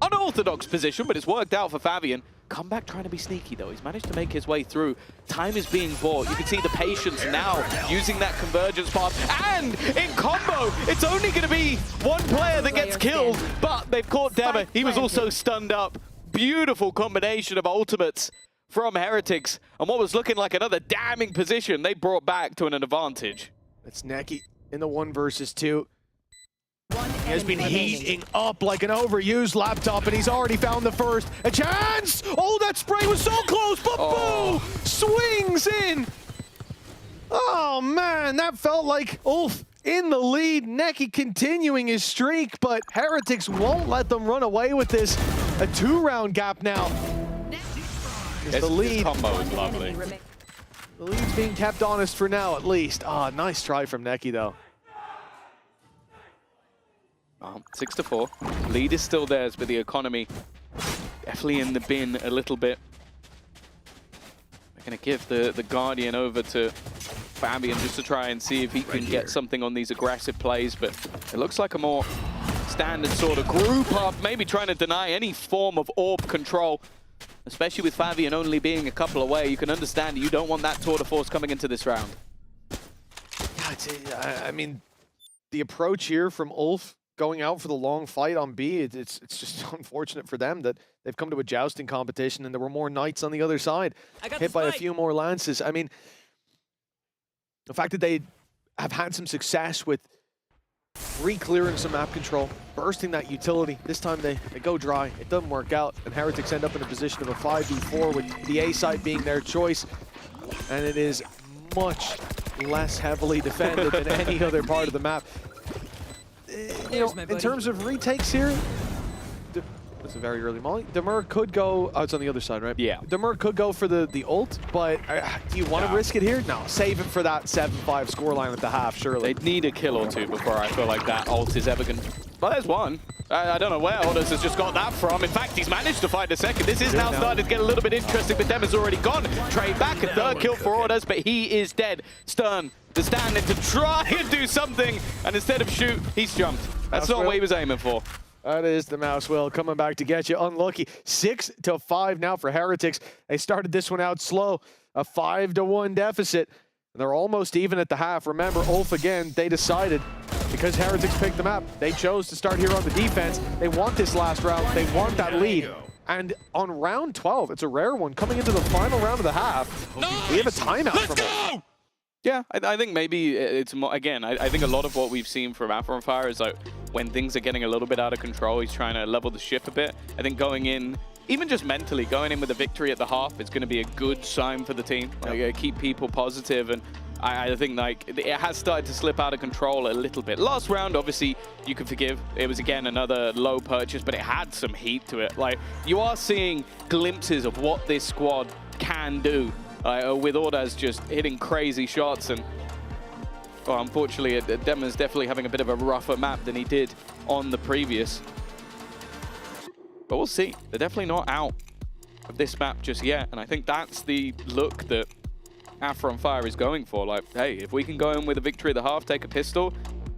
unorthodox position, but it's worked out for Fabian. Comeback trying to be sneaky though. He's managed to make his way through. Time is being bought. You can see the patience now using that convergence path. And in combo, it's only going to be 1 player that gets killed, but they've caught Dema. He was also stunned up. Beautiful combination of ultimates from Heretics. And what was looking like another damning position, they brought back to an advantage. It's Neki in the 1 versus 2. He has been heating up like an overused laptop, and he's already found the first. A chance! Oh, that spray was so close, but Boo swings in. Oh, man, that felt like ULF in the lead. Neki continuing his streak, but Heretics won't let them run away with this. A 2-round gap now. The lead. This combo is lovely. The lead's being kept honest for now, at least. Ah, nice try from Neki, though. 6-4. Lead is still theirs, but the economy definitely in the bin a little bit. They're going to give the Guardian over to Fabian just to try and see if he can get something on these aggressive plays, but it looks like a more standard sort of group up, maybe trying to deny any form of orb control, especially with Fabian only being a couple away. You can understand you don't want that tour de force coming into this round. Yeah, I mean, the approach here from ULF going out for the long fight on B, it's just unfortunate for them that they've come to a jousting competition and there were more knights on the other side, hit by a few more lances. I mean, the fact that they have had some success with re-clearing some map control, bursting that utility, this time they go dry, it doesn't work out, and Heretics end up in a position of a 5v4 with the A side being their choice, and it is much less heavily defended than any other part of the map. You know, in terms of retakes here, that's a very early molly. Demur could go, oh, it's on the other side, right? Yeah. Demur could go for the ult, but do you want to risk it here? No, save it for that 7-5 scoreline at the half, surely. They'd need a kill or two before I feel like that ult is ever going to... Well, there's one. I don't know where Orders has just got that from. In fact, he's managed to find a second. This is now starting to get a little bit interesting, but Dem has already gone. Trade back, a third kill for Orders, but he is dead. Stern to stand in to try and do something, and instead of shoot, he's jumped. That's not what he was aiming for. That is the mouse wheel coming back to get you. Unlucky. 6-5 now for Heretics. They started this one out slow. A 5-1 deficit. They're almost even at the half. Remember, ULF again, they decided, because Heretics picked them up, they chose to start here on the defense. They want this last round. They want that lead. And on round 12, it's a rare one, coming into the final round of the half, we have a timeout from ULF. Yeah, I think maybe it's more, again, I think a lot of what we've seen from Afron Fire is like when things are getting a little bit out of control, he's trying to level the ship a bit. I think going in, even just mentally, going in with a victory at the half, it's going to be a good sign for the team. Like, keep people positive, and I think like it has started to slip out of control a little bit. Last round, obviously, you can forgive. It was, again, another low purchase, but it had some heat to it. Like, you are seeing glimpses of what this squad can do. With Ordaz just hitting crazy shots, and well, unfortunately, Demma's definitely having a bit of a rougher map than he did on the previous. But we'll see. They're definitely not out of this map just yet, and I think that's the look that Afron Fire is going for. Like, hey, if we can go in with a victory at the half, take a pistol,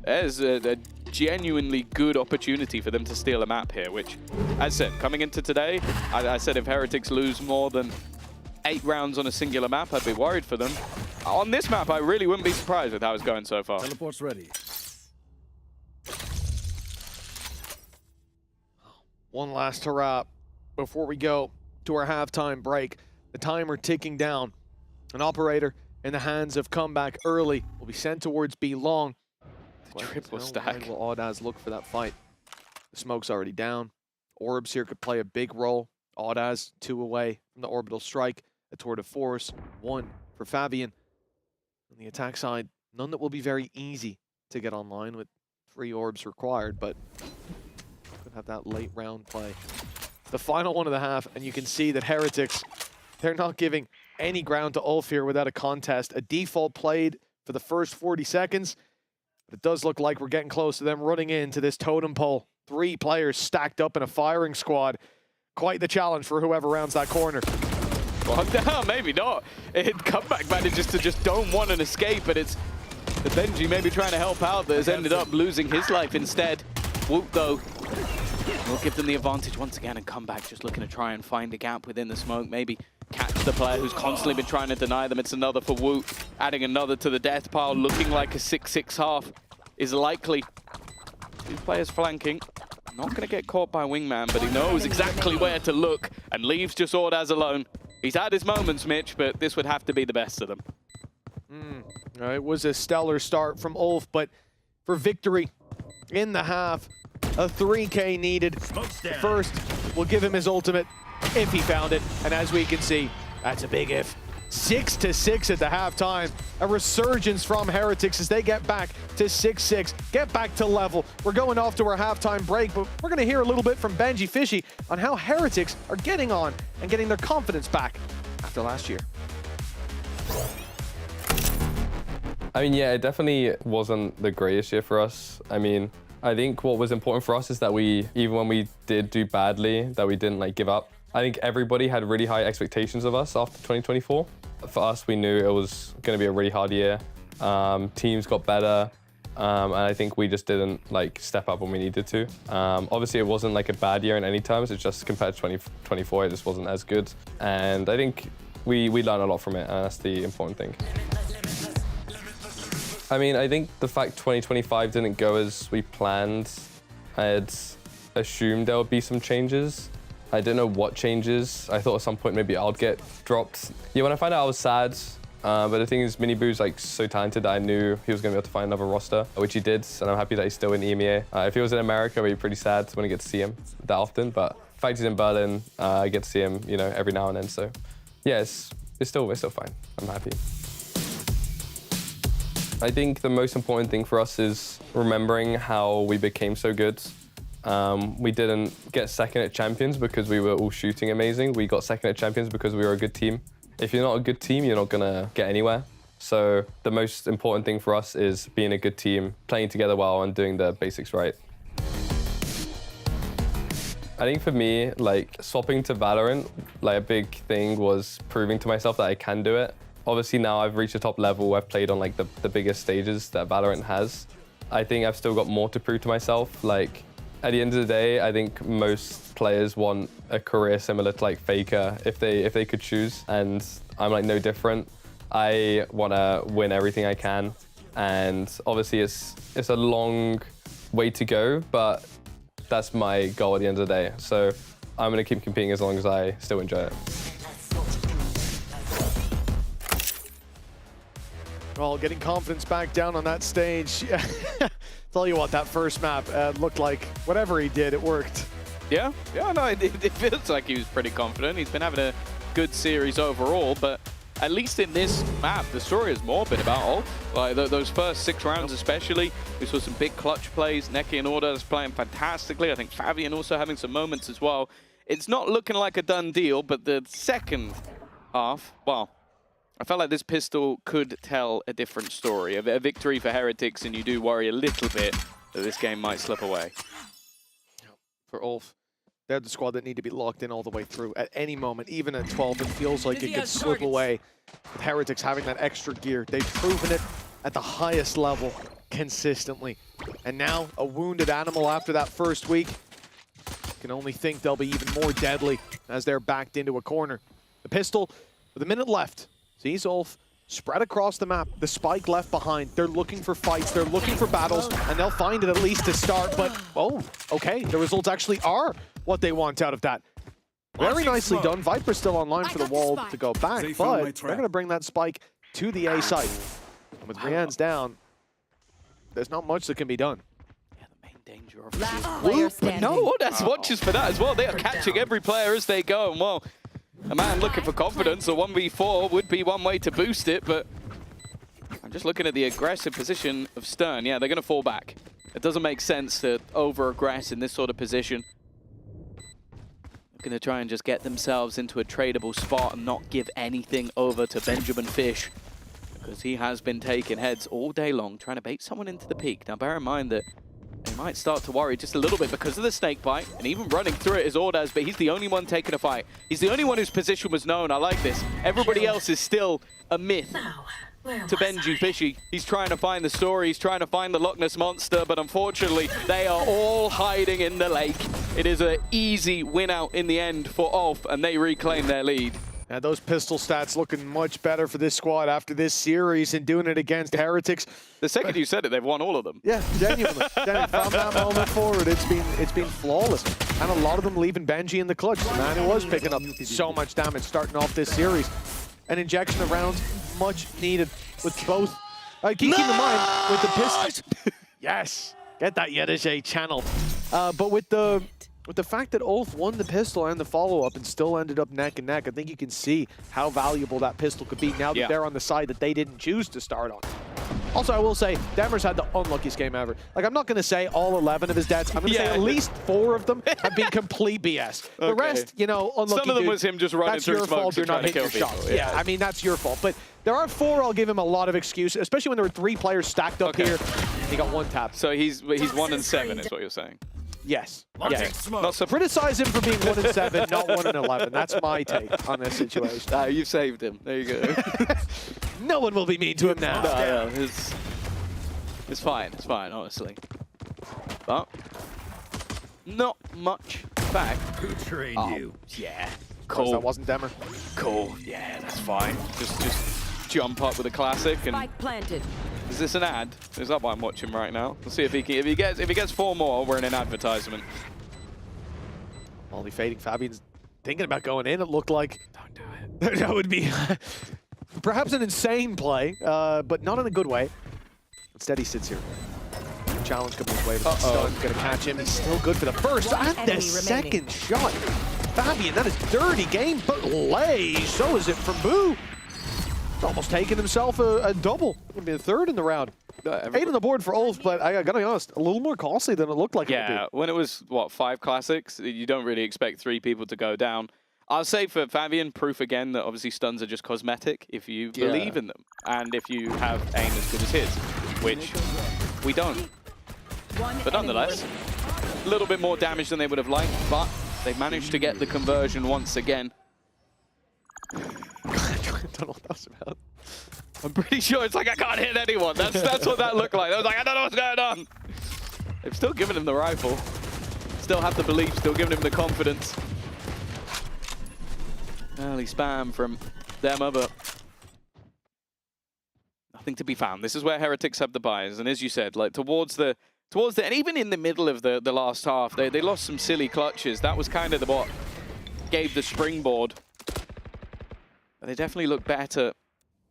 there's a genuinely good opportunity for them to steal a map here, which, as I said, coming into today, I said if Heretics lose more than 8 rounds on a singular map, I'd be worried for them. On this map, I really wouldn't be surprised with how it's going so far. Teleport's ready. One last hurrah before we go to our halftime break. The timer ticking down. An operator in the hands of Comeback early will be sent towards B long. The triple stack. Will Audaz look for that fight? The smoke's already down. Orbs here could play a big role. Audaz 2 away from the orbital strike. A tour de force, 1 for Fabian. On the attack side, none that will be very easy to get online with 3 orbs required, but could have that late round play. The final one of the half, and you can see that Heretics, they're not giving any ground to ULF here without a contest. A default played for the first 40 seconds, but it does look like we're getting close to them running into this totem pole. 3 players stacked up in a firing squad. Quite the challenge for whoever rounds that corner. Well, no, maybe not. Comeback manages to just don't want an escape, but it's the Benji maybe trying to help out that has ended up losing his life instead. Woot, though, will give them the advantage once again, and Comeback just looking to try and find a gap within the smoke, maybe catch the player who's constantly been trying to deny them. It's another for Woot, adding another to the death pile, looking like a 6-6 half is likely. 2 players flanking. Not going to get caught by Wingman, but he knows exactly where to look and leaves just Ordaz alone. He's had his moments, Mitch, but this would have to be the best of them. It was a stellar start from ULF, but for victory in the half, a 3K needed. First, we'll give him his ultimate if he found it. And as we can see, that's a big if. 6-6 at the halftime. A resurgence from Heretics as they get back to 6-6, get back to level. We're going off to our halftime break, but we're going to hear a little bit from Benji Fishy on how Heretics are getting on and getting their confidence back after last year. I mean, yeah, it definitely wasn't the greatest year for us. I mean, I think what was important for us is that we, even when we did do badly, that we didn't like give up. I think everybody had really high expectations of us after 2024. For us, we knew it was going to be a really hard year. Teams got better, and I think we just didn't like step up when we needed to. Obviously, it wasn't like a bad year in any terms. It's just compared to 2024, it just wasn't as good. And I think we learned a lot from it, and that's the important thing. I mean, I think the fact 2025 didn't go as we planned, I had assumed there would be some changes. I didn't know what changes. I thought at some point maybe I'll get dropped. Yeah, when I found out I was sad, but the thing is Miniboo's like so talented that I knew he was gonna be able to find another roster, which he did, and I'm happy that he's still in EMEA. If he was in America, I'd be pretty sad when I get to see him that often, but the fact he's in Berlin, I get to see him, you know, every now and then, so yeah, it's still fine. I'm happy. I think the most important thing for us is remembering how we became so good. We didn't get second at Champions because we were all shooting amazing. We got second at Champions because we were a good team. If you're not a good team, you're not gonna get anywhere. So the most important thing for us is being a good team, playing together well and doing the basics right. I think for me, like swapping to Valorant, like a big thing was proving to myself that I can do it. Obviously now I've reached a top level, I've played on like the biggest stages that Valorant has. I think I've still got more to prove to myself. Like at the end of the day, I think most players want a career similar to like Faker if they could choose, and I'm like no different. I want to win everything I can, and obviously it's a long way to go, but that's my goal at the end of the day. So I'm gonna keep competing as long as I still enjoy it. Well, getting confidence back down on that stage. Tell you what, that first map looked like whatever he did, it worked. Yeah, no, it feels like he was pretty confident. He's been having a good series overall, but at least in this map, the story has more been about ULF. Like those first 6 rounds especially, we saw some big clutch plays. Neki and Order is playing fantastically. I think Fabian also having some moments as well. It's not looking like a done deal, but the second half, well, I felt like this pistol could tell a different story. A victory for Heretics, and you do worry a little bit that this game might slip away. For ULF, they're the squad that need to be locked in all the way through. At any moment, even at 12, it feels like it could slip away. With Heretics having that extra gear, they've proven it at the highest level consistently. And now, a wounded animal after that first week. Can only think they'll be even more deadly as they're backed into a corner. The pistol, with a minute left, sees ULF spread across the map, the spike left behind. They're looking for fights, they're looking for battles, and they'll find it at least to start. But, oh, okay, the results actually are what they want out of that. Very nicely done. Viper's still online for the wall to go back, but they're going to bring that spike to the A site. And with Brienne's down, there's not much that can be done. Danger of but no, that's watches for that as well. They are catching every player as they go, and well, a man looking for confidence, a 1v4 would be one way to boost it, but I'm just looking at the aggressive position of Stern. Yeah, they're going to fall back. It doesn't make sense to over-aggress in this sort of position. They're going to try and just get themselves into a tradable spot and not give anything over to Benjamin Fish, because he has been taking heads all day long, trying to bait someone into the peak. Now, bear in mind that they might start to worry just a little bit because of the snake bite, and even running through it is Ordaz, but he's the only one taking a fight. He's the only one whose position was known. I like this. Everybody else is still a myth to Benji Fishy. He's trying to find the story, he's trying to find the Loch Ness Monster, but unfortunately, they are all hiding in the lake. It is an easy win out in the end for ULF, and they reclaim their lead. Yeah, those pistol stats looking much better for this squad after this series and doing it against Heretics. The second you said it, they've won all of them. Yeah, genuinely. From that moment forward, it's been flawless. and a lot of them leaving Benji in the clutch. The man who was picking up so much damage starting off this series. An injection of rounds much needed with both. Keeping in mind with the pistol. Yes, get that Yediche channel. But with the fact that ULF won the pistol and the follow-up and still ended up neck and neck, I think you can see how valuable that pistol could be now that they're on the side that they didn't choose to start on. Also, I will say, Demers had the unluckiest game ever. Like, I'm not going to say all 11 of his deaths. I'm going to say at least 4 of them have been complete BS. The rest, you know, unlucky. Some of them was him just running through That's your fault. smokes You're not hitting your shots. Yeah, I mean, that's your fault. But there are 4 I'll give him a lot of excuses, especially when there were 3 players stacked up here. He got 1 tap. So he's 1 and 7 is what you're saying? Yes. Not so criticize him for being 1 and 7, not 1 and 11. That's my take on this situation. You've saved him. There you go. No one will be mean to him now. No, it's fine. It's fine, honestly. But not much back. Who trained you? Yeah. Cool. That wasn't Demer. Cool. Yeah, that's fine. Just jump up with a classic and. Spike planted. Is this an ad? Is that why I'm watching right now? Let's see if he can, if he gets 4 more, we're in an advertisement. Molly fading. Fabian's thinking about going in. It looked like don't do it. That would be perhaps an insane play, but not in a good way. Instead, he sits here. Challenge coming his way, but Stun's gonna catch him. He's still good for the first and the second shot. Fabian, that is dirty game, but Lay. So is it from Boo. Almost taking himself a double. Gonna be the 3rd in the round. 8 on the board for ULF, but I gotta be honest, a little more costly than it looked like it would be. When it was, what, 5 classics, you don't really expect 3 people to go down. I'll say for Fabian, proof again that obviously stuns are just cosmetic if you believe in them. And if you have aim as good as his, which we don't. But nonetheless, a little bit more damage than they would have liked, but they managed to get the conversion once again. I don't know what that was about. I'm pretty sure it's like, I can't hit anyone. That's what that looked like. I was like, I don't know what's going on. They've still given him the rifle. Still have the belief, still giving him the confidence. Early spam from them, but nothing to be found. This is where Heretics have the buys. And as you said, like towards the, and even in the middle of the last half, they lost some silly clutches. That was kind of what gave the springboard. But they definitely look better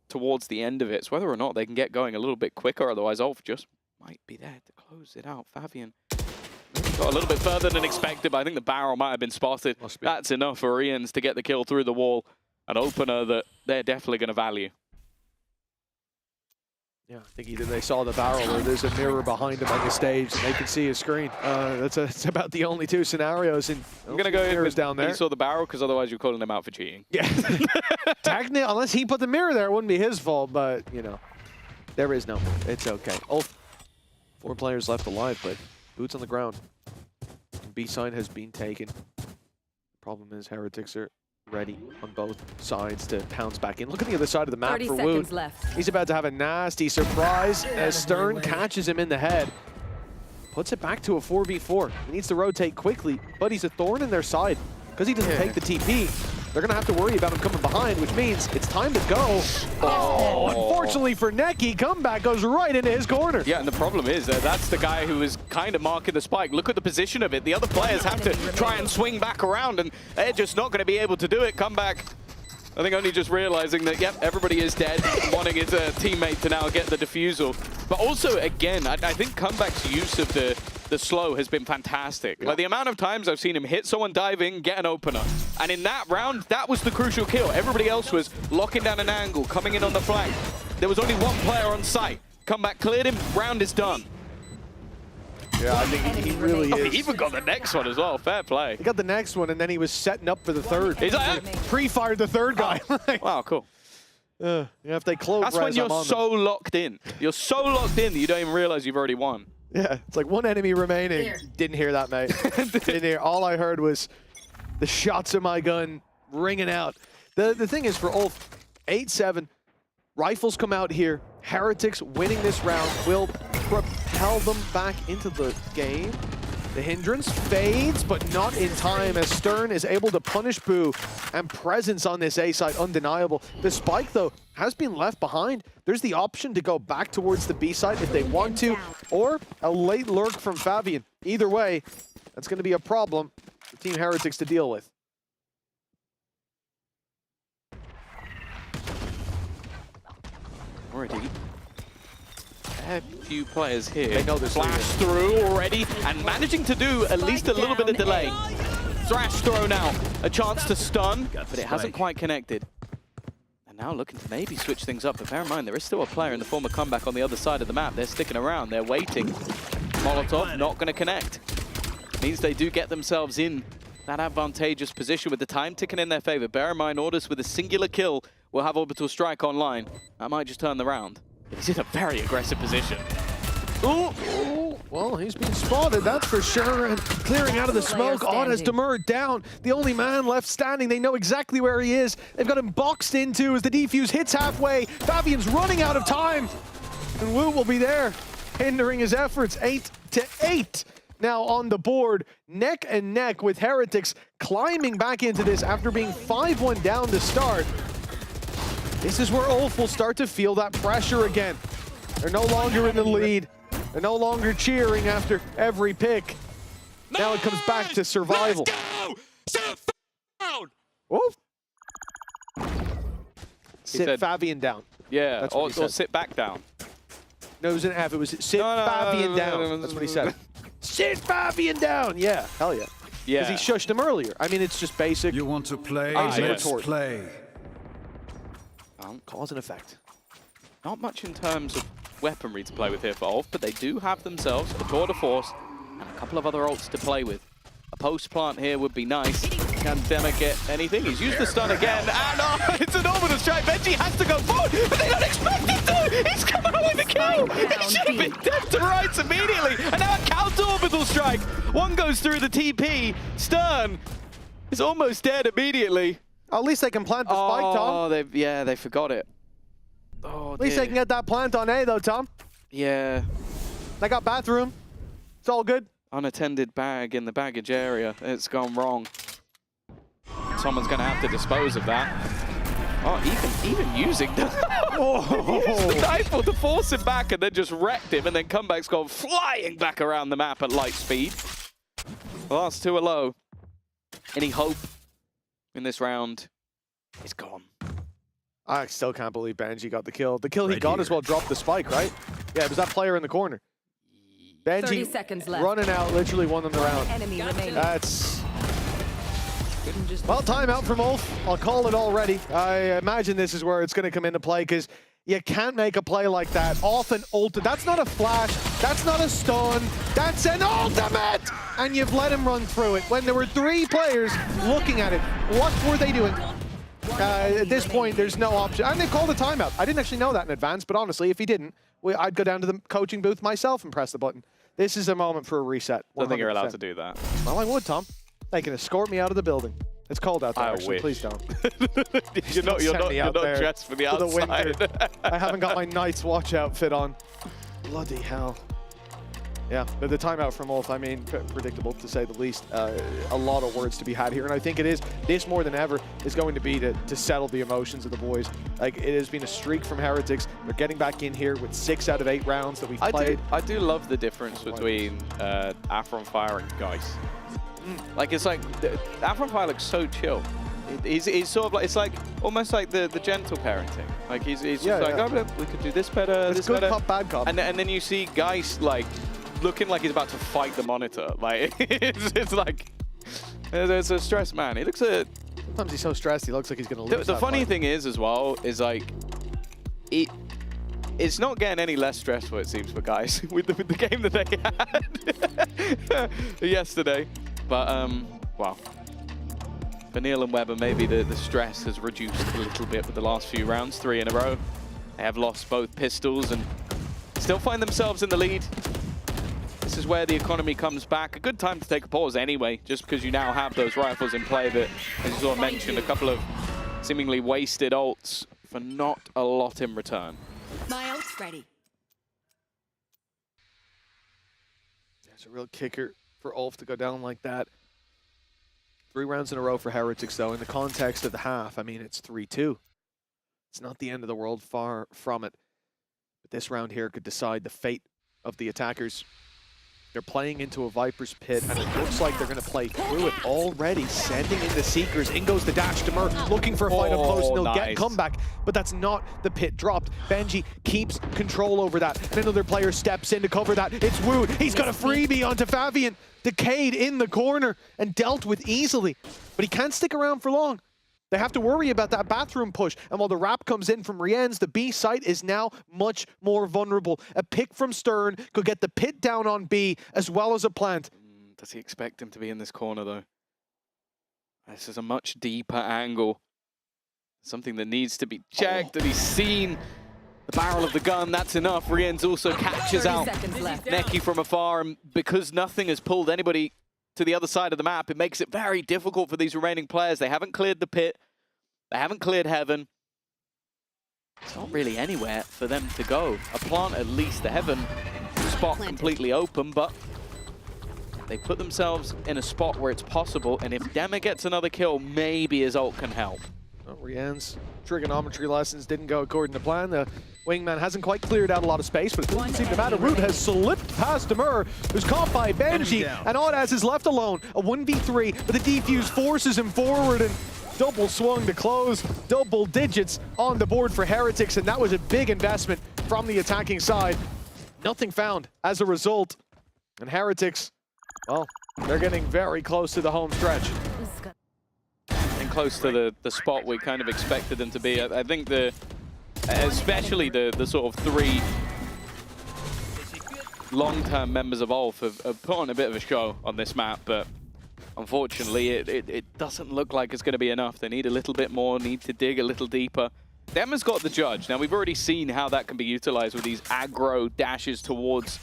towards the end of it. It's whether or not they can get going a little bit quicker, otherwise ULF just might be there to close it out. Fabian got a little bit further than expected, but I think the barrel might have been spotted. That's enough for Ians to get the kill through the wall. An opener that they're definitely going to value. Yeah, I think either they saw the barrel or there's a mirror behind him on the stage and they can see his screen. That's about the only 2 scenarios. And I'm going to go in with down there. He saw the barrel because otherwise you're calling him out for cheating. Yeah. Technically, unless he put the mirror there, it wouldn't be his fault, but, you know, there is no more. It's okay. ULF, 4 players left alive, but boots on the ground. B sign has been taken. Problem is Heretics are ready on both sides to pounce back in. Look at the other side of the map for Wood. He's about to have a nasty surprise as Stern catches him in the head. Puts it back to a 4v4. He needs to rotate quickly, but he's a thorn in their side. Because he doesn't take the TP, they're going to have to worry about him coming behind, which means it's time to go. Oh, unfortunately for Neki, comeback goes right into his corner. Yeah, and the problem is that's the guy who is kind of marking the spike. Look at the position of it. The other players have to try and swing back around, and they're just not going to be able to do it. Comeback, I think only just realizing that, yep, everybody is dead, wanting his teammate to now get the defusal. But also, again, I think Comeback's use of the slow has been fantastic. Yeah. Like the amount of times I've seen him hit someone diving, get an opener. And in that round, that was the crucial kill. Everybody else was locking down an angle, coming in on the flank. There was only 1 player on site. Comeback cleared him, round is done. Yeah, I think he really is. He even got the next one as well. Fair play. He got the next one, and then he was setting up for the 3rd. He's like, pre-fired the 3rd guy. Wow, cool. Yeah, if they close, that's when you're so locked in. You're so locked in that you don't even realize you've already won. Yeah, it's like 1 enemy remaining. Here. Didn't hear that, mate. Didn't hear. All I heard was the shots of my gun ringing out. The thing is for ULF, 8-7, rifles come out here. Heretics winning this round will propel them back into the game. The hindrance fades, but not in time as Stern is able to punish Boo, and presence on this A side undeniable. The spike, though, has been left behind. There's the option to go back towards the B side if they want to, or a late lurk from Fabian. Either way, That's going to be a problem for Team Heretics to deal with. Already a few players here. They know this. Flash through already and managing to do at least a little bit of delay. Thrash thrown out. A chance to stun, but it hasn't quite connected. And now looking to maybe switch things up, but bear in mind, there is still a player in the form of Comeback on the other side of the map. They're sticking around, they're waiting. Molotov not going to connect. Means they do get themselves in that advantageous position with the time ticking in their favor. Bear in mind, Orders with a singular kill will have Orbital Strike online. That might just turn the round. He's in a very aggressive position. Ooh, well, he's been spotted, that's for sure. And clearing out of the smoke, on as Demur down. The only man left standing. They know exactly where he is. They've got him boxed into as the defuse hits halfway. Fabian's running out of time. And Wu will be there, hindering his efforts. 8-8 now on the board. Neck and neck with Heretics climbing back into this after being 5-1 down to start. This is where ULF will start to feel that pressure again. They're no longer in the lead. They're no longer cheering after every pick. Now it comes back to survival. Oof. Sit Fabian down. Yeah, or sit back down. No, it was an F. It was sit Fabian down. That's what he said. Sit Fabian down. Yeah, hell yeah. Yeah. Because he shushed him earlier. I mean, it's just basic. You want to play? Let's play. Cause and effect. Not much in terms of weaponry to play with here for ULF, but they do have themselves a tour de force and a couple of other ults to play with. A post plant here would be nice. Can Dema get anything? He's used the stun again, and it's an orbital strike. Benji has to go forward, but they don't expect him to! He's coming away with the kill! He should have been dead to rights immediately, and now a counter orbital strike! One goes through the TP. Stern is almost dead immediately. At least they can plant the spike, Tom. Oh, they forgot it. Oh, at least they can get that plant on A, though, Tom. Yeah. They got bathroom. It's all good. Unattended bag in the baggage area. It's gone wrong. Someone's going to have to dispose of that. Oh, even using the, the rifle to force him back and then just wrecked him, and then Comeback's gone flying back around the map at light speed. The last two are low. Any hope in this round is gone. I still can't believe Benji got the kill. The kill he got as well dropped the spike, right? Yeah, it was that player in the corner. Benji 30 seconds left. Running out, literally won them the round. Enemy remaining. That's... Well, timeout from ULF. I'll call it already. I imagine this is where it's going to come into play, because you can't make a play like that off an ult. That's not a flash. That's not a stun. That's an ultimate! And you've let him run through it. When there were 3 players looking at it, what were they doing? At this point, there's no option. And they called a timeout. I didn't actually know that in advance, but honestly, if he didn't, I'd go down to the coaching booth myself and press the button. This is a moment for a reset. 100%. Don't think you're allowed to do that. Well, I would, Tom. They can escort me out of the building. It's cold out there, actually. Please don't. you're not dressed for the outside. I haven't got my Night's Watch outfit on. Bloody hell. Yeah, but the timeout from ULF, I mean, predictable to say the least. A lot of words to be had here, and I think it is, this more than ever, is going to be to settle the emotions of the boys. Like, it has been a streak from Heretics. They're getting back in here with 6 out of 8 rounds that we've played. I do love the difference between Afron Fire and Geist. Like, it's like, Afron Fire looks so chill. He's sort of like, it's like, almost like the gentle parenting. Like, he's just like, oh, we could do this better, But it's good cop, bad cop. And then you see Geist, like, looking like he's about to fight the monitor. Like, it's like, there's a stressed man. He looks at... Sometimes he's so stressed, he looks like he's going to lose. The funny thing is, as well, is like, it's not getting any less stressful, it seems, for guys with the game that they had yesterday. But, wow. For Neil and Weber, maybe the stress has reduced a little bit with the last few rounds, 3 in a row. They have lost both pistols and still find themselves in the lead. This is where the economy comes back. A good time to take a pause anyway, just because you now have those rifles in play that, as you sort of mentioned, a couple of seemingly wasted ults for not a lot in return. My ult's ready. It's a real kicker for ULF to go down like that. 3 rounds in a row for Heretics, though. In the context of the half, I mean, it's 3-2. It's not the end of the world, far from it. But this round here could decide the fate of the attackers. They're playing into a Viper's pit, and it looks like they're going to play through it already, sending in the Seekers. In goes the dash. Demur looking for a fight up close, and they'll get comeback, but that's not the pit dropped. Benji keeps control over that, and another player steps in to cover that. It's Wood. He's got a freebie onto Fabian. Decayed in the corner and dealt with easily, but he can't stick around for long. They have to worry about that bathroom push, and while the wrap comes in from Rienz, the B site is now much more vulnerable. A pick from Stern could get the pit down on B as well as a plant. Does he expect him to be in this corner though? This is a much deeper angle. Something that needs to be checked, and he's seen the barrel of the gun. That's enough. Rienz also catches out Neki from afar, and because nothing has pulled anybody to the other side of the map, it makes it very difficult for these remaining players. They haven't cleared the pit. They haven't cleared heaven. It's not really anywhere for them to go. A plant at least, the heaven spot completely open, but they put themselves in a spot where it's possible, and if Dema gets another kill, maybe his ult can help. Oh, Rienz trigonometry lessons didn't go according to plan. The wingman hasn't quite cleared out a lot of space, but it doesn't seem to matter. Root has slipped past Demur, who's caught by Benji, and Audaz is left alone. A 1v3, but the defuse forces him forward, and double swung to close. Double digits on the board for Heretics, and that was a big investment from the attacking side. Nothing found as a result, and Heretics, well, they're getting very close to the home stretch. Close to the spot we kind of expected them to be. I think especially the sort of three long-term members of ULF have put on a bit of a show on this map, but unfortunately it doesn't look like it's going to be enough. They need a little bit more, need to dig a little deeper. Dema's got the judge. Now we've already seen how that can be utilized with these aggro dashes towards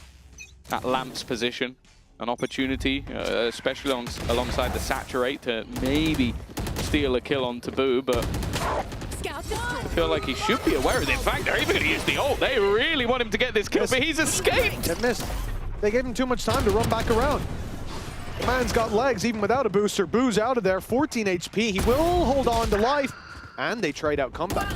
that Lamp's position. An opportunity, especially alongside the Saturate, to maybe steal a kill on Taboo, but I feel like he should be aware of it. In fact, they're even going to use the ult. They really want him to get this kill, but he's escaped. They missed. They gave him too much time to run back around. The man's got legs even without a booster. Boo's out of there, 14 HP. He will hold on to life, and they trade out comeback.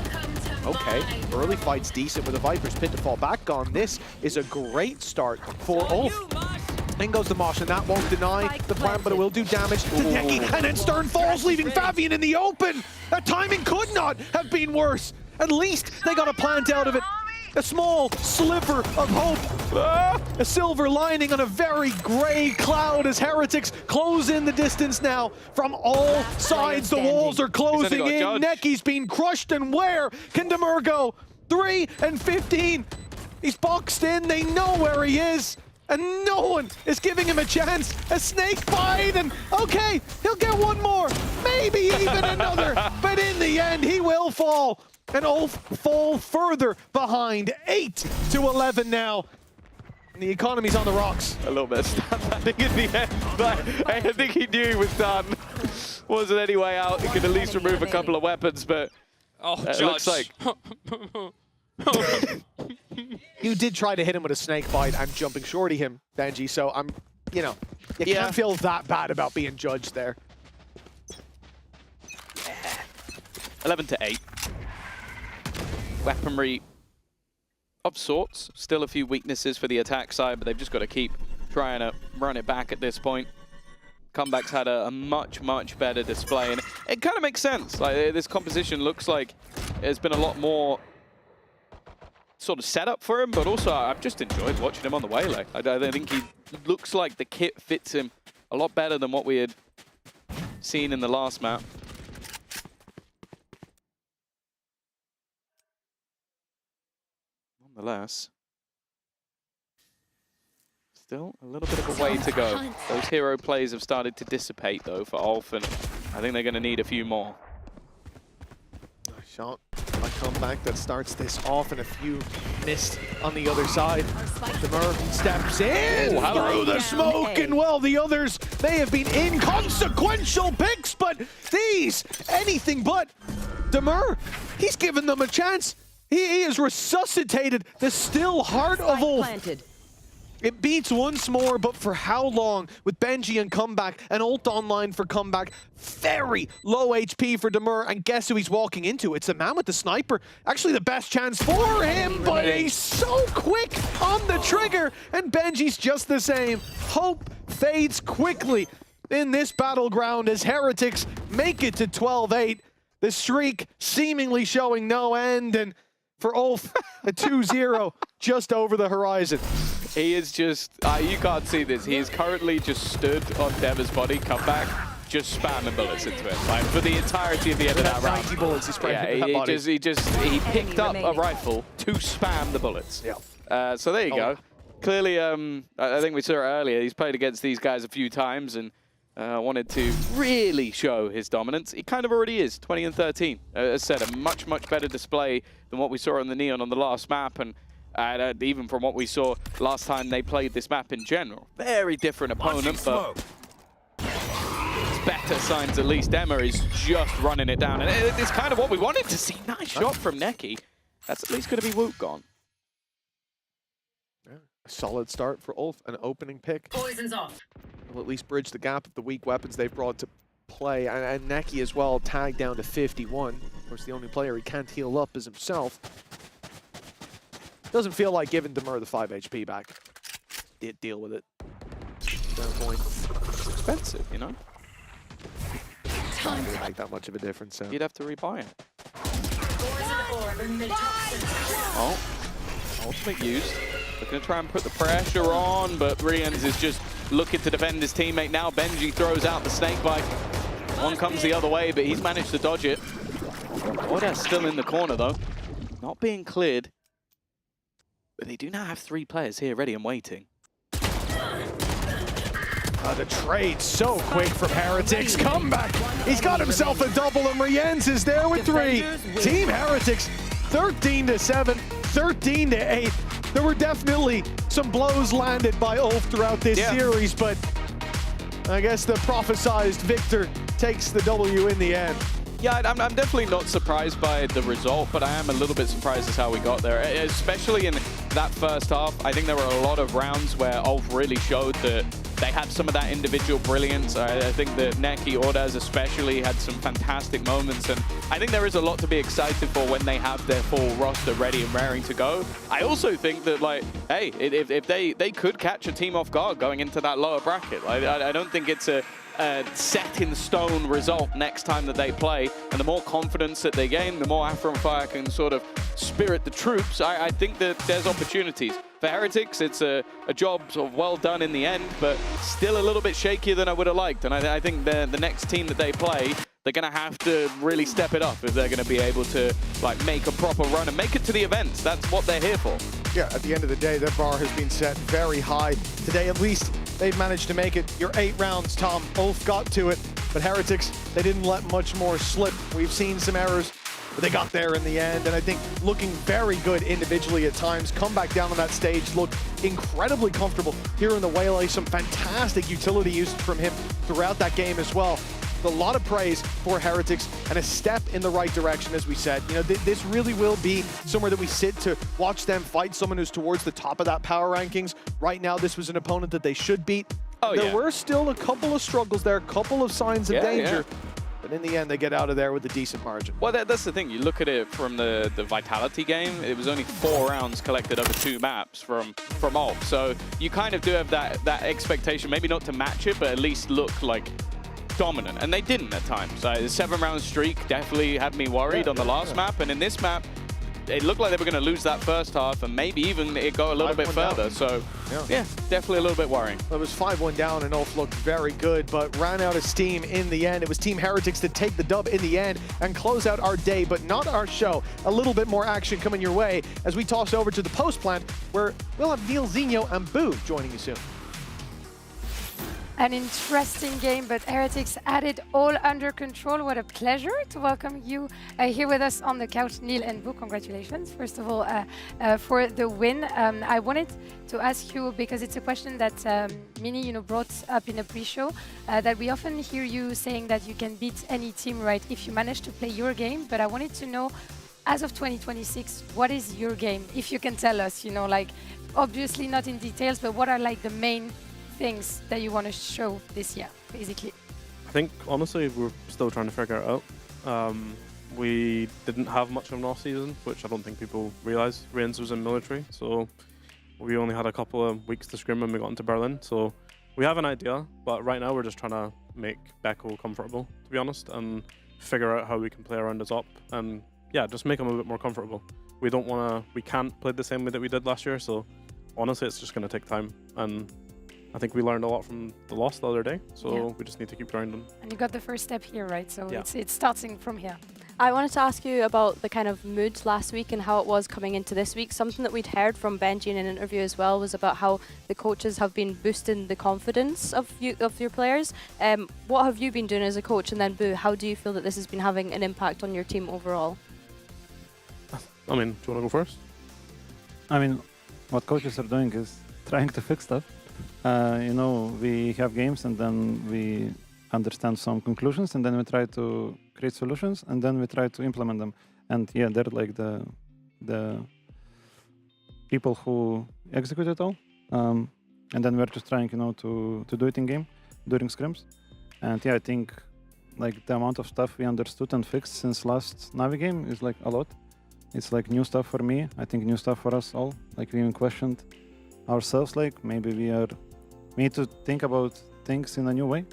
Okay, early fight's decent with a Viper's Pit to fall back on. This is a great start for ULF. In goes the Mosh, and that won't deny the plant, but it will do damage to Neki, and then Stern falls, leaving Fabian in the open. That timing could not have been worse. At least they got a plant out of it. A small sliver of hope. A silver lining on a very gray cloud as Heretics close in the distance now. From all sides, the walls are closing in. Neki's being crushed, and where can Demur go? 3 and 15. He's boxed in, they know where he is. And no one is giving him a chance. A snake bite, and okay, he'll get one more, maybe even another. But in the end, he will fall. And ULF fall further behind, 8 to 11 now. And the economy's on the rocks. A little bit of stun landing in the end, but I think he knew he was done. Wasn't any way out. He could at least remove a couple of weapons, but it looks like... You did try to hit him with a snake bite and jumping shorty him, Benji, so you can't feel that bad about being judged there. 11 to 8. Weaponry of sorts. Still a few weaknesses for the attack side, but they've just got to keep trying to run it back at this point. Comeback's had a much, much better display, and it kind of makes sense. Like, this composition looks like there's been a lot more sort of setup for him, but also I've just enjoyed watching him on the waylay. I think he looks like the kit fits him a lot better than what we had seen in the last map. Nonetheless, still a little bit of a way to go. Those hero plays have started to dissipate though for ULF, and I think they're going to need a few more. Nice shot. A comeback that starts this off, and a few missed on the other side. Demur steps in through the smoke, and well, the others, they have been inconsequential picks, but these, anything but. Demur, he's given them a chance. He has resuscitated the still heart of ULF. It beats once more, but for how long? With Benji and comeback, and ult online for comeback. Very low HP for Demur, and guess who he's walking into? It's the man with the sniper. Actually, the best chance for him, but he's so quick on the trigger, and Benji's just the same. Hope fades quickly in this battleground as Heretics make it to 12-8. The streak seemingly showing no end, and for ULF, a 2-0 just over the horizon. He is just, you can't see this, he is currently just stood on Deva's body, come back, just spamming bullets into it. Like, for the entirety of the end of that round. 90 bullets he's spraying into that body. He picked up a rifle to spam the bullets. Yeah. So there you go. Clearly, I think we saw it earlier, he's played against these guys a few times and wanted to really show his dominance. He kind of already is, 20 and 13. As I said, a much, much better display than what we saw on the Neon on the last map, and even from what we saw last time they played this map in general. Very different opponent, but it's better signs at least. Emma is just running it down, and it's kind of what we wanted to see. Nice shot from Neki. That's at least going to be Woot gone. Yeah, a solid start for ULF, an opening pick. Poison's off. Will at least bridge the gap of the weak weapons they've brought to play. And Neki as well, tagged down to 51. Of course, the only player he can't heal up is himself. Doesn't feel like giving Demur the 5 HP back. Did deal with it. No point. It's expensive, you know? Doesn't really make that much of a difference. So. You'd have to rebuy it. Oh, ultimate used. Looking to try and put the pressure on, but Rians is just looking to defend his teammate now. Benji throws out the snake bite. One comes the other way, but he's managed to dodge it. Order's still in the corner, though. Not being cleared. But they do now have 3 players here ready and waiting. The trade so quick from Heretics. Comeback. He's got himself a double, and Riens is there with 3. Team Heretics, 13-7, 13-8. There were definitely some blows landed by ULF throughout this series, but I guess the prophesized victor takes the W in the end. Yeah, I'm definitely not surprised by the result, but I am a little bit surprised as how we got there, especially in that first half. I think there were a lot of rounds where ULF really showed that they had some of that individual brilliance. I think that Neki, Ordaz especially, had some fantastic moments, and I think there is a lot to be excited for when they have their full roster ready and raring to go. I also think that, like, hey, if they could catch a team off guard going into that lower bracket. I don't think it's a set in stone result next time that they play, and the more confidence that they gain, the more Afro Fire can sort of spirit the troops. I think that there's opportunities. For Heretics, it's a job sort of well done in the end, but still a little bit shakier than I would have liked. And I think the next team that they play, they're going to have to really step it up if they're going to be able to like make a proper run and make it to the events. That's what they're here for. Yeah, at the end of the day, their bar has been set very high. Today, at least, they've managed to make it. Your 8 rounds, Tom. ULF got to it, but Heretics, they didn't let much more slip. We've seen some errors, but they got there in the end, and I think looking very good individually at times. Come back down on that stage, looked incredibly comfortable here in the Waylay. Some fantastic utility used from him throughout that game as well. A lot of praise for Heretics and a step in the right direction, as we said. You know, this really will be somewhere that we sit to watch them fight someone who's towards the top of that power rankings. Right now, this was an opponent that they should beat. There were still a couple of struggles there, a couple of signs of danger. But in the end, they get out of there with a decent margin. Well, that's the thing. You look at it from the Vitality game, it was only 4 rounds collected over 2 maps from ULF. So you kind of do have that expectation, maybe not to match it, but at least look like dominant, and they didn't at times. The 7-round streak definitely had me worried on the last map, and in this map, it looked like they were going to lose that first half, and maybe even it go a little bit further. So, yeah, definitely a little bit worrying. It was 5-1 down, and ULF looked very good, but ran out of steam in the end. It was Team Heretics to take the dub in the end and close out our day, but not our show. A little bit more action coming your way as we toss over to the post plant, where we'll have Neil, Zinho, and Boo joining you soon. An interesting game, but Heretics had it all under control. What a pleasure to welcome you here with us on the couch, Neil and Boo. Congratulations, first of all, for the win. I wanted to ask you, because it's a question that Mini brought up in the pre-show, that we often hear you saying that you can beat any team, right, if you manage to play your game. But I wanted to know as of 2026, what is your game? If you can tell us, you know, like, obviously not in details, but what are like the main things that you want to show this year, basically? I think, honestly, we're still trying to figure it out. We didn't have much of an off-season, which I don't think people realise. Reigns was in military, so we only had a couple of weeks to scrim when we got into Berlin. So we have an idea, but right now we're just trying to make Beko comfortable, to be honest, and figure out how we can play around his up, and yeah, just make him a bit more comfortable. We can't play the same way that we did last year, so honestly, it's just going to take time. And I think we learned a lot from the loss the other day, so we just need to keep grinding. And you got the first step here, right? So Yeah. it's starting from here. I wanted to ask you about the kind of mood last week and how it was coming into this week. Something that we'd heard from Benji in an interview as well was about how the coaches have been boosting the confidence of your players. What have you been doing as a coach? And then, Boo, how do you feel that this has been having an impact on your team overall? I mean, do you want to go first? I mean, what coaches are doing is trying to fix stuff. You know, we have games and then we understand some conclusions and then we try to create solutions and then we try to implement them. And yeah, they're like the people who execute it all. And then we're just trying, you know, to do it in game during scrims. And yeah, I think like the amount of stuff we understood and fixed since last Navi game is like a lot. It's like new stuff for me. I think new stuff for us all. Like we even questioned ourselves, like maybe we need to think about things in a new way,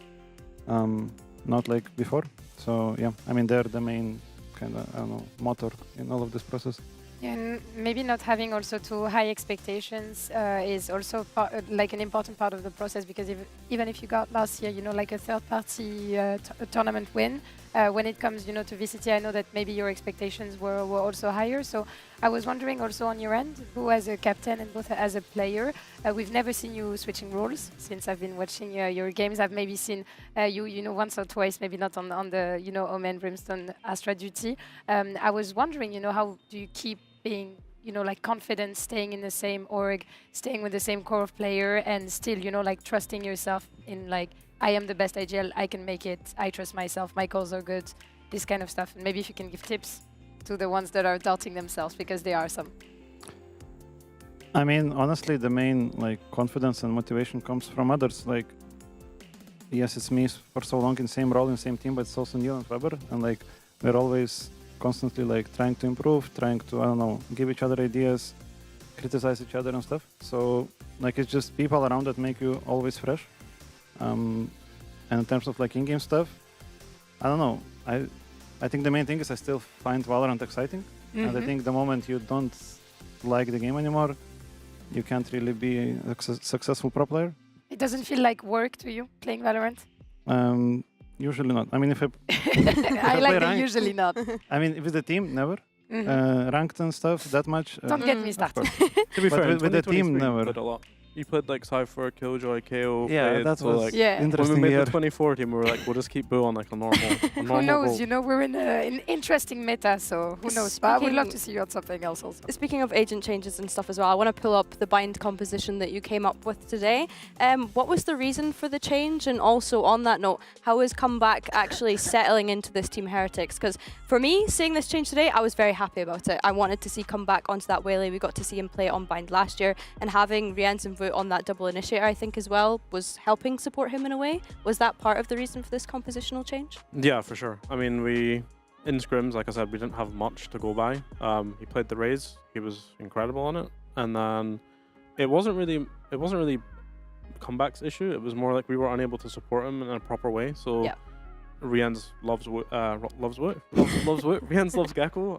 not like before. So yeah, I mean they're the main kind of, I don't know, motor in all of this process. Yeah, and maybe not having also too high expectations is also like an important part of the process, because even if you got last year, you know, like a third-party tournament win, when it comes, you know, to VCT, I know that maybe your expectations were also higher. So I was wondering also on your end, who as a captain and both as a player, we've never seen you switching roles since I've been watching your games. I've maybe seen you know, once or twice, maybe not on the, you know, Omen, Brimstone, Astra duty. I was wondering, you know, how do you keep being, you know, like confident, staying in the same org, staying with the same core of player, and still, you know, like trusting yourself in like, I am the best IGL, I can make it, I trust myself, my calls are good, this kind of stuff. And maybe if you can give tips to the ones that are doubting themselves, because there are some. I mean, honestly, the main like confidence and motivation comes from others. Like, yes, it's me for so long in same role in same team, but it's also Neil and Weber, and like we're always constantly like trying to improve, trying to, I don't know, give each other ideas, criticize each other and stuff. So like it's just people around that make you always fresh. And in terms of like in-game stuff, I don't know. I think the main thing is I still find Valorant exciting. And I think the moment you don't like the game anymore, you can't really be a successful pro player. It doesn't feel like work to you, playing Valorant? Usually not. I mean, if I I like the usually not. I mean, with the team, never. Ranked and stuff, that much. Don't get me started. To be fair, with the team, never. Played a lot. You played like Cypher, Killjoy, KO. Yeah, that was like, interesting. When we made year. the 24 team, we were like, we'll just keep Boo on like a normal. Who knows? You know, we're in an interesting meta, so who knows? But I would love to see you on something else also. Speaking of agent changes and stuff as well, I want to pull up the bind composition that you came up with today. What was the reason for the change? And also on that note, how is Comeback actually settling into this Team Heretics? Because for me, seeing this change today, I was very happy about it. I wanted to see Comeback onto that Whaley. We got to see him play on bind last year, and having Riens and Voot on that double initiator, I think as well, was helping support him in a way. Was that part of the reason for this compositional change? Yeah, for sure. I mean, in scrims, like I said, we didn't have much to go by. He played the Raze. He was incredible on it. And then it wasn't really Comeback's issue. It was more like we were unable to support him in a proper way. So yeah. Riens loves Woot. Riens loves Gecko.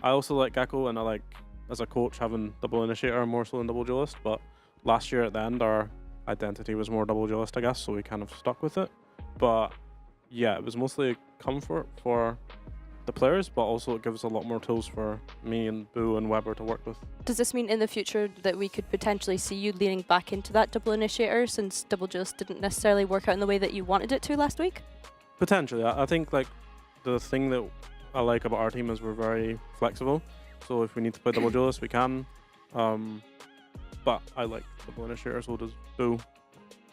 I also like Gecko, and I like, as a coach, having double initiator more so than double duelist. But last year at the end, our identity was more double duelist, I guess, so we kind of stuck with it. But yeah, it was mostly comfort for the players, but also it gives a lot more tools for me and Boo and Weber to work with. Does this mean in the future that we could potentially see you leaning back into that double initiator, since double duelist didn't necessarily work out in the way that you wanted it to last week? Potentially. I think like the thing that I like about our team is we're very flexible. So if we need to play double duelist, we can. But I like double initiator, so does Boo.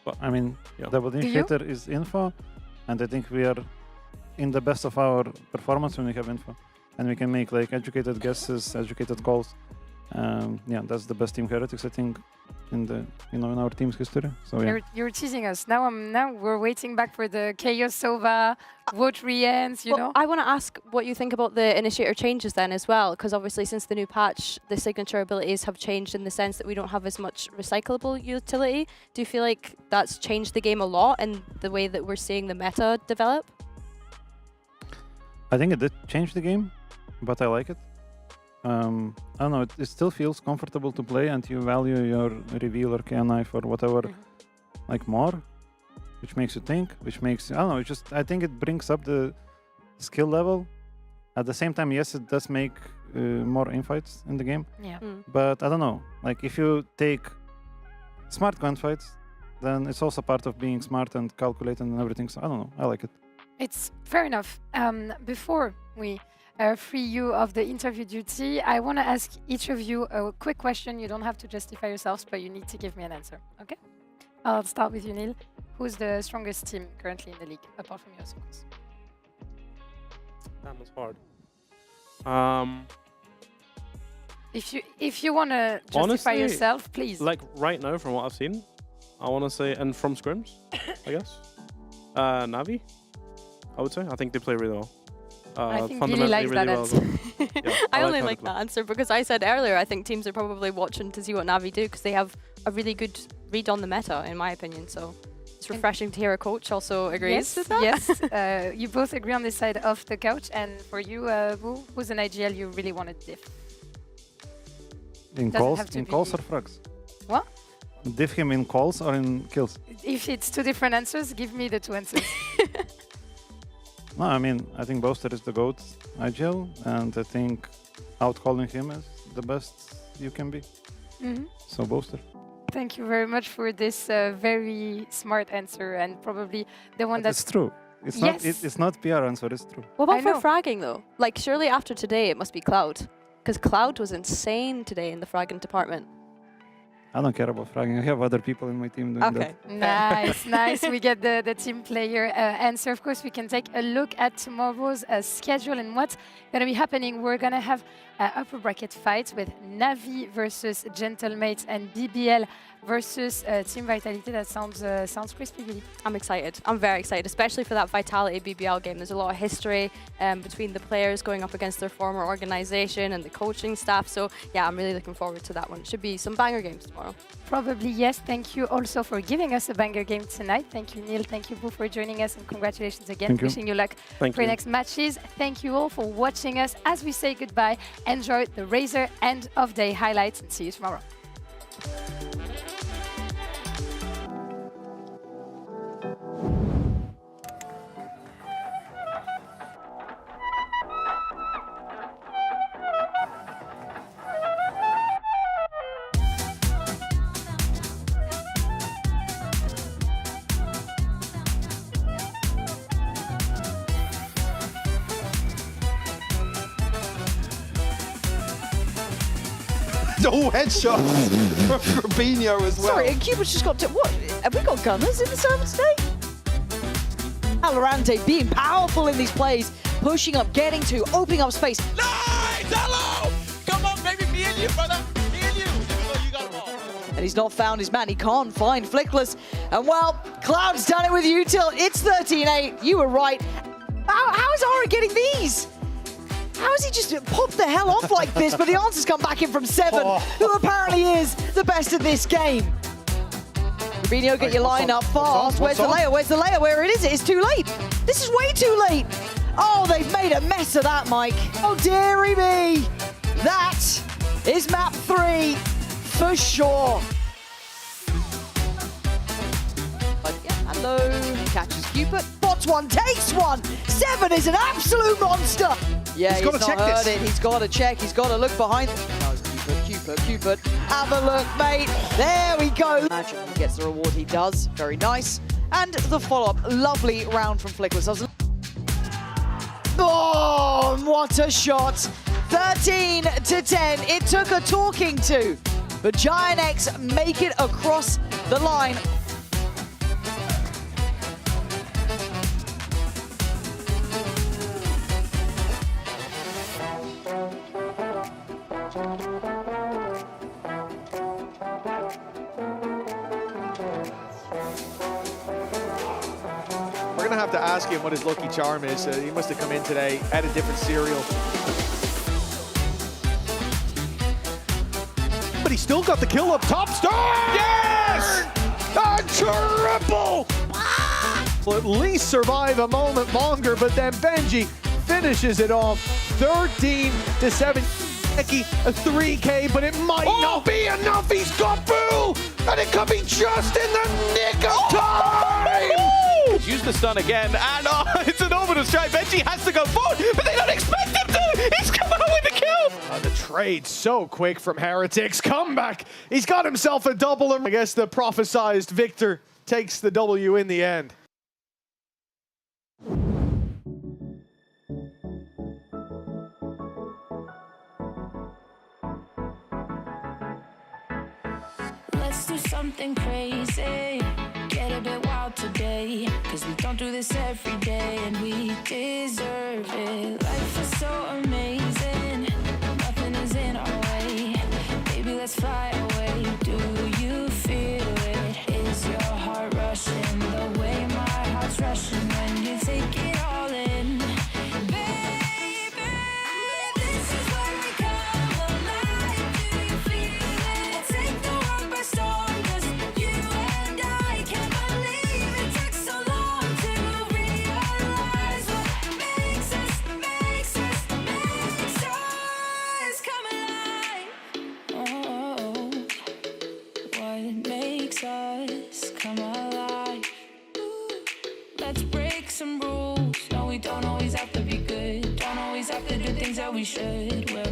But I mean, yeah. Double initiator is info, and I think we are in the best of our performance when we have info. and we can make like educated guesses, educated calls. Yeah, that's the best team Heretics, I think, in the in our team's history. So yeah. You're teasing us. Now we're waiting back for the Chaos Sova vote re-ends, you know. I want to ask what you think about the initiator changes then as well, because obviously since the new patch, the signature abilities have changed in the sense that we don't have as much recyclable utility. Do you feel like that's changed the game a lot and the way that we're seeing the meta develop? I think it did change the game, but I like it. I don't know, it still feels comfortable to play, and you value your reveal or K knife or whatever like more, which makes you think, which makes, I don't know, I think it brings up the skill level. At the same time, yes, it does make more infights in the game. Yeah. But I don't know, like if you take smart gunfights, then it's also part of being smart and calculating and everything. So I don't know, I like it. It's fair enough. Before we free you of the interview duty, I want to ask each of you a quick question. You don't have to justify yourselves, but you need to give me an answer, okay? I'll start with you, Neil. Who's the strongest team currently in the league, apart from yours, of course? Damn, that's hard. If you want to justify Honestly, yourself, please. Like right now, from what I've seen, I want to say, and from scrims, I guess, Navi, I would say. I think they play really well. I think Billy likes that answer. Yeah, I only like that answer because I said earlier I think teams are probably watching to see what Navi do because they have a really good read on the meta, in my opinion. So it's refreshing to hear a coach also agrees with that. Yes, you both agree on this side of the couch. And for you, who's an IGL you really want to diff? In calls or frags? What? Diff him in calls or in kills? If it's two different answers, give me the two answers. No, I mean, I think Boaster is the GOAT IGL, and I think outcalling him is the best you can be. So Boaster. Thank you very much for this very smart answer, and probably the one that's true. It's yes. not PR answer, it's true. What about for fragging though? Like surely after today it must be Cloud, because Cloud was insane today in the fragging department. I don't care about fragging. I have other people in my team doing that. Nice, nice. We get the team player answer. Of course, we can take a look at tomorrow's schedule and what's going to be happening. We're going to have upper bracket fights with Navi versus Gentlemates and BBL versus Team Vitality. That sounds crispy, really. I'm excited. I'm very excited, especially for that Vitality BBL game. There's a lot of history between the players going up against their former organization and the coaching staff. So yeah, I'm really looking forward to that one. It should be some banger games tomorrow. Probably, yes. Thank you also for giving us a banger game tonight. Thank you, Neil. Thank you, Boo, for joining us, and congratulations again. Wishing you luck for your next matches. Thank you all for watching us. As we say goodbye, enjoy the Razer end of day highlights, and see you tomorrow. No headshot for Fabinho as well. Sorry, and Cupid's just got to... What? Have we got gunners in the server today? VALORANT being powerful in these plays, pushing up, getting to, opening up space. Nice! Hello! Come on, baby, me and you, brother. Me and you. You got them all. And he's not found his man. He can't find Flickless. And well, Cloud's done it with Util. It's 13-8. You were right. How is Aura getting these? How has he just popped the hell off like this? But the answers come back in from Seven, who apparently is the best at this game. Rubinho, get your line up fast. Where's the layer? Where's the layer? Where it is? It's too late. This is way too late. Oh, they've made a mess of that, Mike. Oh, dearie me. That is map 3 for sure. But yeah, hello. Catches Cupid. Spots one, takes one. Seven is an absolute monster. Yeah, he's not heard it. He's got to check. He's got to look behind. No, Cupid. Have a look, mate. There we go. Imagine he gets the reward. He does. Very nice. And the follow-up. Lovely round from Flickless. Oh, what a shot. 13-10. It took a talking to. But Giant X make it across the line. We're gonna have to ask him what his lucky charm is. He must have come in today, had a different cereal. But he still got the kill up top. Star! Yes! A triple! Will at least survive a moment longer, but then Benji finishes it off 13-7. A 3K, but it might not be enough. He's got Boo, and it could be just in the nick of time. He's used the stun again, and it's an orbital strike. Benji has to go forward, but they don't expect him to. He's come out with the kill. The trade so quick from Heretics. Comeback. He's got himself a double. I guess the prophesized victor takes the W in the end. Let's do something crazy, get a bit wild today, cause we don't do this every day and we deserve it. Life is so amazing, nothing is in our way. Baby, let's fly away. Do you feel it? Is your heart rushing the way my heart's rushing when you take it all in? Baby, this is where we come alive. Do you feel it? Take the world by storm, 'cause you and I can't believe it took so long to realize what makes us come alive. Oh, what makes us come alive? Ooh, let's break some rules. No, we don't always have to be good. Don't always have to do things that we should. We're